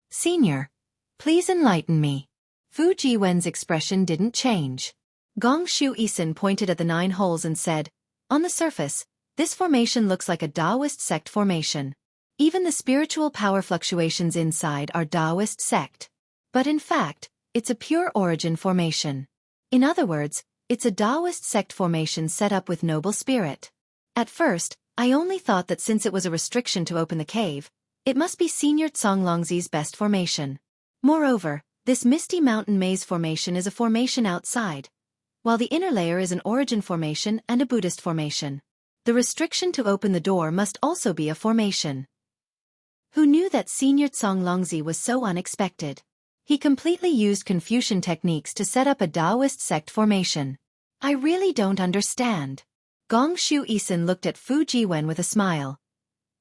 Senior, please enlighten me." Fu Jiwen's expression didn't change. Gong Shu Isin pointed at the 9 holes and said, "On the surface, this formation looks like a Taoist sect formation. Even the spiritual power fluctuations inside are Taoist sect. But in fact, it's a pure origin formation. In other words, it's a Taoist sect formation set up with noble spirit. At first, I only thought that since it was a restriction to open the cave, it must be Senior Songlongzi's best formation. Moreover, this misty mountain maze formation is a formation outside, while the inner layer is an origin formation and a Buddhist formation. The restriction to open the door must also be a formation. Who knew that Senior Songlongzi was so unexpected? He completely used Confucian techniques to set up a Taoist sect formation. I really don't understand. Gong Shu Isin looked at Fu Jiwen with a smile.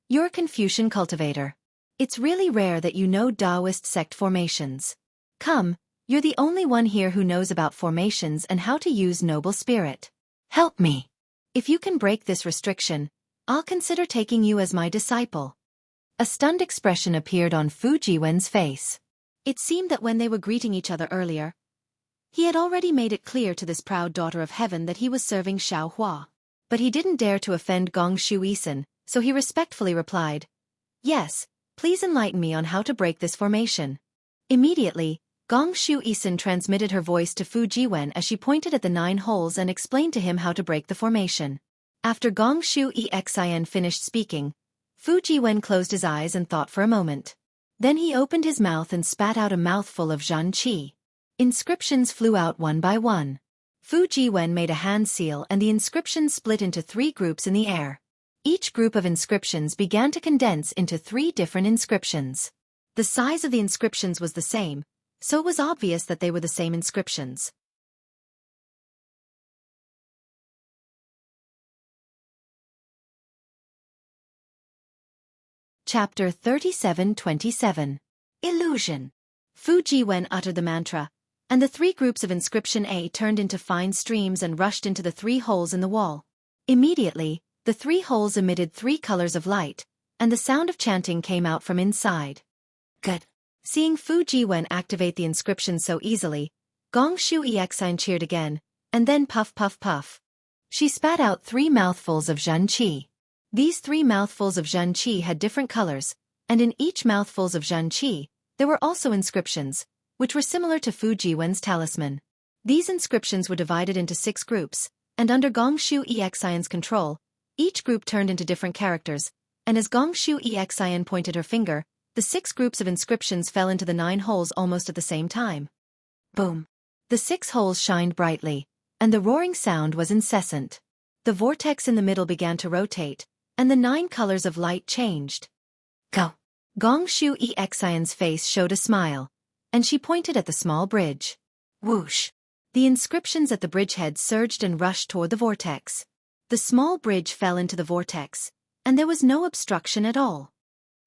"You're a Confucian cultivator. It's really rare that you know Taoist sect formations. Come, you're the only one here who knows about formations and how to use noble spirit. Help me. If you can break this restriction, I'll consider taking you as my disciple." A stunned expression appeared on Fu Jiwen's face. It seemed that when they were greeting each other earlier, he had already made it clear to this proud daughter of heaven that he was serving Xiaohua. But he didn't dare to offend Gong Shu Isin, so he respectfully replied, "Yes, please enlighten me on how to break this formation." Immediately, Gong Shu Isin transmitted her voice to Fu Jiwen as she pointed at the 9 holes and explained to him how to break the formation. After Gong Shu Xin finished speaking, Fu Jiwen closed his eyes and thought for a moment. Then he opened his mouth and spat out a mouthful of Zhan Qi. Inscriptions flew out one by one. Fu Jiwen made a hand seal and the inscriptions split into 3 groups in the air. Each group of inscriptions began to condense into 3 different inscriptions. The size of the inscriptions was the same, so it was obvious that they were the same inscriptions. Chapter 37-27. Illusion. Fu Jiwen uttered the mantra, and the 3 groups of inscription A turned into fine streams and rushed into the 3 holes in the wall. Immediately, the 3 holes emitted 3 colors of light, and the sound of chanting came out from inside. Good. Seeing Fu Jiwen activate the inscription so easily, Gong Shu Exine cheered again, and then puff puff puff. She spat out 3 mouthfuls of Zhen Qi. These 3 mouthfuls of Zhen Qi had different colors, and in each mouthfuls of Zhen Qi, there were also inscriptions, which were similar to Fu Jiwen's talisman. These inscriptions were divided into 6 groups, and under Gong Shu Exine's control, each group turned into different characters, and as Gong Shu Exine pointed her finger, the 6 groups of inscriptions fell into the 9 holes almost at the same time. Boom! The 6 holes shined brightly, and the roaring sound was incessant. The vortex in the middle began to rotate, and the 9 colors of light changed. Go! Gong Shu Exine's face showed a smile, and she pointed at the small bridge. Whoosh! The inscriptions at the bridgehead surged and rushed toward the vortex. The small bridge fell into the vortex, and there was no obstruction at all.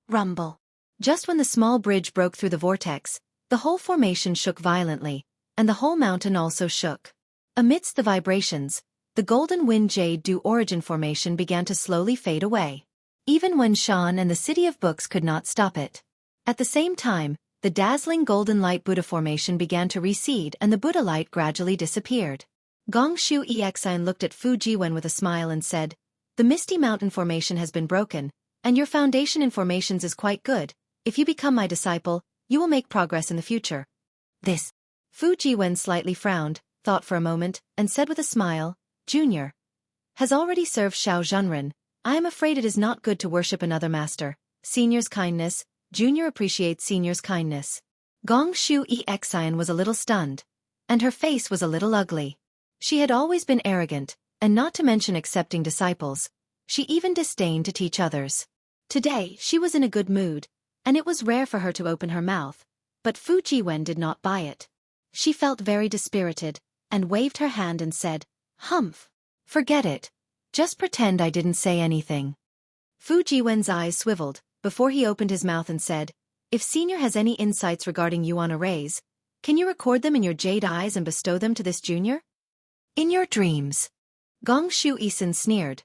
Rumble! Just when the small bridge broke through the vortex, the whole formation shook violently, and the whole mountain also shook. Amidst the vibrations, the Golden Wind Jade Dew Origin formation began to slowly fade away. Even when Shan and the City of Books could not stop it. At the same time, the dazzling Golden Light Buddha formation began to recede and the Buddha light gradually disappeared. Gong Shu Exine looked at Fu Jiwen with a smile and said, "The Misty Mountain formation has been broken, and your foundation in formations is quite good. If you become my disciple, you will make progress in the future." This. Fu Jiwen slightly frowned, thought for a moment, and said with a smile, "Junior has already served Xiao Zhenren. I am afraid it is not good to worship another master. Senior's kindness, Junior appreciates senior's kindness." Gong Shu Exine was a little stunned, and her face was a little ugly. She had always been arrogant, and not to mention accepting disciples. She even disdained to teach others. Today she was in a good mood, and it was rare for her to open her mouth, but Fu Jiwen did not buy it. She felt very dispirited, and waved her hand and said, "Humph! Forget it. Just pretend I didn't say anything." Fu Jiwen's eyes swiveled, before he opened his mouth and said, "If Senior has any insights regarding yuan arrays, can you record them in your jade eyes and bestow them to this junior?" "In your dreams." Gong Shu Isin sneered.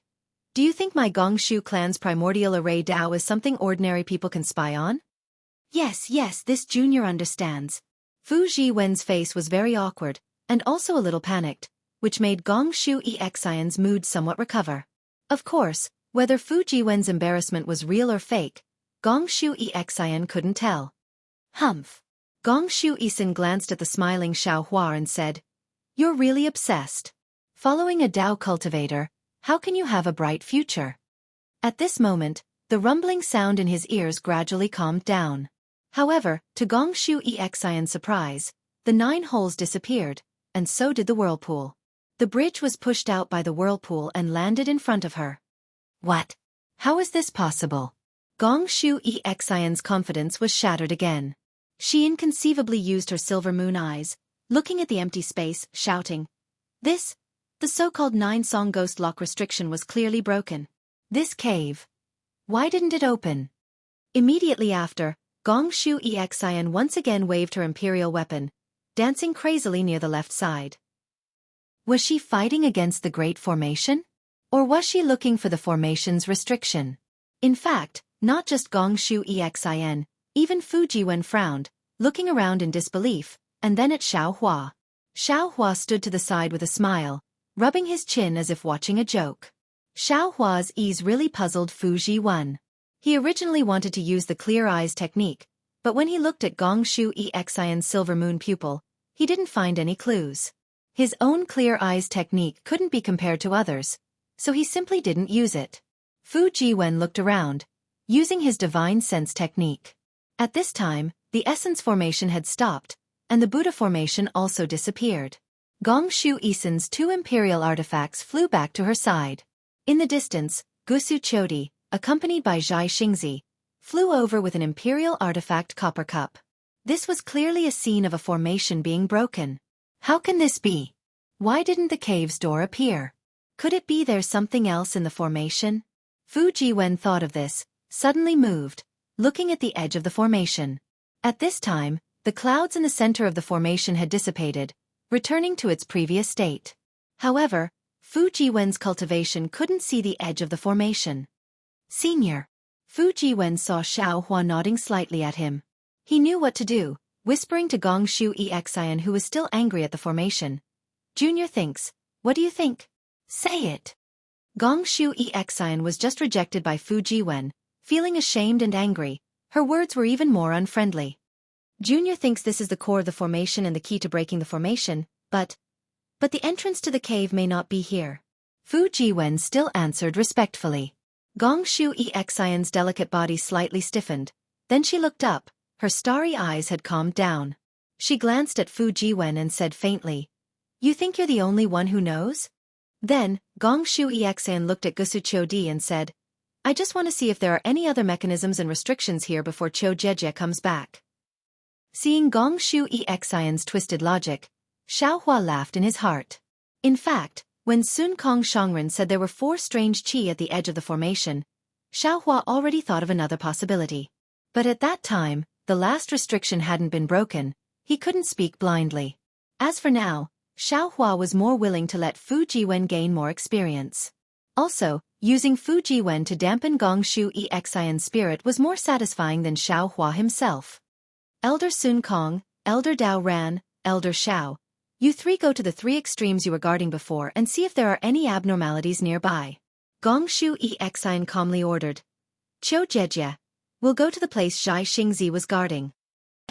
"Do you think my Gong Shu clan's primordial array Dao is something ordinary people can spy on?" Yes, this junior understands." Fu Jiwen's face was very awkward, and also a little panicked, which made Gong Shu Exine's mood somewhat recover. Of course, whether Fu Jiwen's embarrassment was real or fake, Gong Shu Exine couldn't tell. Humph. Gong Shu Isin glanced at the smiling Xiao Hua and said, "You're really obsessed. Following a Dao cultivator, how can you have a bright future?" At this moment, the rumbling sound in his ears gradually calmed down. However, to Gong Shu Exine's surprise, the 9 holes disappeared, and so did the whirlpool. The bridge was pushed out by the whirlpool and landed in front of her. What? How is this possible? Gong Shu Exine's confidence was shattered again. She inconceivably used her silver moon eyes, looking at the empty space, shouting, "This, the so-called 9-song ghost lock restriction was clearly broken. This cave. Why didn't it open?" Immediately after, Gong Shu Exine once again waved her imperial weapon, dancing crazily near the left side. Was she fighting against the Great Formation? Or was she looking for the formation's restriction? In fact, not just Gong Shu Exine, even Fu Jiwen frowned, looking around in disbelief, and then at Xiao Hua. Xiao Hua stood to the side with a smile, rubbing his chin as if watching a joke. Xiao Hua's ease really puzzled Fu Jiwen. He originally wanted to use the clear eyes technique, but when he looked at Gong Shu Exine's silver moon pupil, he didn't find any clues. His own clear eyes technique couldn't be compared to others, so he simply didn't use it. Fu Jiwen looked around, using his divine sense technique. At this time, the essence formation had stopped, and the Buddha formation also disappeared. Gong Shu Isin's 2 imperial artifacts flew back to her side. In the distance, Gusu Chodi, accompanied by Zhai Xingzi, flew over with an imperial artifact copper cup. This was clearly a scene of a formation being broken. How can this be? Why didn't the cave's door appear? Could it be there's something else in the formation? Fu Jiwen thought of this, suddenly moved, looking at the edge of the formation. At this time, the clouds in the center of the formation had dissipated, returning to its previous state. However, Fu Jiwen's cultivation couldn't see the edge of the formation. "Senior." Fu Jiwen saw Xiao Hua nodding slightly at him. He knew what to do, whispering to Gong Shu Exian, who was still angry at the formation. Junior thinks, what do you think? Say it. Gong Shu Exian was just rejected by Fu Jiwen, feeling ashamed and angry. Her words were even more unfriendly. Junior thinks this is the core of the formation and the key to breaking the formation, but the entrance to the cave may not be here. Fu Jiwen still answered respectfully. Gong Shu Exian's delicate body slightly stiffened. Then she looked up, her starry eyes had calmed down. She glanced at Fu Jiwen and said faintly, You think you're the only one who knows? Then, Gong Shu Exian looked at Gusu Qiudi and said, I just want to see if there are any other mechanisms and restrictions here before Qiu Jieje comes back. Seeing Gong Shu Exian's twisted logic, Xiao Hua laughed in his heart. In fact, when Sun Kong Shangren said there were 4 strange qi at the edge of the formation, Xiao Hua already thought of another possibility. But at that time, the last restriction hadn't been broken, he couldn't speak blindly. As for now, Xiao Hua was more willing to let Fu Jiwen gain more experience. Also, using Fu Jiwen to dampen Gong Shu Exian's spirit was more satisfying than Xiao Hua himself. Elder Sun Kong, Elder Dao Ran, Elder Xiao, you 3 go to the 3 extremes you were guarding before and see if there are any abnormalities nearby. Gong Shu Exian calmly ordered. Qiu Jieje, we'll go to the place Zhai Xingzi was guarding.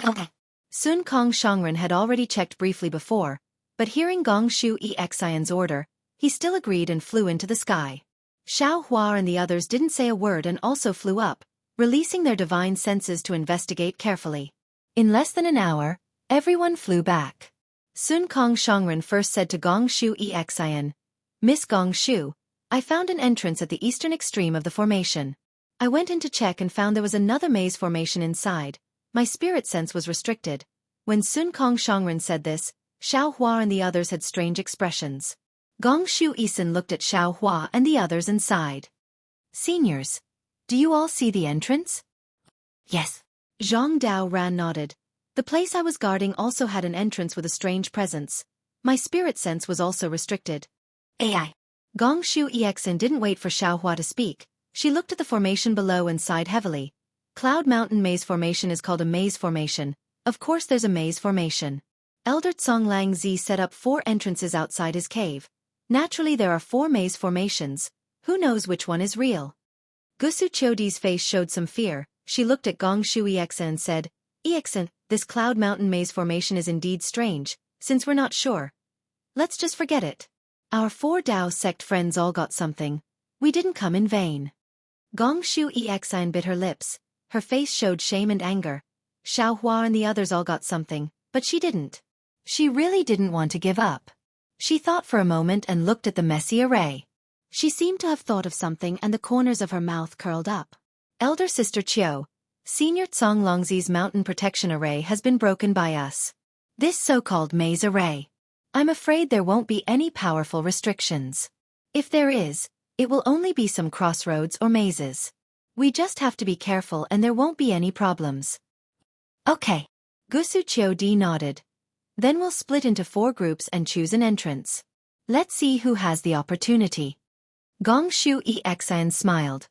Okay. Sun Kong Shangren had already checked briefly before, but hearing Gong Shu Exian's order, he still agreed and flew into the sky. Xiao Hua and the others didn't say a word and also flew up, releasing their divine senses to investigate carefully. In less than an hour, everyone flew back. Sun Kong Shangren first said to Gong Shu Exian, Miss Gong Shu, I found an entrance at the eastern extreme of the formation. I went in to check and found there was another maze formation inside. My spirit sense was restricted. When Sun Kong Shangren said this, Xiao Hua and the others had strange expressions. Gong Shu Isin looked at Xiao Hua and the others and sighed. Seniors, do you all see the entrance? Yes. Zhang Dao Ran nodded. The place I was guarding also had an entrance with a strange presence. My spirit sense was also restricted. AI. Gong Shu Exin didn't wait for Xiao Hua to speak. She looked at the formation below and sighed heavily. Cloud Mountain Maze Formation is called a maze formation. Of course there's a maze formation. Elder Tsong Lang Zi set up 4 entrances outside his cave. Naturally there are 4 maze formations. Who knows which one is real? Gusu Qiudi's face showed some fear. She looked at Gong Shu Exin and said, Exin, this Cloud Mountain Maze Formation is indeed strange, since we're not sure. Let's just forget it. Our 4 Dao sect friends all got something. We didn't come in vain. Gong Shu Exin bit her lips. Her face showed shame and anger. Xiao Hua and the others all got something, but she didn't. She really didn't want to give up. She thought for a moment and looked at the messy array. She seemed to have thought of something and the corners of her mouth curled up. Elder Sister Qiu, Senior Tsong Longzi's mountain protection array has been broken by us. This so-called maze array. I'm afraid there won't be any powerful restrictions. If there is, it will only be some crossroads or mazes. We just have to be careful and there won't be any problems. Okay. Gusu Qiudi nodded. Then we'll split into 4 groups and choose an entrance. Let's see who has the opportunity. Gong Shu Exin smiled.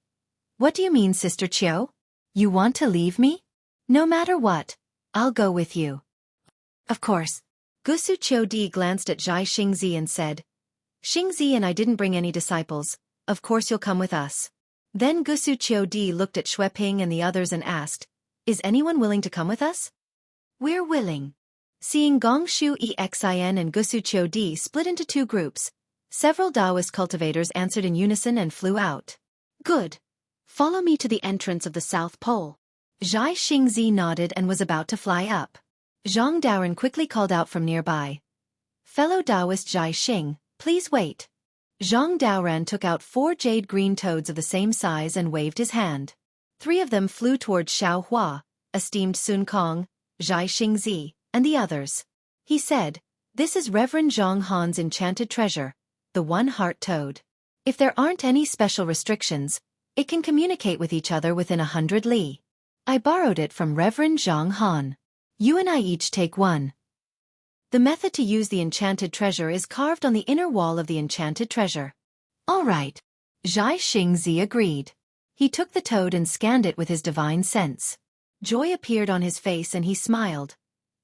What do you mean, Sister Qiu? You want to leave me? No matter what, I'll go with you. Of course. Gusu Qiudi glanced at Zhai Xingzi and said, Xingzi and I didn't bring any disciples, of course you'll come with us. Then Gusu Qiudi looked at Xueping and the others and asked, Is anyone willing to come with us? We're willing. Seeing Gong Shu Exin and Gusu Qiudi split into 2 groups, several Taoist cultivators answered in unison and flew out. Good. Follow me to the entrance of the South Pole. Zhai Xingzi nodded and was about to fly up. Zhang Daoren quickly called out from nearby. Fellow Taoist Zhai Xing, please wait. Zhang Daoren took out 4 jade green toads of the same size and waved his hand. 3 of them flew towards Xiao Hua, esteemed Sun Kong, Zhai Xingzi, and the others. He said, This is Reverend Zhang Han's enchanted treasure, the one-heart toad. If there aren't any special restrictions, it can communicate with each other within 100 li. I borrowed it from Reverend Zhang Han. You and I each take 1. The method to use the enchanted treasure is carved on the inner wall of the enchanted treasure. All right. Zhai Xingzi agreed. He took the toad and scanned it with his divine sense. Joy appeared on his face and he smiled.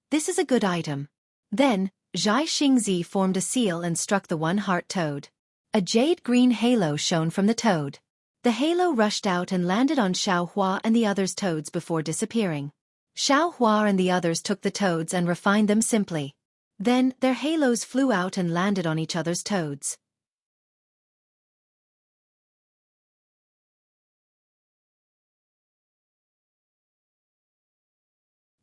This is a good item. Then, Zhai Xingzi formed a seal and struck the one-heart toad. A jade-green halo shone from the toad. The halo rushed out and landed on Xiaohua and the others' toads before disappearing. Xiaohua and the others took the toads and refined them simply. Then, their halos flew out and landed on each other's toads.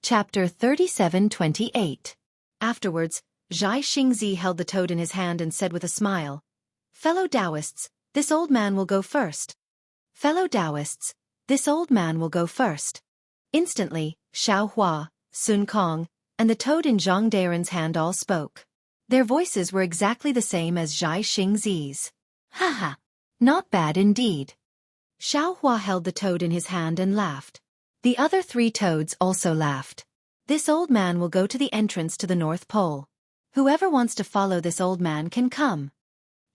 Chapter 37:28. Afterwards, Zhai Xingzi held the toad in his hand and said with a smile, "Fellow Taoists, this old man will go first. Fellow Taoists, this old man will go first." Instantly, Xiaohua, Sun Kong, and the toad in Zhang Daren's hand all spoke. Their voices were exactly the same as Zhai Xingzi's. "Haha, not bad indeed." Xiaohua held the toad in his hand and laughed. The other three toads also laughed. "This old man will go to the entrance to the North Pole. Whoever wants to follow this old man can come."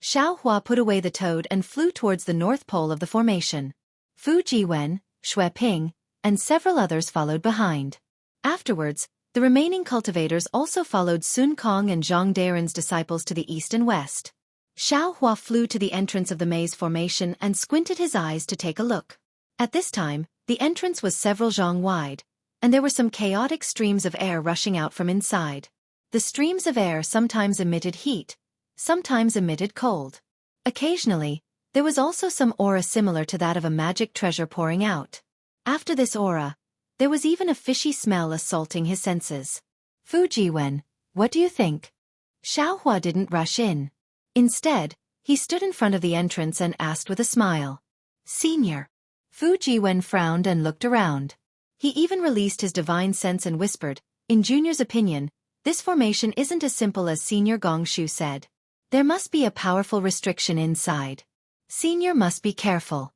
Xiaohua put away the toad and flew towards the North Pole of the formation. Fu Jiwen, Xueping, and several others followed behind. Afterwards, the remaining cultivators also followed Sun Kong and Zhang Daren's disciples to the east and west. Xiaohua flew to the entrance of the maze formation and squinted his eyes to take a look. At this time, the entrance was several zhang wide, and there were some chaotic streams of air rushing out from inside. The streams of air sometimes emitted heat, sometimes emitted cold. Occasionally, there was also some aura similar to that of a magic treasure pouring out. After this aura, there was even a fishy smell assaulting his senses. "Fu Jiwen, what do you think?" Xiaohua didn't rush in. Instead, he stood in front of the entrance and asked with a smile. "Senior." Fu Jiwen frowned and looked around. He even released his divine sense and whispered, "In Junior's opinion, this formation isn't as simple as Senior Gongshu said. There must be a powerful restriction inside. Senior must be careful."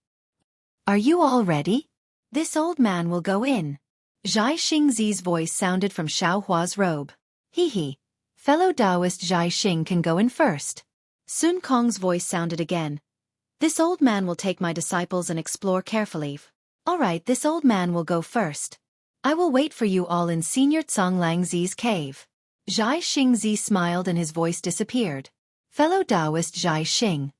"Are you all ready? This old man will go in." Zhai Xingzi's voice sounded from Xiaohua's robe. "Hee. Fellow Taoist Zhai Xing can go in first." Sun Kong's voice sounded again. "This old man will take my disciples and explore carefully. All right, this old man will go first. I will wait for you all in Senior Zonglangzi's cave." Zhai Xingzi smiled and his voice disappeared. "Fellow Taoist Zhai Xing."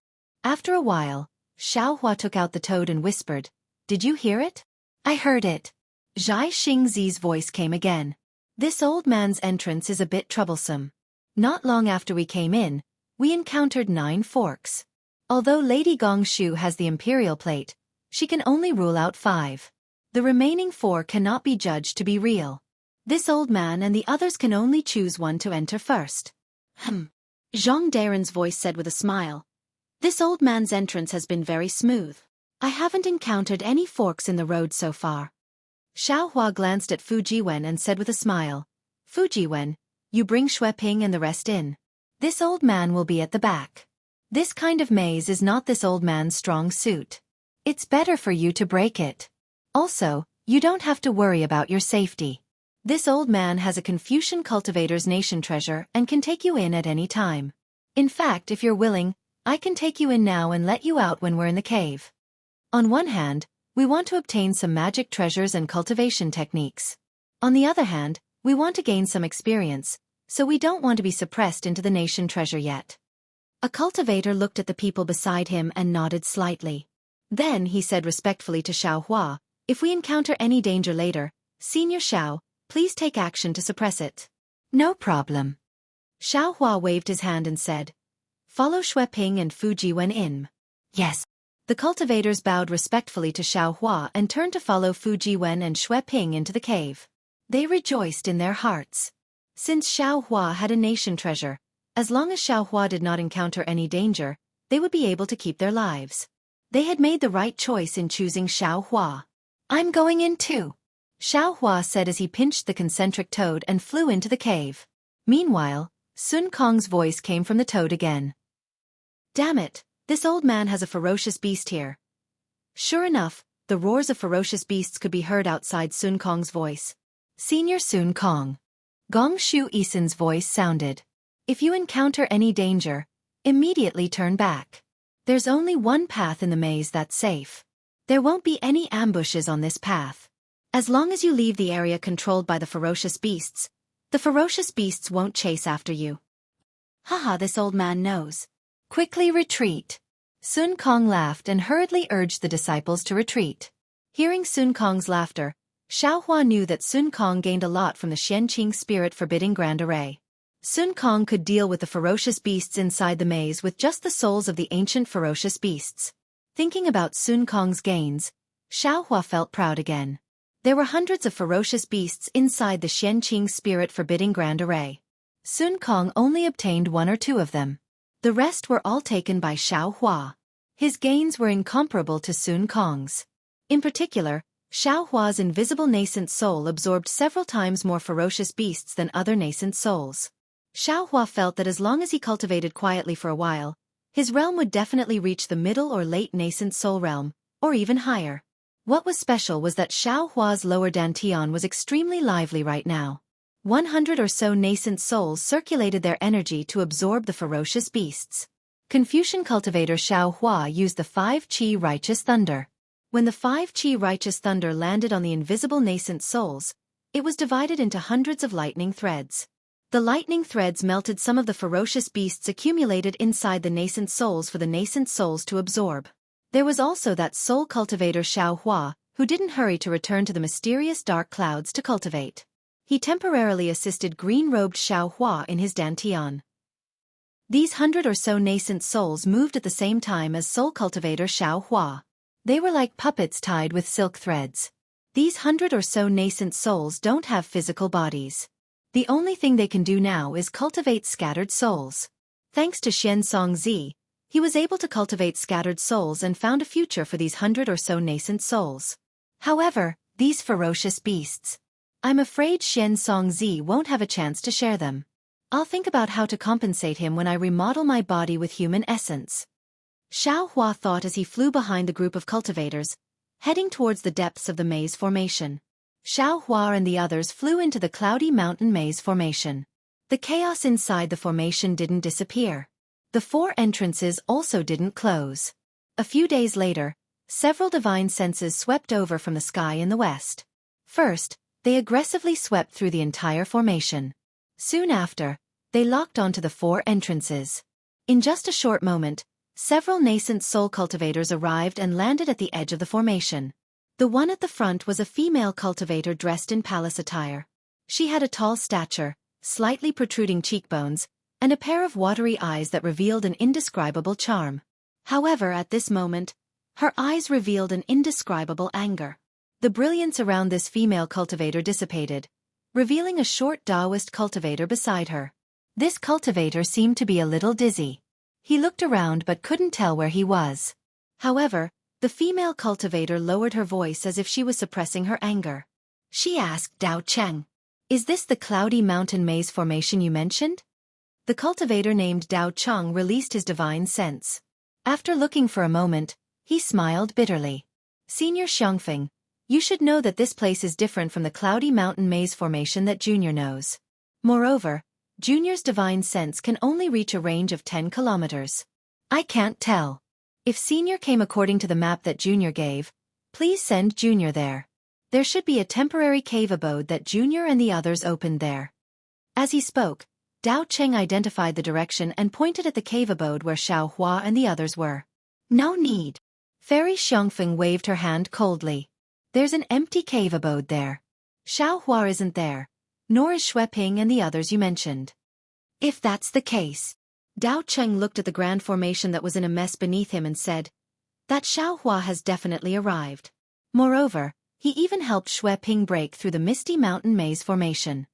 After a while, Xiaohua took out the toad and whispered, "Did you hear it?" "I heard it." Zhai Xingzi's voice came again. "This old man's entrance is a bit troublesome. Not long after we came in, we encountered 9 forks. Although Lady Gongshu has the imperial plate, she can only rule out 5. The remaining 4 cannot be judged to be real. This old man and the others can only choose one to enter first." Zhang Daren's voice said with a smile, "This old man's entrance has been very smooth. I haven't encountered any forks in the road so far." Xiaohua glanced at Fu Jiwen and said with a smile, "Fu Jiwen, you bring Xueping and the rest in. This old man will be at the back. This kind of maze is not this old man's strong suit. It's better for you to break it. Also, you don't have to worry about your safety. This old man has a Confucian cultivator's nation treasure and can take you in at any time. In fact, if you're willing, I can take you in now and let you out when we're in the cave. On one hand, we want to obtain some magic treasures and cultivation techniques. On the other hand, we want to gain some experience, so we don't want to be suppressed into the nation treasure yet." A cultivator looked at the people beside him and nodded slightly. Then he said respectfully to Xiaohua, "If we encounter any danger later, Senior Xiao, please take action to suppress it." "No problem." Xiaohua waved his hand and said, "Follow Xueping and Fu Jiwen in." Yes. The cultivators bowed respectfully to Xiaohua and turned to follow Fu Jiwen and Xueping into the cave. They rejoiced in their hearts. Since Xiaohua had a nation treasure, as long as Xiaohua did not encounter any danger, they would be able to keep their lives. They had made the right choice in choosing Xiaohua. "I'm going in too," Xiaohua said as he pinched the concentric toad and flew into the cave. Meanwhile, Sun Kong's voice came from the toad again. "Damn it, this old man has a ferocious beast here." Sure enough, the roars of ferocious beasts could be heard outside Sun Kong's voice. "Senior Sun Kong." Gongshu Isen's voice sounded. "If you encounter any danger, immediately turn back. There's only one path in the maze that's safe. There won't be any ambushes on this path. As long as you leave the area controlled by the ferocious beasts, the ferocious beasts won't chase after you. Haha, this old man knows. Quickly retreat. Sun Kong laughed and hurriedly urged the disciples to retreat. Hearing Sun Kong's laughter, Xiaohua knew that Sun Kong gained a lot from the Xianqing spirit forbidding grand array. Sun Kong could deal with the ferocious beasts inside the maze with just the souls of the ancient ferocious beasts. Thinking about Sun Kong's gains, Xiaohua felt proud again. There were hundreds of ferocious beasts inside the Xianqing spirit forbidding grand array. Sun Kong only obtained 1 or 2 of them. The rest were all taken by Xiaohua. His gains were incomparable to Sun Kong's. In particular, Xiaohua's invisible nascent soul absorbed several times more ferocious beasts than other nascent souls. Xiaohua felt that as long as he cultivated quietly for a while, his realm would definitely reach the middle or late nascent soul realm, or even higher. What was special was that Xiaohua's lower dantian was extremely lively right now. 100 or so nascent souls circulated their energy to absorb the ferocious beasts. Confucian cultivator Xiaohua used the 5 Qi Righteous Thunder. When the 5 Qi Righteous Thunder landed on the invisible nascent souls, it was divided into hundreds of lightning threads. The lightning threads melted some of the ferocious beasts accumulated inside the nascent souls for the nascent souls to absorb. There was also that soul cultivator Xiaohua, who didn't hurry to return to the mysterious dark clouds to cultivate. He temporarily assisted green-robed Xiaohua in his dantian. These 100 or so nascent souls moved at the same time as soul cultivator Xiaohua. They were like puppets tied with silk threads. These 100 or so nascent souls don't have physical bodies. The only thing they can do now is cultivate scattered souls. Thanks to Xian Songzi, he was able to cultivate scattered souls and found a future for these 100 or so nascent souls. However, these ferocious beasts. I'm afraid Xian Songzi won't have a chance to share them. I'll think about how to compensate him when I remodel my body with human essence. Xiaohua thought as he flew behind the group of cultivators, heading towards the depths of the maze formation. Xiaohua and the others flew into the cloudy mountain maze formation. The chaos inside the formation didn't disappear. The 4 entrances also didn't close. A few days later, several divine senses swept over from the sky in the west. First, they aggressively swept through the entire formation. Soon after, they locked onto the 4 entrances. In just a short moment, several nascent soul cultivators arrived and landed at the edge of the formation. The one at the front was a female cultivator dressed in palace attire. She had a tall stature, slightly protruding cheekbones, and a pair of watery eyes that revealed an indescribable charm. However, at this moment, her eyes revealed an indescribable anger. The brilliance around this female cultivator dissipated, revealing a short Taoist cultivator beside her. This cultivator seemed to be a little dizzy. He looked around but couldn't tell where he was. However, the female cultivator lowered her voice as if she was suppressing her anger. She asked Dao Cheng, "Is this the cloudy mountain maze formation you mentioned?" The cultivator named Dao Cheng released his divine sense. After looking for a moment, he smiled bitterly. "Senior Xiangfeng, you should know that this place is different from the cloudy mountain maze formation that Junior knows. Moreover, Junior's divine sense can only reach a range of 10 kilometers. I can't tell. If Senior came according to the map that Junior gave, please send Junior there. There should be a temporary cave abode that Junior and the others opened there." As he spoke, Dao Cheng identified the direction and pointed at the cave abode where Xiaohua and the others were. "No need." Fairy Xiangfeng waved her hand coldly. "There's an empty cave abode there. Xiaohua isn't there, nor is Xueqi and the others you mentioned." "If that's the case..." Dao Cheng looked at the grand formation that was in a mess beneath him and said, "That Xiaohua has definitely arrived. Moreover, he even helped Xueqi break through the misty mountain maze formation."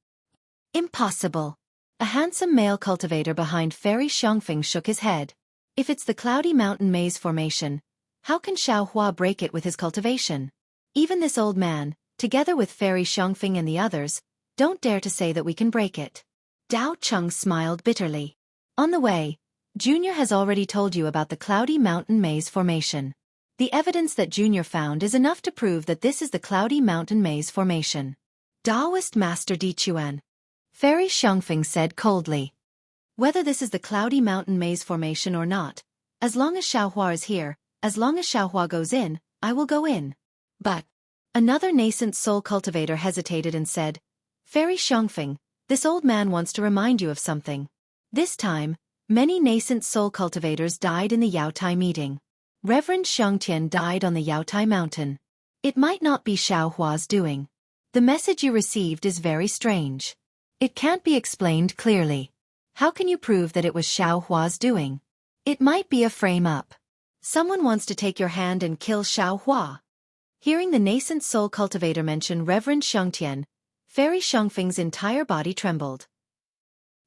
"Impossible." A handsome male cultivator behind Fairy Xiangfeng shook his head. "If it's the cloudy mountain maze formation, how can Xiaohua break it with his cultivation? Even this old man, together with Fairy Xiangfeng and the others, don't dare to say that we can break it." Dao Cheng smiled bitterly. "On the way, Junior has already told you about the cloudy mountain maze formation. The evidence that Junior found is enough to prove that this is the cloudy mountain maze formation." "Taoist Master Di Chuan," Fairy Xiangfeng said coldly. "Whether this is the cloudy mountain maze formation or not, as long as Xiaohua is here, as long as Xiaohua goes in, I will go in. But another nascent soul cultivator hesitated and said, Fairy Xiangfeng, this old man wants to remind you of something. This time, many nascent soul cultivators died in the Yaotai meeting. Reverend Xiangtian died on the Yaotai mountain. It might not be Xiaohua's doing. The message you received is very strange. It can't be explained clearly. How can you prove that it was Xiaohua's doing? It might be a frame-up. Someone wants to take your hand and kill Xiaohua. Hearing the nascent soul cultivator mention Reverend Xiangtian, Fairy Xiangfeng's entire body trembled.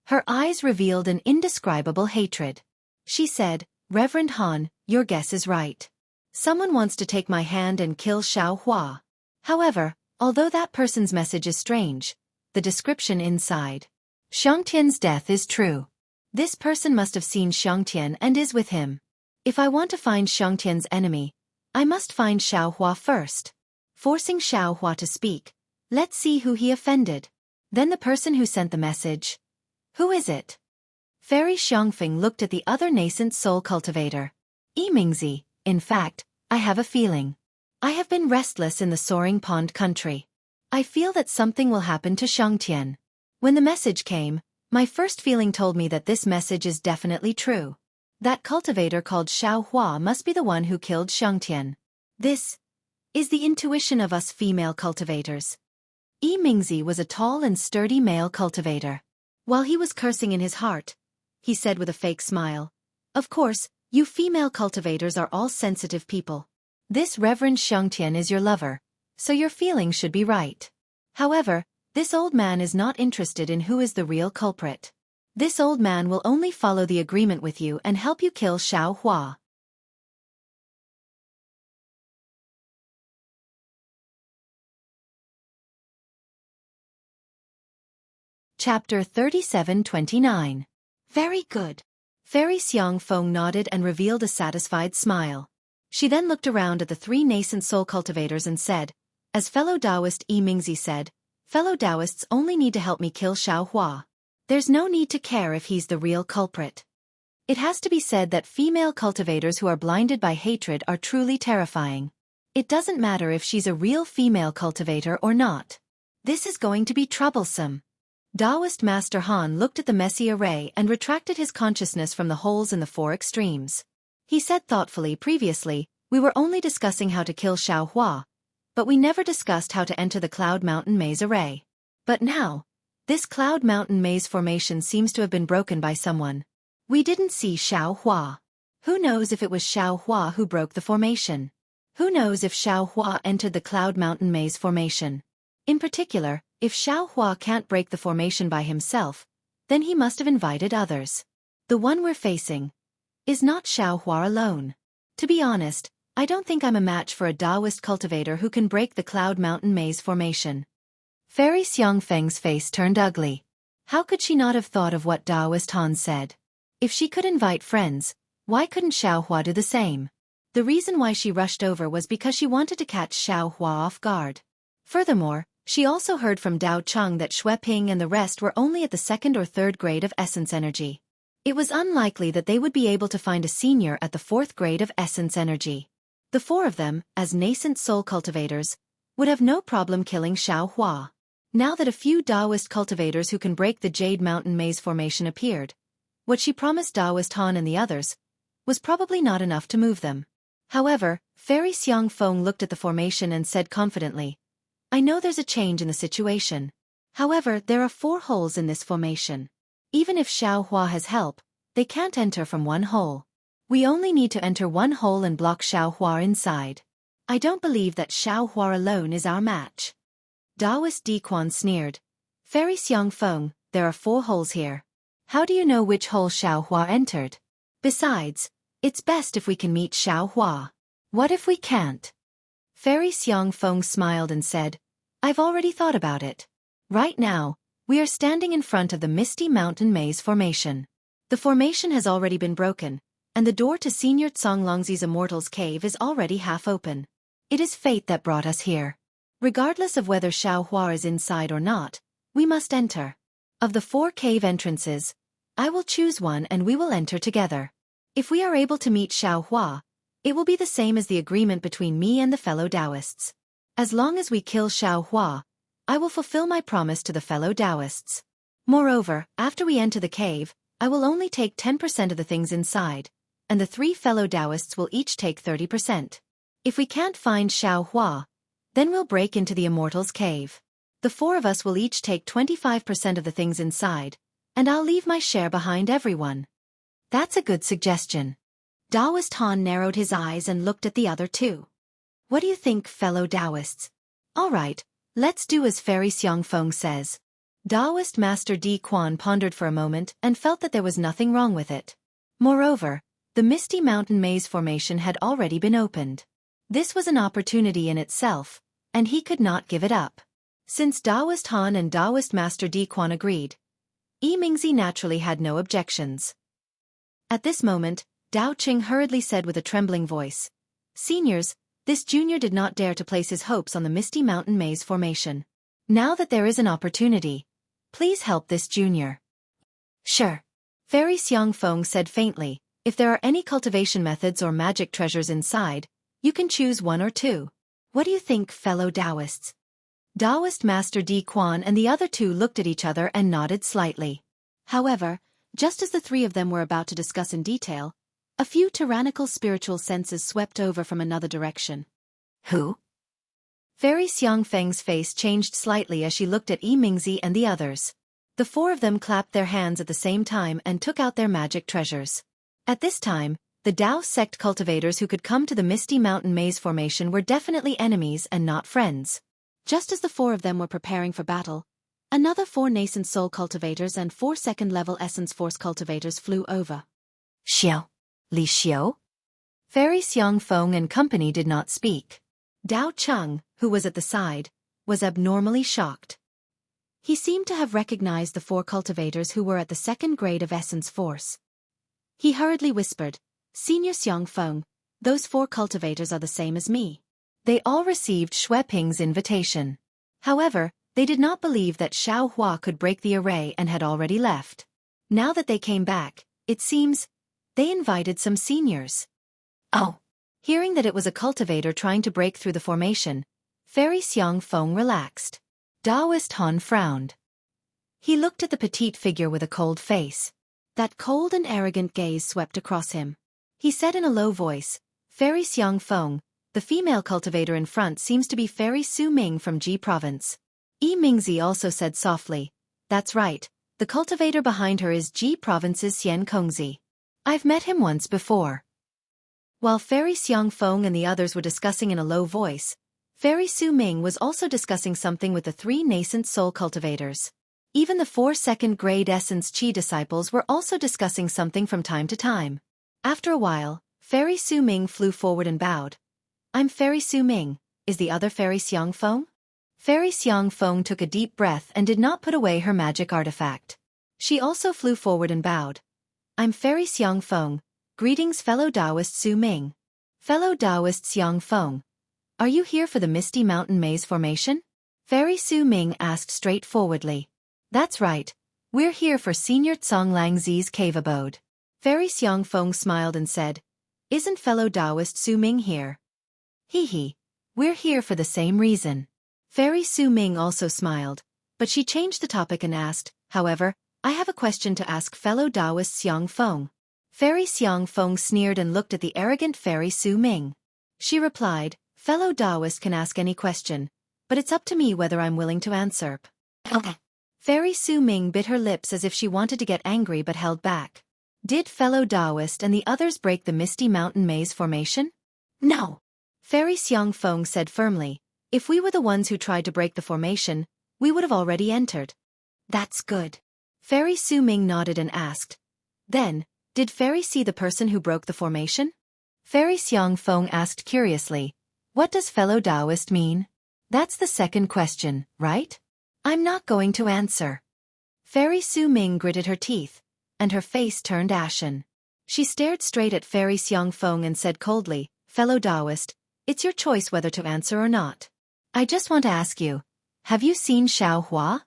Her eyes revealed an indescribable hatred. She said, Reverend Han, your guess is right. Someone wants to take my hand and kill Xiaohua. However, although that person's message is strange, the description inside Xiangtian's death is true. This person must have seen Xiangtian and is with him. If I want to find Xiangtian's enemy, I must find Xiaohua first. Forcing Xiaohua to speak, let's see who he offended. Then the person who sent the message. Who is it? Fairy Xiangfeng looked at the other nascent soul cultivator. Yimingzi, in fact, I have a feeling. I have been restless in the Soaring Pond country. I feel that something will happen to Xiangtian. When the message came, my first feeling told me that this message is definitely true. That cultivator called Xiaohua must be the one who killed Xiangtian. This is the intuition of us female cultivators. Yimingzi was a tall and sturdy male cultivator. While he was cursing in his heart, he said with a fake smile, Of course, you female cultivators are all sensitive people. This Reverend Xiangtian is your lover, so your feelings should be right. However, this old man is not interested in who is the real culprit. This old man will only follow the agreement with you and help you kill Xiaohua. Chapter 37-29. Very good. Fairy Xiangfeng nodded and revealed a satisfied smile. She then looked around at the three nascent soul cultivators and said, As fellow Taoist Yimingzi said, fellow Taoists only need to help me kill Xiaohua. There's no need to care if he's the real culprit. It has to be said that female cultivators who are blinded by hatred are truly terrifying. It doesn't matter if she's a real female cultivator or not. This is going to be troublesome. Taoist Master Han looked at the messy array and retracted his consciousness from the holes in the four extremes. He said thoughtfully, Previously, we were only discussing how to kill Xiaohua, but we never discussed how to enter the Cloud Mountain Maze array. But now, this Cloud Mountain Maze formation seems to have been broken by someone. We didn't see Xiaohua. Who knows if it was Xiaohua who broke the formation? Who knows if Xiaohua entered the Cloud Mountain Maze formation? In particular, if Xiaohua can't break the formation by himself, then he must have invited others. The one we're facing is not Xiaohua alone. To be honest, I don't think I'm a match for a Taoist cultivator who can break the Cloud Mountain Maze formation. Fairy Xiangfeng's face turned ugly. How could she not have thought of what Taoist Han said? If she could invite friends, why couldn't Xiaohua do the same? The reason why she rushed over was because she wanted to catch Xiaohua off guard. Furthermore, she also heard from Dao Cheng that Xueqi and the rest were only at the 2nd or 3rd grade of essence energy. It was unlikely that they would be able to find a senior at the 4th grade of essence energy. The four of them, as nascent soul cultivators, would have no problem killing Xiaohua. Now that a few Taoist cultivators who can break the Jade Mountain Maze formation appeared, what she promised Taoist Han and the others was probably not enough to move them. However, Fairy Xiangfeng looked at the formation and said confidently, I know there's a change in the situation. However, there are 4 holes in this formation. Even if Xiaohua has help, they can't enter from one hole. We only need to enter one hole and block Xiaohua inside. I don't believe that Xiaohua alone is our match. Taoist Di Quan sneered. Fairy Xiangfeng, there are 4 holes here. How do you know which hole Xiaohua entered? Besides, it's best if we can meet Xiaohua. What if we can't? Fairy Xiangfeng smiled and said, I've already thought about it. Right now, we are standing in front of the Misty Mountain Maze formation. The formation has already been broken, and the door to Senior Tsonglongzi's Immortal's Cave is already half open. It is fate that brought us here. Regardless of whether Xiaohua is inside or not, we must enter. Of the 4 cave entrances, I will choose one and we will enter together. If we are able to meet Xiaohua, It will be the same as the agreement between me and the fellow Taoists. As long as we kill Xiao Hua, I will fulfill my promise to the fellow Taoists. Moreover, after we enter the cave, I will only take 10% of the things inside, and the 3 fellow Taoists will each take 30%. If we can't find Xiao Hua, then we'll break into the Immortals' cave. The 4 of us will each take 25% of the things inside, and I'll leave my share behind everyone. That's a good suggestion. Taoist Han narrowed his eyes and looked at the other 2. What do you think, fellow Taoists? All right, let's do as Fairy Xiangfeng says. Taoist Master Di Quan pondered for a moment and felt that there was nothing wrong with it. Moreover, the Misty Mountain Maze formation had already been opened. This was an opportunity in itself, and he could not give it up. Since Taoist Han and Taoist Master Di Quan agreed, Yi Mingzi naturally had no objections. At this moment, Dao Qing hurriedly said with a trembling voice, "Seniors, this junior did not dare to place his hopes on the Misty Mountain Maze formation. Now that there is an opportunity, please help this junior." "Sure." Fairy Xiangfeng said faintly, "If there are any cultivation methods or magic treasures inside, you can choose 1 or 2. What do you think, fellow Taoists?" Taoist Master Di Quan and the other 2 looked at each other and nodded slightly. However, just as the 3 of them were about to discuss in detail, a few tyrannical spiritual senses swept over from another direction. "Who?" Fairy Xiangfeng's face changed slightly as she looked at Yi Mingzi and the others. The 4 of them clapped their hands at the same time and took out their magic treasures. At this time, the Dao sect cultivators who could come to the Misty Mountain Maze formation were definitely enemies and not friends. Just as the 4 of them were preparing for battle, another 4 nascent soul cultivators and 4 second-level essence force cultivators flew over. "Xiao? Li Xiao?" Fairy Xiangfeng and company did not speak. Dao Cheng, who was at the side, was abnormally shocked. He seemed to have recognized the 4 cultivators who were at the 2nd grade of essence force. He hurriedly whispered, "Senior Xiangfeng, those 4 cultivators are the same as me." They all received Xueqing's invitation. However, they did not believe that Xiao Hua could break the array and had already left. Now that they came back, it seems, they invited some seniors. Oh. Hearing that it was a cultivator trying to break through the formation, Fairy Xiangfeng relaxed. Taoist Han frowned. He looked at the petite figure with a cold face. That cold and arrogant gaze swept across him. He said in a low voice, "Fairy Xiangfeng, the female cultivator in front seems to be Fairy Su Ming from Ji Province." Yi Mingzi also said softly, "That's right, the cultivator behind her is Ji Province's Xian Kongzi. I've met him once before." While Fairy Xiangfeng and the others were discussing in a low voice, Fairy Su Ming was also discussing something with the 3 nascent soul cultivators. Even the 4 second-grade Essence Qi disciples were also discussing something from time to time. After a while, Fairy Su Ming flew forward and bowed. "I'm Fairy Su Ming, is the other Fairy Xiangfeng?" Fairy Xiangfeng took a deep breath and did not put away her magic artifact. She also flew forward and bowed. "I'm Fairy Xiangfeng, greetings fellow Taoist Su Ming." "Fellow Taoist Xiangfeng, are you here for the Misty Mountain Maze formation?" Fairy Su Ming asked straightforwardly. "That's right, we're here for Senior Tsonglang Zi's cave abode." Fairy Xiangfeng smiled and said, "Isn't fellow Taoist Su Ming here?" "Hee, we're here for the same reason." Fairy Su Ming also smiled, but she changed the topic and asked, "However, I have a question to ask fellow Taoist Xiangfeng." Fairy Xiangfeng sneered and looked at the arrogant Fairy Su Ming. She replied, "Fellow Taoist can ask any question, but it's up to me whether I'm willing to answer." Okay. Fairy Su Ming bit her lips as if she wanted to get angry but held back. Did fellow Taoist and the others break the Misty Mountain Maze formation? No. Fairy Xiangfeng said firmly, "If we were the ones who tried to break the formation, we would have already entered." "That's good." Fairy Su Ming nodded and asked, "Then, did Fairy see the person who broke the formation?" Fairy Xiangfeng asked curiously, "What does fellow Taoist mean?" "That's the second question, right? I'm not going to answer." Fairy Su Ming gritted her teeth, and her face turned ashen. She stared straight at Fairy Xiangfeng and said coldly, "Fellow Taoist, it's your choice whether to answer or not. I just want to ask you, have you seen Xiao Hua?"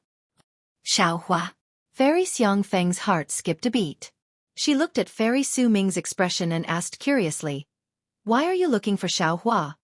"Xiao Hua?" Fairy Xiangfeng's heart skipped a beat. She looked at Fairy Su Ming's expression and asked curiously, Why are you looking for Xiaohua?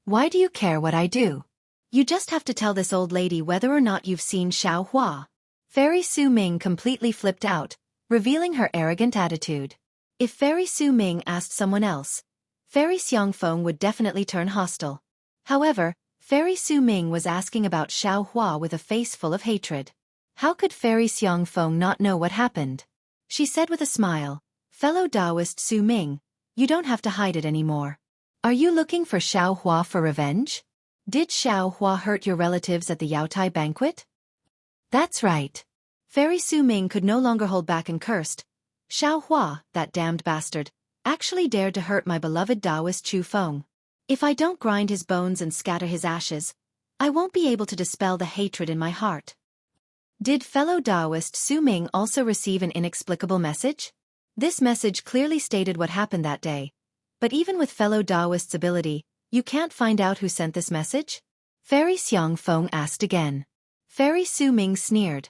Why do you care what I do? You just have to tell this old lady whether or not you've seen Xiaohua. Fairy Su Ming completely flipped out, revealing her arrogant attitude. If Fairy Su Ming asked someone else, Fairy Xiangfeng would definitely turn hostile. However, Fairy Su Ming was asking about Xiaohua with a face full of hatred. How could Fairy Xiangfeng not know what happened? She said with a smile, "Fellow Taoist Su Ming, you don't have to hide it anymore. Are you looking for Xiaohua for revenge? Did Xiaohua hurt your relatives at the Yaotai banquet?" That's right. Fairy Su Ming could no longer hold back and cursed. Xiaohua, that damned bastard, actually dared to hurt my beloved Taoist Chu Feng. If I don't grind his bones and scatter his ashes, I won't be able to dispel the hatred in my heart. Did fellow Taoist Su Ming also receive an inexplicable message? This message clearly stated what happened that day. But even with fellow Taoist's ability, you can't find out who sent this message? Fairy Xiangfeng asked again. Fairy Su Ming sneered.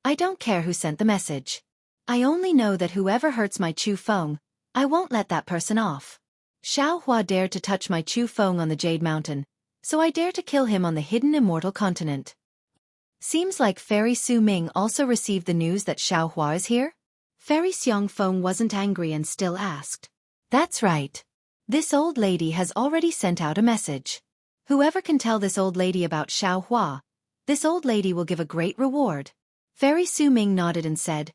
I don't care who sent the message. I only know that whoever hurts my Chu Feng, I won't let that person off. Xiaohua dared to touch my Chu Feng on the Jade Mountain, so I dare to kill him on the hidden immortal continent. Seems like Fairy Su Ming also received the news that Xiaohua is here? Fairy Xiangfeng wasn't angry and still asked. That's right. This old lady has already sent out a message. Whoever can tell this old lady about Xiaohua, this old lady will give a great reward. Fairy Su Ming nodded and said.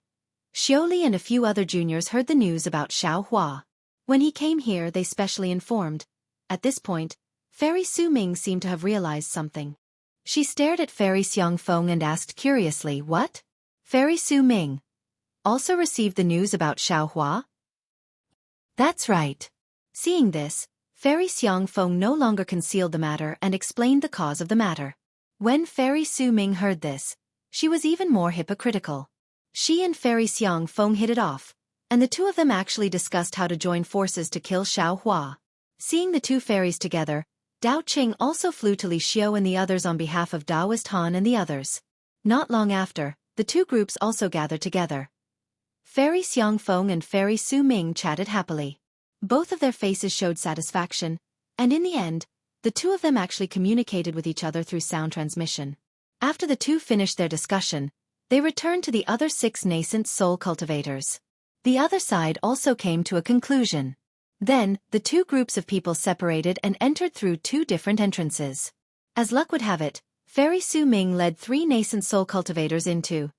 Xueqi and a few other juniors heard the news about Xiaohua. When he came here they specially informed. At this point, Fairy Su Ming seemed to have realized something. She stared at Fairy Xiangfeng and asked curiously, what? Fairy Su Ming also received the news about Xiaohua? That's right. Seeing this, Fairy Xiangfeng no longer concealed the matter and explained the cause of the matter. When Fairy Su Ming heard this, she was even more hypocritical. She and Fairy Xiangfeng hit it off, and the two of them actually discussed how to join forces to kill Xiaohua. Seeing the two fairies together, Dao Qing also flew to Li Xiu and the others on behalf of Daoist Han and the others. Not long after, the two groups also gathered together. Fairy Xiangfeng and Fairy Su Ming chatted happily. Both of their faces showed satisfaction, and in the end, the two of them actually communicated with each other through sound transmission. After the two finished their discussion, they returned to the other 6 nascent soul cultivators. The other side also came to a conclusion. Then, the two groups of people separated and entered through 2 different entrances. As luck would have it, Fairy Su Ming led 3 nascent soul cultivators into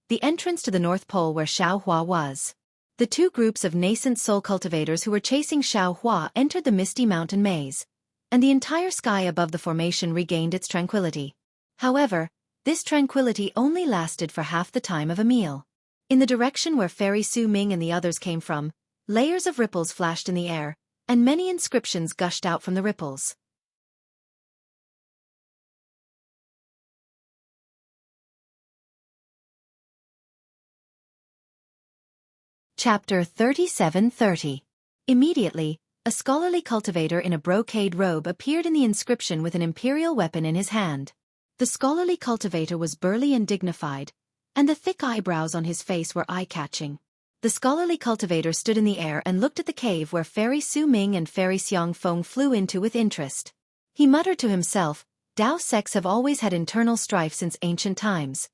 the entrance to the North Pole where Xiaohua was. The 2 groups of nascent soul cultivators who were chasing Xiaohua entered the misty mountain maze, and the entire sky above the formation regained its tranquility. However, this tranquility only lasted for half the time of a meal. In the direction where Fairy Su Ming and the others came from, layers of ripples flashed in the air, and many inscriptions gushed out from the ripples. Chapter 37:30. Immediately, a scholarly cultivator in a brocade robe appeared in the inscription with an imperial weapon in his hand. The scholarly cultivator was burly and dignified, and the thick eyebrows on his face were eye-catching. The scholarly cultivator stood in the air and looked at the cave where Fairy Su Ming and Fairy Xiangfeng flew into with interest. He muttered to himself, Dao sects have always had internal strife since ancient times.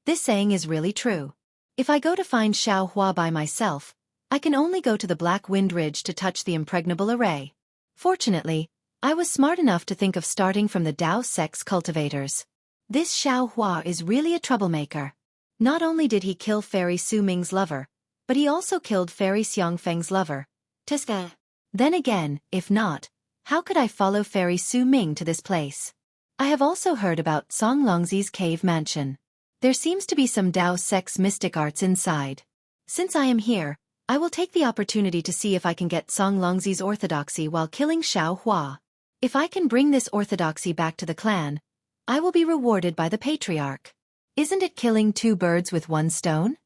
This saying is really true. If I go to find Xiaohua by myself, I can only go to the Black Wind Ridge to touch the impregnable array. Fortunately, I was smart enough to think of starting from the Dao sect's cultivators. This Xiaohua is really a troublemaker. Not only did he kill Fairy Su Ming's lover, but he also killed Fairy Xiangfeng's lover. Tiska. Then again, if not, how could I follow Fairy Su Ming to this place? I have also heard about Song Longzi's cave mansion. There seems to be some Dao sect's mystic arts inside. Since I am here, I will take the opportunity to see if I can get Song Longzi's orthodoxy while killing Xiaohua. If I can bring this orthodoxy back to the clan, I will be rewarded by the patriarch. Isn't it killing 2 birds with 1 stone?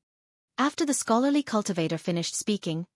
After the scholarly cultivator finished speaking,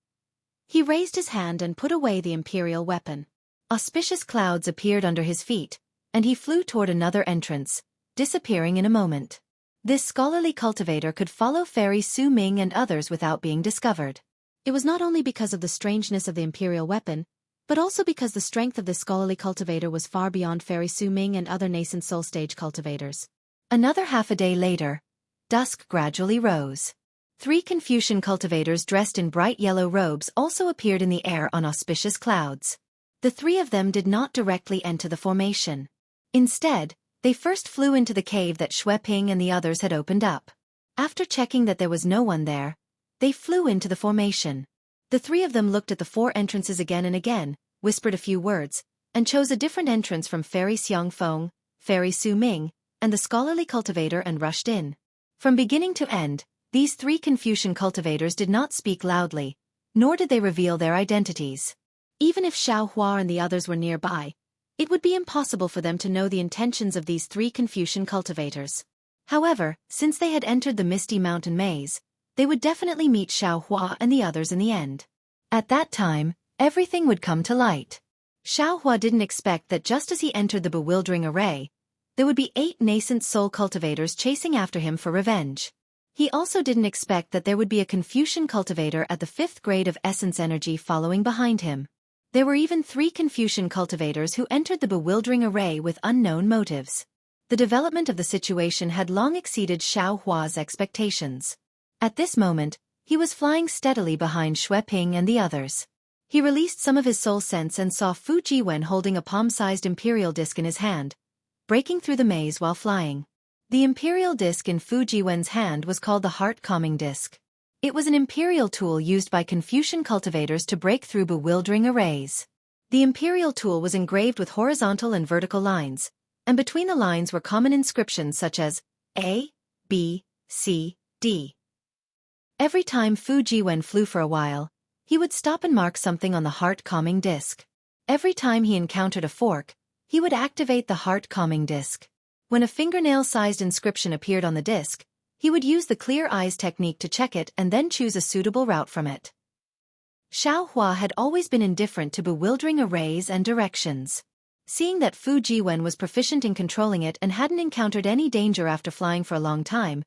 he raised his hand and put away the imperial weapon. Auspicious clouds appeared under his feet, and he flew toward another entrance, disappearing in a moment. This scholarly cultivator could follow Fairy Su Ming and others without being discovered. It was not only because of the strangeness of the imperial weapon, but also because the strength of this scholarly cultivator was far beyond Fairy Su Ming and other nascent soul stage cultivators. Another half a day later, dusk gradually rose. 3 Confucian cultivators dressed in bright yellow robes also appeared in the air on auspicious clouds. The 3 of them did not directly enter the formation. Instead, they first flew into the cave that Xueqi and the others had opened up. After checking that there was no one there, they flew into the formation. The 3 of them looked at the 4 entrances again and again, whispered a few words, and chose a different entrance from Fairy Xiangfeng, Fairy Su Ming, and the scholarly cultivator and rushed in. From beginning to end, these 3 Confucian cultivators did not speak loudly, nor did they reveal their identities. Even if Xiao Hua and the others were nearby, it would be impossible for them to know the intentions of these 3 Confucian cultivators. However, since they had entered the Misty Mountain Maze, they would definitely meet Xiao Hua and the others in the end. At that time, everything would come to light. Xiao Hua didn't expect that just as he entered the bewildering array, there would be 8 nascent soul cultivators chasing after him for revenge. He also didn't expect that there would be a Confucian cultivator at the 5th grade of essence energy following behind him. There were even 3 Confucian cultivators who entered the bewildering array with unknown motives. The development of the situation had long exceeded Xiao Hua's expectations. At this moment, he was flying steadily behind Xueqi and the others. He released some of his soul sense and saw Fu Jiwen holding a palm-sized imperial disc in his hand, breaking through the maze while flying. The imperial disc in Fu Jiwen's hand was called the heart-calming disc. It was an imperial tool used by Confucian cultivators to break through bewildering arrays. The imperial tool was engraved with horizontal and vertical lines, and between the lines were common inscriptions such as A, B, C, D. Every time Fu Jiwen flew for a while, he would stop and mark something on the heart-calming disc. Every time he encountered a fork, he would activate the heart-calming disc. When a fingernail-sized inscription appeared on the disc, he would use the clear eyes technique to check it and then choose a suitable route from it. Xiao Hua had always been indifferent to bewildering arrays and directions. Seeing that Fu Jiwen was proficient in controlling it and hadn't encountered any danger after flying for a long time,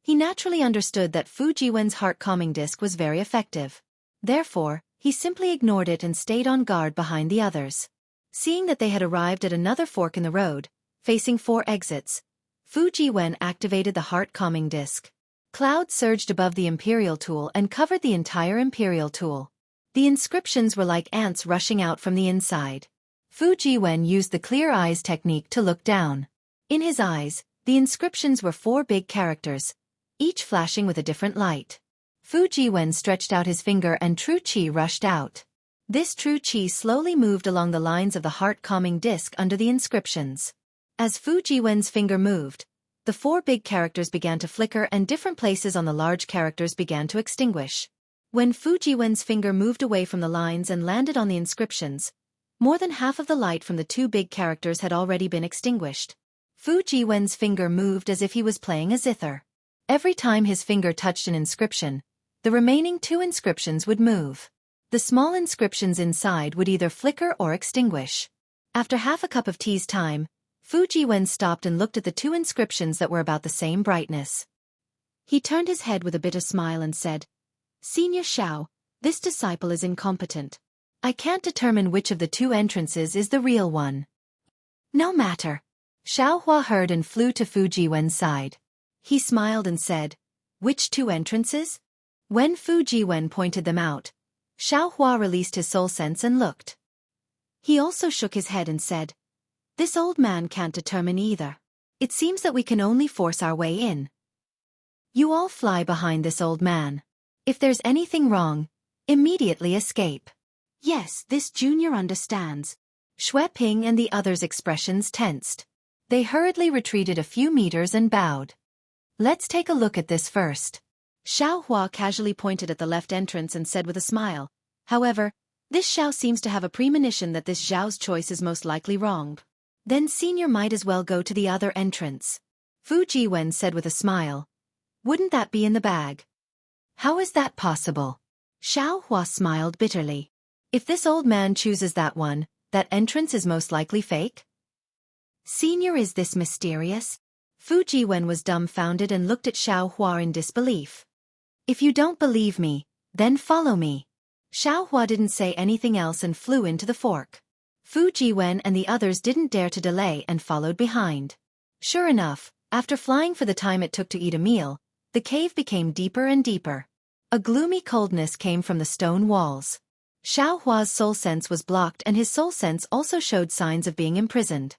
he naturally understood that Fu Jiwen's heart-calming disc was very effective. Therefore, he simply ignored it and stayed on guard behind the others. Seeing that they had arrived at another fork in the road, facing 4 exits, Fu Jiwen activated the heart-calming disc. Clouds surged above the imperial tool and covered the entire imperial tool. The inscriptions were like ants rushing out from the inside. Fu Jiwen used the clear eyes technique to look down. In his eyes, the inscriptions were 4 big characters, each flashing with a different light. Fu Jiwen stretched out his finger and true qi rushed out. This true qi slowly moved along the lines of the heart-calming disc under the inscriptions. As Fu Jiwen's finger moved, the 4 big characters began to flicker and different places on the large characters began to extinguish. When Fu Jiwen's finger moved away from the lines and landed on the inscriptions, more than half of the light from the 2 big characters had already been extinguished. Fu Jiwen's finger moved as if he was playing a zither. Every time his finger touched an inscription, the remaining 2 inscriptions would move. The small inscriptions inside would either flicker or extinguish. After half a cup of tea's time, Fu Jiwen stopped and looked at the 2 inscriptions that were about the same brightness. He turned his head with a bitter smile and said, "Senior Xiao, this disciple is incompetent. I can't determine which of the 2 entrances is the real one." "No matter." Xiao Hua heard and flew to Fu Jiwen's side. He smiled and said, "Which 2 entrances?" When Fu Jiwen pointed them out, Xiao Hua released his soul sense and looked. He also shook his head and said, "This old man can't determine either. It seems that we can only force our way in. You all fly behind this old man. If there's anything wrong, immediately escape." "Yes, this junior understands." Xueqi and the others' expressions tensed. They hurriedly retreated a few meters and bowed. "Let's take a look at this first." Xiao Hua casually pointed at the left entrance and said with a smile, "However, this Xiao seems to have a premonition that this Zhao's choice is most likely wrong. Then senior might as well go to the other entrance." Fu Jiwen said with a smile, "Wouldn't that be in the bag?" "How is that possible?" Xiao Hua smiled bitterly. "If this old man chooses that one, that entrance is most likely fake?" "Senior, is this mysterious?" Fu Jiwen was dumbfounded and looked at Xiao Hua in disbelief. "If you don't believe me, then follow me." Xiaohua didn't say anything else and flew into the fork. Fu Jiwen and the others didn't dare to delay and followed behind. Sure enough, after flying for the time it took to eat a meal, the cave became deeper and deeper. A gloomy coldness came from the stone walls. Xiaohua's soul sense was blocked and his soul sense also showed signs of being imprisoned.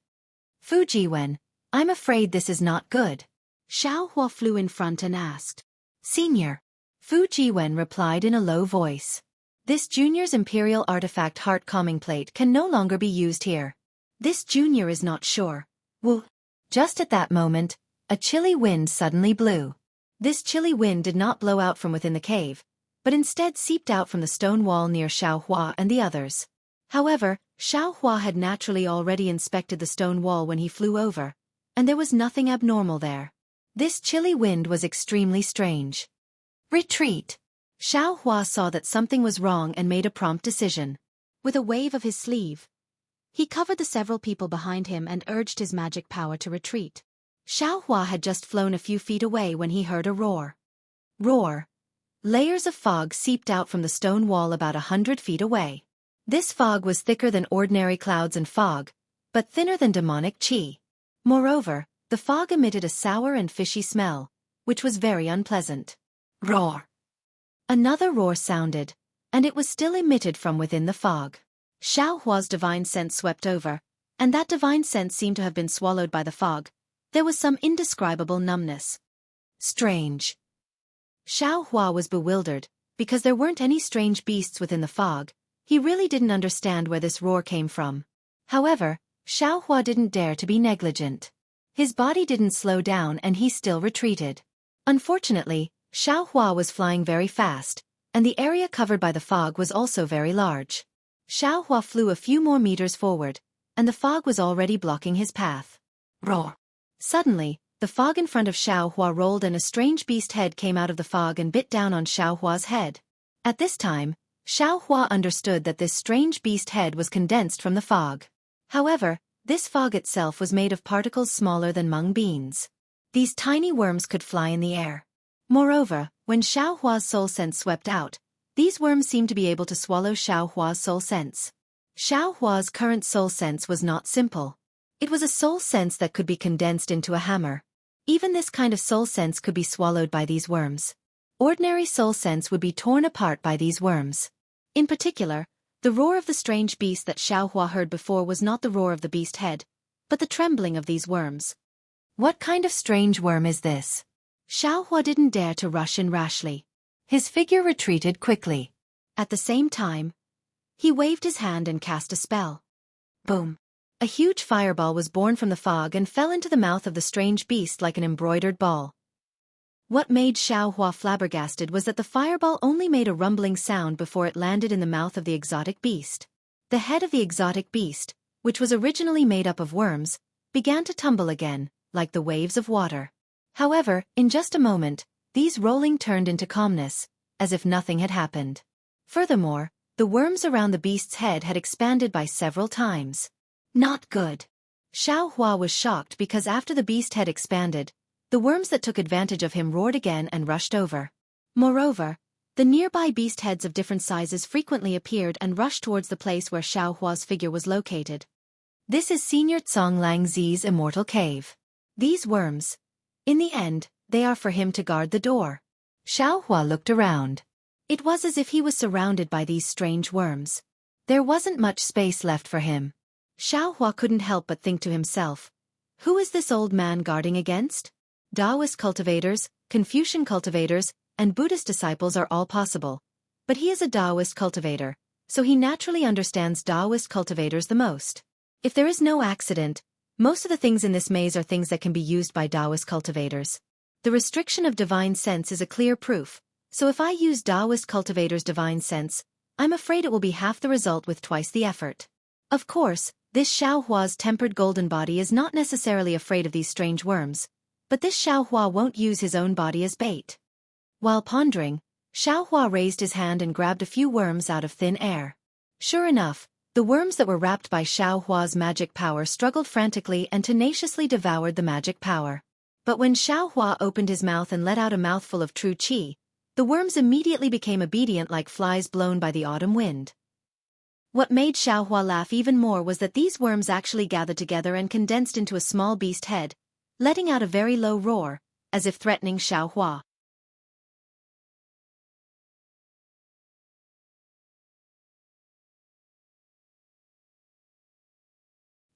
Fu Jiwen, I'm afraid this is not good. Xiaohua flew in front and asked. Senior. Fu Jiwen replied in a low voice. This junior's imperial artifact heart calming plate can no longer be used here. This junior is not sure. Woo. Just at that moment, a chilly wind suddenly blew. This chilly wind did not blow out from within the cave, but instead seeped out from the stone wall near Xiaohua and the others. However, Xiaohua had naturally already inspected the stone wall when he flew over, and there was nothing abnormal there. This chilly wind was extremely strange. Retreat! Xiaohua saw that something was wrong and made a prompt decision. With a wave of his sleeve, he covered the several people behind him and urged his magic power to retreat. Xiaohua had just flown a few feet away when he heard a roar. Roar! Layers of fog seeped out from the stone wall about 100 feet away. This fog was thicker than ordinary clouds and fog, but thinner than demonic qi. Moreover, the fog emitted a sour and fishy smell, which was very unpleasant. Roar! Another roar sounded, and it was still emitted from within the fog. Xiaohua's divine sense swept over, and that divine sense seemed to have been swallowed by the fog. There was some indescribable numbness. Strange. Xiaohua was bewildered, because there weren't any strange beasts within the fog. He really didn't understand where this roar came from. However, Xiaohua didn't dare to be negligent. His body didn't slow down and he still retreated. Unfortunately, Xiaohua was flying very fast, and the area covered by the fog was also very large. Xiaohua flew a few more meters forward, and the fog was already blocking his path. Roar! Suddenly, the fog in front of Xiaohua rolled and a strange beast head came out of the fog and bit down on Xiaohua's head. At this time, Xiaohua understood that this strange beast head was condensed from the fog. However, this fog itself was made of particles smaller than mung beans. These tiny worms could fly in the air. Moreover, when Xiaohua's soul sense swept out, these worms seemed to be able to swallow Xiaohua's soul sense. Xiaohua's current soul sense was not simple. It was a soul sense that could be condensed into a hammer. Even this kind of soul sense could be swallowed by these worms. Ordinary soul sense would be torn apart by these worms. In particular, the roar of the strange beast that Xiaohua heard before was not the roar of the beast head, but the trembling of these worms. What kind of strange worm is this? Xiaohua didn't dare to rush in rashly. His figure retreated quickly. At the same time, he waved his hand and cast a spell. Boom! A huge fireball was born from the fog and fell into the mouth of the strange beast like an embroidered ball. What made Xiaohua flabbergasted was that the fireball only made a rumbling sound before it landed in the mouth of the exotic beast. The head of the exotic beast, which was originally made up of worms, began to tumble again, like the waves of water. However, in just a moment, these rolling turned into calmness, as if nothing had happened. Furthermore, the worms around the beast's head had expanded by several times. Not good. Xiaohua was shocked because after the beast had expanded, the worms that took advantage of him roared again and rushed over. Moreover, the nearby beast heads of different sizes frequently appeared and rushed towards the place where Xiaohua's figure was located. This is Senior Tsong Lang Zi's immortal cave. These worms, in the end, they are for him to guard the door. Xiaohua looked around. It was as if he was surrounded by these strange worms. There wasn't much space left for him. Xiaohua couldn't help but think to himself, who is this old man guarding against? Taoist cultivators, Confucian cultivators, and Buddhist disciples are all possible. But he is a Taoist cultivator, so he naturally understands Taoist cultivators the most. If there is no accident, most of the things in this maze are things that can be used by Taoist cultivators. The restriction of divine sense is a clear proof, so if I use Taoist cultivators' divine sense, I'm afraid it will be half the result with twice the effort. Of course, this Xiaohua's tempered golden body is not necessarily afraid of these strange worms, but this Xiaohua won't use his own body as bait. While pondering, Xiaohua raised his hand and grabbed a few worms out of thin air. Sure enough, the worms that were wrapped by Xiaohua's magic power struggled frantically and tenaciously devoured the magic power. But when Xiaohua opened his mouth and let out a mouthful of true qi, The worms immediately became obedient like flies blown by the autumn wind. What made Xiaohua laugh even more was that these worms actually gathered together and condensed into a small beast head, letting out a very low roar, as if threatening Xiaohua.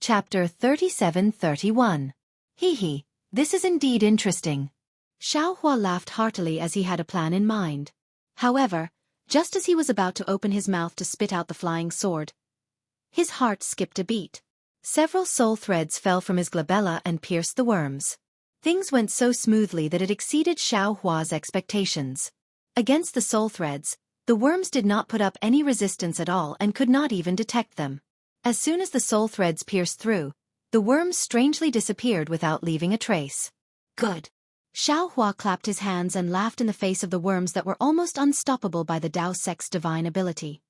Chapter 37-31. Hee, this is indeed interesting. Xiaohua laughed heartily as he had a plan in mind. However, just as he was about to open his mouth to spit out the flying sword, his heart skipped a beat. Several soul threads fell from his glabella and pierced the worms. Things went so smoothly that it exceeded Xiaohua's expectations. Against the soul threads, the worms did not put up any resistance at all and could not even detect them. As soon as the soul threads pierced through, the worms strangely disappeared without leaving a trace. Good. Xiaohua clapped his hands and laughed in the face of the worms that were almost unstoppable by the Dao sect's divine ability.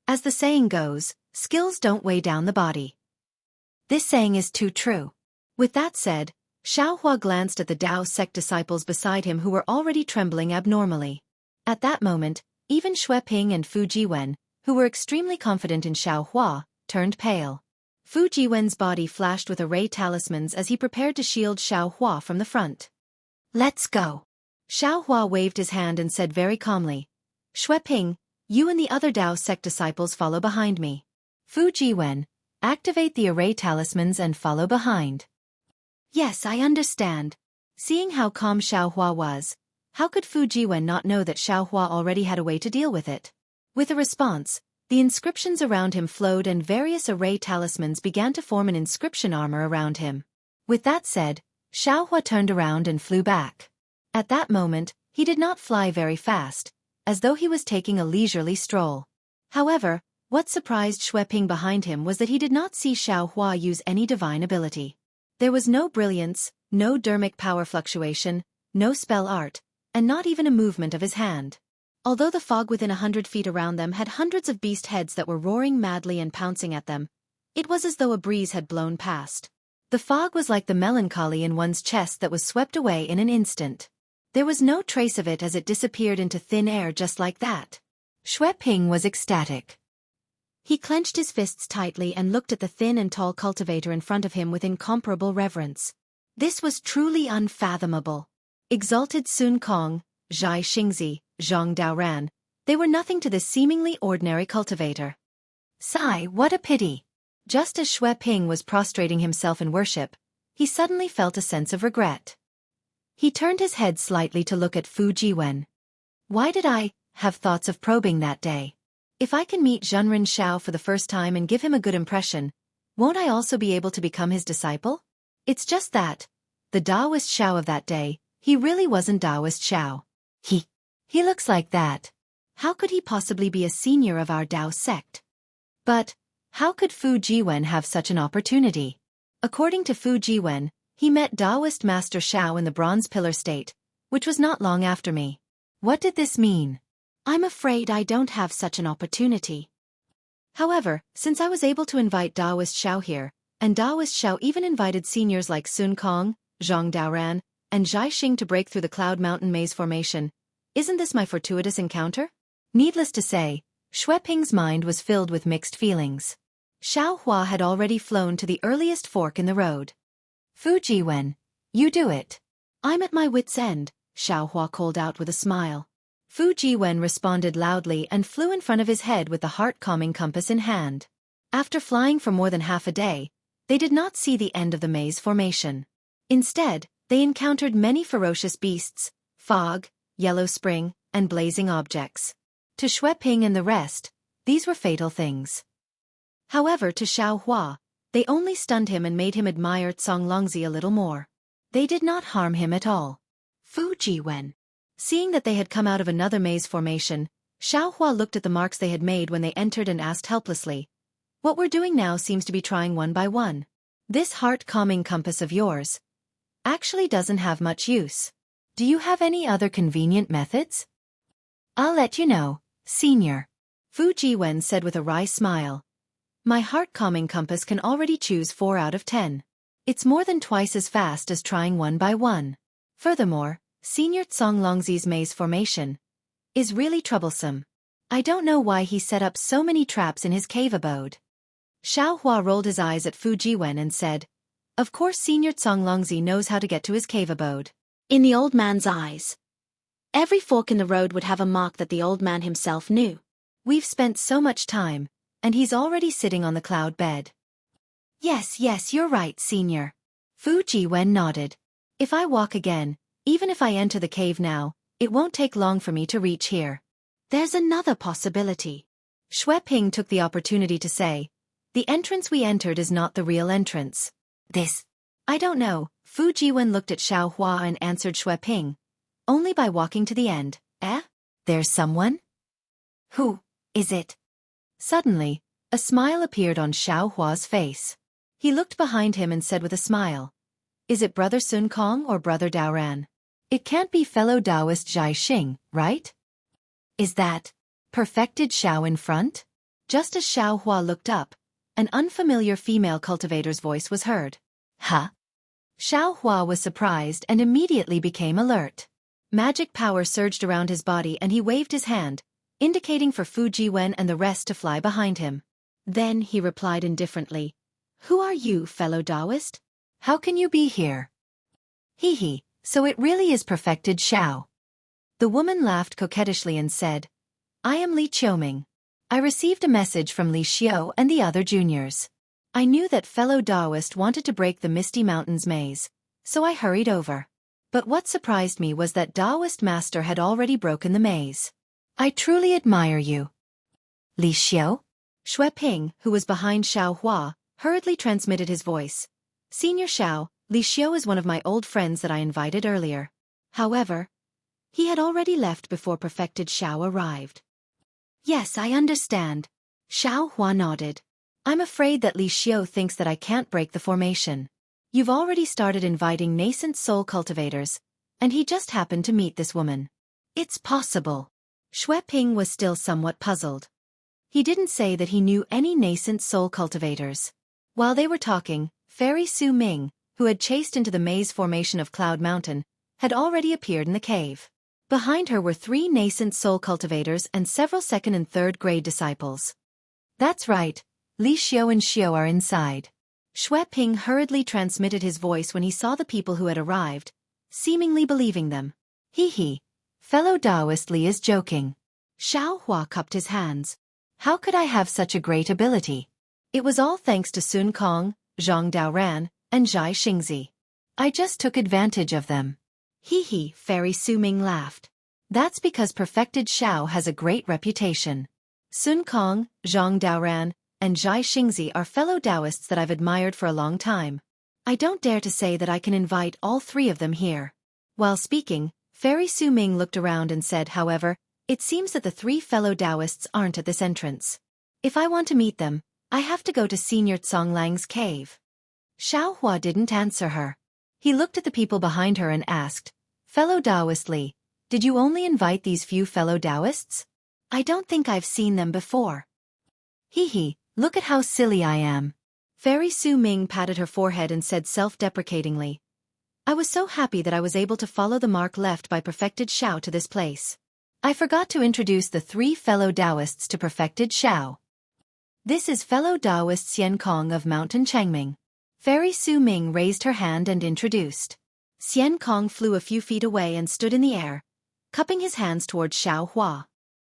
As the saying goes, skills don't weigh down the body. This saying is too true. With that said, Xiaohua glanced at the Dao sect disciples beside him who were already trembling abnormally. At that moment, even Xueqi and Fu Jiwen, who were extremely confident in Xiaohua, turned pale. Fu Jiwen's body flashed with array talismans as he prepared to shield Xiaohua from the front. Let's go. Xiaohua waved his hand and said very calmly, Xueqi, you and the other Dao sect disciples follow behind me. Fu Jiwen, activate the array talismans and follow behind. Yes, I understand. Seeing how calm Xiaohua was, how could Fu Jiwen not know that Xiaohua already had a way to deal with it? With a response, the inscriptions around him flowed and various array talismans began to form an inscription armor around him. With that said, Xiaohua turned around and flew back. At that moment, he did not fly very fast, as though he was taking a leisurely stroll. However, what surprised Xueqi behind him was that he did not see Xiaohua use any divine ability. There was no brilliance, no dermic power fluctuation, no spell art, and not even a movement of his hand. Although the fog within 100 feet around them had hundreds of beast heads that were roaring madly and pouncing at them, it was as though a breeze had blown past. The fog was like the melancholy in one's chest that was swept away in an instant. There was no trace of it as it disappeared into thin air just like that. Xueqi was ecstatic. He clenched his fists tightly and looked at the thin and tall cultivator in front of him with incomparable reverence. This was truly unfathomable. Exalted Sun Kong, Zhai Xingzi, Zhang Daoran, they were nothing to this seemingly ordinary cultivator. Sigh, what a pity. Just as Xueqi was prostrating himself in worship, he suddenly felt a sense of regret. He turned his head slightly to look at Fu Jiwen. Why did I have thoughts of probing that day? If I can meet Zhenren Shao for the first time and give him a good impression, won't I also be able to become his disciple? It's just that, the Taoist Shao of that day, he really wasn't Taoist Shao. He looks like that. How could he possibly be a senior of our Dao sect? But, how could Fu Jiwen have such an opportunity? According to Fu Jiwen, he met Taoist Master Shao in the Bronze Pillar State, which was not long after me. What did this mean? I'm afraid I don't have such an opportunity. However, since I was able to invite Taoist Shao here, and Taoist Shao even invited seniors like Sun Kong, Zhang Daoran, and Zhai Xing to break through the Cloud Mountain Maze formation, isn't this my fortuitous encounter? Needless to say, Xueqing's mind was filled with mixed feelings. Xiaohua had already flown to the earliest fork in the road. Fu Jiwen, you do it. I'm at my wit's end, Xiaohua called out with a smile. Fu Jiwen responded loudly and flew in front of his head with the heart-calming compass in hand. After flying for more than half a day, they did not see the end of the maze formation. Instead, they encountered many ferocious beasts, fog, yellow spring, and blazing objects. To Xueqi and the rest, these were fatal things. However, to Xiaohua, they only stunned him and made him admire Songlongzi a little more. They did not harm him at all. Fu Jiwen. Seeing that they had come out of another maze formation, Xiaohua looked at the marks they had made when they entered and asked helplessly, "What we're doing now seems to be trying one by one. This heart-calming compass of yours actually doesn't have much use. Do you have any other convenient methods?" "I'll let you know, senior," Fu Jiwen said with a wry smile. "My heart-calming compass can already choose 4 out of 10. It's more than twice as fast as trying one by one. Furthermore, Senior Songlongzi's maze formation, is really troublesome. I don't know why he set up so many traps in his cave abode. Xiao Hua rolled his eyes at Fu Jiwen and said, "Of course Senior Longzi knows how to get to his cave abode." In the old man's eyes, every fork in the road would have a mark that the old man himself knew. We've spent so much time, and he's already sitting on the cloud bed. Yes, you're right, Senior. Fu Jiwen nodded. If I walk again, even if I enter the cave now, it won't take long for me to reach here. There's another possibility. Xueqi took the opportunity to say, "The entrance we entered is not the real entrance." I don't know. Fu Jiwen looked at Xiao Hua and answered Xueqi. "Only by walking to the end, eh? There's someone?" "Who is it?" Suddenly, a smile appeared on Xiao Hua's face. He looked behind him and said with a smile, "Is it Brother Sun Kong or Brother Daoran? It can't be fellow Taoist Zhai Xing, right? Is that perfected Xiao in front?" Just as Xiao Hua looked up, an unfamiliar female cultivator's voice was heard. "Huh?" Xiao Hua was surprised and immediately became alert. Magic power surged around his body and he waved his hand, indicating for Fu Jiwen and the rest to fly behind him. Then he replied indifferently, "Who are you, fellow Taoist? How can you be here?" Hee, so it really is perfected Xiao. The woman laughed coquettishly and said, "I am Li Qiuming. I received a message from Li Xiu and the other juniors. I knew that fellow Taoist wanted to break the Misty Mountains maze, so I hurried over. But what surprised me was that Taoist master had already broken the maze. I truly admire you." "Li Xiu?" Xueqi, who was behind Xiao Hua, hurriedly transmitted his voice. "Senior Xiao, Li Xiu is one of my old friends that I invited earlier." However, he had already left before perfected Xiao arrived. "Yes, I understand." Xiao Hua nodded. "I'm afraid that Li Xiu thinks that I can't break the formation. You've already started inviting nascent soul cultivators, and he just happened to meet this woman. It's possible." Xueqi was still somewhat puzzled. He didn't say that he knew any nascent soul cultivators. While they were talking, Fairy Su Ming, who had chased into the maze formation of Cloud Mountain, had already appeared in the cave. Behind her were 3 nascent soul cultivators and several second and third grade disciples. "That's right, Li Xiu and Xiu are inside." Xueqi hurriedly transmitted his voice when he saw the people who had arrived, seemingly believing them. Hee, fellow Taoist Li is joking. Xiao Hua cupped his hands. How could I have such a great ability? It was all thanks to Sun Kong, Zhang Daoran, and Zhai Xingzi. I just took advantage of them. Hee, Fairy Su Ming laughed. That's because perfected Xiao has a great reputation. Sun Kong, Zhang Daoran, and Zhai Xingzi are fellow Taoists that I've admired for a long time. I don't dare to say that I can invite all 3 of them here. While speaking, Fairy Su Ming looked around and said, however, it seems that the 3 fellow Taoists aren't at this entrance. If I want to meet them, I have to go to Senior Langs cave. Xiao Hua didn't answer her. He looked at the people behind her and asked, "Fellow Taoist Li, did you only invite these few fellow Taoists? I don't think I've seen them before." Hee, look at how silly I am. Fairy Su Ming patted her forehead and said self-deprecatingly, "I was so happy that I was able to follow the mark left by perfected Xiao to this place. I forgot to introduce the 3 fellow Taoists to perfected Xiao. This is fellow Taoist Xian Kong of Mountain Changming." Fairy Su Ming raised her hand and introduced. Xian Kong flew a few feet away and stood in the air, cupping his hands towards Xiao Hua.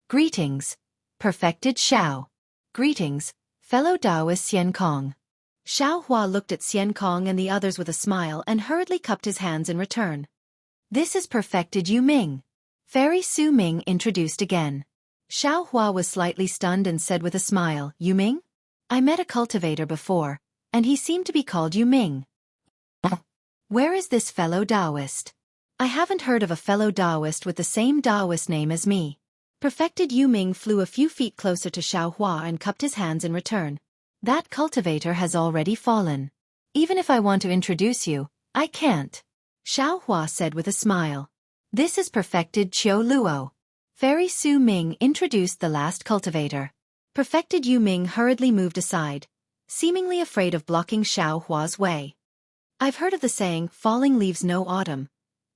"Greetings, perfected Xiao." "Greetings, fellow Taoist Xian Kong." Xiao Hua looked at Xian Kong and the others with a smile and hurriedly cupped his hands in return. "This is perfected Yu Ming." Fairy Su Ming introduced again. Xiao Hua was slightly stunned and said with a smile, "Yu Ming? I met a cultivator before, and he seemed to be called Yu Ming. Where is this fellow Taoist? I haven't heard of a fellow Taoist with the same Taoist name as me." Perfected Yu Ming flew a few feet closer to Xiao Hua and cupped his hands in return. "That cultivator has already fallen. Even if I want to introduce you, I can't." Xiao Hua said with a smile. "This is perfected Qiu Luo." Fairy Su Ming introduced the last cultivator. Perfected Yu Ming hurriedly moved aside, seemingly afraid of blocking Xiao Hua's way. I've heard of the saying, falling leaves no autumn,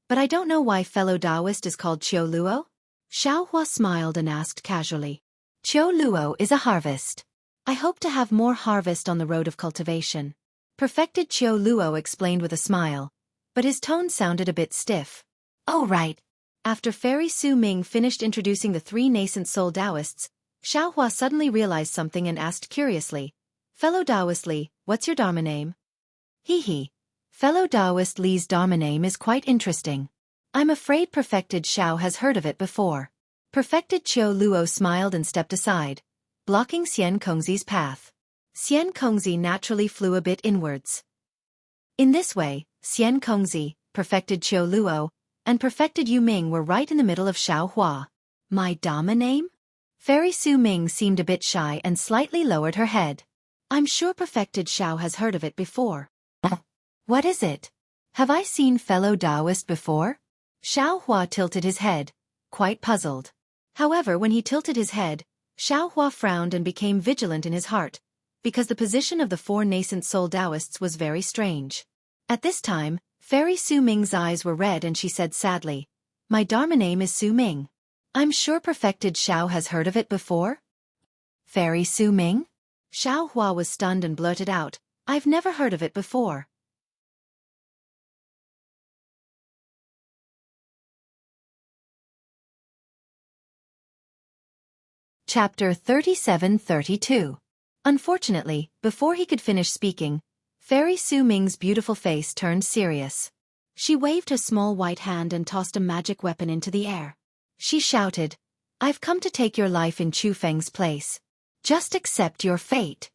but I don't know why fellow Taoist is called Qiu Luo. Xiaohua smiled and asked casually. Qiu Luo is a harvest. I hope to have more harvest on the road of cultivation. Perfected Qiu Luo explained with a smile, but his tone sounded a bit stiff. Oh right. After Fairy Su Ming finished introducing the three nascent soul Taoists, Xiaohua suddenly realized something and asked curiously, Fellow Taoist Li, what's your Dharma name? Hee. Fellow Taoist Li's Dharma name is quite interesting. I'm afraid Perfected Xiao has heard of it before. Perfected Qiu Luo smiled and stepped aside, blocking Xian Kongzi's path. Xian Kongzi naturally flew a bit inwards. In this way, Xian Kongzi, Perfected Qiu Luo, and Perfected Yu Ming were right in the middle of Xiaohua. My Dharma name? Fairy Su Ming seemed a bit shy and slightly lowered her head. I'm sure Perfected Xiao has heard of it before. What is it? Have I seen fellow Taoist before? Xiaohua tilted his head, quite puzzled. However, when he tilted his head, Xiaohua frowned and became vigilant in his heart, because the position of the four nascent soul Taoists was very strange. At this time, Fairy Su Ming's eyes were red and she said sadly, My Dharma name is Su Ming. I'm sure Perfected Xiao has heard of it before? Fairy Su Ming? Xiaohua was stunned and blurted out, I've never heard of it before. Chapter 37-32. Unfortunately, before he could finish speaking, Fairy Su Ming's beautiful face turned serious. She waved her small white hand and tossed a magic weapon into the air. She shouted, I've come to take your life in Chu Feng's place. Just accept your fate.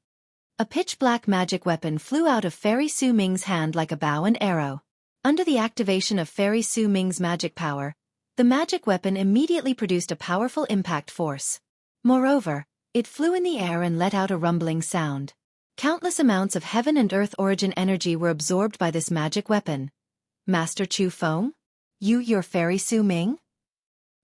A pitch-black magic weapon flew out of Fairy Su Ming's hand like a bow and arrow. Under the activation of Fairy Su Ming's magic power, the magic weapon immediately produced a powerful impact force. Moreover, it flew in the air and let out a rumbling sound. Countless amounts of heaven and earth origin energy were absorbed by this magic weapon. Master Chu Feng? Your Fairy Su Ming?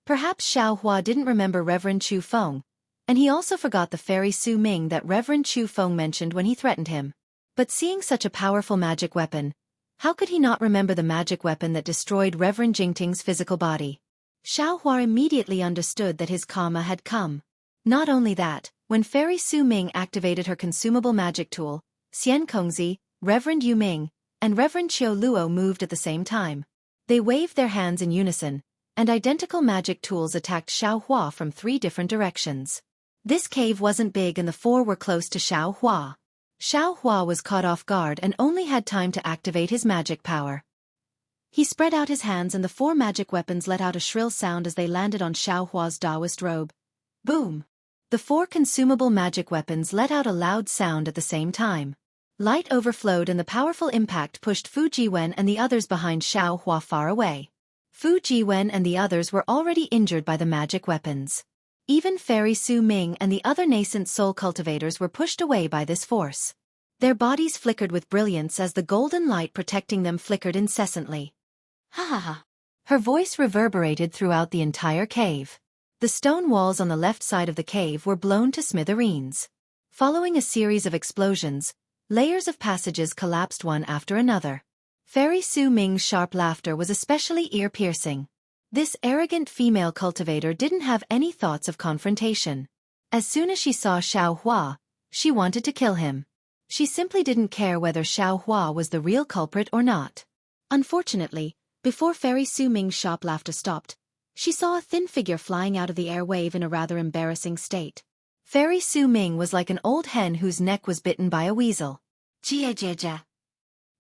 Perhaps Xiaohua didn't remember Reverend Chu Feng, and he also forgot the Fairy Su Ming that Reverend Chu Feng mentioned when he threatened him. But seeing such a powerful magic weapon, how could he not remember the magic weapon that destroyed Reverend Jingting's physical body? Xiaohua immediately understood that his karma had come. Not only that, when Fairy Su Ming activated her consumable magic tool, Xian Kongzi, Reverend Yu Ming, and Reverend Qiu Luo moved at the same time. They waved their hands in unison, and identical magic tools attacked Xiaohua from three different directions. This cave wasn't big and the four were close to Xiaohua. Xiaohua was caught off guard and only had time to activate his magic power. He spread out his hands and the four magic weapons let out a shrill sound as they landed on Xiaohua's Taoist robe. Boom! The four consumable magic weapons let out a loud sound at the same time. Light overflowed and the powerful impact pushed Fu Jiwen and the others behind Xiaohua far away. Fu Jiwen and the others were already injured by the magic weapons. Even Fairy Su Ming and the other nascent soul cultivators were pushed away by this force. Their bodies flickered with brilliance as the golden light protecting them flickered incessantly. Ha ha ha. Her voice reverberated throughout the entire cave. The stone walls on the left side of the cave were blown to smithereens. Following a series of explosions, layers of passages collapsed one after another. Fairy Su Ming's sharp laughter was especially ear-piercing. This arrogant female cultivator didn't have any thoughts of confrontation. As soon as she saw Xiaohua, she wanted to kill him. She simply didn't care whether Xiaohua was the real culprit or not. Unfortunately, before Fairy Su Ming's sharp laughter stopped, she saw a thin figure flying out of the airwave in a rather embarrassing state. Fairy Su Ming was like an old hen whose neck was bitten by a weasel. Jia.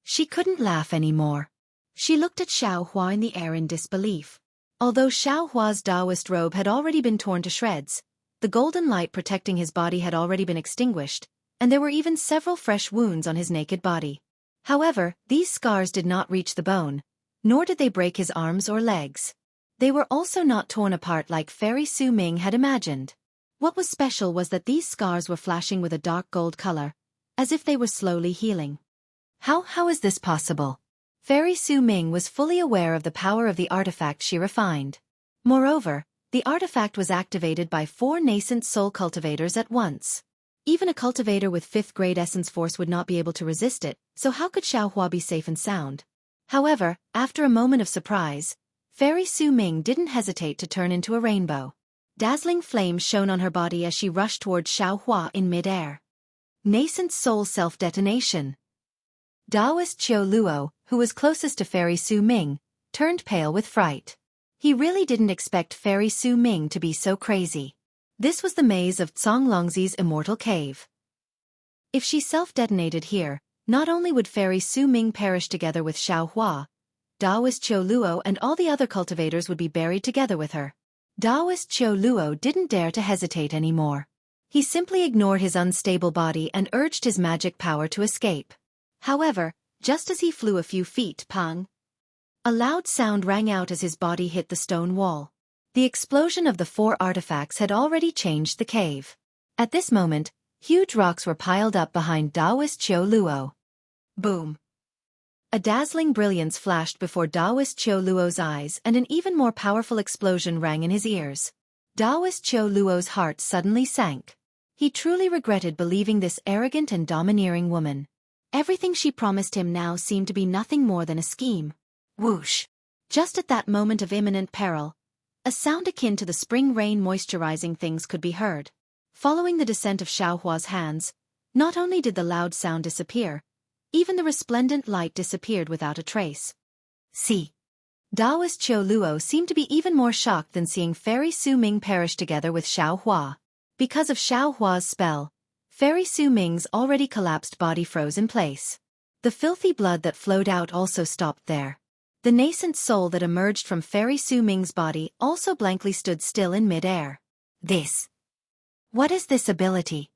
She couldn't laugh anymore. She looked at Xiaohua in the air in disbelief. Although Xiaohua's Taoist robe had already been torn to shreds, the golden light protecting his body had already been extinguished, and there were even several fresh wounds on his naked body. However, these scars did not reach the bone, nor did they break his arms or legs. They were also not torn apart like Fairy Su Ming had imagined. What was special was that these scars were flashing with a dark gold color, as if they were slowly healing. How is this possible? Fairy Su Ming was fully aware of the power of the artifact she refined. Moreover, the artifact was activated by 4 nascent soul cultivators at once. Even a cultivator with 5th grade essence force would not be able to resist it, so how could Xiaohua be safe and sound? However, after a moment of surprise, Fairy Su Ming didn't hesitate to turn into a rainbow. Dazzling flames shone on her body as she rushed towards Xiao Hua in midair. Nascent soul self-detonation. Taoist Qiu Luo, who was closest to Fairy Su Ming, turned pale with fright. He really didn't expect Fairy Su Ming to be so crazy. This was the maze of Zonglongzi's immortal cave. If she self-detonated here, not only would Fairy Su Ming perish together with Xiao Hua, Taoist Qiu Luo and all the other cultivators would be buried together with her. Taoist Qiu Luo didn't dare to hesitate anymore. He simply ignored his unstable body and urged his magic power to escape. However, just as he flew a few feet, pang! A loud sound rang out as his body hit the stone wall. The explosion of the 4 artifacts had already changed the cave. At this moment, huge rocks were piled up behind Taoist Qiu Luo. Boom! A dazzling brilliance flashed before Taoist Qiu Luo's eyes and an even more powerful explosion rang in his ears. Taoist Qiu Luo's heart suddenly sank. He truly regretted believing this arrogant and domineering woman. Everything she promised him now seemed to be nothing more than a scheme. Whoosh! Just at that moment of imminent peril, a sound akin to the spring rain moisturizing things could be heard. Following the descent of Xiao Hua's hands, not only did the loud sound disappear, even the resplendent light disappeared without a trace. See. Taoist Qiu Luo seemed to be even more shocked than seeing Fairy Su Ming perish together with Xiao Hua. Because of Xiao Hua's spell, Fairy Su Ming's already collapsed body froze in place. The filthy blood that flowed out also stopped there. The nascent soul that emerged from Fairy Su Ming's body also blankly stood still in mid-air. What is this ability?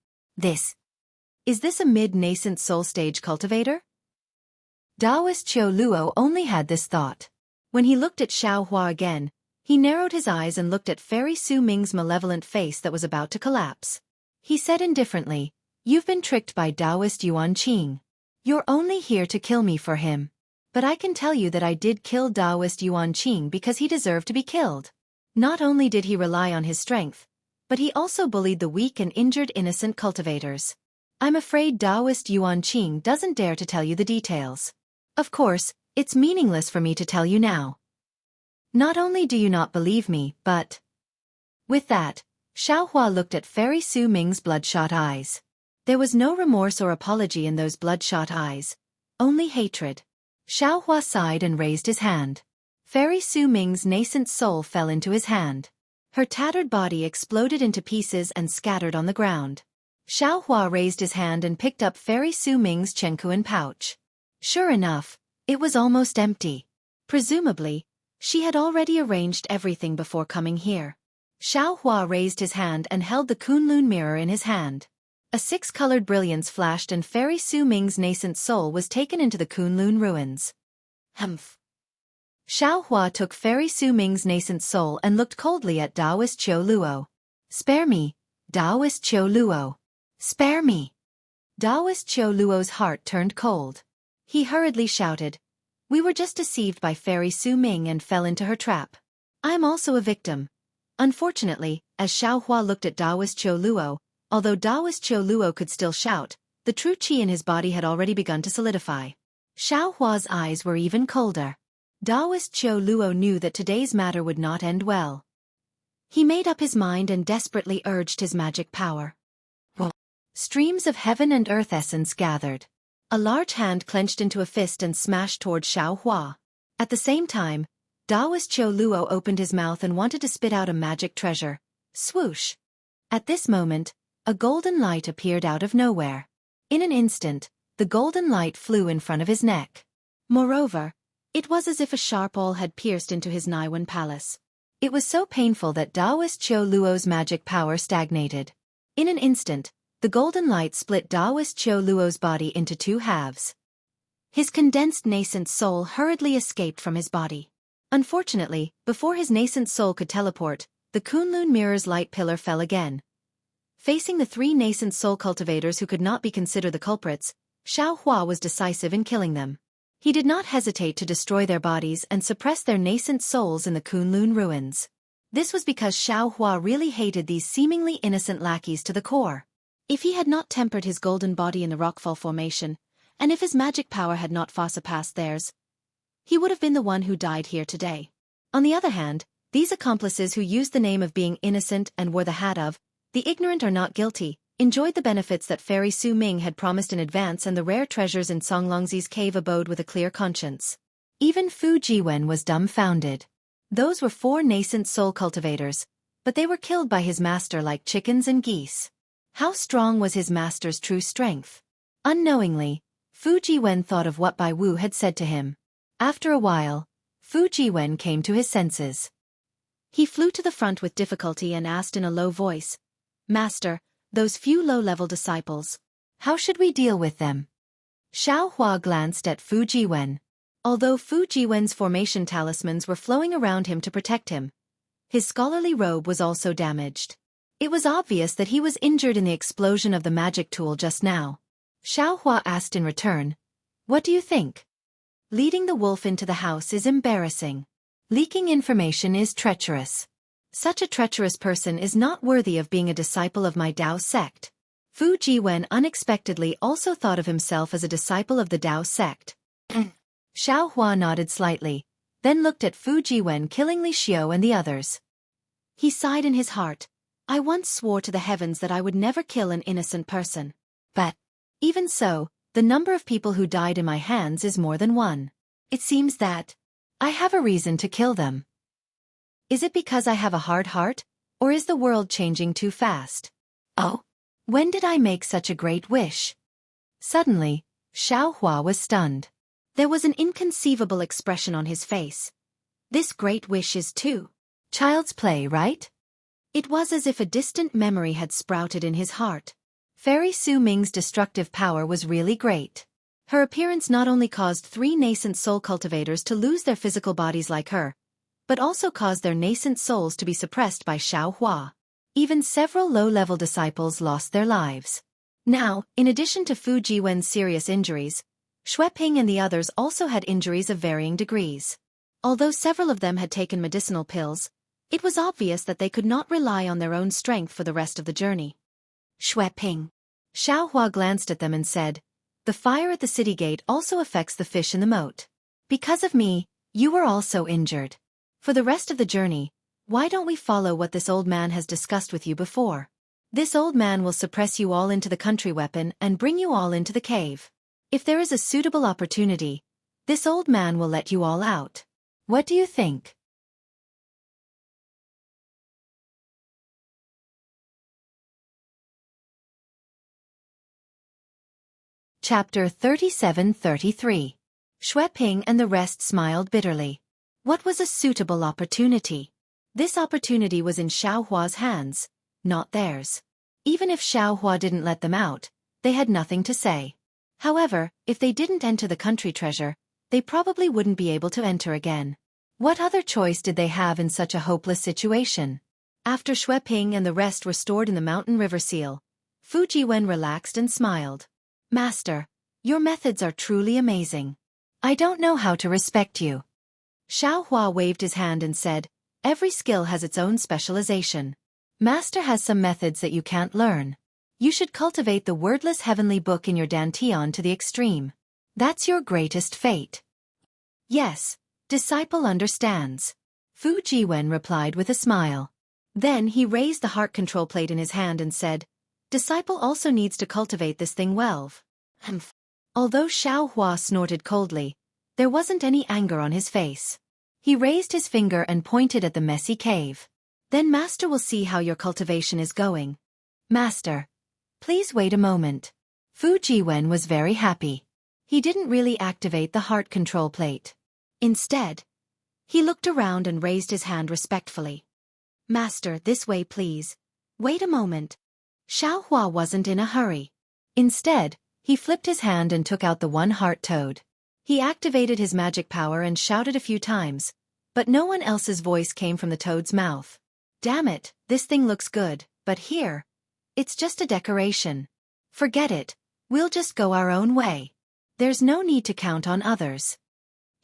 Is this a mid-nascent soul stage cultivator? Taoist Qiu Luo only had this thought. When he looked at Xiao Hua again, he narrowed his eyes and looked at Fairy Su Ming's malevolent face that was about to collapse. He said indifferently, "You've been tricked by Taoist Yuan Qing. You're only here to kill me for him. But I can tell you that I did kill Taoist Yuan Qing because he deserved to be killed. Not only did he rely on his strength, but he also bullied the weak and injured innocent cultivators. I'm afraid Taoist Yuan Qing doesn't dare to tell you the details. Of course, it's meaningless for me to tell you now. Not only do you not believe me, but..." With that, Xiao Hua looked at Fairy Su Ming's bloodshot eyes. There was no remorse or apology in those bloodshot eyes, only hatred. Xiao Hua sighed and raised his hand. Fairy Su Ming's nascent soul fell into his hand. Her tattered body exploded into pieces and scattered on the ground. Xiao Hua raised his hand and picked up Fairy Su Ming's Chenkuan pouch. Sure enough, it was almost empty. Presumably, she had already arranged everything before coming here. Xiao Hua raised his hand and held the Kunlun mirror in his hand. A 6-colored brilliance flashed and Fairy Su Ming's nascent soul was taken into the Kunlun ruins. Humph. Xiao Hua took Fairy Su Ming's nascent soul and looked coldly at Taoist Qiu Luo. "Spare me, Taoist Qiu Luo. Spare me." Taoist Qiu Luo's heart turned cold. He hurriedly shouted, "We were just deceived by Fairy Su Ming and fell into her trap. I am also a victim." Unfortunately, as Xiao Hua looked at Taoist Qiu Luo, although Taoist Qiu Luo could still shout, the true qi in his body had already begun to solidify. Xiao Hua's eyes were even colder. Taoist Qiu Luo knew that today's matter would not end well. He made up his mind and desperately urged his magic power. Whoa. Streams of heaven and earth essence gathered. A large hand clenched into a fist and smashed toward Xiao Hua. At the same time, Taoist Qiu Luo opened his mouth and wanted to spit out a magic treasure. Swoosh! At this moment, a golden light appeared out of nowhere. In an instant, the golden light flew in front of his neck. Moreover, it was as if a sharp awl had pierced into his Naiwan palace. It was so painful that Taoist Qiu Luo's magic power stagnated. In an instant, the golden light split Taoist Qiu Luo's body into 2 halves. His condensed nascent soul hurriedly escaped from his body. Unfortunately, before his nascent soul could teleport, the Kunlun mirror's light pillar fell again. Facing the 3 nascent soul cultivators who could not be considered the culprits, Xiao Hua was decisive in killing them. He did not hesitate to destroy their bodies and suppress their nascent souls in the Kunlun ruins. This was because Xiao Hua really hated these seemingly innocent lackeys to the core. If he had not tempered his golden body in the rockfall formation, and if his magic power had not far surpassed theirs, he would have been the one who died here today. On the other hand, these accomplices who used the name of being innocent and wore the hat of the ignorant are not guilty, enjoyed the benefits that Fairy Su Ming had promised in advance and the rare treasures in Songlongzi's cave abode with a clear conscience. Even Fu Jiwen was dumbfounded. Those were 4 nascent soul cultivators, but they were killed by his master like chickens and geese. How strong was his master's true strength? Unknowingly, Fu Jiwen thought of what Bai Wu had said to him. After a while, Fu Jiwen came to his senses. He flew to the front with difficulty and asked in a low voice, "Master, those few low-level disciples, how should we deal with them?" Xiao Hua glanced at Fu Jiwen. Although Fu Jiwen's formation talismans were flowing around him to protect him, his scholarly robe was also damaged. It was obvious that he was injured in the explosion of the magic tool just now. Xiao Hua asked in return, "What do you think?" Leading the wolf into the house is embarrassing. Leaking information is treacherous. Such a treacherous person is not worthy of being a disciple of my Dao sect. Fu Jiwen unexpectedly also thought of himself as a disciple of the Dao sect. Xiao Hua nodded slightly, then looked at Fu Jiwen killingly Xiao and the others. He sighed in his heart. I once swore to the heavens that I would never kill an innocent person. But, even so, the number of people who died in my hands is more than 1. It seems that I have a reason to kill them. Is it because I have a hard heart, or is the world changing too fast? Oh, when did I make such a great wish? Suddenly, Xiao Hua was stunned. There was an inconceivable expression on his face. This great wish is too child's play, right? It was as if a distant memory had sprouted in his heart. Fairy Su Ming's destructive power was really great. Her appearance not only caused 3 nascent soul cultivators to lose their physical bodies like her, but also caused their nascent souls to be suppressed by Xiao Hua. Even several low-level disciples lost their lives. Now, in addition to Fu Jiwen's serious injuries, Xueqi and the others also had injuries of varying degrees. Although several of them had taken medicinal pills, it was obvious that they could not rely on their own strength for the rest of the journey. Xueqi. Xiao Hua glanced at them and said, "The fire at the city gate also affects the fish in the moat. Because of me, you were also injured. For the rest of the journey, why don't we follow what this old man has discussed with you before? This old man will suppress you all into the country weapon and bring you all into the cave. If there is a suitable opportunity, this old man will let you all out. What do you think?" Chapter 37-33. Xueqi and the rest smiled bitterly. What was a suitable opportunity? This opportunity was in Xiao Hua's hands, not theirs. Even if Xiao Hua didn't let them out, they had nothing to say. However, if they didn't enter the country treasure, they probably wouldn't be able to enter again. What other choice did they have in such a hopeless situation? After Xueqi and the rest were stored in the mountain river seal, Fu Jiwen relaxed and smiled. "Master, your methods are truly amazing. I don't know how to respect you." Xiao Hua waved his hand and said, "Every skill has its own specialization. Master has some methods that you can't learn. You should cultivate the wordless heavenly book in your dantian to the extreme. That's your greatest fate." "Yes, disciple understands," Fu Jiwen replied with a smile. Then he raised the heart control plate in his hand and said, "Disciple also needs to cultivate this thing well." Although Xiao Hua snorted coldly, there wasn't any anger on his face. He raised his finger and pointed at the messy cave. "Then Master will see how your cultivation is going." "Master, please wait a moment." Fu Jiwen was very happy. He didn't really activate the heart control plate. Instead, he looked around and raised his hand respectfully. "Master, this way please. Wait a moment." Xiao Hua wasn't in a hurry. Instead, he flipped his hand and took out the one heart toad. He activated his magic power and shouted a few times, but no one else's voice came from the toad's mouth. "Damn it, this thing looks good, but here, it's just a decoration. Forget it, we'll just go our own way. There's no need to count on others."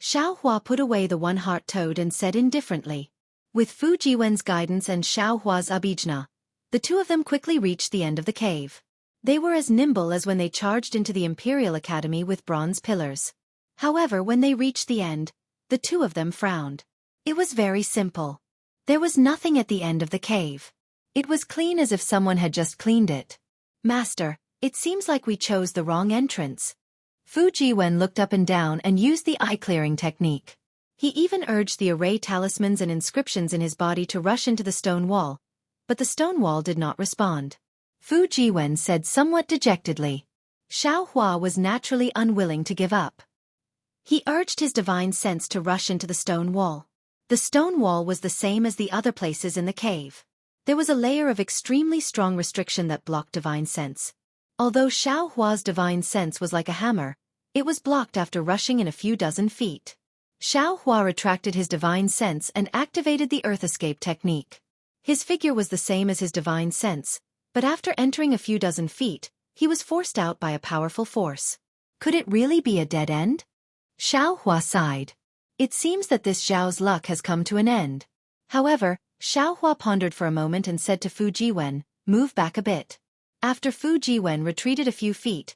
Xiao Hua put away the one-heart toad and said indifferently. With Fu Jiwen's guidance and Xiao Hua's abijna, the two of them quickly reached the end of the cave. They were as nimble as when they charged into the Imperial Academy with bronze pillars. However, when they reached the end, the two of them frowned. It was very simple. There was nothing at the end of the cave. It was clean as if someone had just cleaned it. Master, it seems like we chose the wrong entrance. Fu Jiwen looked up and down and used the eye-clearing technique. He even urged the array talismans and inscriptions in his body to rush into the stone wall, but the stone wall did not respond. Fu Jiwen said somewhat dejectedly. Xiao Hua was naturally unwilling to give up. He urged his divine sense to rush into the stone wall. The stone wall was the same as the other places in the cave. There was a layer of extremely strong restriction that blocked divine sense. Although Xiao Hua's divine sense was like a hammer, it was blocked after rushing in a few dozen feet. Xiao Hua retracted his divine sense and activated the earth escape technique. His figure was the same as his divine sense, but after entering a few dozen feet, he was forced out by a powerful force. Could it really be a dead end? Xiao Hua sighed. It seems that this Zhao's luck has come to an end. However, Xiao Hua pondered for a moment and said to Fu Jiwen, "Move back a bit." After Fu Jiwen retreated a few feet,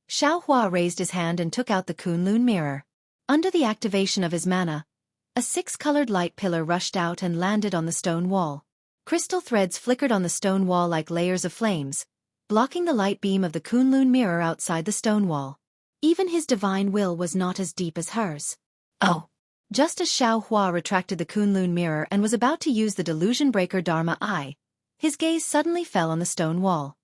Xiao Hua raised his hand and took out the Kunlun mirror. Under the activation of his mana, a six-colored light pillar rushed out and landed on the stone wall. Crystal threads flickered on the stone wall like layers of flames, blocking the light beam of the Kunlun mirror outside the stone wall. Even his divine will was not as deep as hers. Oh! Just as Xiao Hua retracted the Kunlun mirror and was about to use the delusion breaker Dharma Eye, his gaze suddenly fell on the stone wall.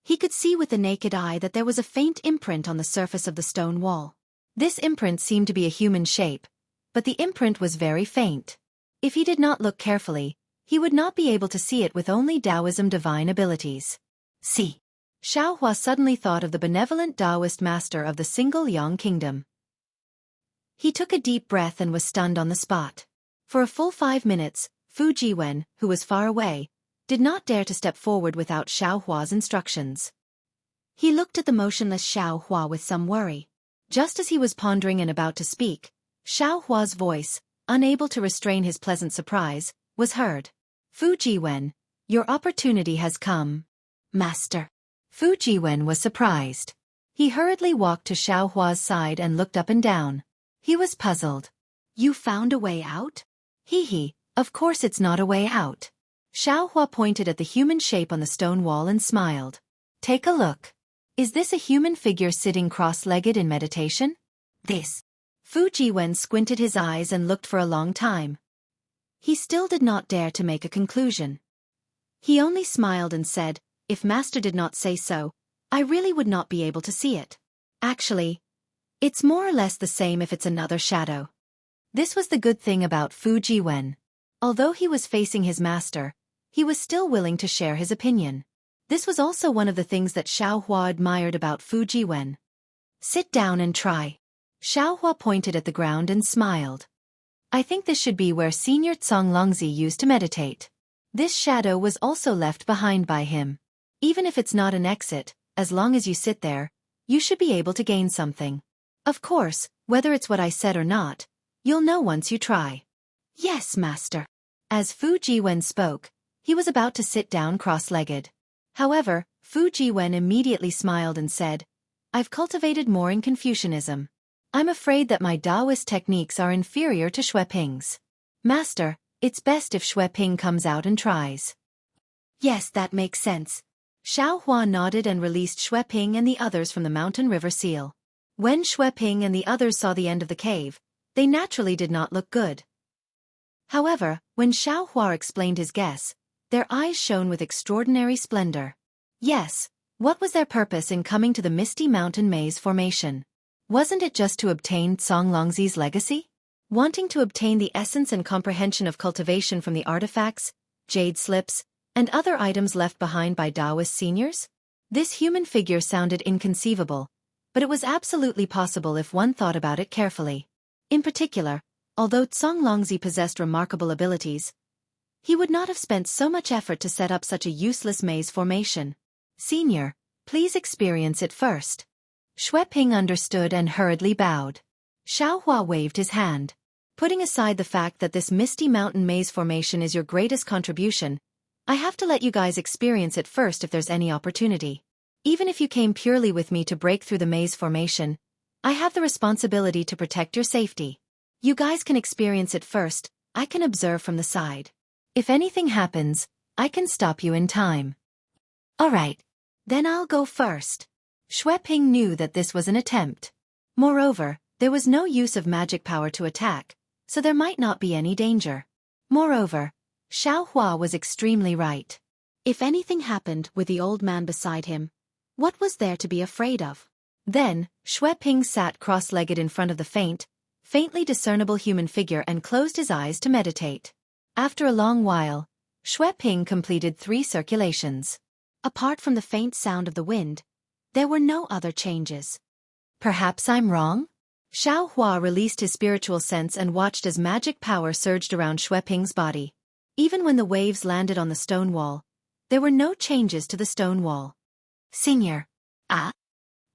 He could see with the naked eye that there was a faint imprint on the surface of the stone wall. This imprint seemed to be a human shape, but the imprint was very faint. If he did not look carefully, he would not be able to see it with only Taoism divine abilities. See. Xiao Hua suddenly thought of the benevolent Taoist master of the single Yang kingdom. He took a deep breath and was stunned on the spot. For a full 5 minutes, Fu Jiwen, who was far away, did not dare to step forward without Xiao Hua's instructions. He looked at the motionless Xiao Hua with some worry. Just as he was pondering and about to speak, Xiao Hua's voice, unable to restrain his pleasant surprise, was heard. "Fu Jiwen, your opportunity has come." "Master." Fu Jiwen was surprised. He hurriedly walked to Xiao Hua's side and looked up and down. He was puzzled. "You found a way out?" "Hee, of course it's not a way out." Xiao Hua pointed at the human shape on the stone wall and smiled. "Take a look. Is this a human figure sitting cross-legged in meditation?" "This." Fu Jiwen squinted his eyes and looked for a long time. He still did not dare to make a conclusion. He only smiled and said, "If Master did not say so, I really would not be able to see it. Actually, it's more or less the same if it's another shadow." This was the good thing about Fu Jiwen. Although he was facing his master, he was still willing to share his opinion. This was also one of the things that Xiao Hua admired about Fu Jiwen. "Sit down and try." Xiao Hua pointed at the ground and smiled. "I think this should be where Senior Tsang Longzi used to meditate." This shadow was also left behind by him. Even if it's not an exit, as long as you sit there, you should be able to gain something. Of course, whether it's what I said or not, you'll know once you try. "Yes, Master." As Fu Jiwen spoke, he was about to sit down cross-legged. However, Fu Jiwen immediately smiled and said, "I've cultivated more in Confucianism. I'm afraid that my Taoist techniques are inferior to Xueping's. Master, it's best if Xueping comes out and tries." "Yes, that makes sense." Xiao Hua nodded and released Xueping and the others from the mountain river seal. When Xueping and the others saw the end of the cave, they naturally did not look good. However, when Xiao Hua explained his guess, their eyes shone with extraordinary splendor. Yes, what was their purpose in coming to the Misty Mountain Maze formation? Wasn't it just to obtain Tsang Longzi's legacy? Wanting to obtain the essence and comprehension of cultivation from the artifacts, jade slips, and other items left behind by Taoist seniors? This human figure sounded inconceivable, but it was absolutely possible if one thought about it carefully. In particular, although Tsang Longzi possessed remarkable abilities, he would not have spent so much effort to set up such a useless maze formation. "Senior, please experience it first." Xueping understood and hurriedly bowed. Xiao Hua waved his hand. "Putting aside the fact that this Misty Mountain Maze formation is your greatest contribution, I have to let you guys experience it first if there's any opportunity. Even if you came purely with me to break through the maze formation, I have the responsibility to protect your safety. You guys can experience it first, I can observe from the side. If anything happens, I can stop you in time. Alright. Then I'll go first. Xueqi knew that this was an attempt. Moreover, there was no use of magic power to attack, so there might not be any danger. Moreover, Xiaohua was extremely right. If anything happened with the old man beside him, what was there to be afraid of? Then, Xueqi sat cross-legged in front of the faintly discernible human figure and closed his eyes to meditate. After a long while, Xueqi completed 3 circulations. Apart from the faint sound of the wind, there were no other changes. Perhaps I'm wrong? Xiaohua released his spiritual sense and watched as magic power surged around Xueqing's body. Even when the waves landed on the stone wall, there were no changes to the stone wall. Senior.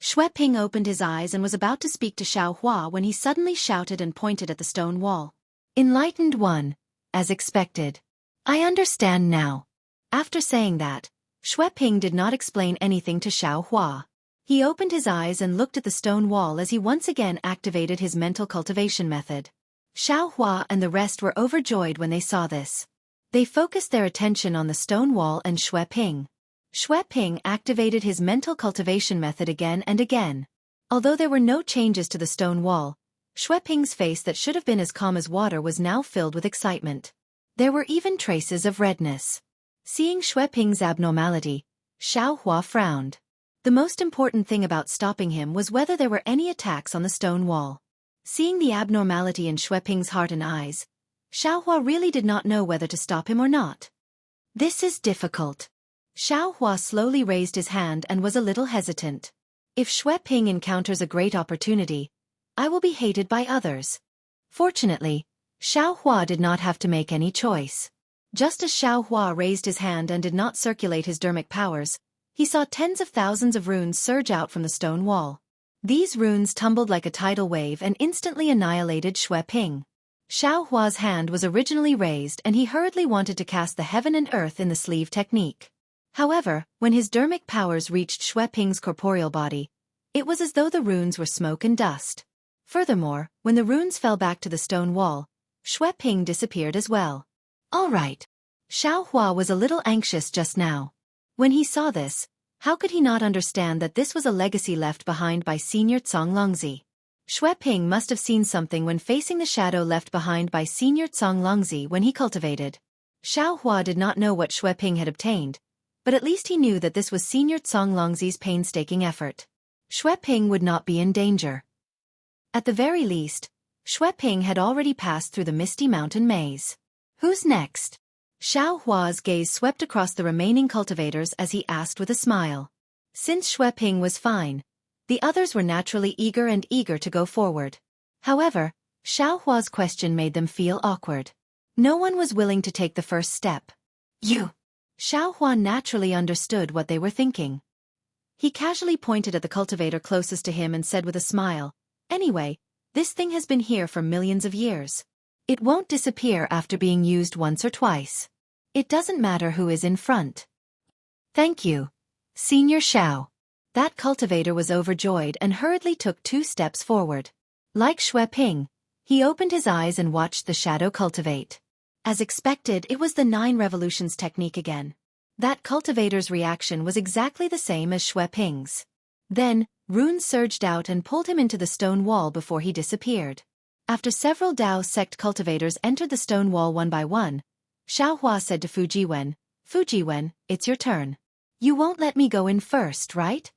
Xueqi opened his eyes and was about to speak to Xiaohua when he suddenly shouted and pointed at the stone wall. Enlightened one, as expected. I understand now. After saying that, Xueqi did not explain anything to Xiaohua. He opened his eyes and looked at the stone wall as he once again activated his mental cultivation method. Xiaohua and the rest were overjoyed when they saw this. They focused their attention on the stone wall and Xueqi. Xueqi activated his mental cultivation method again and again. Although there were no changes to the stone wall, Xueqing's face that should have been as calm as water was now filled with excitement. There were even traces of redness. Seeing Xueqing's abnormality, Xiaohua frowned. The most important thing about stopping him was whether there were any attacks on the stone wall. Seeing the abnormality in Xueqing's heart and eyes, Xiaohua really did not know whether to stop him or not. This is difficult. Xiaohua slowly raised his hand and was a little hesitant. If Xueqi encounters a great opportunity, I will be hated by others. Fortunately, Xiaohua did not have to make any choice. Just as Xiaohua raised his hand and did not circulate his dermic powers, he saw tens of thousands of runes surge out from the stone wall. These runes tumbled like a tidal wave and instantly annihilated Xueqi. Xiaohua's hand was originally raised and he hurriedly wanted to cast the heaven and earth in the sleeve technique. However, when his dermic powers reached Xueqing's corporeal body, it was as though the runes were smoke and dust. Furthermore, when the runes fell back to the stone wall, Xueqi disappeared as well. All right. Xiaohua was a little anxious just now. When he saw this, how could he not understand that this was a legacy left behind by Senior Zonglongzi? Xueqi must have seen something when facing the shadow left behind by Senior Zonglongzi when he cultivated. Xiaohua did not know what Xueqi had obtained, but at least he knew that this was Senior Zonglongzi's painstaking effort. Xueqi would not be in danger. At the very least, Xueqi had already passed through the misty mountain maze. Who's next? Xiaohua's gaze swept across the remaining cultivators as he asked with a smile. Since Xueqi was fine, the others were naturally eager to go forward. However, Xiaohua's question made them feel awkward. No one was willing to take the first step. You. Xiaohua naturally understood what they were thinking. He casually pointed at the cultivator closest to him and said with a smile, "Anyway, this thing has been here for millions of years. It won't disappear after being used once or twice. It doesn't matter who is in front." Thank you, Senior Xiao. That cultivator was overjoyed and hurriedly took 2 steps forward. Like Xueqi, he opened his eyes and watched the shadow cultivate. As expected, it was the 9 revolutions technique again. That cultivator's reaction was exactly the same as Xueqing's. Then, runes surged out and pulled him into the stone wall before he disappeared. After several Dao sect cultivators entered the stone wall one by one, Xiaohua said to Fujiwen, "Fujiwen, it's your turn. You won't let me go in first, right?"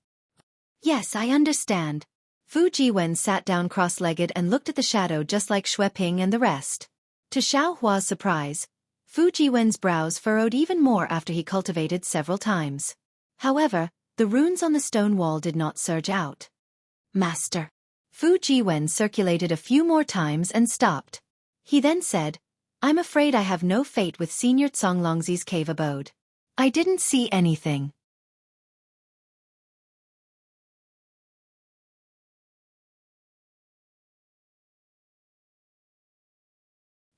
"Yes, I understand." Fujiwen sat down cross-legged and looked at the shadow just like Xueqi and the rest. To Xiaohua's surprise, Fujiwen's brows furrowed even more after he cultivated several times. However, the runes on the stone wall did not surge out. "Master." Fujiwen circulated a few more times and stopped. He then said, "I'm afraid I have no fate with Senior Zonglongzi's cave abode. I didn't see anything."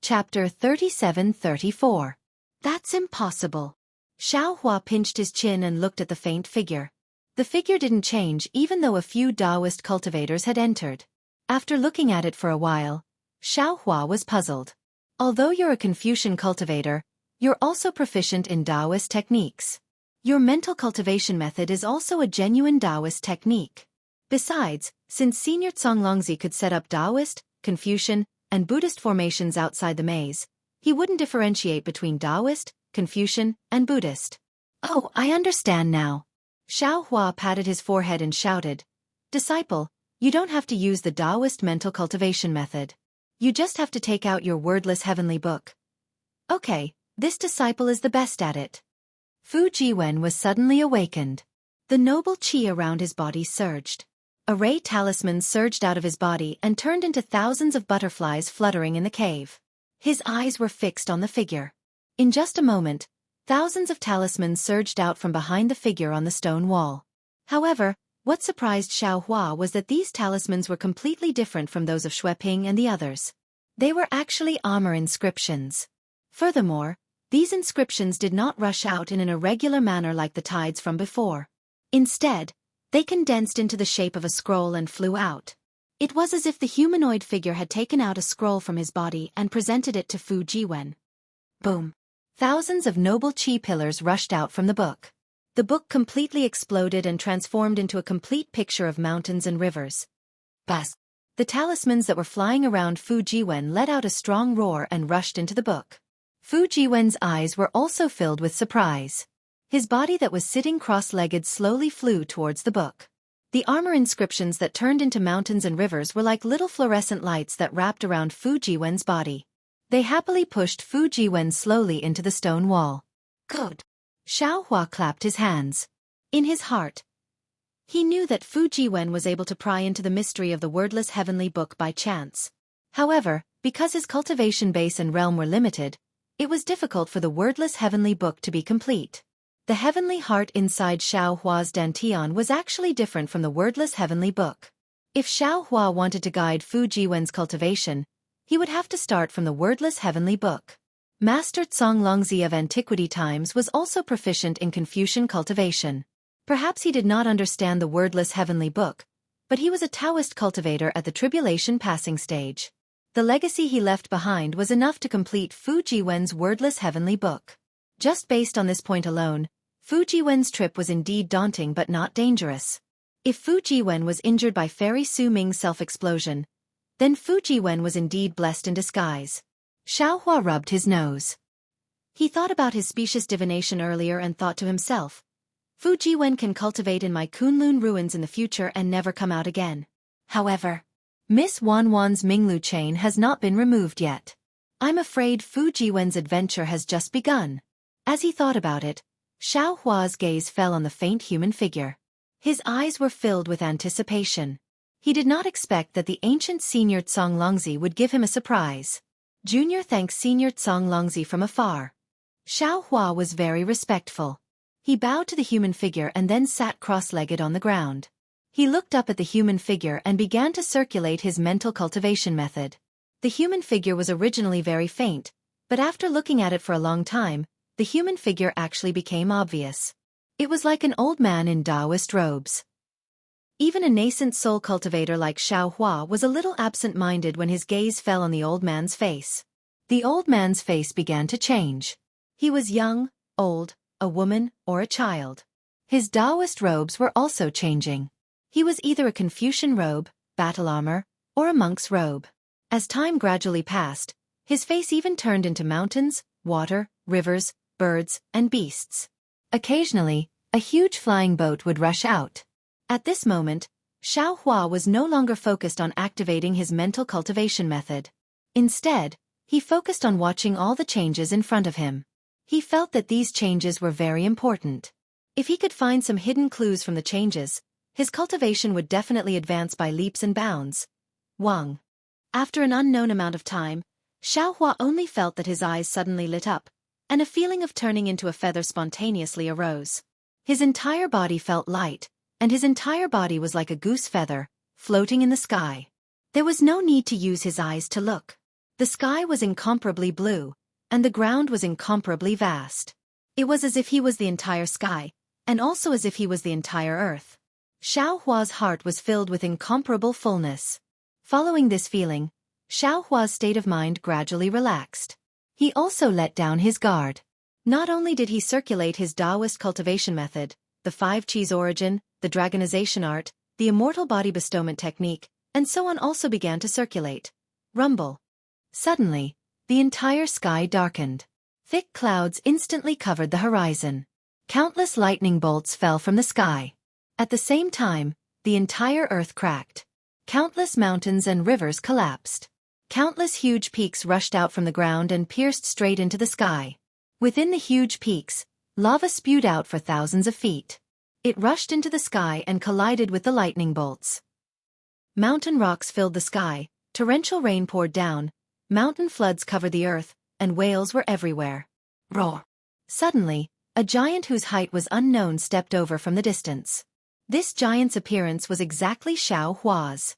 Chapter 37-34. That's impossible. Xiaohua pinched his chin and looked at the faint figure. The figure didn't change even though a few Taoist cultivators had entered. After looking at it for a while, Xiaohua was puzzled. Although you're a Confucian cultivator, you're also proficient in Taoist techniques. Your mental cultivation method is also a genuine Taoist technique. Besides, since Senior Zonglongzi could set up Taoist, Confucian, and Buddhist formations outside the maze, he wouldn't differentiate between Taoist, Confucian, and Buddhist. Oh, I understand now. Xiao Hua patted his forehead and shouted, "Disciple, you don't have to use the Taoist mental cultivation method. You just have to take out your wordless heavenly book." Okay, this disciple is the best at it. Fu Jiwen was suddenly awakened. The noble qi around his body surged. A ray talisman surged out of his body and turned into thousands of butterflies fluttering in the cave. His eyes were fixed on the figure. In just a moment, thousands of talismans surged out from behind the figure on the stone wall. However, what surprised Xiao Hua was that these talismans were completely different from those of Xueqi and the others. They were actually armor inscriptions. Furthermore, these inscriptions did not rush out in an irregular manner like the tides from before. Instead, they condensed into the shape of a scroll and flew out. It was as if the humanoid figure had taken out a scroll from his body and presented it to Fu Jiwen. Boom! Thousands of noble qi pillars rushed out from the book. The book completely exploded and transformed into a complete picture of mountains and rivers. Buzz! The talismans that were flying around Fu Jiwen let out a strong roar and rushed into the book. Fu Jiwen's eyes were also filled with surprise. His body that was sitting cross-legged slowly flew towards the book. The armor inscriptions that turned into mountains and rivers were like little fluorescent lights that wrapped around Fu Jiwen's body. They happily pushed Fu Jiwen slowly into the stone wall. Good. Xiao Hua clapped his hands. In his heart, he knew that Fu Jiwen was able to pry into the mystery of the wordless heavenly book by chance. However, because his cultivation base and realm were limited, it was difficult for the wordless heavenly book to be complete. The heavenly heart inside Xiao Hua's dantian was actually different from the wordless heavenly book. If Xiao Hua wanted to guide Fu Jiwen's cultivation, he would have to start from the wordless heavenly book. Master Zonglongzi of antiquity times was also proficient in Confucian cultivation. Perhaps he did not understand the wordless heavenly book, but he was a Taoist cultivator at the tribulation passing stage. The legacy he left behind was enough to complete Fu Jiwen's wordless heavenly book. Just based on this point alone, Fu Jiwen's trip was indeed daunting but not dangerous. If Fu Jiwen was injured by Fairy Su Ming's self-explosion, then Fu Jiwen was indeed blessed in disguise. Xiao Hua rubbed his nose. He thought about his specious divination earlier and thought to himself, Fu Jiwen can cultivate in my Kunlun ruins in the future and never come out again. However, Miss Wanwan's Minglu chain has not been removed yet. I'm afraid Fu Jiwen's adventure has just begun. As he thought about it, Xiao Hua's gaze fell on the faint human figure. His eyes were filled with anticipation. He did not expect that the ancient Senior Zonglongzi would give him a surprise. Junior thanked Senior Zonglongzi from afar. Xiao Hua was very respectful. He bowed to the human figure and then sat cross-legged on the ground. He looked up at the human figure and began to circulate his mental cultivation method. The human figure was originally very faint, but after looking at it for a long time, the human figure actually became obvious. It was like an old man in Taoist robes. Even a nascent soul cultivator like Xiao Hua was a little absent-minded when his gaze fell on the old man's face. The old man's face began to change. He was young, old, a woman, or a child. His Taoist robes were also changing. He was either a Confucian robe, battle armor, or a monk's robe. As time gradually passed, his face even turned into mountains, water, rivers, birds, and beasts. Occasionally, a huge flying boat would rush out. At this moment, Xiao Hua was no longer focused on activating his mental cultivation method. Instead, he focused on watching all the changes in front of him. He felt that these changes were very important. If he could find some hidden clues from the changes, his cultivation would definitely advance by leaps and bounds. Wang. After an unknown amount of time, Xiao Hua only felt that his eyes suddenly lit up, and a feeling of turning into a feather spontaneously arose. His entire body felt light, and his entire body was like a goose feather, floating in the sky. There was no need to use his eyes to look. The sky was incomparably blue, and the ground was incomparably vast. It was as if he was the entire sky, and also as if he was the entire earth. Xiao Hua's heart was filled with incomparable fullness. Following this feeling, Xiaohua's state of mind gradually relaxed. He also let down his guard. Not only did he circulate his Taoist cultivation method, the 5 Qis origin, the dragonization art, the immortal body bestowment technique, and so on also began to circulate. Rumble. Suddenly, the entire sky darkened. Thick clouds instantly covered the horizon. Countless lightning bolts fell from the sky. At the same time, the entire earth cracked. Countless mountains and rivers collapsed. Countless huge peaks rushed out from the ground and pierced straight into the sky. Within the huge peaks, lava spewed out for thousands of feet. It rushed into the sky and collided with the lightning bolts. Mountain rocks filled the sky, torrential rain poured down, mountain floods covered the earth, and whales were everywhere. Roar! Suddenly, a giant whose height was unknown stepped over from the distance. This giant's appearance was exactly Xiaohua's.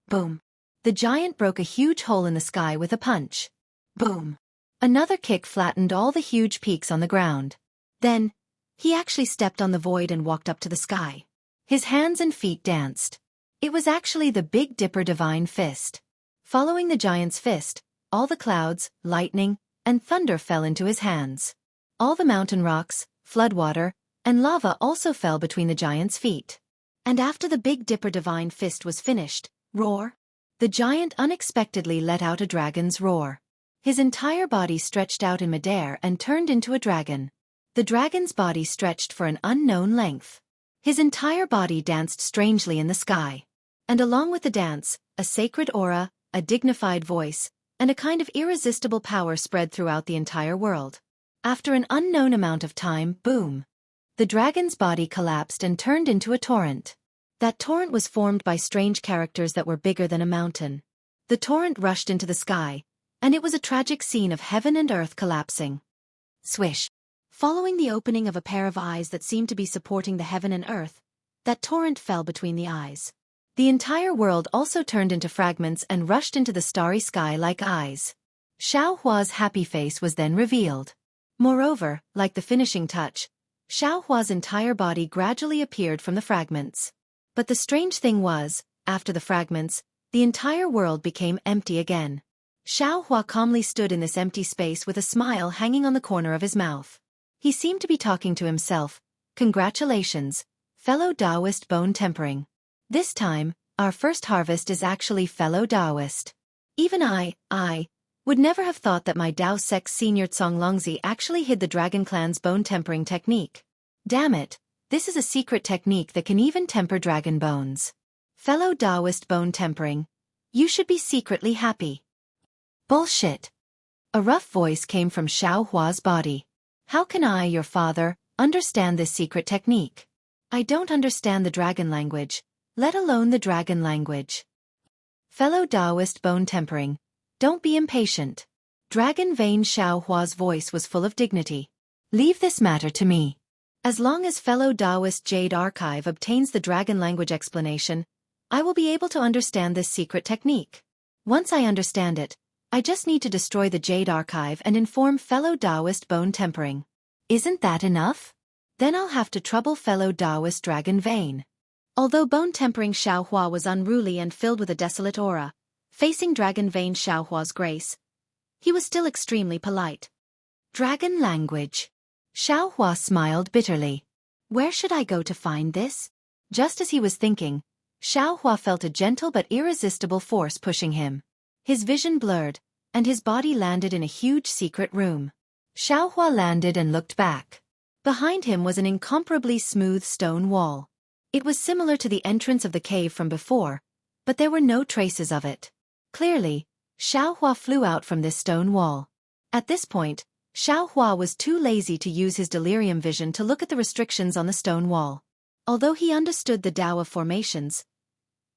Boom! The giant broke a huge hole in the sky with a punch. Boom! Another kick flattened all the huge peaks on the ground. Then, he actually stepped on the void and walked up to the sky. His hands and feet danced. It was actually the Big Dipper divine fist. Following the giant's fist, all the clouds, lightning, and thunder fell into his hands. All the mountain rocks, floodwater, and lava also fell between the giant's feet. And after the Big Dipper divine fist was finished, roar! The giant unexpectedly let out a dragon's roar. His entire body stretched out in midair and turned into a dragon. The dragon's body stretched for an unknown length. His entire body danced strangely in the sky. And along with the dance, a sacred aura, a dignified voice, and a kind of irresistible power spread throughout the entire world. After an unknown amount of time, boom! The dragon's body collapsed and turned into a torrent. That torrent was formed by strange characters that were bigger than a mountain. The torrent rushed into the sky, and it was a tragic scene of heaven and earth collapsing. Swish! Following the opening of a pair of eyes that seemed to be supporting the heaven and earth, that torrent fell between the eyes. The entire world also turned into fragments and rushed into the starry sky like eyes. Xiaohua's happy face was then revealed. Moreover, like the finishing touch, Xiaohua's entire body gradually appeared from the fragments. But the strange thing was, after the fragments, the entire world became empty again. Xiaohua calmly stood in this empty space with a smile hanging on the corner of his mouth. He seemed to be talking to himself. Congratulations, fellow Taoist bone tempering. This time, our first harvest is actually fellow Taoist. Even I would never have thought that my Tao Sect senior Conglongzi actually hid the Dragon Clan's bone tempering technique. Damn it, this is a secret technique that can even temper dragon bones. Fellow Taoist bone tempering, you should be secretly happy. Bullshit. A rough voice came from Xiaohua's body. How can I, your father, understand this secret technique? I don't understand the dragon language, let alone the dragon language. Fellow Taoist bone tempering, don't be impatient. Dragon Vein Xiaohua's voice was full of dignity. Leave this matter to me. As long as fellow Taoist Jade Archive obtains the dragon language explanation, I will be able to understand this secret technique. Once I understand it, I just need to destroy the Jade Archive and inform fellow Taoist bone tempering. Isn't that enough? Then I'll have to trouble fellow Taoist Dragon Vein. Although bone tempering Xiaohua was unruly and filled with a desolate aura, facing Dragon Vein Xiaohua's grace, he was still extremely polite. Dragon language. Xiaohua smiled bitterly. Where should I go to find this? Just as he was thinking, Xiaohua felt a gentle but irresistible force pushing him. His vision blurred, and his body landed in a huge secret room. Xiaohua landed and looked back. Behind him was an incomparably smooth stone wall. It was similar to the entrance of the cave from before, but there were no traces of it. Clearly, Xiaohua flew out from this stone wall. At this point, Xiaohua was too lazy to use his delirium vision to look at the restrictions on the stone wall. Although he understood the Tao of formations,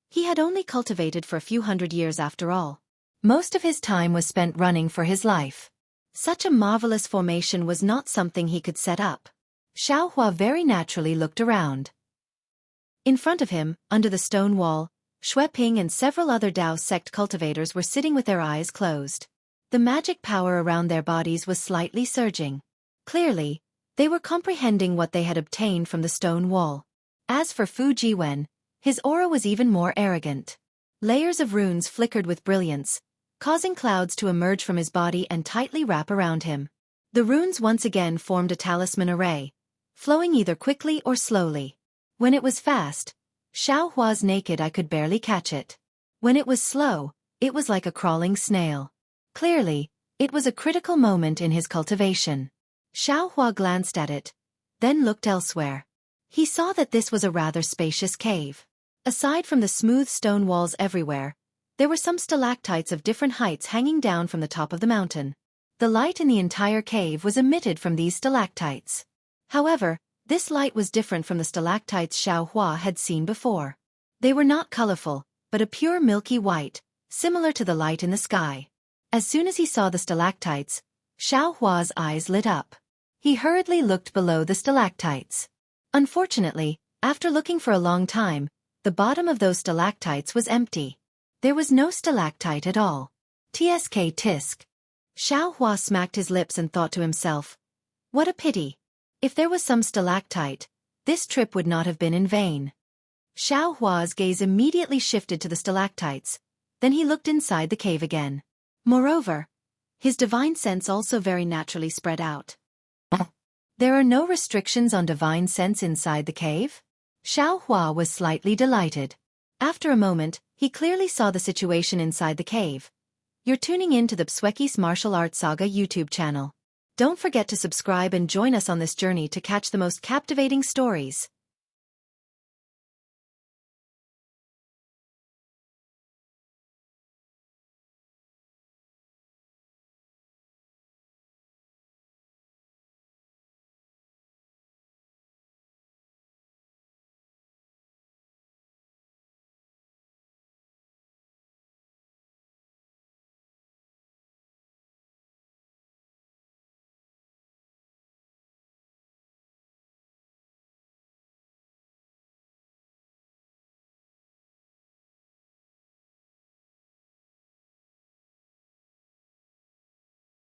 he had only cultivated for a few hundred years after all. Most of his time was spent running for his life. Such a marvelous formation was not something he could set up. Xiaohua very naturally looked around. In front of him, under the stone wall, Xueqi and several other Tao sect cultivators were sitting with their eyes closed. The magic power around their bodies was slightly surging. Clearly, they were comprehending what they had obtained from the stone wall. As for Fu Jiwen, his aura was even more arrogant. Layers of runes flickered with brilliance, causing clouds to emerge from his body and tightly wrap around him. The runes once again formed a talisman array, flowing either quickly or slowly. When it was fast, Xueqi's naked eye could barely catch it. When it was slow, it was like a crawling snail. Clearly, it was a critical moment in his cultivation. Xueqi glanced at it, then looked elsewhere. He saw that this was a rather spacious cave. Aside from the smooth stone walls everywhere, there were some stalactites of different heights hanging down from the top of the mountain. The light in the entire cave was emitted from these stalactites. However, this light was different from the stalactites Xueqi had seen before. They were not colorful, but a pure milky white, similar to the light in the sky. As soon as he saw the stalactites, Xueqi's eyes lit up. He hurriedly looked below the stalactites. Unfortunately, after looking for a long time, the bottom of those stalactites was empty. There was no stalactite at all. Tsk tisk. Xueqi smacked his lips and thought to himself, what a pity. If there was some stalactite, this trip would not have been in vain. Xueqi's gaze immediately shifted to the stalactites, then he looked inside the cave again. Moreover, his divine sense also very naturally spread out. There are no restrictions on divine sense inside the cave? Xueqi was slightly delighted. After a moment, he clearly saw the situation inside the cave. You're tuning in to the Xueqi's Martial Arts Saga YouTube channel. Don't forget to subscribe and join us on this journey to catch the most captivating stories.